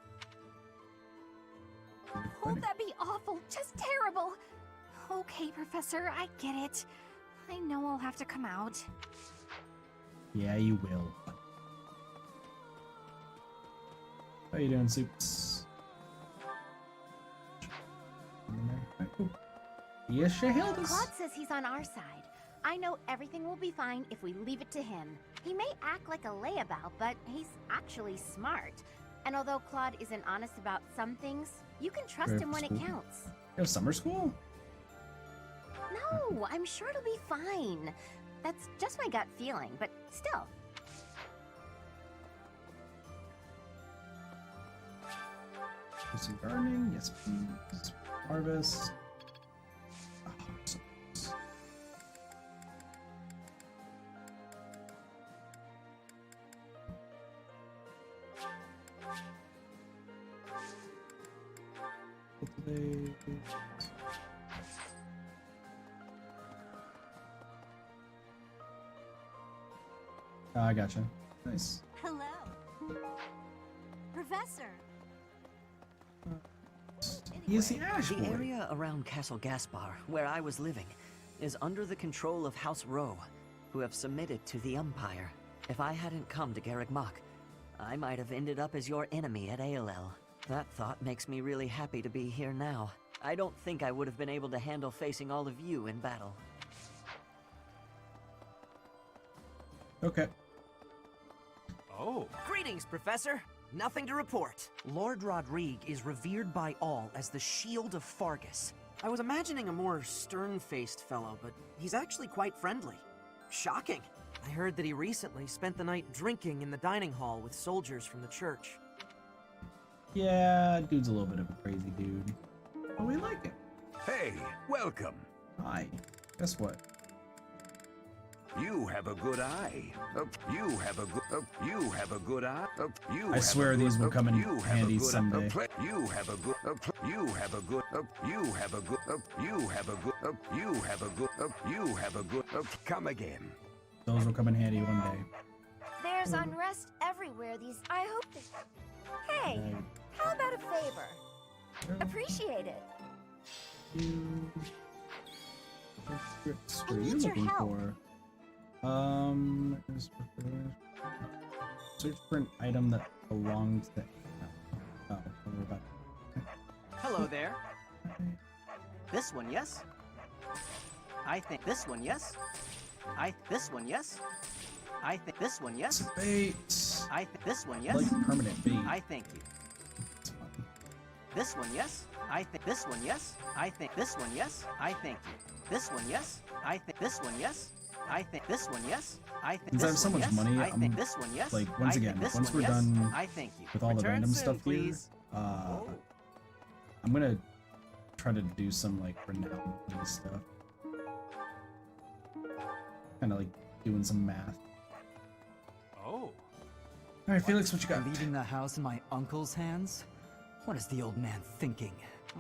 Oh, that'd be awful. Just terrible. Okay, Professor, I get it. I know I'll have to come out. Yeah, you will. How you doing, Soups? Yes, Shahildis. Claude says he's on our side. I know everything will be fine if we leave it to him. He may act like a layabout, but he's actually smart. And although Claude isn't honest about some things, you can trust him when it counts. You have summer school? No, I'm sure it'll be fine. That's just my gut feeling, but still. Do some gardening, yes please. Harvest. Cultivate. I gotcha. Nice. Hello. Professor. He's the Ash The Boy. area around Castle Gaspar, where I was living, is under the control of House Row, who have submitted to the Empire. If I hadn't come to Garreg Mach, I might have ended up as your enemy at Ailell. That thought makes me really happy to be here now. I don't think I would have been able to handle facing all of you in battle. Okay. Oh. Greetings, Professor. Nothing to report. Lord Rodrigue is revered by all as the Shield of Fargus. I was imagining a more stern-faced fellow, but he's actually quite friendly. Shocking. I heard that he recently spent the night drinking in the dining hall with soldiers from the church. Yeah, dude's a little bit of a crazy dude. But we like him. Hey, welcome. Hi. Guess what? You have a good eye. You have a good. You have a good eye. You. I swear these will come in handy someday. You have a good. You have a good. You have a good. You have a good. You have a good. You have a good. Come again. Those will come in handy one day. There's unrest everywhere these. I hope that. Hey, how about a favor? Appreciate it. What scripts I were you need your looking help. for? Search for an item that belongs to. Oh, we're about. Hello there. This one, yes? I think this one, yes? This one, yes? I think this one, yes? Bait. I think this one, I yes? like permanent bait. I thank you. This one, yes? I think this one, yes? I think this one, yes? I thank you. This one, yes? I think this one, yes? I think this one, yes? I think Since I have this so one, much yes? money, I think this one, yes? like once I think again, this once one, we're yes? done I thank you. with all the Return random soon, stuff please. here, I'm gonna try to do some like renowned stuff. Kind of like doing some math. Oh. All right, Felix, what you got? Leaving the house in my uncle's hands? What is the old man thinking?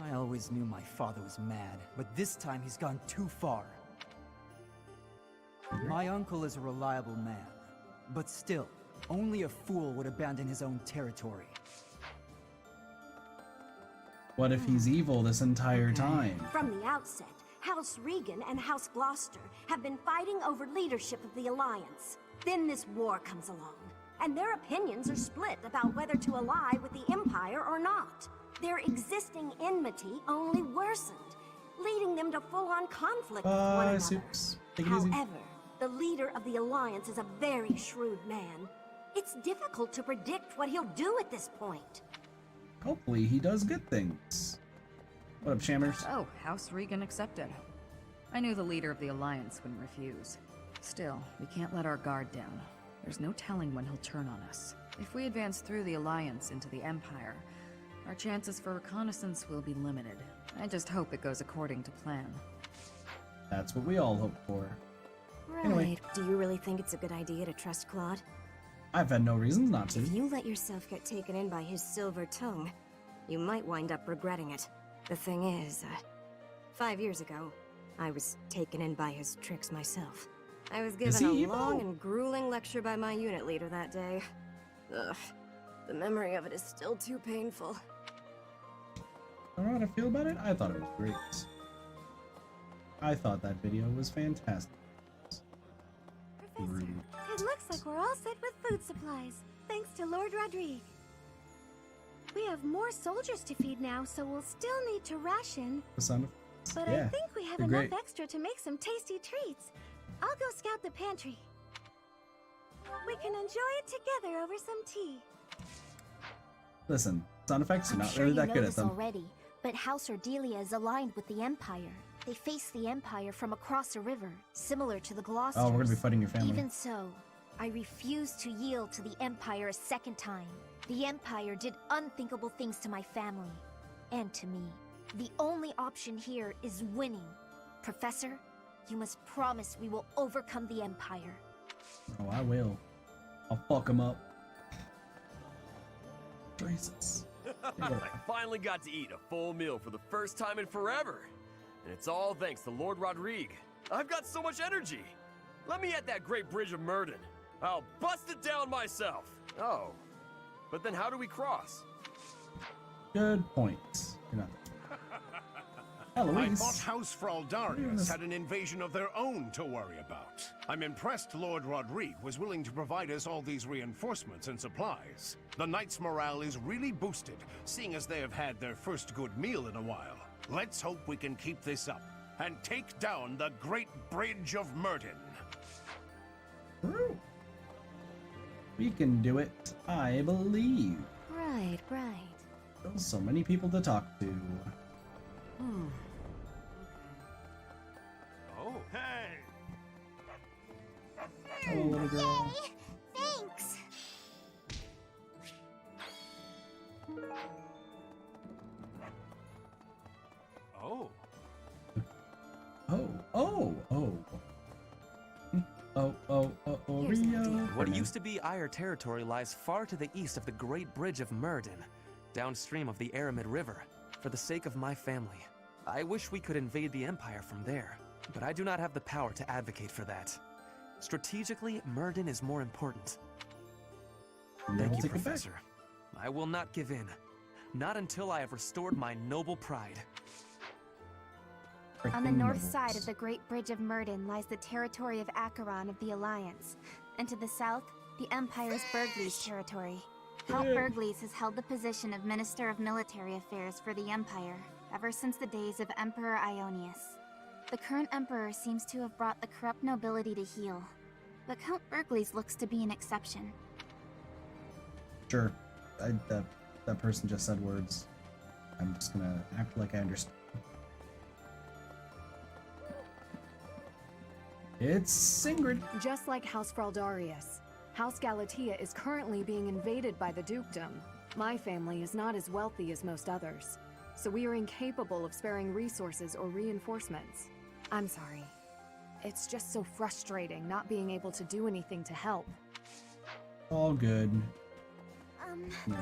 I always knew my father was mad, but this time he's gone too far. My uncle is a reliable man, but still, only a fool would abandon his own territory. What if he's evil this entire time? From the outset, House Regan and House Gloucester have been fighting over leadership of the Alliance. Then this war comes along, and their opinions are split about whether to ally with the Empire or not. Their existing enmity only worsened, leading them to full-on conflict with one another. Soups. Take it easy. However, the leader of the Alliance is a very shrewd man. It's difficult to predict what he'll do at this point. Hopefully he does good things. What up, Shammers? Oh, House Regan accepted. I knew the leader of the Alliance wouldn't refuse. Still, we can't let our guard down. There's no telling when he'll turn on us. If we advance through the Alliance into the Empire, our chances for reconnaissance will be limited. I just hope it goes according to plan. That's what we all hope for. Right. Anyway. Do you really think it's a good idea to trust Claude? I've had no reasons not to. If you let yourself get taken in by his silver tongue, you might wind up regretting it. The thing is, 5 years ago, I was taken in by his tricks myself. I was given a long and grueling lecture by my unit leader that day. Ugh, the memory of it is still too painful. I don't know how to feel about it. I thought it was great. I thought that video was fantastic. Professor, it looks like we're all set with food supplies, thanks to Lord Rodrigue. We have more soldiers to feed now, so we'll still need to ration. The son of... But yeah, I think we have you're enough great. extra to make some tasty treats. I'll go scout the pantry. We can enjoy it together over some tea. Listen, sound effects are I'm not sure really you that know good at this them. already, but House Ordelia is aligned with the Empire. They face the Empire from across a river, similar to the Gloucesters. Oh, we're gonna be fighting your family. Even so, I refuse to yield to the Empire a second time. The Empire did unthinkable things to my family, and to me. The only option here is winning. Professor, you must promise we will overcome the Empire. Oh, I will. I'll fuck him up. Jesus. I finally got to eat a full meal for the first time in forever. And it's all thanks to Lord Rodrigue. I've got so much energy. Let me at that great bridge of Murden. I'll bust it down myself. Oh, but then how do we cross? Good point. You're not... I Eloise. thought House Fraldarius had an invasion of their own to worry about. I'm impressed Lord Rodrigue was willing to provide us all these reinforcements and supplies. The Knights' morale is really boosted, seeing as they have had their first good meal in a while. Let's hope we can keep this up and take down the Great Bridge of Murden. We can do it. I believe. Right, right. There's so many people to talk to. Oh. Hey! Hello, little girl. Thanks! Oh. Oh, oh, oh. Oh. used to be Eyre territory lies far to the east of the Great Bridge of Myrddin, downstream of the Aramid River. For the sake of my family, I wish we could invade the Empire from there, but I do not have the power to advocate for that. Strategically, Myrddin is more important. Thank you, Professor. I will not give in. Not until I have restored my noble pride. On the north side of the Great Bridge of Myrddin lies the territory of Acheron of the Alliance, and to the south, the Empire's Burgleys territory. Count Burgleys has held the position of Minister of Military Affairs for the Empire ever since the days of Emperor Ionius. The current Emperor seems to have brought the corrupt nobility to heel, but Count Burgleys looks to be an exception. Sure. That person just said words. I'm just gonna act like I understand. It's Singrid. Just like House Fraldarius, House Galatea is currently being invaded by the dukedom. My family is not as wealthy as most others, so we are incapable of sparing resources or reinforcements. I'm sorry. It's just so frustrating not being able to do anything to help. All good.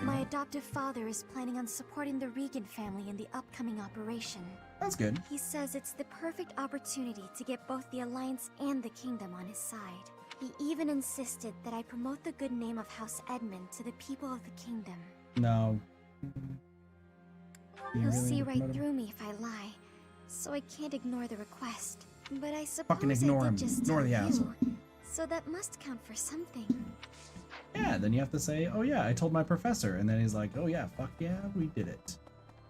My adoptive father is planning on supporting the Regan family in the upcoming operation. That's good. He says it's the perfect opportunity to get both the Alliance and the Kingdom on his side. He even insisted that I promote the good name of House Edmund to the people of the Kingdom. No. He'll see right through me if I lie, so I can't ignore the request. But I suppose Fucking ignore him. Just Ignore the tell asshole. you, so that must count for something. Yeah, then you have to say, oh yeah, I told my professor. And then he's like, oh yeah, fuck yeah, we did it.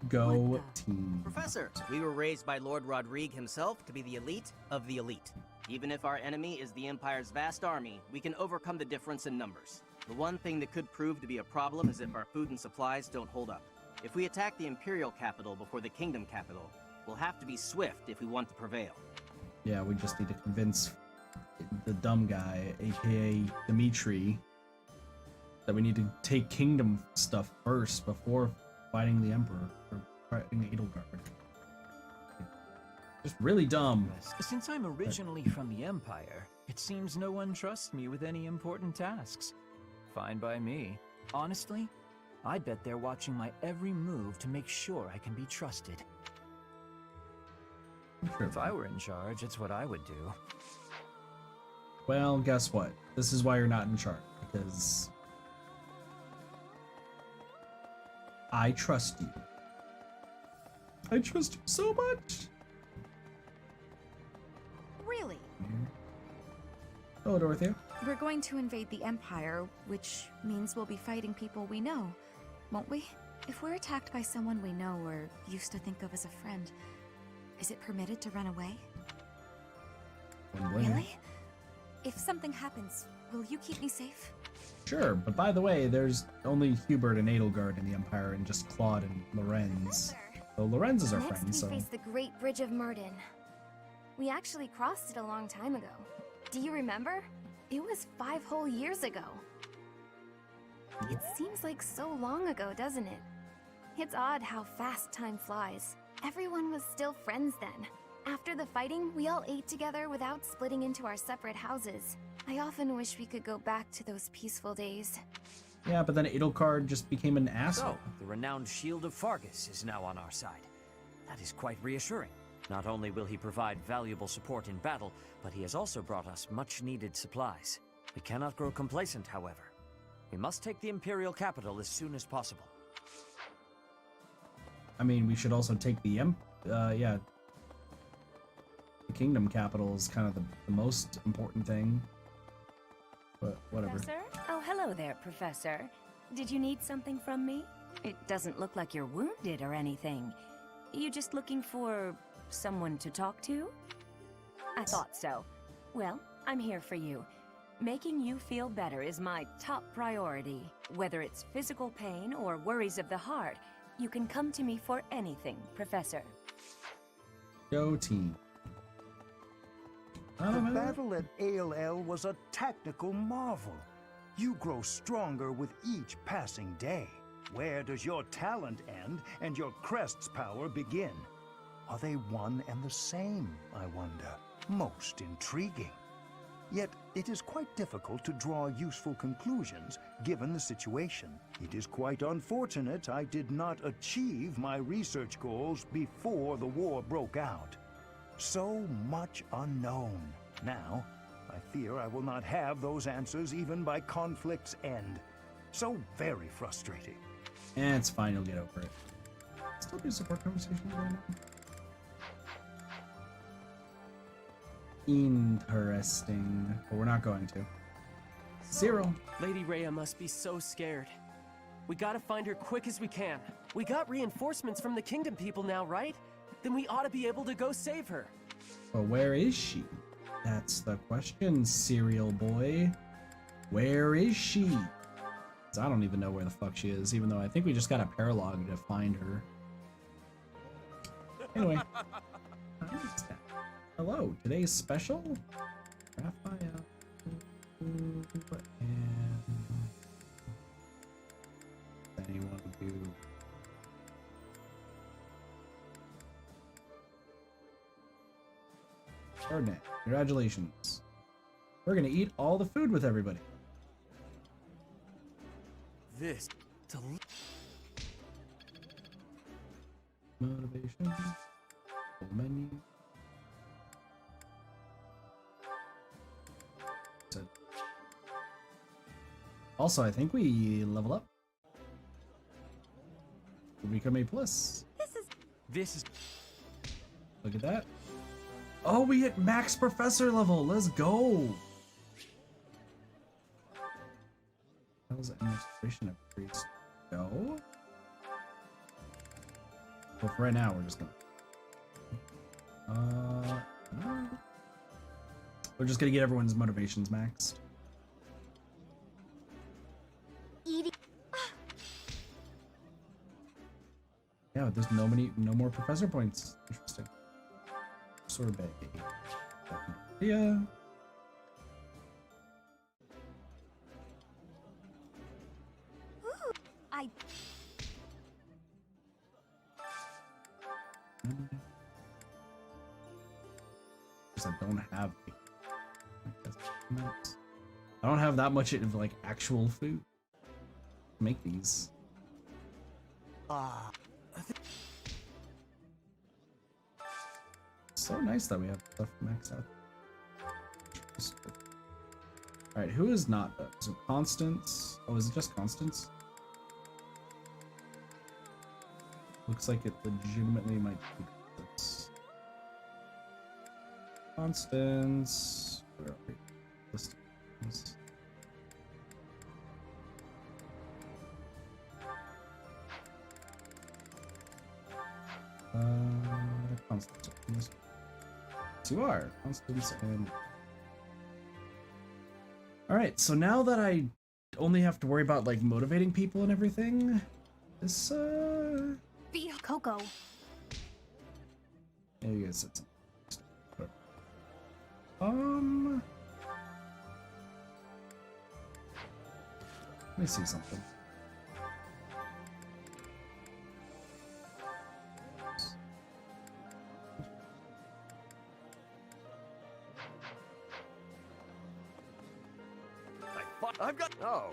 Go team. Professor, we were raised by Lord Rodrigue himself to be the elite of the elite. Even if our enemy is the Empire's vast army, we can overcome the difference in numbers. The one thing that could prove to be a problem is if our food and supplies don't hold up. If we attack the Imperial capital before the Kingdom capital, we'll have to be swift if we want to prevail. Yeah, we just need to convince the dumb guy, aka Dimitri, that we need to take Kingdom stuff first before fighting the Emperor or fighting Edelgard. Just really dumb. Since I'm originally from the Empire, it seems no one trusts me with any important tasks. Fine by me. Honestly, I bet they're watching my every move to make sure I can be trusted. If I were in charge, it's what I would do. Well, guess what? This is why you're not in charge, because I trust you. I trust you so much. Really? Hello, Dorothea. We're going to invade the Empire, which means we'll be fighting people we know, won't we? If we're attacked by someone we know or used to think of as a friend, is it permitted to run away? Really? If something happens, will you keep me safe? Sure, but by the way, there's only Hubert and Edelgard in the Empire and just Claude and Lorenz. So Lorenz is our friend, Next, so... we face the Great Bridge of Myrddin. We actually crossed it a long time ago. Do you remember? It was 5 whole years ago. It seems like so long ago, doesn't it? It's odd how fast time flies. Everyone was still friends then. After the fighting, we all ate together without splitting into our separate houses. I often wish we could go back to those peaceful days. Yeah, but then Edelgard just became an asshole. So, the renowned Shield of Fargus is now on our side. That is quite reassuring. Not only will he provide valuable support in battle, but he has also brought us much-needed supplies. We cannot grow complacent, however. We must take the Imperial capital as soon as possible. I mean, we should also take the the Kingdom capital is kind of the most important thing. But whatever. Professor? Oh, hello there, Professor. Did you need something from me? It doesn't look like you're wounded or anything. You just looking for someone to talk to? I thought so. Well, I'm here for you. Making you feel better is my top priority. Whether it's physical pain or worries of the heart, you can come to me for anything, Professor. Go team. The battle at Ailell was a tactical marvel. You grow stronger with each passing day. Where does your talent end and your crest's power begin? Are they one and the same, I wonder? Most intriguing. Yet it is quite difficult to draw useful conclusions given the situation. It is quite unfortunate I did not achieve my research goals before the war broke out. So much unknown. Now, I fear I will not have those answers even by conflict's end. So very frustrating. And it's fine, you'll get over it. Still do support conversations right now. Interesting. But we're not going to. Cyril. Lady Rhea must be so scared. We gotta find her quick as we can. We got reinforcements from the kingdom people now, right? Then we ought to be able to go save her. But where is she? That's the question, cereal boy. Where is she? 'Cause I don't even know where the fuck she is, even though I think we just got a paralog to find her. Anyway. Hello, today's special? Raphael. And anyone do? Chardonnay, congratulations. We're gonna eat all the food with everybody. This Motivation. Full menu. Also, I think we level up. We become A+. This is Look at that. Oh, we hit max professor level. Let's go. How's administration increased? Go. Well, for right now, we're just gonna. We're just gonna get everyone's motivations maxed. Eating. Yeah, there's no more professor points. Interesting. Sorbet. Yeah. Ooh, I don't have. I don't have that much of like actual food. Make these. So nice that we have stuff maxed out. All right, who is not though? So Constance. Oh, is it just Constance? Looks like it legitimately might be Constance. Constance. Where are we? List of things. Constance. Yes, you are Constance and. All right, so now that I only have to worry about like motivating people and everything, this be Coco. Yeah, you guys said something. Let me see something. I've got. Oh.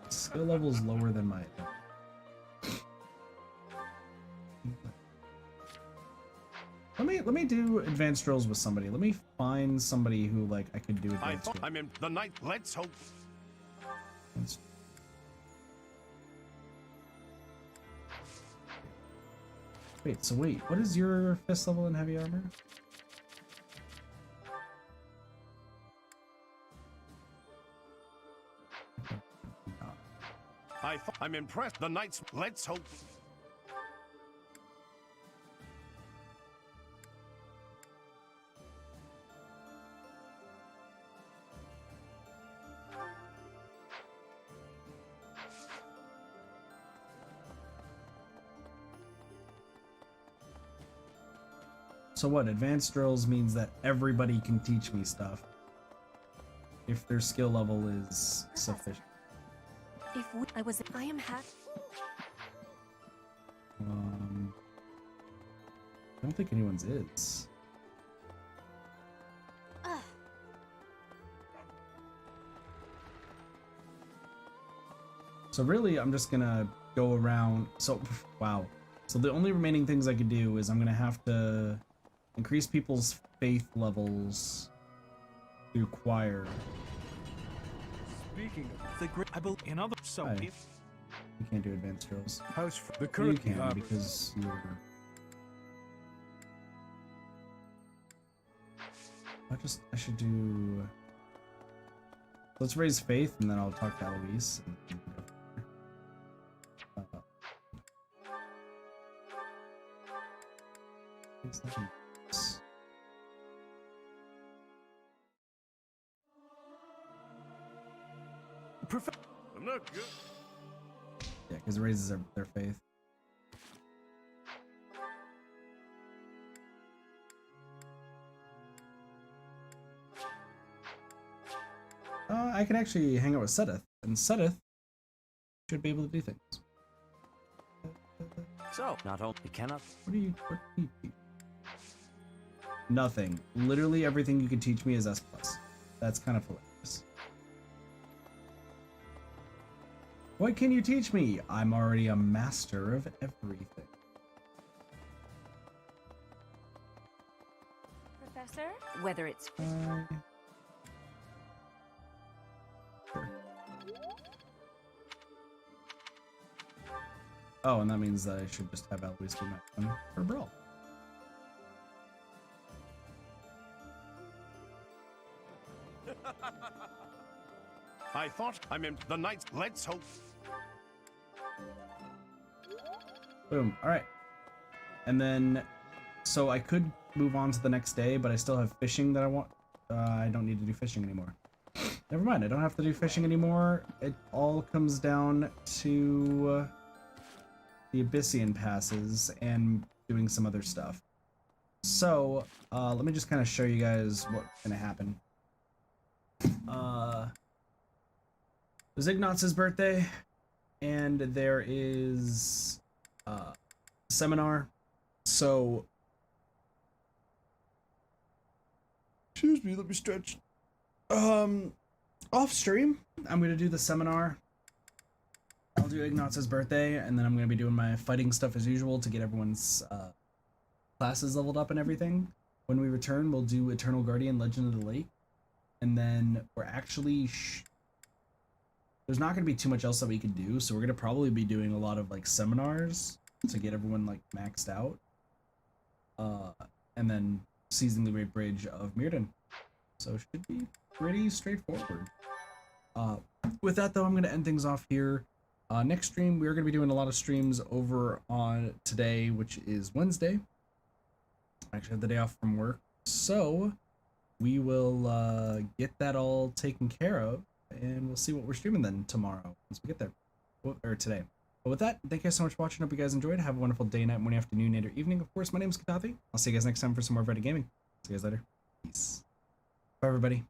Skill level's lower than my. Let me do advanced drills with somebody. Let me find somebody who like I could do advanced drills. I'm in the night. Let's hope. Wait, so wait, what is your fist level in heavy armor? I'm impressed. The knights. Let's hope. So what? Advanced drills means that everybody can teach me stuff if their skill level is sufficient. I am happy. don't think anyone's is. So really, I'm just gonna go around. So, wow. So the only remaining things I could do is I'm gonna have to increase people's faith levels through choir. Speaking of the great, I believe in other. So Hi. if You can't do advanced drills. house for the You current can because you're. I should do. Let's raise faith and then I'll talk to Eloise. I'm not good. Yeah, because it raises their faith. I can actually hang out with Sedith, and Sedith should be able to do things. So, not only cannot... What do you teach? Nothing. Literally everything you can teach me is S+. That's kind of hilarious. What can you teach me? I'm already a master of everything. Professor? Whether it's... Oh, and that means that I should just have Eloise do my one for Brawl. I thought I meant the knights. Let's hope. Boom. All right. And then, so I could move on to the next day, but I still have fishing that I want. I don't need to do fishing anymore. Never mind. I don't have to do fishing anymore. It all comes down to the Abyssian passes and doing some other stuff. So, let me just kind of show you guys what's going to happen. There's Ignaz's birthday, and there is seminar. So, excuse me, let me stretch. Off stream, I'm gonna do the seminar. I'll do Ignaz's birthday, and then I'm gonna be doing my fighting stuff as usual to get everyone's classes leveled up and everything. When we return, we'll do Eternal Guardian, Legend of the Lake, and then we're actually there's not gonna be too much else that we can do, so we're gonna probably be doing a lot of like seminars to get everyone like maxed out, and then seizing the Great Bridge of Mirrodin. So it should be pretty straightforward. With that though, I'm gonna end things off here. Next stream, we're gonna be doing a lot of streams over on today, which is Wednesday. I actually have the day off from work, so we will get that all taken care of, and we'll see what we're streaming then tomorrow once we get there, or today. But with that, thank you guys so much for watching. Hope you guys enjoyed. Have a wonderful day, night, morning, afternoon, night, or evening. Of course, my name is Katathi. I'll see you guys next time for some more Reddit gaming. See you guys later. Peace. Bye, everybody.